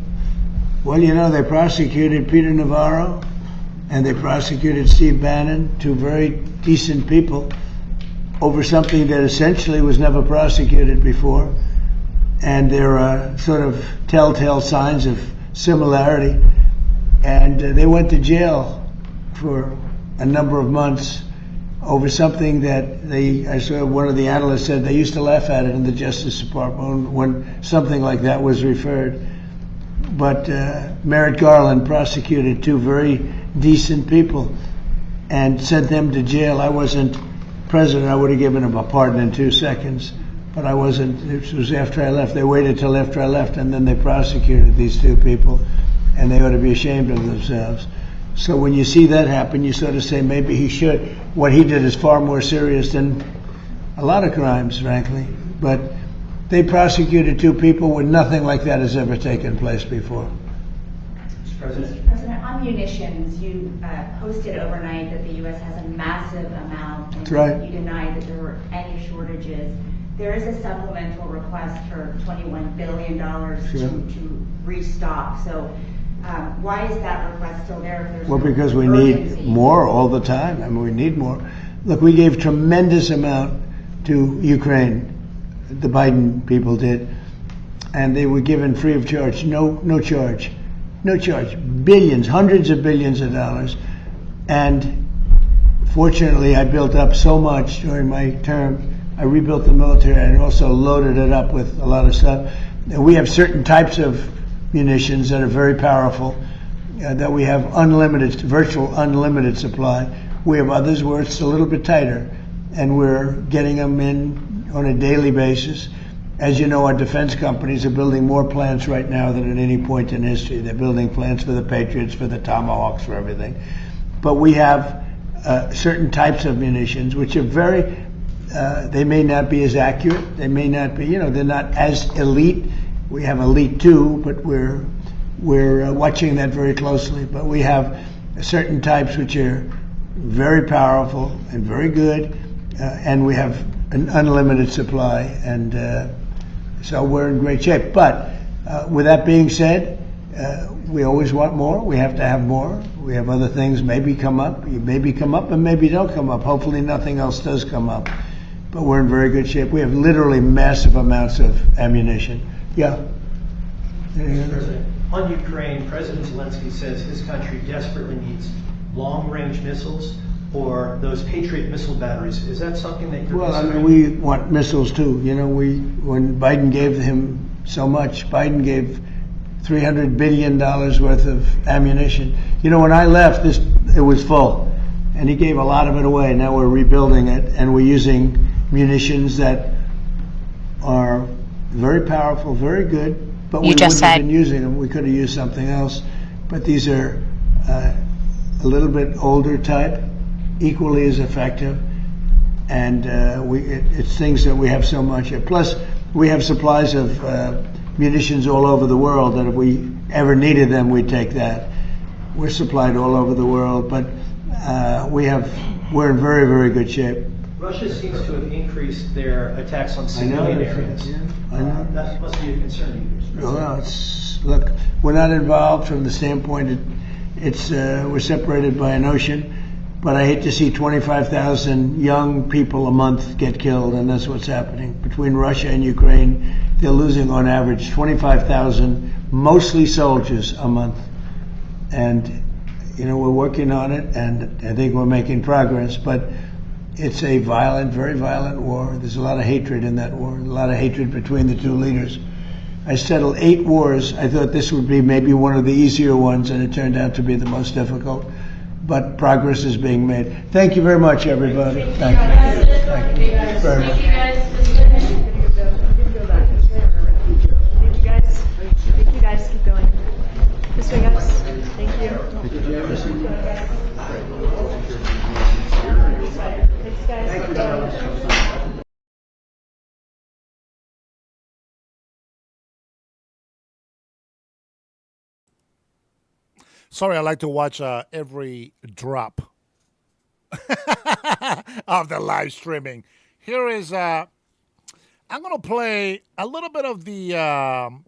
Well, you know, they prosecuted Peter Navarro and they prosecuted Steve Bannon, two very decent people, over something that essentially was never prosecuted before. And there are sort of telltale signs of similarity. And they went to jail for a number of months over something that I saw one of the analysts said they used to laugh at it in the Justice Department when something like that was referred. But Merrick Garland prosecuted two very decent people and sent them to jail. I wasn't president. I would have given him a pardon in 2 seconds, but I wasn't. It was after I left. They waited till after I left, and then they prosecuted these two people, and they ought to be ashamed of themselves. So when you see that happen, you sort of say maybe he should. What he did is far more serious than a lot of crimes, frankly. But they prosecuted two people when nothing like that has ever taken place before. Mr. President, on munitions, you posted overnight that the U.S. has a massive amount. And That's right. You denied that there were any shortages. There is a supplemental request for $21 billion to restock. So why is that request still there if there's Well, no because we urgency? need more all the time. I mean, we need more. Look, we gave tremendous amount to Ukraine. The Biden people did. And they were given free of charge. No charge. No charge. Billions, hundreds of billions of dollars. And fortunately, I built up so much during my term. I rebuilt the military and also loaded it up with a lot of stuff. And we have certain types of munitions that are very powerful, that we have unlimited, virtual unlimited supply. We have others where it's a little bit tighter, and we're getting them in on a daily basis. As you know, our defense companies are building more plants right now than at any point in history. They're building plants for the Patriots, for the Tomahawks, for everything. But we have certain types of munitions which are very, they may not be as accurate, they may not be, they're not as elite. We have elite too, but we're watching that very closely. But we have certain types which are very powerful and very good, and we have an unlimited supply, and so we're in great shape. But with that being said, we always want more. We have to have more. We have other things maybe come up. Maybe come up and maybe don't come up. Hopefully nothing else does come up. But we're in very good shape. We have literally massive amounts of ammunition. Yeah. Mr. President, on Ukraine, President Zelensky says his country desperately needs long-range missiles or those Patriot missile batteries. Is that something that you're Well, I considering? mean, we want missiles too. When Biden gave him so much, Biden gave $300 billion worth of ammunition. When I left, it was full, and he gave a lot of it away. Now we're rebuilding it, and we're using munitions that are very powerful, very good, but we wouldn't have been using them. We could have used something else. But these are a little bit older type, equally as effective, and it's things that we have so much of. Plus, we have supplies of munitions all over the world that if we ever needed them, we'd take that. We're supplied all over the world, but we're in very, very good shape. Russia seems to have increased their attacks on civilian areas. Yeah, I know. That must be a concern to you, Mr. President. Well, look, we're not involved from the standpoint we're separated by an ocean, but I hate to see 25,000 young people a month get killed, and that's what's happening. Between Russia and Ukraine, they're losing on average 25,000, mostly soldiers, a month. And, we're working on it, and I think we're making progress, but it's a violent, very violent war. There's a lot of hatred in that war, a lot of hatred between the two leaders. I settled 8 wars. I thought this would be maybe one of the easier ones, and it turned out to be the most difficult. But progress is being made. Thank you very much, everybody. Thank you. Thank you very much. Thank you guys. Keep going. Sorry, I like to watch every drop of the live streaming. Here is, I'm going to play a little bit of the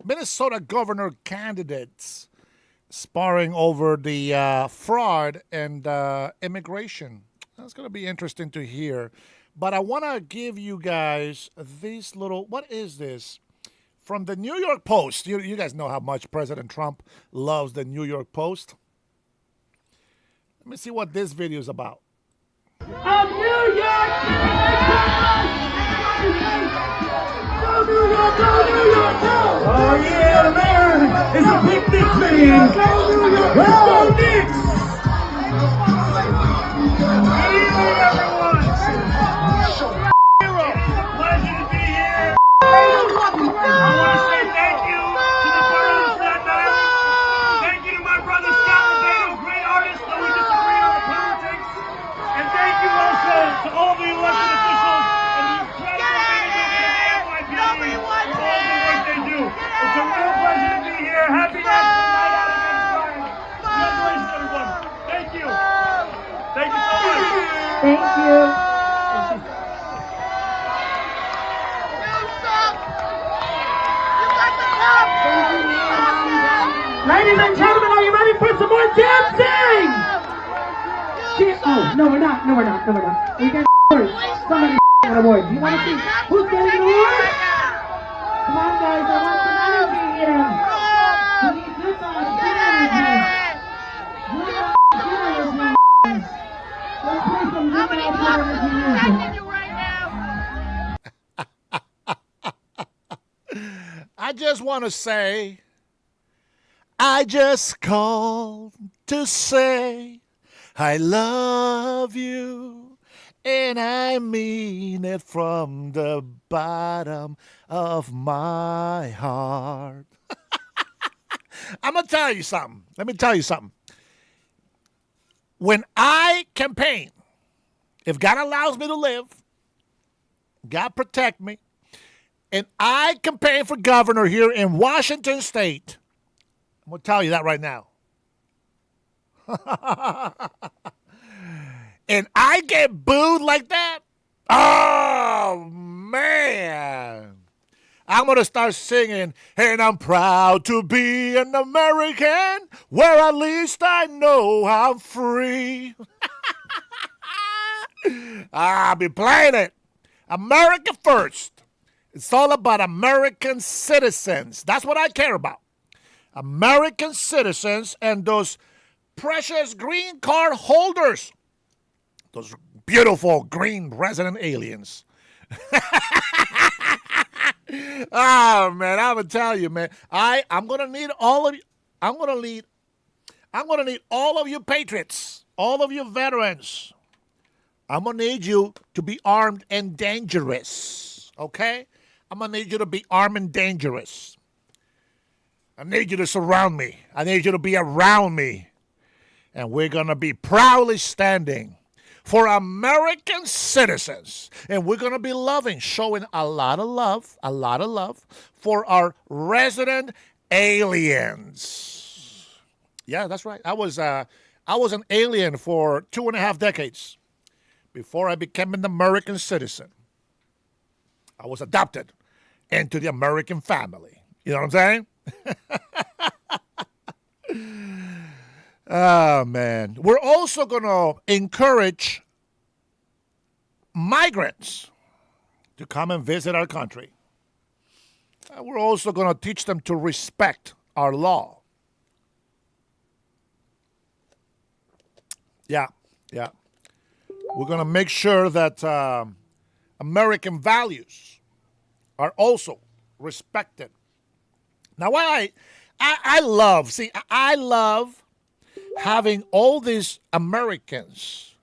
Minnesota governor candidates sparring over the fraud and immigration. That's going to be interesting to hear. But I want to give you guys these little, what is this? From the New York Post. You guys know how much President Trump loves the New York Post. Let me see what this video is about. Of New York! Go New York, go New York, go! Oh yeah, the mayor is a big Knicks fan. Go New York, go Knicks! Good evening, everyone. Pleasure to be here. I want to say thank you to the borough of Staten Island. Thank you to my brother Scott Lebedo, great artist, though we disagree on the politics. And thank you also to all the elected officials and the incredible NYPD for all the work they do. It's a real pleasure to be here. Happy National Night Out Against Crime. Congratulations, everyone. Thank you. Thank you so much. Thank you. Ladies and gentlemen, are you ready for some more dancing? Oh, no, we're not. No, we're not. No, we're not. We got awards. Somebody an award. Do you want to see who's getting an award? Come on, guys. I want some energy here. We need good vibes, good energy. Good energy. Let's play some good energy music. I just want to say, I just called to say I love you, and I mean it from the bottom of my heart. I'm going to tell you something. Let me tell you something. When I campaign, if God allows me to live, God protect me, and I campaign for governor here in Washington State, I'm going to tell you that right now. And I get booed like that? Oh, man. I'm going to start singing, and I'm proud to be an American, where at least I know I'm free. I'll be playing it. America first. It's all about American citizens. That's what I care about. American citizens and those precious green card holders. Those beautiful green resident aliens. Oh, man, I'm going to tell you, man. I'm going to need all of you. I'm going to need all of you patriots, all of you veterans. I'm going to need you to be armed and dangerous, okay? I'm going to need you to be armed and dangerous. I need you to surround me. I need you to be around me. And we're going to be proudly standing for American citizens. And we're going to be showing a lot of love for our resident aliens. Yeah, that's right. I was an alien for 2.5 decades before I became an American citizen. I was adopted into the American family. You know what I'm saying? Oh, man. We're also going to encourage migrants to come and visit our country. We're also going to teach them to respect our law. Yeah. We're going to make sure that American values are also respected. Now, I love having all these Americans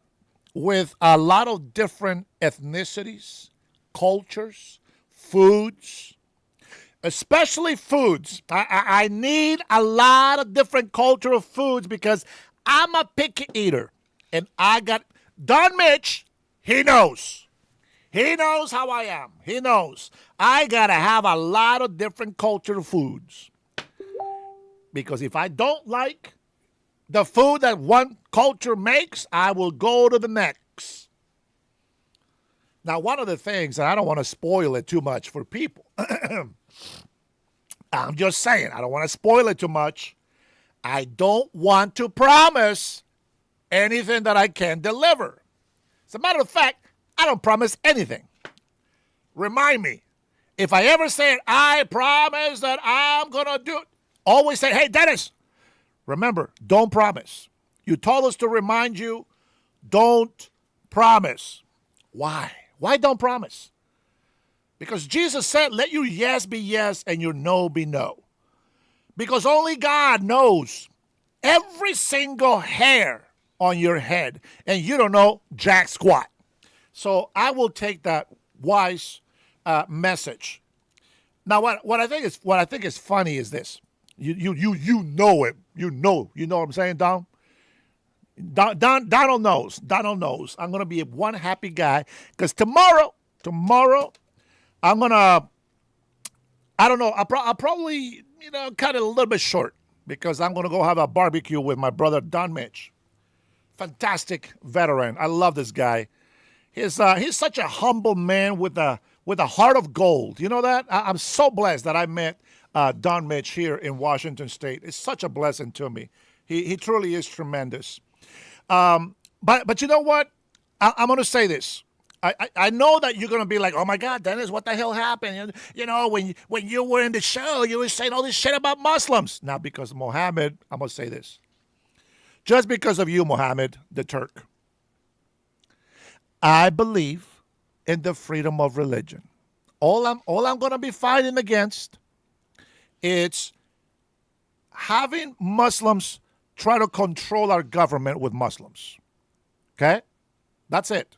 with a lot of different ethnicities, cultures, foods, especially foods. I need a lot of different cultural foods because I'm a picky eater. And I got Don Mitch, he knows. He knows how I am. He knows. I got to have a lot of different cultural foods. Because if I don't like the food that one culture makes, I will go to the next. Now, one of the things, and I don't want to spoil it too much for people. I'm just saying, I don't want to spoil it too much. I don't want to promise anything that I can't deliver. As a matter of fact, I don't promise anything. Remind me, if I ever say, I promise that I'm going to do it, always say, hey, Dennis, remember, don't promise. You told us to remind you, don't promise. Why? Why don't promise? Because Jesus said, let your yes be yes and your no be no. Because only God knows every single hair on your head, and you don't know jack squat. So I will take that wise message. Now, what I think is funny is this. You know it. You know what I'm saying, Don? Donald knows. Donald knows. I'm gonna be one happy guy because tomorrow, I'm gonna. I don't know. I'll probably cut it a little bit short because I'm gonna go have a barbecue with my brother Don Mitch. Fantastic veteran. I love this guy. He's such a humble man with a heart of gold. You know that? I'm so blessed that I met Don Mitch here in Washington State. It's such a blessing to me. He truly is tremendous. But you know what? I'm going to say this. I know that you're going to be like, oh my God, Dennis, what the hell happened? When you were in the show, you were saying all this shit about Muslims. Now, because of Mohammed, I'm going to say this. Just because of you, Mohammed, the Turk, I believe in the freedom of religion. All I'm going to be fighting against is having Muslims try to control our government with Muslims. Okay? That's it.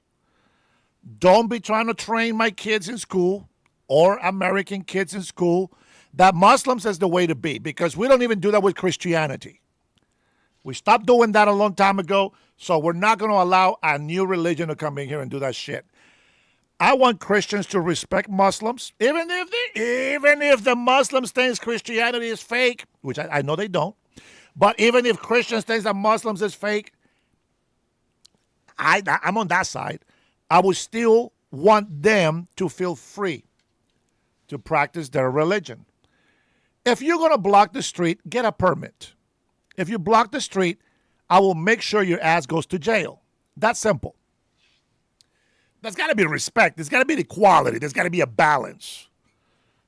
Don't be trying to train my kids in school or American kids in school that Muslims is the way to be, because we don't even do that with Christianity. We stopped doing that a long time ago, so we're not going to allow a new religion to come in here and do that shit. I want Christians to respect Muslims, even if the Muslims think Christianity is fake, which I know they don't. But even if Christians think that Muslims is fake, I'm on that side. I would still want them to feel free to practice their religion. If you're going to block the street, get a permit. If you block the street, I will make sure your ass goes to jail. That's simple. There's got to be respect. There's got to be equality. There's got to be a balance.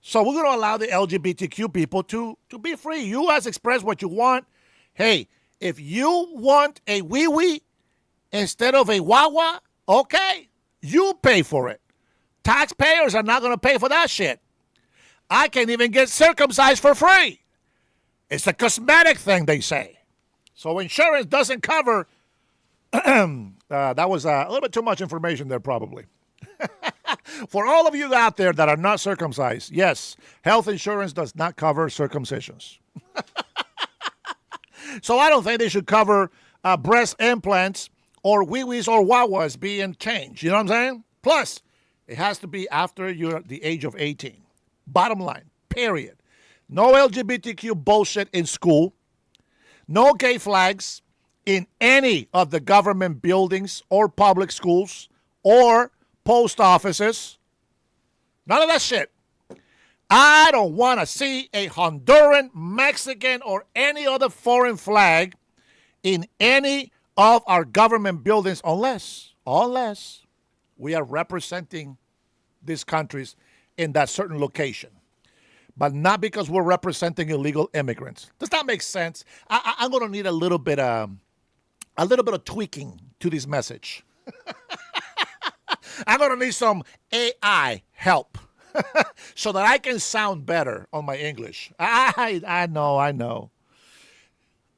So we're going to allow the LGBTQ people to be free. You guys express what you want. Hey, if you want a wee-wee instead of a wah-wah, okay, you pay for it. Taxpayers are not going to pay for that shit. I can't even get circumcised for free. It's a cosmetic thing, they say. So insurance doesn't cover. That was a little bit too much information there, probably. For all of you out there that are not circumcised, yes, health insurance does not cover circumcisions. So I don't think they should cover breast implants or wee-wees or wah-wahs being changed. You know what I'm saying? Plus, it has to be after you're the age of 18. Bottom line, period. No LGBTQ bullshit in school. No gay flags in any of the government buildings or public schools or post offices. None of that shit. I don't want to see a Honduran, Mexican, or any other foreign flag in any of our government buildings unless we are representing these countries in that certain location. But not because we're representing illegal immigrants. Does that make sense? I'm going to need a little bit of tweaking to this message. I'm going to need some AI help so that I can sound better on my English. I know.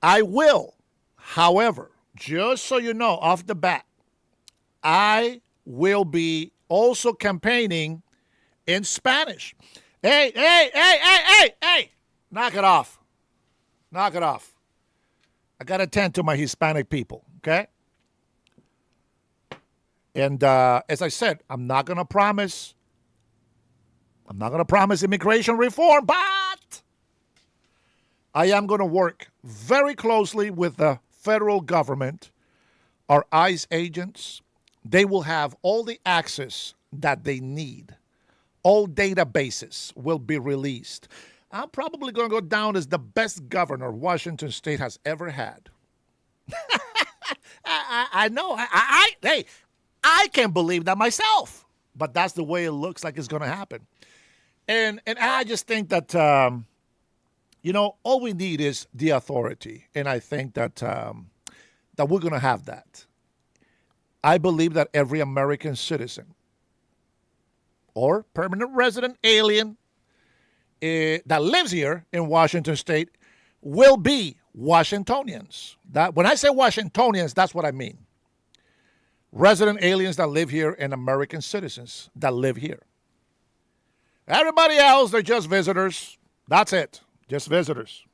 I will, however, just so you know, off the bat, I will be also campaigning in Spanish. Hey, knock it off. I got to tend to my Hispanic people, okay? And as I said, I'm not going to promise immigration reform, but I am going to work very closely with the federal government, our ICE agents, they will have all the access that they need. All databases will be released. I'm probably going to go down as the best governor Washington State has ever had. I know. Hey, I can't believe that myself. But that's the way it looks like it's going to happen. And I just think that, all we need is the authority. And I think that that we're going to have that. I believe that every American citizen or permanent resident alien that lives here in Washington State will be Washingtonians. That when I say Washingtonians, that's what I mean. Resident aliens that live here and American citizens that live here. Everybody else, they're just visitors. That's it. Just visitors.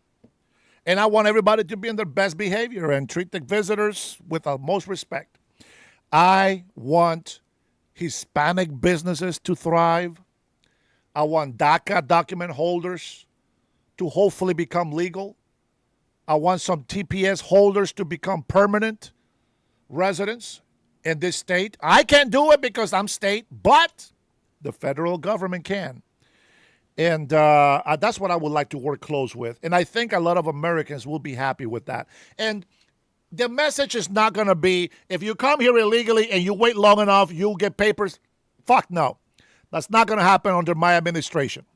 And I want everybody to be in their best behavior and treat the visitors with the most respect. I want Hispanic businesses to thrive. I want DACA document holders to hopefully become legal. I want some TPS holders to become permanent residents in this state. I can't do it because I'm state, but the federal government can. And that's what I would like to work close with. And I think a lot of Americans will be happy with that. And the message is not going to be, if you come here illegally and you wait long enough, you'll get papers. Fuck no. That's not going to happen under my administration.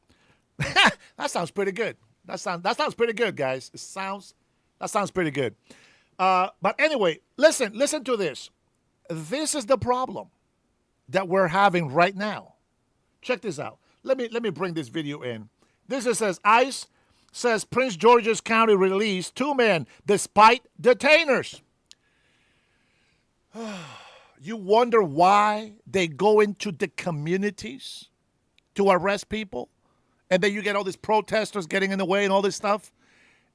That sounds pretty good. That sounds pretty good, guys. That sounds pretty good. But anyway, listen to this. This is the problem that we're having right now. Check this out. Let me bring this video in. This says ICE says Prince George's County released 2 men despite detainers. You wonder why they go into the communities to arrest people? And then you get all these protesters getting in the way and all this stuff.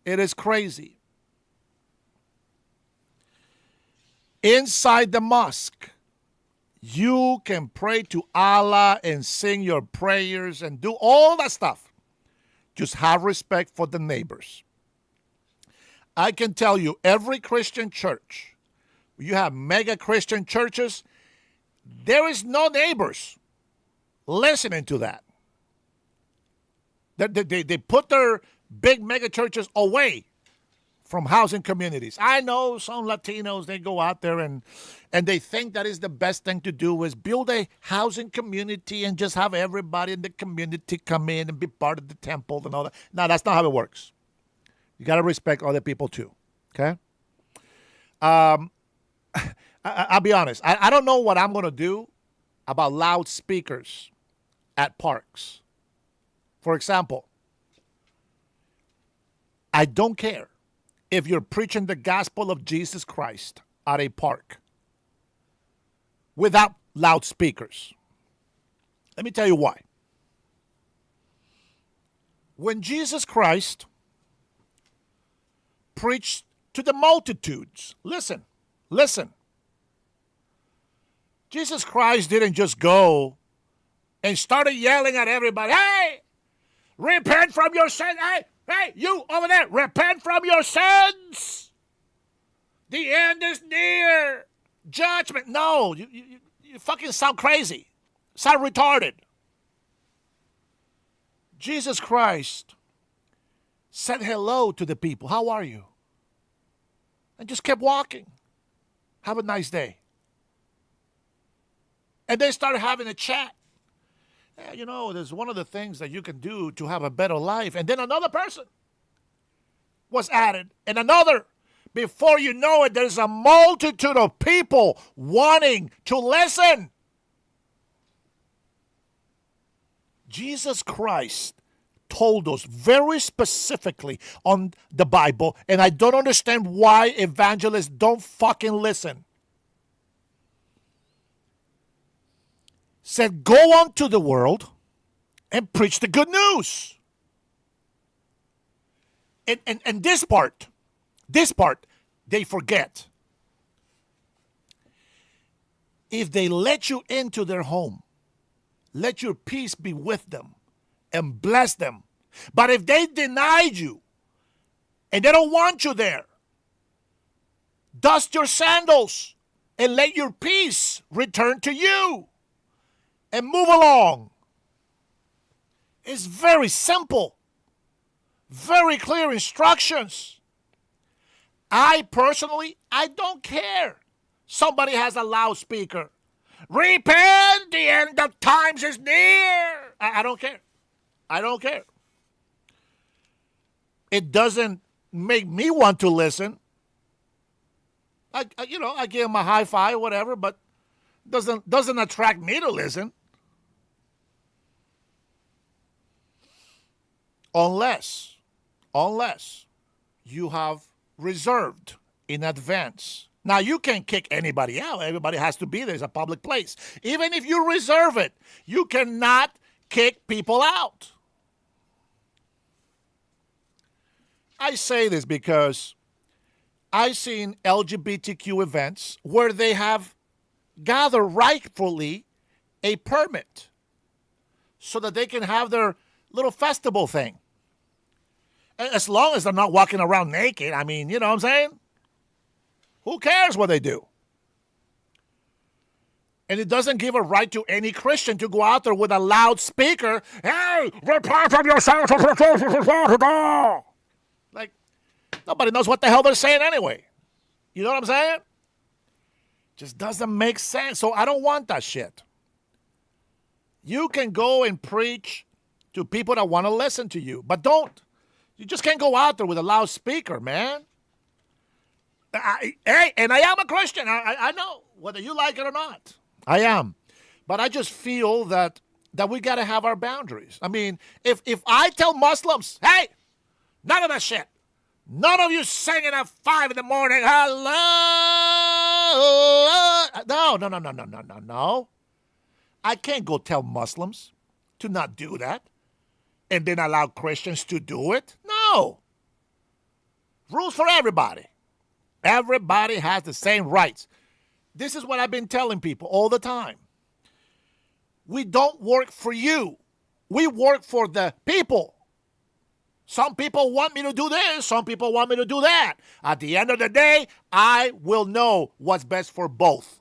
It is crazy. Inside the mosque, you can pray to Allah and sing your prayers and do all that stuff. Just have respect for the neighbors. I can tell you, every Christian church, you have mega Christian churches, there is no neighbors listening to that. They put their big mega churches away from housing communities. I know some Latinos, they go out there and they think that is the best thing to do is build a housing community and just have everybody in the community come in and be part of the temple and all that. No, that's not how it works. You got to respect other people too, okay? I'll be honest. I don't know what I'm going to do about loudspeakers at parks. For example, I don't care if you're preaching the gospel of Jesus Christ at a park without loudspeakers. Let me tell you why. When Jesus Christ preached to the multitudes, listen. Jesus Christ didn't just go and started yelling at everybody, hey, repent from your sin. Hey, you over there, repent from your sins. The end is near. Judgment. No, you fucking sound crazy. Sound retarded. Jesus Christ said hello to the people. How are you? And just kept walking. Have a nice day. And they started having a chat. Yeah, there's one of the things that you can do to have a better life. And then another person was added. And another. Before you know it, there's a multitude of people wanting to listen. Jesus Christ told us very specifically on the Bible, and I don't understand why evangelists don't fucking listen. Said, go on to the world and preach the good news. And this part, they forget. If they let you into their home, let your peace be with them and bless them. But if they denied you and they don't want you there, Dust your sandals and let your peace return to you and move along. It's very simple, very clear instructions. I personally don't care. Somebody has a loudspeaker. Repent, the end of times is near. I don't care. I don't care. It doesn't make me want to listen. I give him a high five, whatever, but doesn't attract me to listen. Unless you have reserved in advance. Now, you can't kick anybody out. Everybody has to be there. It's a public place. Even if you reserve it, you cannot kick people out. I say this because I've seen LGBTQ events where they have gathered rightfully a permit so that they can have their little festival thing. As long as they're not walking around naked, I mean, you know what I'm saying? Who cares what they do? And it doesn't give a right to any Christian to go out there with a loudspeaker. Hey, repent of your sins. Like, nobody knows what the hell they're saying anyway. You know what I'm saying? Just doesn't make sense. So I don't want that shit. You can go and preach to people that want to listen to you, but don't. You just can't go out there with a loudspeaker, man. And I am a Christian. I know, whether you like it or not. I am. But I just feel that we got to have our boundaries. I mean, if I tell Muslims, none of that shit. None of you singing at 5 in the morning. Hello. No. I can't go tell Muslims to not do that and then allow Christians to do it. No. Rules for everybody. Everybody has the same rights. This is what I've been telling people all the time. We don't work for you. We work for the people. Some people want me to do this. Some people want me to do that. At the end of the day, I will know what's best for both.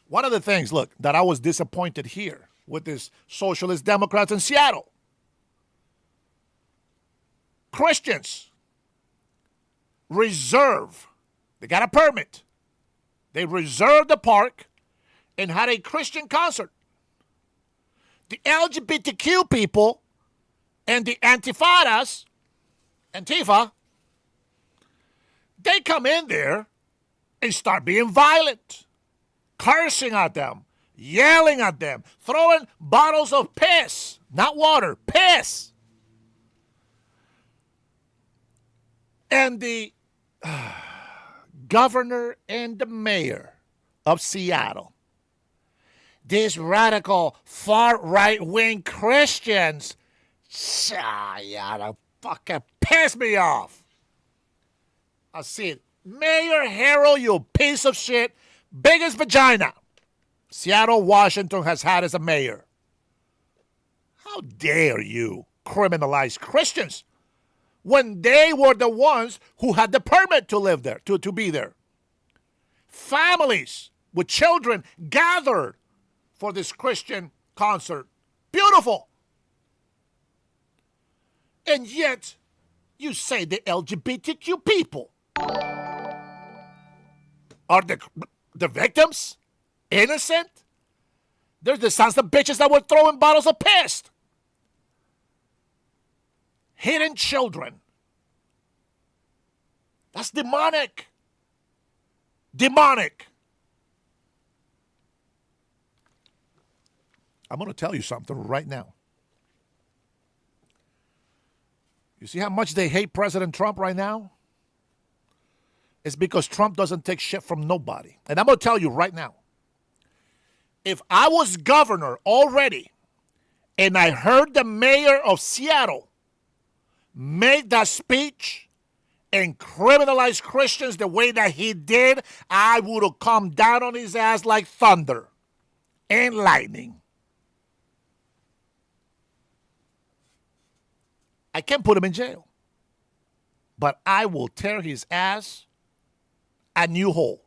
One of the things, look, that I was disappointed here with this socialist Democrats in Seattle. Christians reserve. They got a permit. They reserved the park and had a Christian concert. The LGBTQ people and the Antifa, they come in there and start being violent, cursing at them, yelling at them, throwing bottles of piss, not water, piss. And the governor and the mayor of Seattle, these radical far-right-wing Christians, they fucking piss me off. I see it. Mayor Herrera, you piece of shit. Biggest vagina Seattle, Washington has had as a mayor. How dare you criminalize Christians when they were the ones who had the permit to live there, to be there. Families with children gathered for this Christian concert. Beautiful. And yet, you say the LGBTQ people are the victims? Innocent? They're the sons of bitches that were throwing bottles of piss. Hidden children. That's demonic. Demonic. I'm going to tell you something right now. You see how much they hate President Trump right now? It's because Trump doesn't take shit from nobody. And I'm going to tell you right now. If I was governor already and I heard the mayor of Seattle make that speech and criminalize Christians the way that he did, I would have come down on his ass like thunder and lightning. I can't put him in jail, but I will tear his ass a new hole.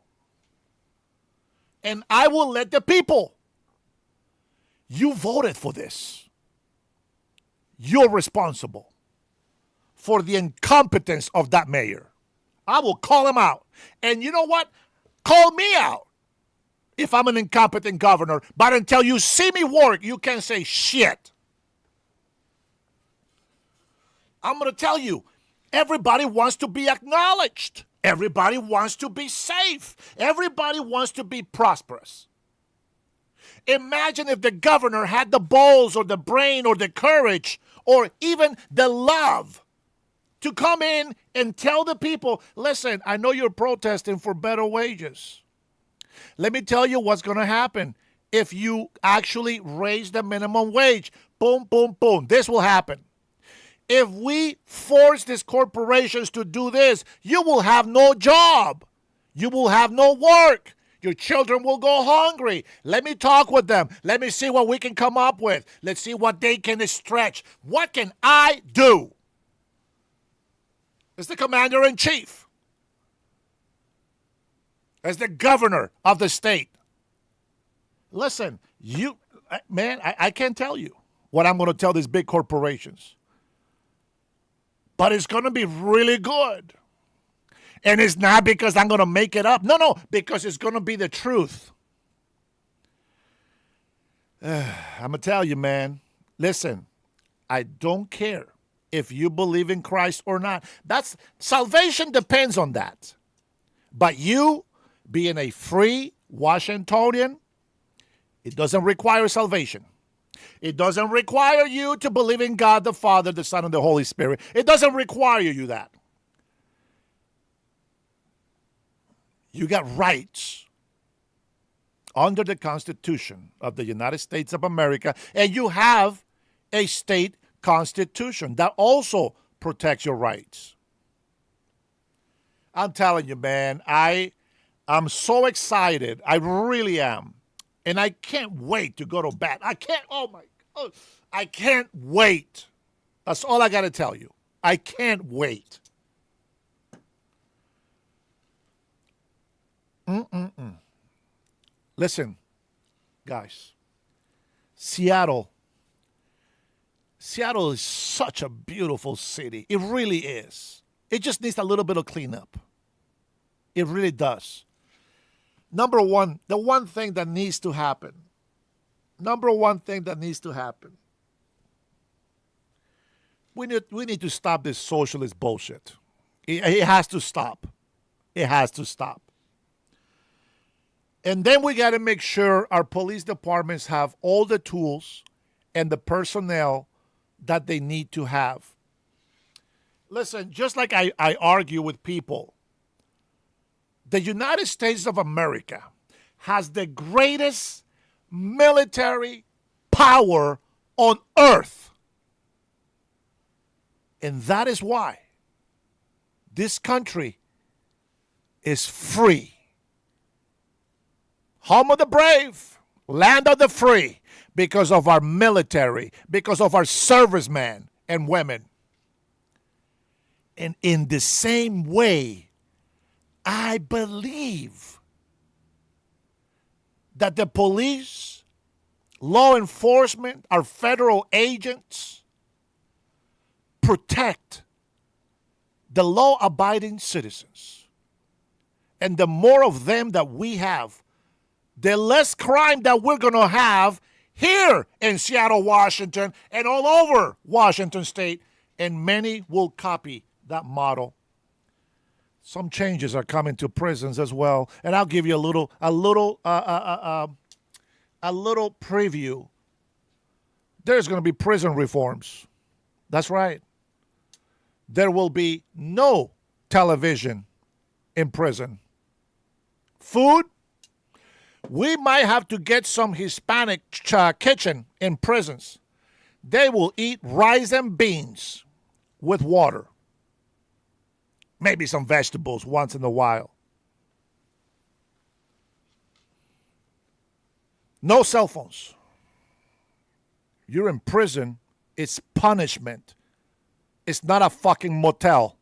And I will let the people. You voted for this. You're responsible for the incompetence of that mayor. I will call him out. And you know what? Call me out if I'm an incompetent governor. But until you see me work, you can't say shit. I'm going to tell you, everybody wants to be acknowledged. Everybody wants to be safe. Everybody wants to be prosperous. Imagine if the governor had the balls or the brain or the courage or even the love to come in and tell the people, listen, I know you're protesting for better wages. Let me tell you what's going to happen if you actually raise the minimum wage. Boom, boom, boom. This will happen. If we force these corporations to do this, you will have no job. You will have no work. Your children will go hungry. Let me talk with them. Let me see what we can come up with. Let's see what they can stretch. What can I do? As the commander-in-chief, as the governor of the state. Listen, I can't tell you what I'm going to tell these big corporations. But it's going to be really good. And it's not because I'm going to make it up. No, because it's going to be the truth. I'm going to tell you, man. Listen, I don't care if you believe in Christ or not. Salvation depends on that. But you, being a free Washingtonian, it doesn't require salvation. It doesn't require you to believe in God the Father, the Son, and the Holy Spirit. It doesn't require you that. You got rights under the Constitution of the United States of America, and you have a state constitution that also protects your rights. I'm telling you, man, I'm so excited. I really am. And I can't wait to go to bat. I can't wait. That's all I got to tell you. I can't wait. Listen, guys, Seattle is such a beautiful city. It really is. It just needs a little bit of cleanup. It really does. Number one, the one thing that needs to happen. We need to stop this socialist bullshit. It has to stop. It has to stop. And then we got to make sure our police departments have all the tools and the personnel that they need to have. Listen, just like I argue with people, the United States of America has the greatest military power on earth. And that is why this country is free. Home of the brave, land of the free, because of our military, because of our servicemen and women. And in the same way, I believe that the police, law enforcement, our federal agents protect the law-abiding citizens. And the more of them that we have, the less crime that we're going to have here in Seattle, Washington, and all over Washington State. And many will copy that model. Some changes are coming to prisons as well. And I'll give you a little preview. There's going to be prison reforms. That's right. There will be no television in prison. Food, we might have to get some Hispanic kitchen in prisons. They will eat rice and beans with water. Maybe some vegetables once in a while. No cell phones. You're in prison, it's punishment. It's not a fucking motel.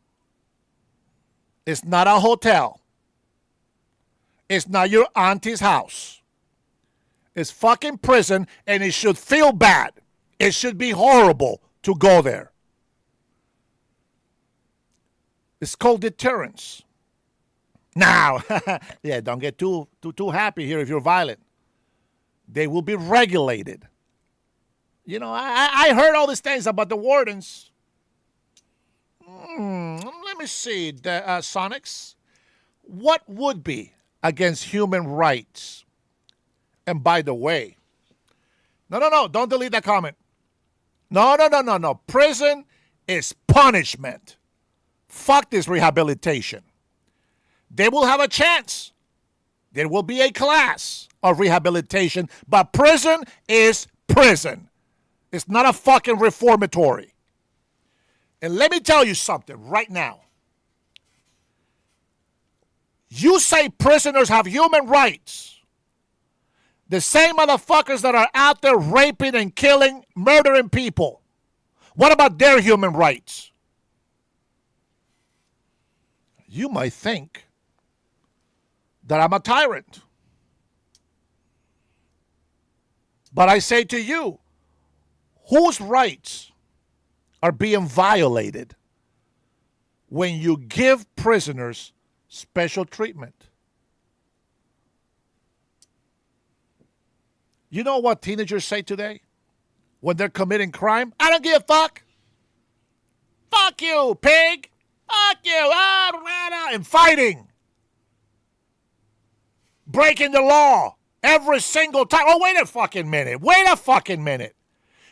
It's not a hotel. It's not your auntie's house. It's fucking prison, and it should feel bad. It should be horrible to go there. It's called deterrence. Now, yeah, don't get too happy here if you're violent. They will be regulated. You know, I heard all these things about the wardens. Let me see, the Sonics. What would be against human rights? And by the way, no, don't delete that comment. No. Prison is punishment. Fuck this rehabilitation. They will have a chance. There will be a class of rehabilitation, but prison is prison. It's not a fucking reformatory. And let me tell you something right now. You say prisoners have human rights. The same motherfuckers that are out there raping and killing, murdering people. What about their human rights? You might think that I'm a tyrant. But I say to you, whose rights are being violated when you give prisoners special treatment? You know what teenagers say today when they're committing crime? I don't give a fuck. Fuck you, pig. Fuck you. And fighting. Breaking the law every single time. Oh, wait a fucking minute.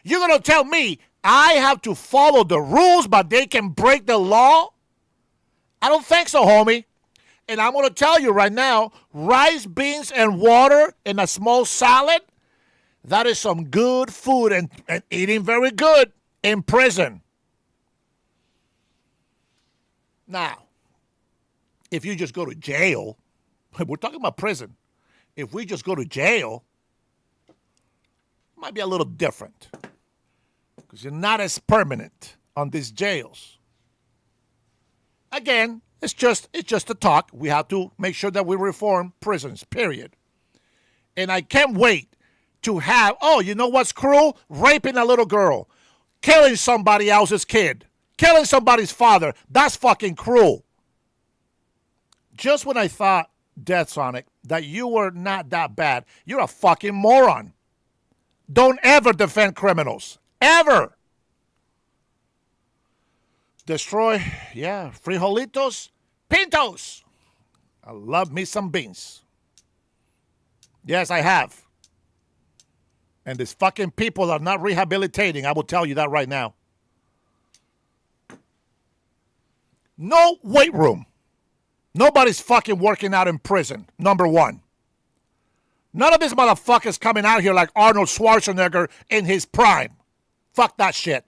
You're going to tell me I have to follow the rules, but they can break the law? I don't think so, homie. And I'm going to tell you right now, rice, beans, and water in a small salad, that is some good food and eating very good in prison. Now, if you just go to jail, we're talking about prison. If we just go to jail, it might be a little different. Because you're not as permanent on these jails. Again, it's just a talk. We have to make sure that we reform prisons, period. And I can't wait to have, you know what's cruel? Raping a little girl. Killing somebody else's kid. Killing somebody's father. That's fucking cruel. Just when I thought, Death Sonic, that you were not that bad, you're a fucking moron. Don't ever defend criminals. Ever. Destroy, frijolitos, pintos. I love me some beans. Yes, I have. And these fucking people are not rehabilitating. I will tell you that right now. No weight room. Nobody's fucking working out in prison, number one. None of these motherfuckers coming out here like Arnold Schwarzenegger in his prime. Fuck that shit.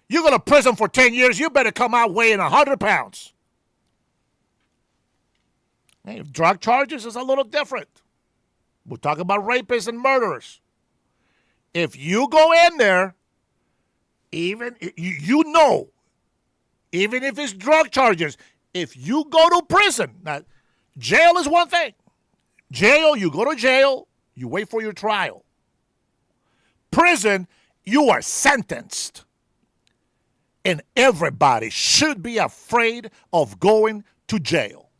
You go to prison for 10 years, you better come out weighing 100 pounds. Hey, drug charges is a little different. We're talking about rapists and murderers. If you go in there, even if it's drug charges, if you go to prison, now, jail is one thing. Jail, you go to jail, you wait for your trial. Prison, you are sentenced. And everybody should be afraid of going to jail.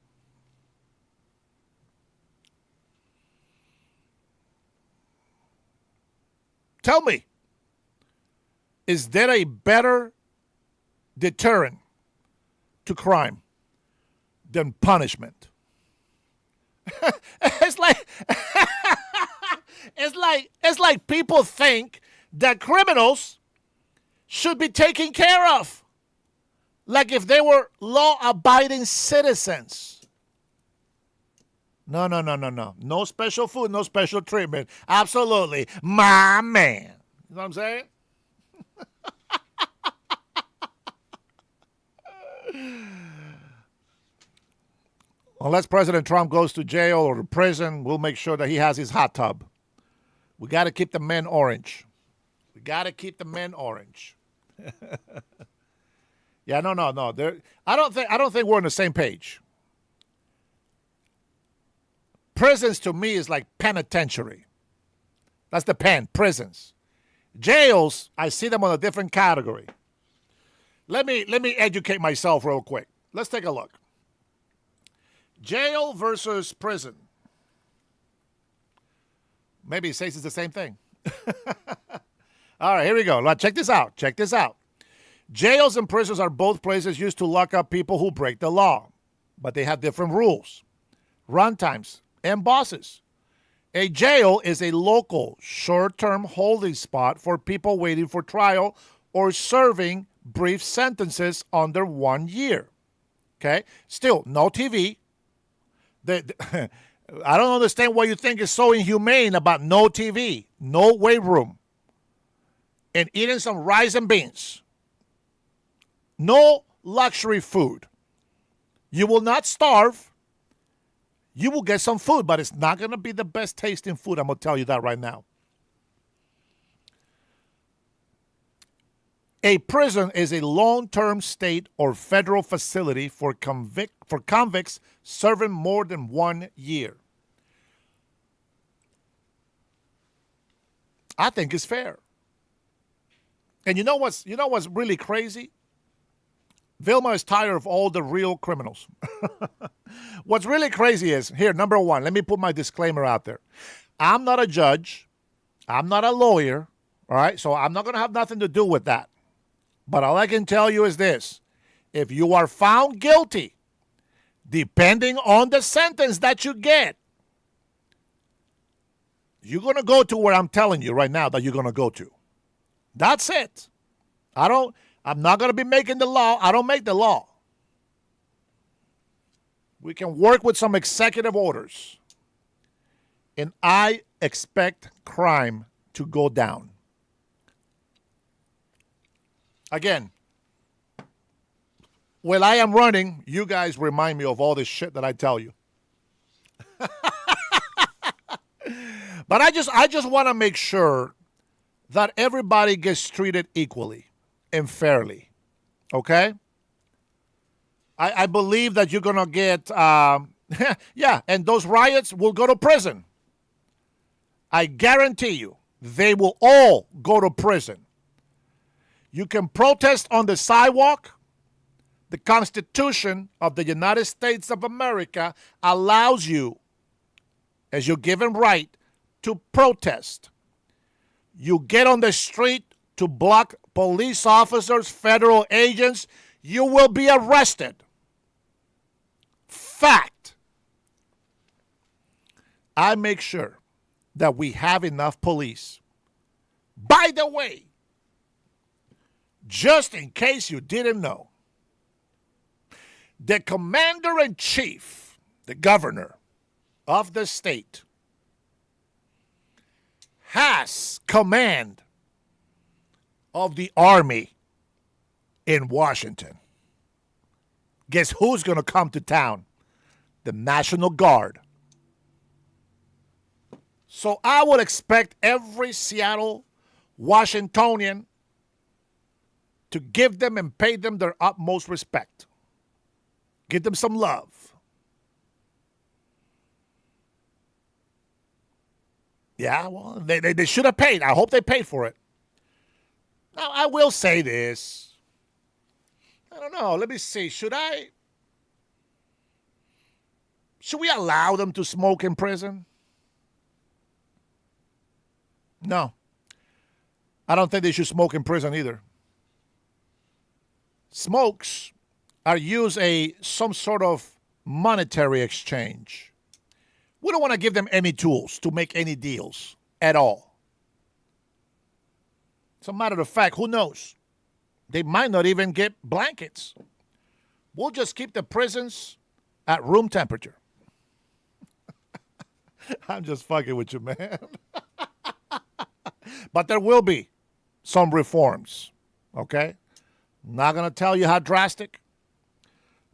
Tell me, is there a better deterrent to crime than punishment? It's like people think that criminals should be taken care of, like if they were law-abiding citizens. No. No special food, no special treatment. Absolutely. My man. You know what I'm saying? Unless President Trump goes to jail or to prison, we'll make sure that he has his hot tub. We got to keep the men orange. Yeah, no. I don't think we're on the same page. Prisons to me is like penitentiary. That's the pen, prisons. Jails, I see them on a different category. Let me educate myself real quick. Let's take a look. Jail versus prison. Maybe it says it's the same thing. All right, here we go. Now, check this out. Check this out. Jails and prisons are both places used to lock up people who break the law, but they have different rules, run times, and bosses. A jail is a local, short-term holding spot for people waiting for trial or serving brief sentences under 1 year. Okay? Still, no TV. I don't understand what you think is so inhumane about no TV, no weight room, and eating some rice and beans. No luxury food. You will not starve. You will get some food, but it's not going to be the best tasting food. I'm going to tell you that right now. A prison is a long-term state or federal facility for convicts serving more than 1 year. I think it's fair. And you know what's really crazy? Vilma is tired of all the real criminals. What's really crazy is, here, number one, let me put my disclaimer out there. I'm not a judge. I'm not a lawyer. All right? So I'm not going to have nothing to do with that. But all I can tell you is this. If you are found guilty, depending on the sentence that you get, you're going to go to where I'm telling you right now that you're going to go to. That's it. I'm not going to be making the law. I don't make the law. We can work with some executive orders. And I expect crime to go down. Again, when I am running, you guys remind me of all this shit that I tell you. But I just want to make sure that everybody gets treated equally and fairly. Okay? I believe that you're going to get, yeah, and those riots will go to prison. I guarantee you, they will all go to prison. You can protest on the sidewalk. The Constitution of the United States of America allows you, as your given right, to protest. You get on the street to block police officers, federal agents, you will be arrested. Fact. I make sure that we have enough police. By the way, just in case you didn't know, the commander-in-chief, the governor of the state, has command of the army in Washington. Guess who's going to come to town? The National Guard. So I would expect every Seattle Washingtonian to give them and pay them their utmost respect. Give them some love. Yeah, well, they should have paid. I hope they paid for it. Now, I will say this. I don't know. Let me see. Should we allow them to smoke in prison? No. I don't think they should smoke in prison either. Smokes are used some sort of monetary exchange. We don't want to give them any tools to make any deals at all. As a matter of fact, who knows? They might not even get blankets. We'll just keep the prisons at room temperature. I'm just fucking with you, man. But there will be some reforms, okay? Not going to tell you how drastic.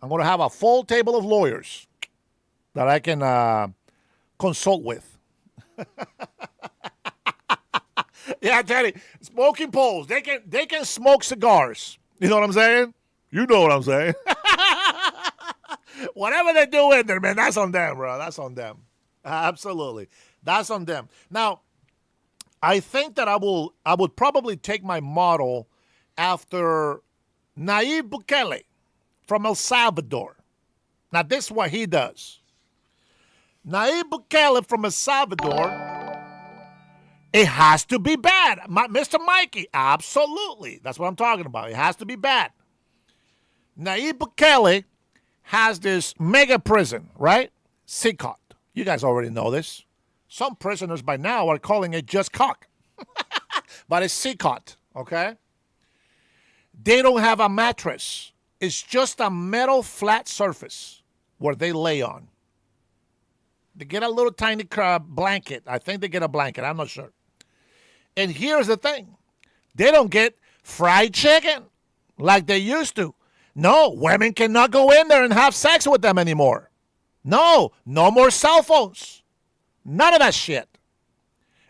I'm going to have a full table of lawyers that I can consult with. Yeah, I tell you, smoking poles, they can smoke cigars. You know what I'm saying? You know what I'm saying. Whatever they do in there, man, that's on them, bro. That's on them. Absolutely. That's on them. Now, I think that I would probably take my model after Nayib Bukele from El Salvador. Now, this is what he does. Nayib Bukele from El Salvador, it has to be bad. Mr. Mikey, absolutely. That's what I'm talking about. It has to be bad. Nayib Bukele has this mega prison, right? CCOT. You guys already know this. Some prisoners by now are calling it just cock. But it's CCOT, okay? They don't have a mattress. It's just a metal flat surface where they lay on. They get a little tiny blanket. I think they get a blanket. I'm not sure. And here's the thing. They don't get fried chicken like they used to. No, women cannot go in there and have sex with them anymore. No more cell phones. None of that shit.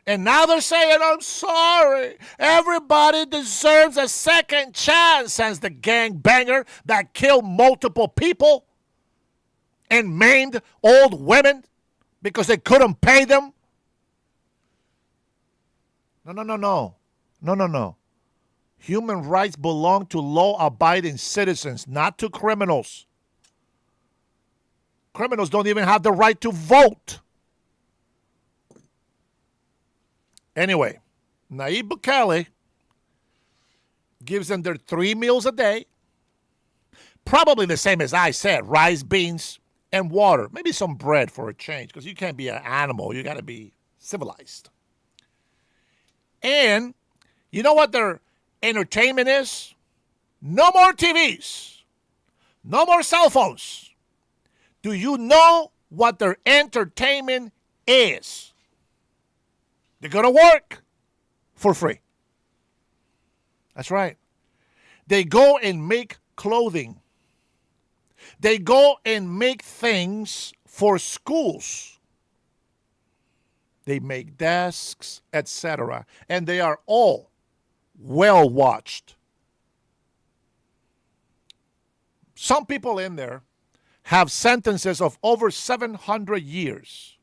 And now they're saying, I'm sorry. Everybody deserves a second chance, says the gangbanger that killed multiple people and maimed old women because they couldn't pay them. No. Human rights belong to law-abiding citizens, not to criminals. Criminals don't even have the right to vote. Anyway, Nayib Bukele gives them their 3 meals a day. Probably the same as I said, rice, beans, and water. Maybe some bread for a change, because you can't be an animal. You got to be civilized. And you know what their entertainment is? No more TVs. No more cell phones. Do you know what their entertainment is? They're going to work for free. That's right. They go and make clothing. They go and make things for schools. They make desks, etc. And they are all well watched. Some people in there have sentences of over 700 years.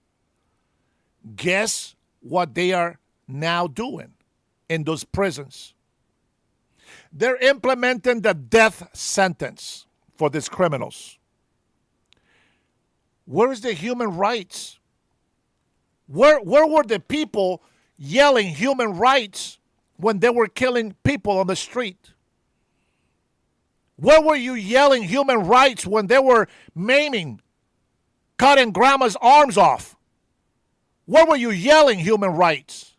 Guess what they are now doing in those prisons? They're implementing the death sentence for these criminals. Where is the human rights? Where were the people yelling human rights when they were killing people on the street? Where were you yelling human rights when they were maiming, cutting grandma's arms off? Where were you yelling human rights?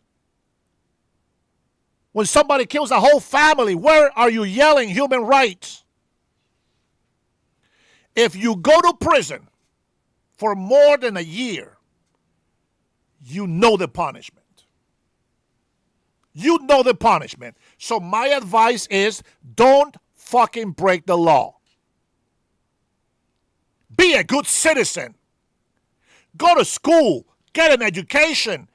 When somebody kills a whole family, where are you yelling human rights? If you go to prison for more than a year, you know the punishment. You know the punishment. So my advice is don't fucking break the law. Be a good citizen. Go to school. Get an education.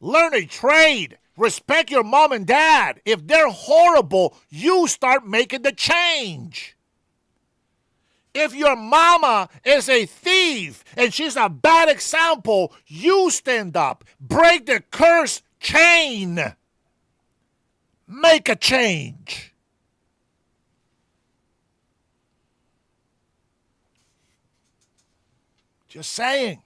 Learn a trade. Respect your mom and dad. If they're horrible, you start making the change. If your mama is a thief and she's a bad example, you stand up. Break the curse chain. Make a change. Just saying.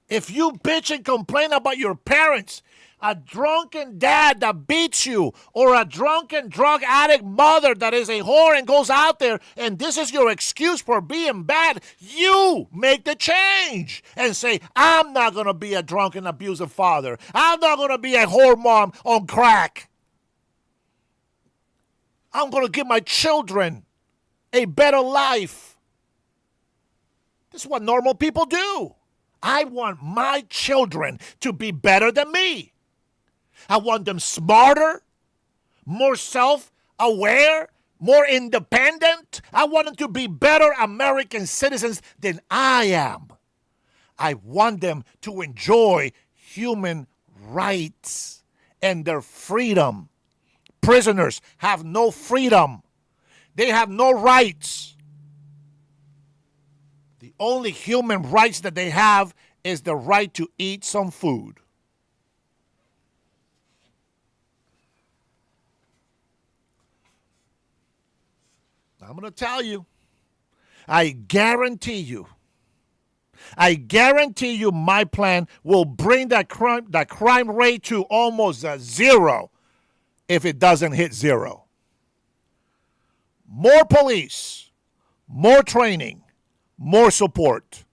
If you bitch and complain about your parents, a drunken dad that beats you, or a drunken drug addict mother that is a whore and goes out there, and this is your excuse for being bad, you make the change and say, I'm not going to be a drunken, abusive father. I'm not going to be a whore mom on crack. I'm going to give my children a better life. This is what normal people do. I want my children to be better than me. I want them smarter, more self-aware, more independent. I want them to be better American citizens than I am. I want them to enjoy human rights and their freedom. Prisoners have no freedom. They have no rights. The only human rights that they have is the right to eat some food. I'm going to tell you, I guarantee you my plan will bring that crime rate to almost zero if it doesn't hit zero. More police, more training, more support.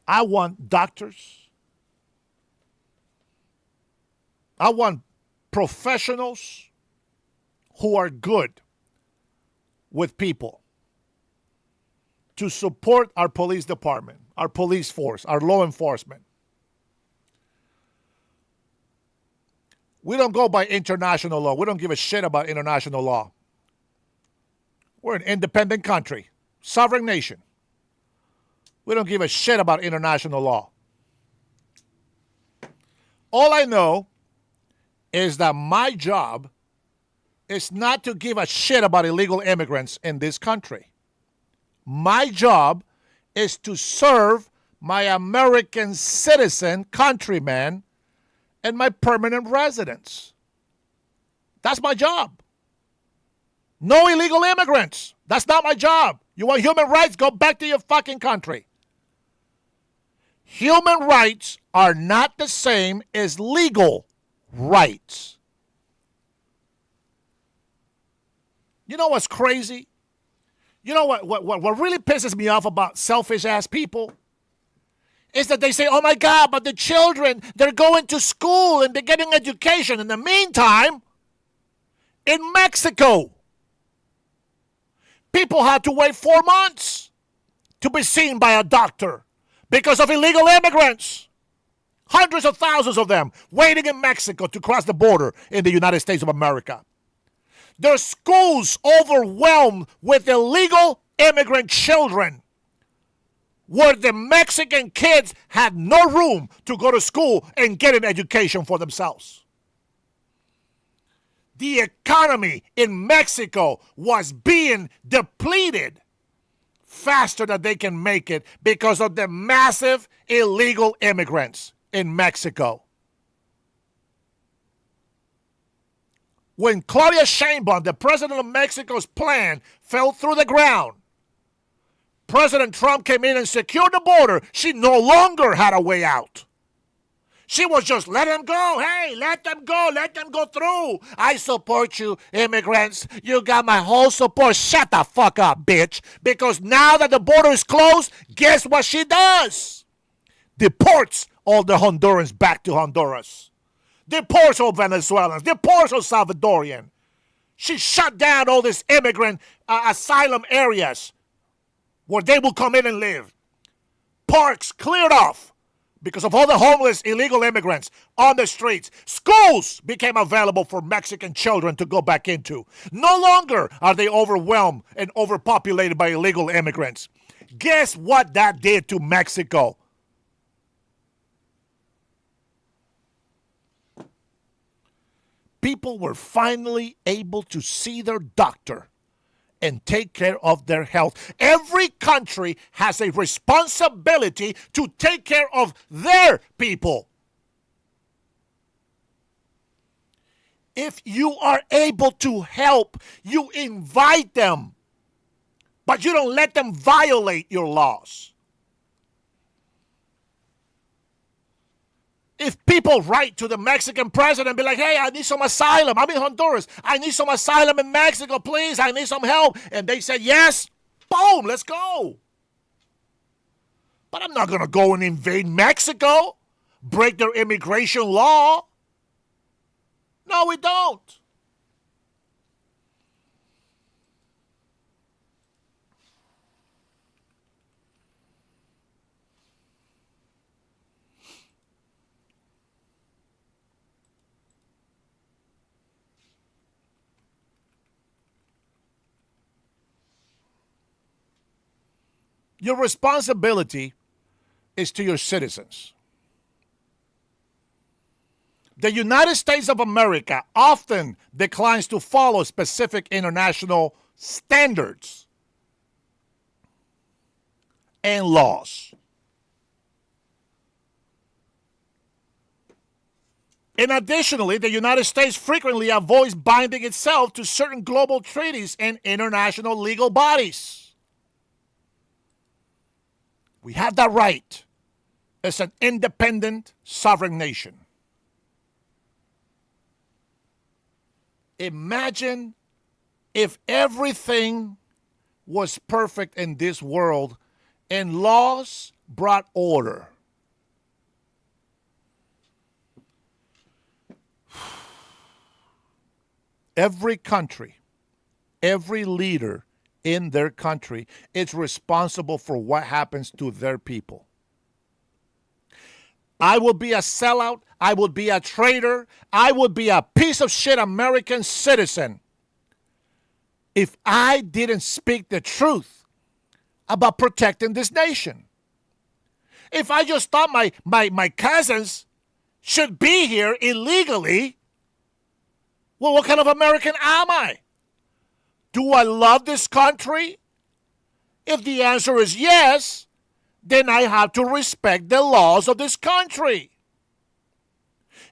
I want doctors. I want professionals who are good with people to support our police department, our police force, our law enforcement. We don't go by international law. We don't give a shit about international law. We're an independent country, sovereign nation. We don't give a shit about international law. All I know is that my job is not to give a shit about illegal immigrants in this country. My job is to serve my American citizen countrymen and my permanent residents. That's my job. No illegal immigrants. That's not my job. You want human rights? Go back to your fucking country. Human rights are not the same as legal rights. You know what's crazy? You know what really pisses me off about selfish-ass people is that they say, oh my God, but the children, they're going to school and they're getting education. In the meantime, in Mexico, people had to wait 4 months to be seen by a doctor because of illegal immigrants. Hundreds of thousands of them waiting in Mexico to cross the border in the United States of America. Their schools overwhelmed with illegal immigrant children, where the Mexican kids had no room to go to school and get an education for themselves. The economy in Mexico was being depleted faster than they can make it because of the massive illegal immigrants in Mexico. When Claudia Sheinbaum, the president of Mexico's plan, fell through the ground, President Trump came in and secured the border. She no longer had a way out. She was just, let them go. Hey, let them go. Let them go through. I support you, immigrants. You got my whole support. Shut the fuck up, bitch. Because now that the border is closed, guess what she does? Deports all the Hondurans back to Honduras. Deports all Venezuelans. Deports all Salvadorian. She shut down all these immigrant asylum areas where they will come in and live. Parks cleared off because of all the homeless illegal immigrants on the streets. Schools became available for Mexican children to go back into. No longer are they overwhelmed and overpopulated by illegal immigrants. Guess what that did to Mexico? People were finally able to see their doctor and take care of their health. Every country has a responsibility to take care of their people. If you are able to help, you invite them, but you don't let them violate your laws. If people write to the Mexican president and be like, hey, I need some asylum. I'm in Honduras. I need some asylum in Mexico, please. I need some help. And they said, yes, boom, let's go. But I'm not going to go and invade Mexico, break their immigration law. No, we don't. Your responsibility is to your citizens. The United States of America often declines to follow specific international standards. and laws. And additionally, the United States frequently avoids binding itself to certain global treaties and international legal bodies. We have that right as an independent, sovereign nation. Imagine if everything was perfect in this world and laws brought order. Every country, every leader in their country is responsible for what happens to their people. I would be a sellout. I would be a traitor. I would be a piece of shit American citizen if I didn't speak the truth about protecting this nation. If I just thought my cousins should be here illegally, well, what kind of American am I? Do I love this country? If the answer is yes, then I have to respect the laws of this country.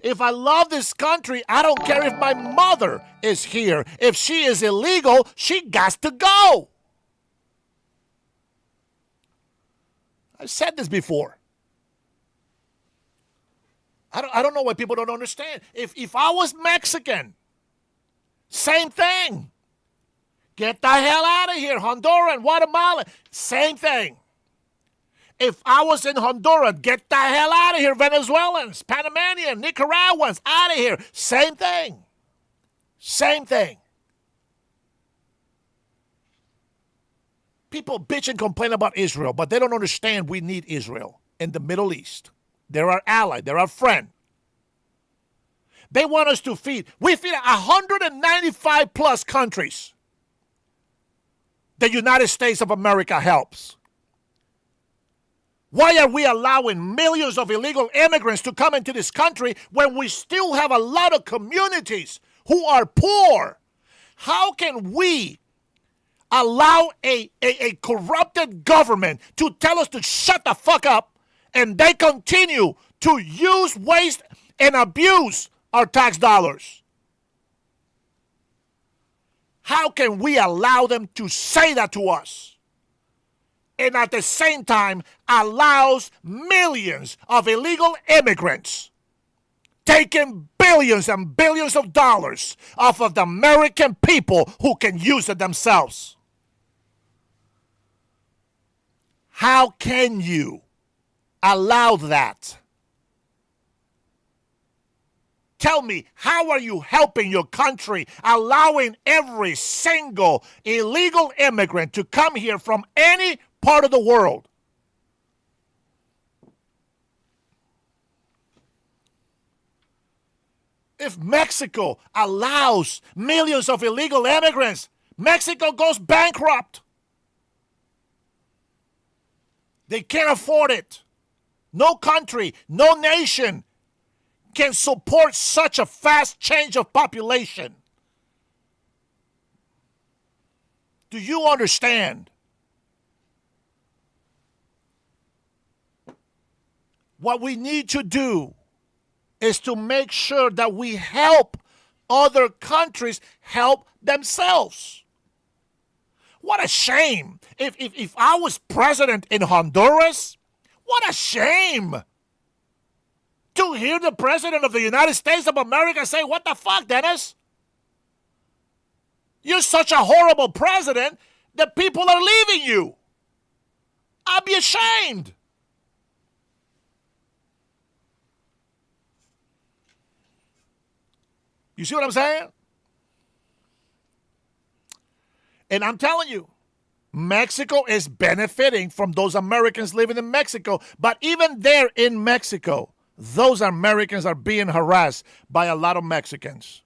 If I love this country, I don't care if my mother is here. If she is illegal, she got to go. I've said this before. I don't know why people don't understand. If I was Mexican, same thing. Get the hell out of here. Honduran, Guatemala, same thing. If I was in Honduras, get the hell out of here. Venezuelans, Panamanians, Nicaraguans, out of here. Same thing. Same thing. People bitch and complain about Israel, but they don't understand we need Israel in the Middle East. They're our ally. They're our friend. They want us to feed. We feed 195 plus countries. The United States of America helps. Why are we allowing millions of illegal immigrants to come into this country when we still have a lot of communities who are poor? How can we allow a corrupted government to tell us to shut the fuck up and they continue to use, waste, and abuse our tax dollars? How can we allow them to say that to us? And at the same time allows millions of illegal immigrants taking billions and billions of dollars off of the American people who can use it themselves. How can you allow that? Tell me, how are you helping your country allowing every single illegal immigrant to come here from any part of the world? If Mexico allows millions of illegal immigrants, Mexico goes bankrupt. They can't afford it. No country, no nation can support such a fast change of population. Do you understand? What we need to do is to make sure that we help other countries help themselves. What a shame. If I was president in Honduras, what a shame to hear the president of the United States of America say, what the fuck, Dennis? You're such a horrible president that people are leaving you. I'd be ashamed. You see what I'm saying? And I'm telling you, Mexico is benefiting from those Americans living in Mexico. But even there in Mexico, those Americans are being harassed by a lot of Mexicans.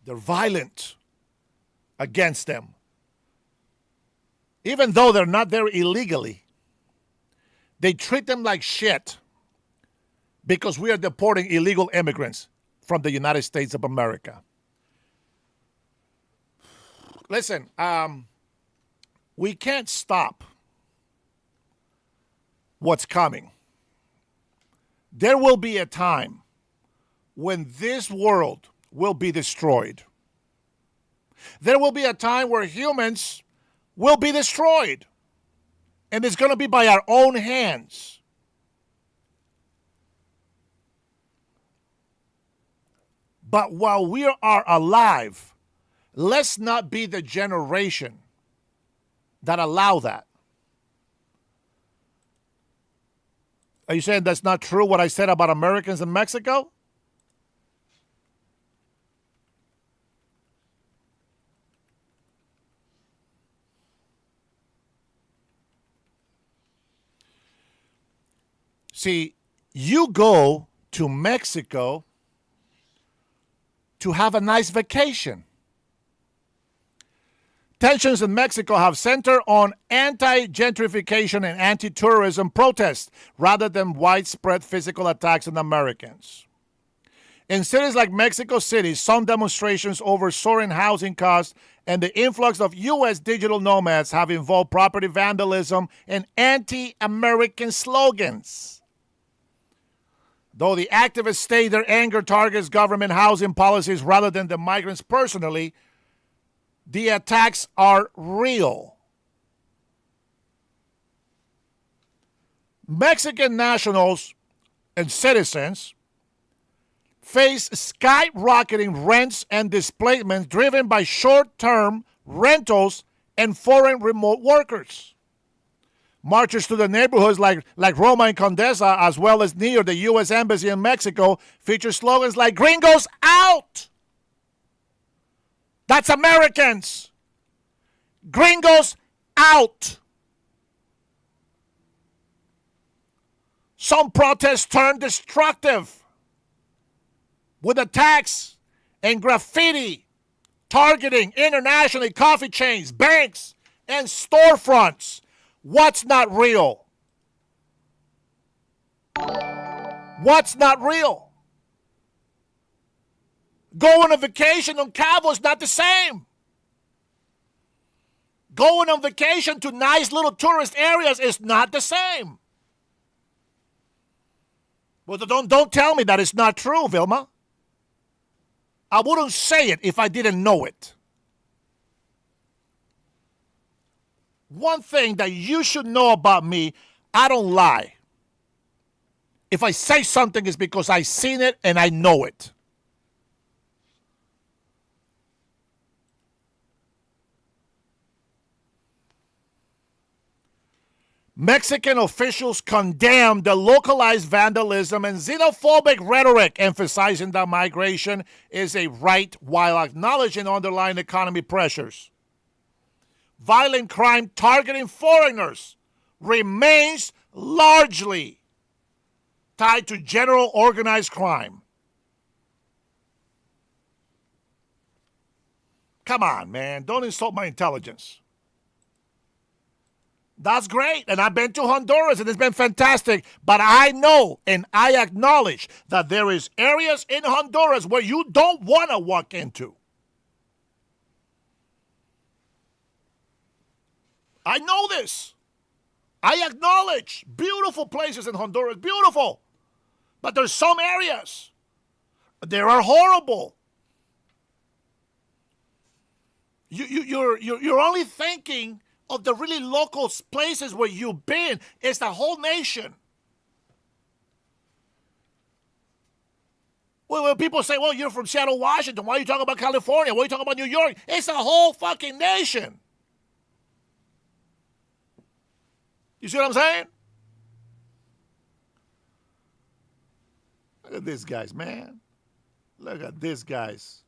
They're violent against them. Even though they're not there illegally, they treat them like shit because we are deporting illegal immigrants from the United States of America. Listen, we can't stop what's coming. There will be a time when this world will be destroyed. There will be a time where humans will be destroyed. And it's going to be by our own hands. But while we are alive, let's not be the generation that allow that. Are you saying that's not true what I said about Americans in Mexico? See, you go to Mexico to have a nice vacation. Tensions in Mexico have centered on anti-gentrification and anti-tourism protests rather than widespread physical attacks on Americans. In cities like Mexico City, some demonstrations over soaring housing costs and the influx of U.S. digital nomads have involved property vandalism and anti-American slogans. Though the activists state their anger targets government housing policies rather than the migrants personally, the attacks are real. Mexican nationals and citizens face skyrocketing rents and displacement driven by short-term rentals and foreign remote workers. Marches to the neighborhoods like Roma and Condesa, as well as near the U.S. Embassy in Mexico, feature slogans like "Gringos out!" That's Americans. Gringos out. Some protests turned destructive with attacks and graffiti targeting internationally coffee chains, banks, and storefronts. What's not real? What's not real? Going on vacation on Cabo is not the same. Going on vacation to nice little tourist areas is not the same. Well, don't tell me that it's not true, Vilma. I wouldn't say it if I didn't know it. One thing that you should know about me, I don't lie. If I say something, it's because I've seen it and I know it. Mexican officials condemned the localized vandalism and xenophobic rhetoric, emphasizing that migration is a right while acknowledging underlying economy pressures. Violent crime targeting foreigners remains largely tied to general organized crime. Come on, man. Don't insult my intelligence. That's great. And I've been to Honduras and it's been fantastic. But I know and I acknowledge that there is areas in Honduras where you don't want to walk into. I know this. I acknowledge beautiful places in Honduras, beautiful. But there's some areas that are horrible. You're only thinking of the really local places where you've been. It's the whole nation. Well, when people say, well, you're from Seattle, Washington, why are you talking about California? Why are you talking about New York? It's the whole fucking nation. You see what I'm saying? Look at these guys, man. Look at these guys.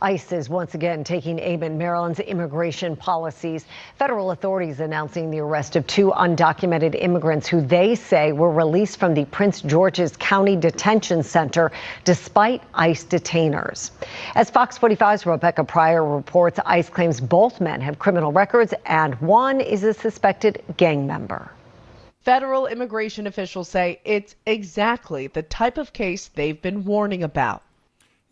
ICE is once again taking aim at Maryland's immigration policies. Federal authorities announcing the arrest of 2 undocumented immigrants who they say were released from the Prince George's County Detention Center despite ICE detainers. As Fox 45's Rebecca Pryor reports, ICE claims both men have criminal records and one is a suspected gang member. Federal immigration officials say it's exactly the type of case they've been warning about.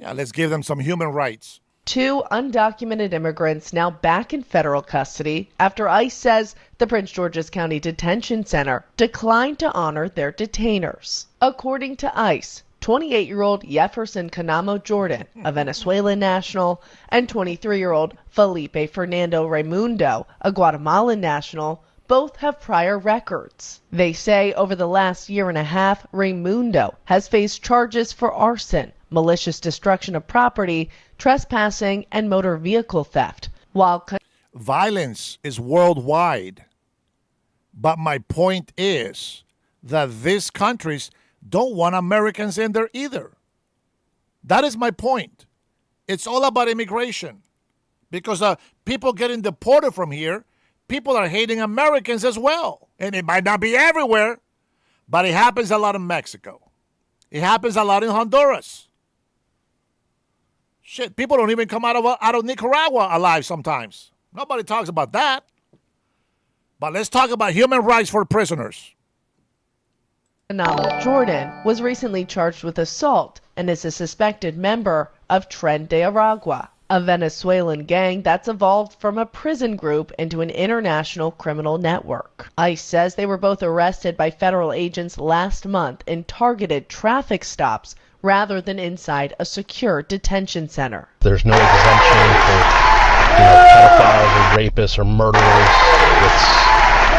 Yeah, let's give them some human rights. 2 undocumented immigrants now back in federal custody after ICE says the Prince George's County Detention Center declined to honor their detainers. According to ICE, 28-year-old Jefferson Canamo Jordan, a Venezuelan national, and 23-year-old Felipe Fernando Raimundo, a Guatemalan national, both have prior records. They say over the last year and a half, Raimundo has faced charges for arson, malicious destruction of property, trespassing, and motor vehicle theft. While violence is worldwide, but my point is that these countries don't want Americans in there either. That is my point. It's all about immigration. Because people getting deported from here, people are hating Americans as well. And it might not be everywhere, but it happens a lot in Mexico. It happens a lot in Honduras. Shit, people don't even come out of Nicaragua alive sometimes. Nobody talks about that. But let's talk about human rights for prisoners. Canamo Jordan was recently charged with assault and is a suspected member of Tren de Aragua, a Venezuelan gang that's evolved from a prison group into an international criminal network. ICE says they were both arrested by federal agents last month in targeted traffic stops rather than inside a secure detention center. There's no exemption for pedophiles or rapists or murderers.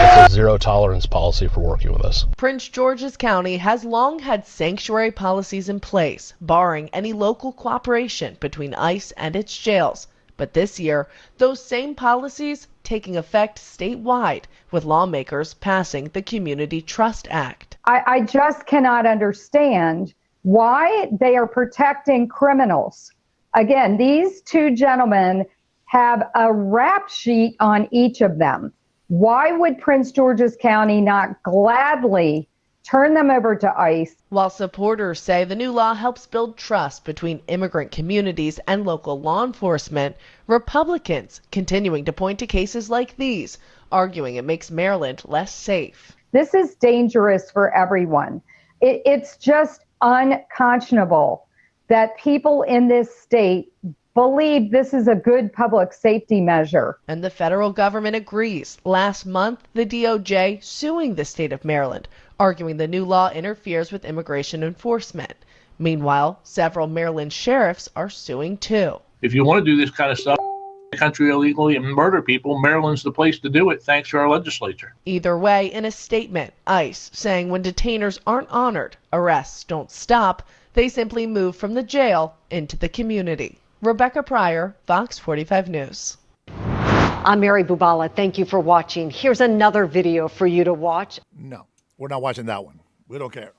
It's a zero-tolerance policy for working with us. Prince George's County has long had sanctuary policies in place, barring any local cooperation between ICE and its jails. But this year, those same policies taking effect statewide, with lawmakers passing the Community Trust Act. I just cannot understand why they are protecting criminals. Again, these two gentlemen have a rap sheet on each of them. Why would Prince George's County not gladly turn them over to ICE? While supporters say the new law helps build trust between immigrant communities and local law enforcement, Republicans continuing to point to cases like these, arguing it makes Maryland less safe. This is dangerous for everyone. It's just unconscionable that people in this state believe this is a good public safety measure. And the federal government agrees. Last month, the DOJ suing the state of Maryland, arguing the new law interferes with immigration enforcement. Meanwhile, several Maryland sheriffs are suing too. If you want to do this kind of stuff in the country illegally and murder people, Maryland's the place to do it, thanks to our legislature. Either way, in a statement, ICE saying when detainers aren't honored, arrests don't stop, they simply move from the jail into the community. Rebecca Pryor, Fox 45 News. I'm Mary Bubala. Thank you for watching. Here's another video for you to watch. No, we're not watching that one. We don't care.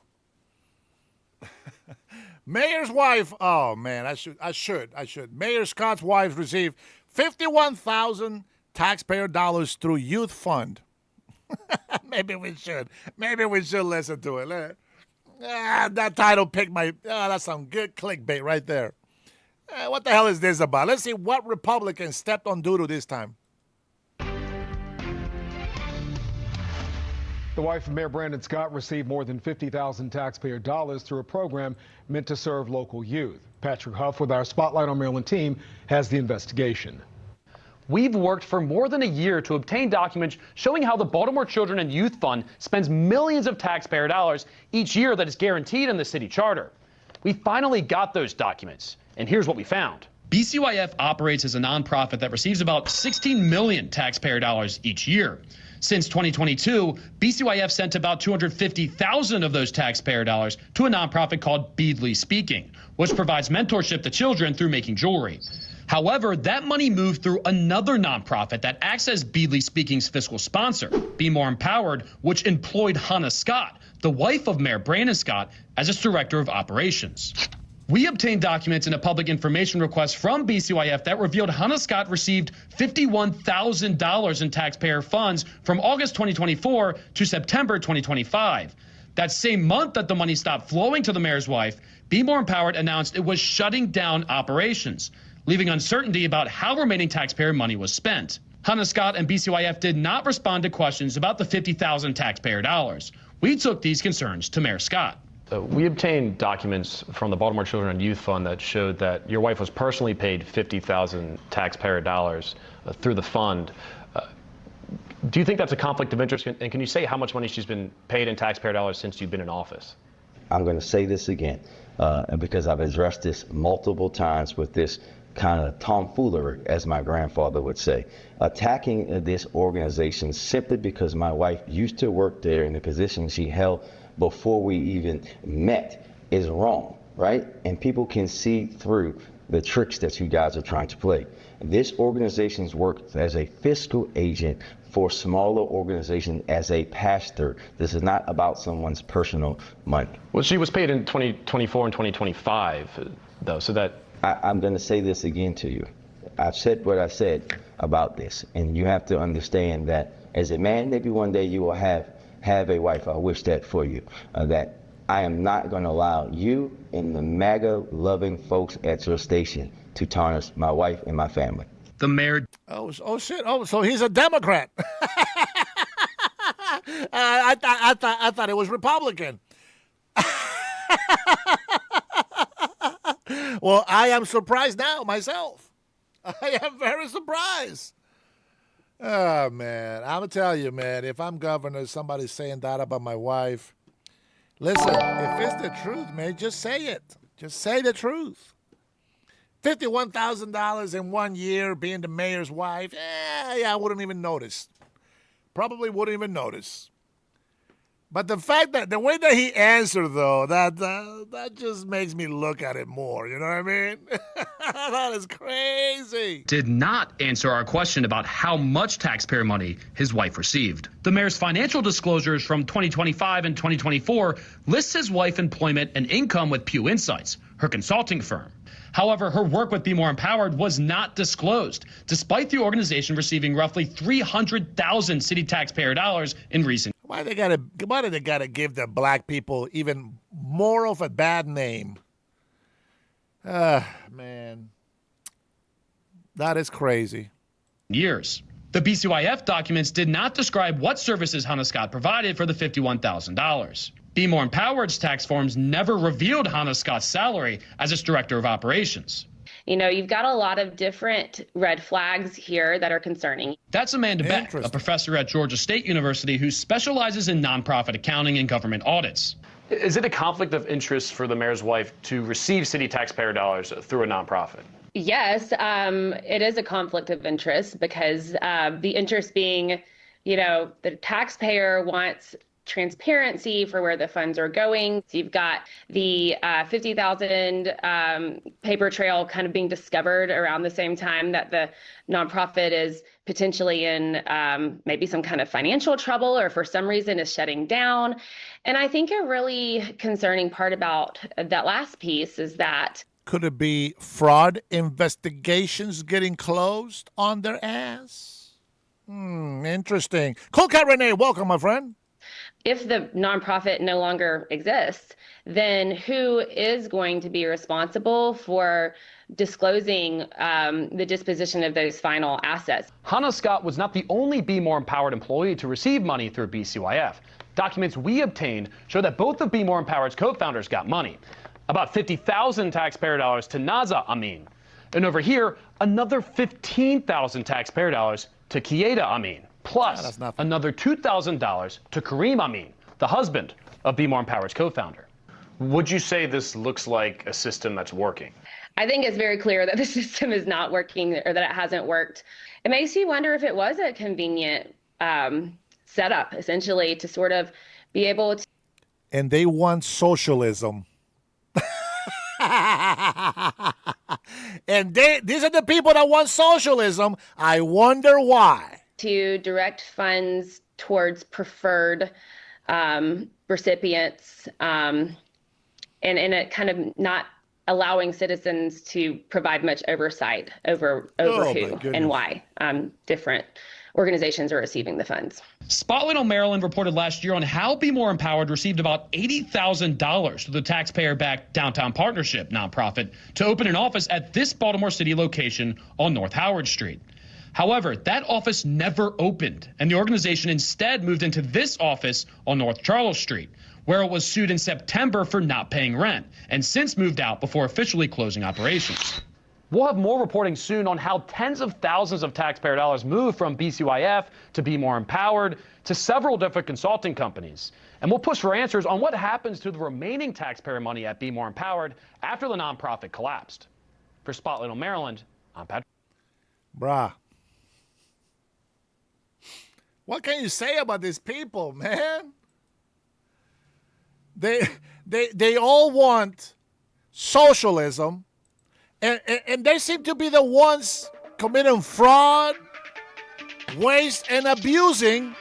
Mayor's wife. Oh man, I should. Mayor Scott's wife received $51,000 taxpayer dollars through youth fund. Maybe we should listen to it. That title picked my. That's some good clickbait right there. What the hell is this about? Let's see what Republicans stepped on doodle this time. The wife of Mayor Brandon Scott received more than $50,000 taxpayer dollars through a program meant to serve local youth. Patrick Huff with our Spotlight on Maryland team has the investigation. We've worked for more than a year to obtain documents showing how the Baltimore Children and Youth Fund spends millions of taxpayer dollars each year that is guaranteed in the city charter. We finally got those documents, and here's what we found. BCYF operates as a nonprofit that receives about $16 million taxpayer dollars each year. Since 2022, BCYF sent about $250,000 of those taxpayer dollars to a nonprofit called Beadley Speaking, which provides mentorship to children through making jewelry. However, that money moved through another nonprofit that acts as Beadley Speaking's fiscal sponsor, Be More Empowered, which employed Hannah Scott, the wife of Mayor Brandon Scott, as its director of operations. We obtained documents in a public information request from BCYF that revealed Hannah Scott received $51,000 in taxpayer funds from August 2024 to September 2025. That same month that the money stopped flowing to the mayor's wife, Be More Empowered announced it was shutting down operations, leaving uncertainty about how remaining taxpayer money was spent. Hannah Scott and BCYF did not respond to questions about the $50,000 taxpayer dollars. We took these concerns to Mayor Scott. We obtained documents from the Baltimore Children and Youth Fund that showed that your wife was personally paid $50,000 taxpayer dollars through the fund. Do you think that's a conflict of interest? And can you say how much money she's been paid in taxpayer dollars since you've been in office? I'm going to say this again, because I've addressed this multiple times with this kind of tomfoolery, as my grandfather would say. Attacking this organization simply because my wife used to work there in the position she held before we even met is wrong, right? And people can see through the tricks that you guys are trying to play. This organization's worked as a fiscal agent for smaller organizations as a pastor. This is not about someone's personal money. Well, she was paid in 2024 and 2025, though, so that... I'm going to say this again to you. I've said what I said about this, and you have to understand that as a man, maybe one day you will have a wife. I wish that for you. That I am not going to allow you and the MAGA-loving folks at your station to tarnish my wife and my family. The mayor. Oh shit! Oh, so he's a Democrat. I thought it was Republican. Well, I am surprised now myself. I am very surprised. Oh man, I'm gonna tell you, man. If I'm governor, somebody's saying that about my wife. Listen, if it's the truth, man, just say it. Just say the truth. $51,000 in 1 year being the mayor's wife, I wouldn't even notice. Probably wouldn't even notice. But the fact that the way that he answered, though, that just makes me look at it more. You know what I mean? That is crazy. Did not answer our question about how much taxpayer money his wife received. The mayor's financial disclosures from 2025 and 2024 lists his wife's employment and income with Pew Insights, her consulting firm. However, her work with Be More Empowered was not disclosed, despite the organization receiving roughly $300,000 city taxpayer dollars in recent. Why do they gotta give the black people even more of a bad name? Man, that is crazy. Years. The BCYF documents did not describe what services Hannah Scott provided for the $51,000. Be More Empowered's tax forms never revealed Hannah Scott's salary as its director of operations. You know, you've got a lot of different red flags here that are concerning. That's Amanda Beck, a professor at Georgia State University who specializes in nonprofit accounting and government audits. Is it a conflict of interest for the mayor's wife to receive city taxpayer dollars through a nonprofit? Yes, it is a conflict of interest because the interest being, you know, the taxpayer wants transparency for where the funds are going. So you've got the 50,000 paper trail kind of being discovered around the same time that the nonprofit is potentially in maybe some kind of financial trouble or for some reason is shutting down. And I think a really concerning part about that last piece is that could it be fraud investigations getting closed on their ass? Interesting. Cool Cat Renee, welcome, my friend. If the nonprofit no longer exists, then who is going to be responsible for disclosing the disposition of those final assets? Hannah Scott was not the only Be More Empowered employee to receive money through BCYF. Documents we obtained show that both of Be More Empowered's co-founders got money. About $50,000 taxpayer dollars to Naza Amin. And over here, another $15,000 taxpayer dollars to Kieda Amin. Plus another $2,000 to Kareem Amin, the husband of Be More Empowered's co-founder. Would you say this looks like a system that's working? I think it's very clear that the system is not working or that it hasn't worked. It makes you wonder if it was a convenient setup, essentially, to sort of be able to. And they want socialism. And these are the people that want socialism. I wonder why. To direct funds towards preferred recipients and it kind of not allowing citizens to provide much oversight over who and why different organizations are receiving the funds. Spotlight on Maryland reported last year on how Be More Empowered received about $80,000 through the taxpayer-backed Downtown Partnership nonprofit to open an office at this Baltimore City location on North Howard Street. However, that office never opened, and the organization instead moved into this office on North Charles Street, where it was sued in September for not paying rent, and since moved out before officially closing operations. We'll have more reporting soon on how tens of thousands of taxpayer dollars moved from BCYF to Be More Empowered to several different consulting companies. And we'll push for answers on what happens to the remaining taxpayer money at Be More Empowered after the nonprofit collapsed. For Spotlight on Maryland, I'm Patrick. Bruh. What can you say about these people, man? They all want socialism, and they seem to be the ones committing fraud, waste, and abusing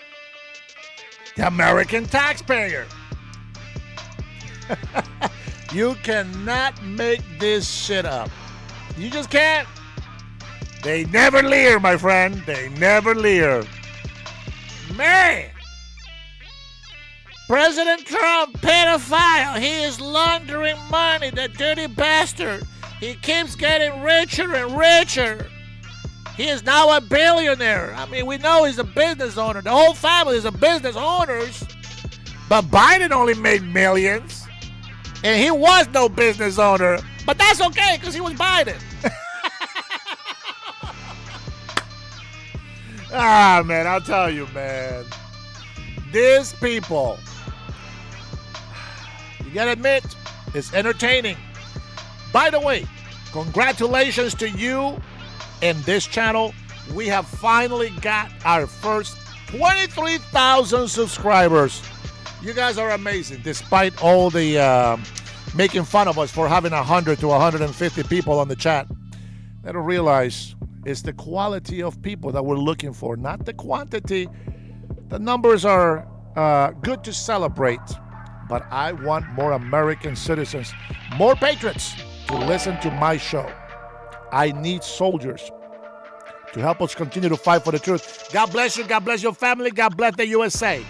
the American taxpayer. You cannot make this shit up. You just can't. They never leer, my friend. They never leer. Man! President Trump, pedophile. He is laundering money, the dirty bastard. He keeps getting richer and richer. He is now a billionaire. I mean, we know he's a business owner. The whole family is a business owners. But Biden only made millions. And he was no business owner. But that's okay, because he was Biden. Ah, man, I'll tell you, man. These people, you gotta admit, it's entertaining. By the way, congratulations to you and this channel. We have finally got our first 23,000 subscribers. You guys are amazing, despite all the making fun of us for having 100 to 150 people on the chat. I don't realize it's the quality of people that we're looking for, not the quantity. The numbers are good to celebrate, but I want more American citizens, more patriots to listen to my show. I need soldiers to help us continue to fight for the truth. God bless you. God bless your family. God bless the USA.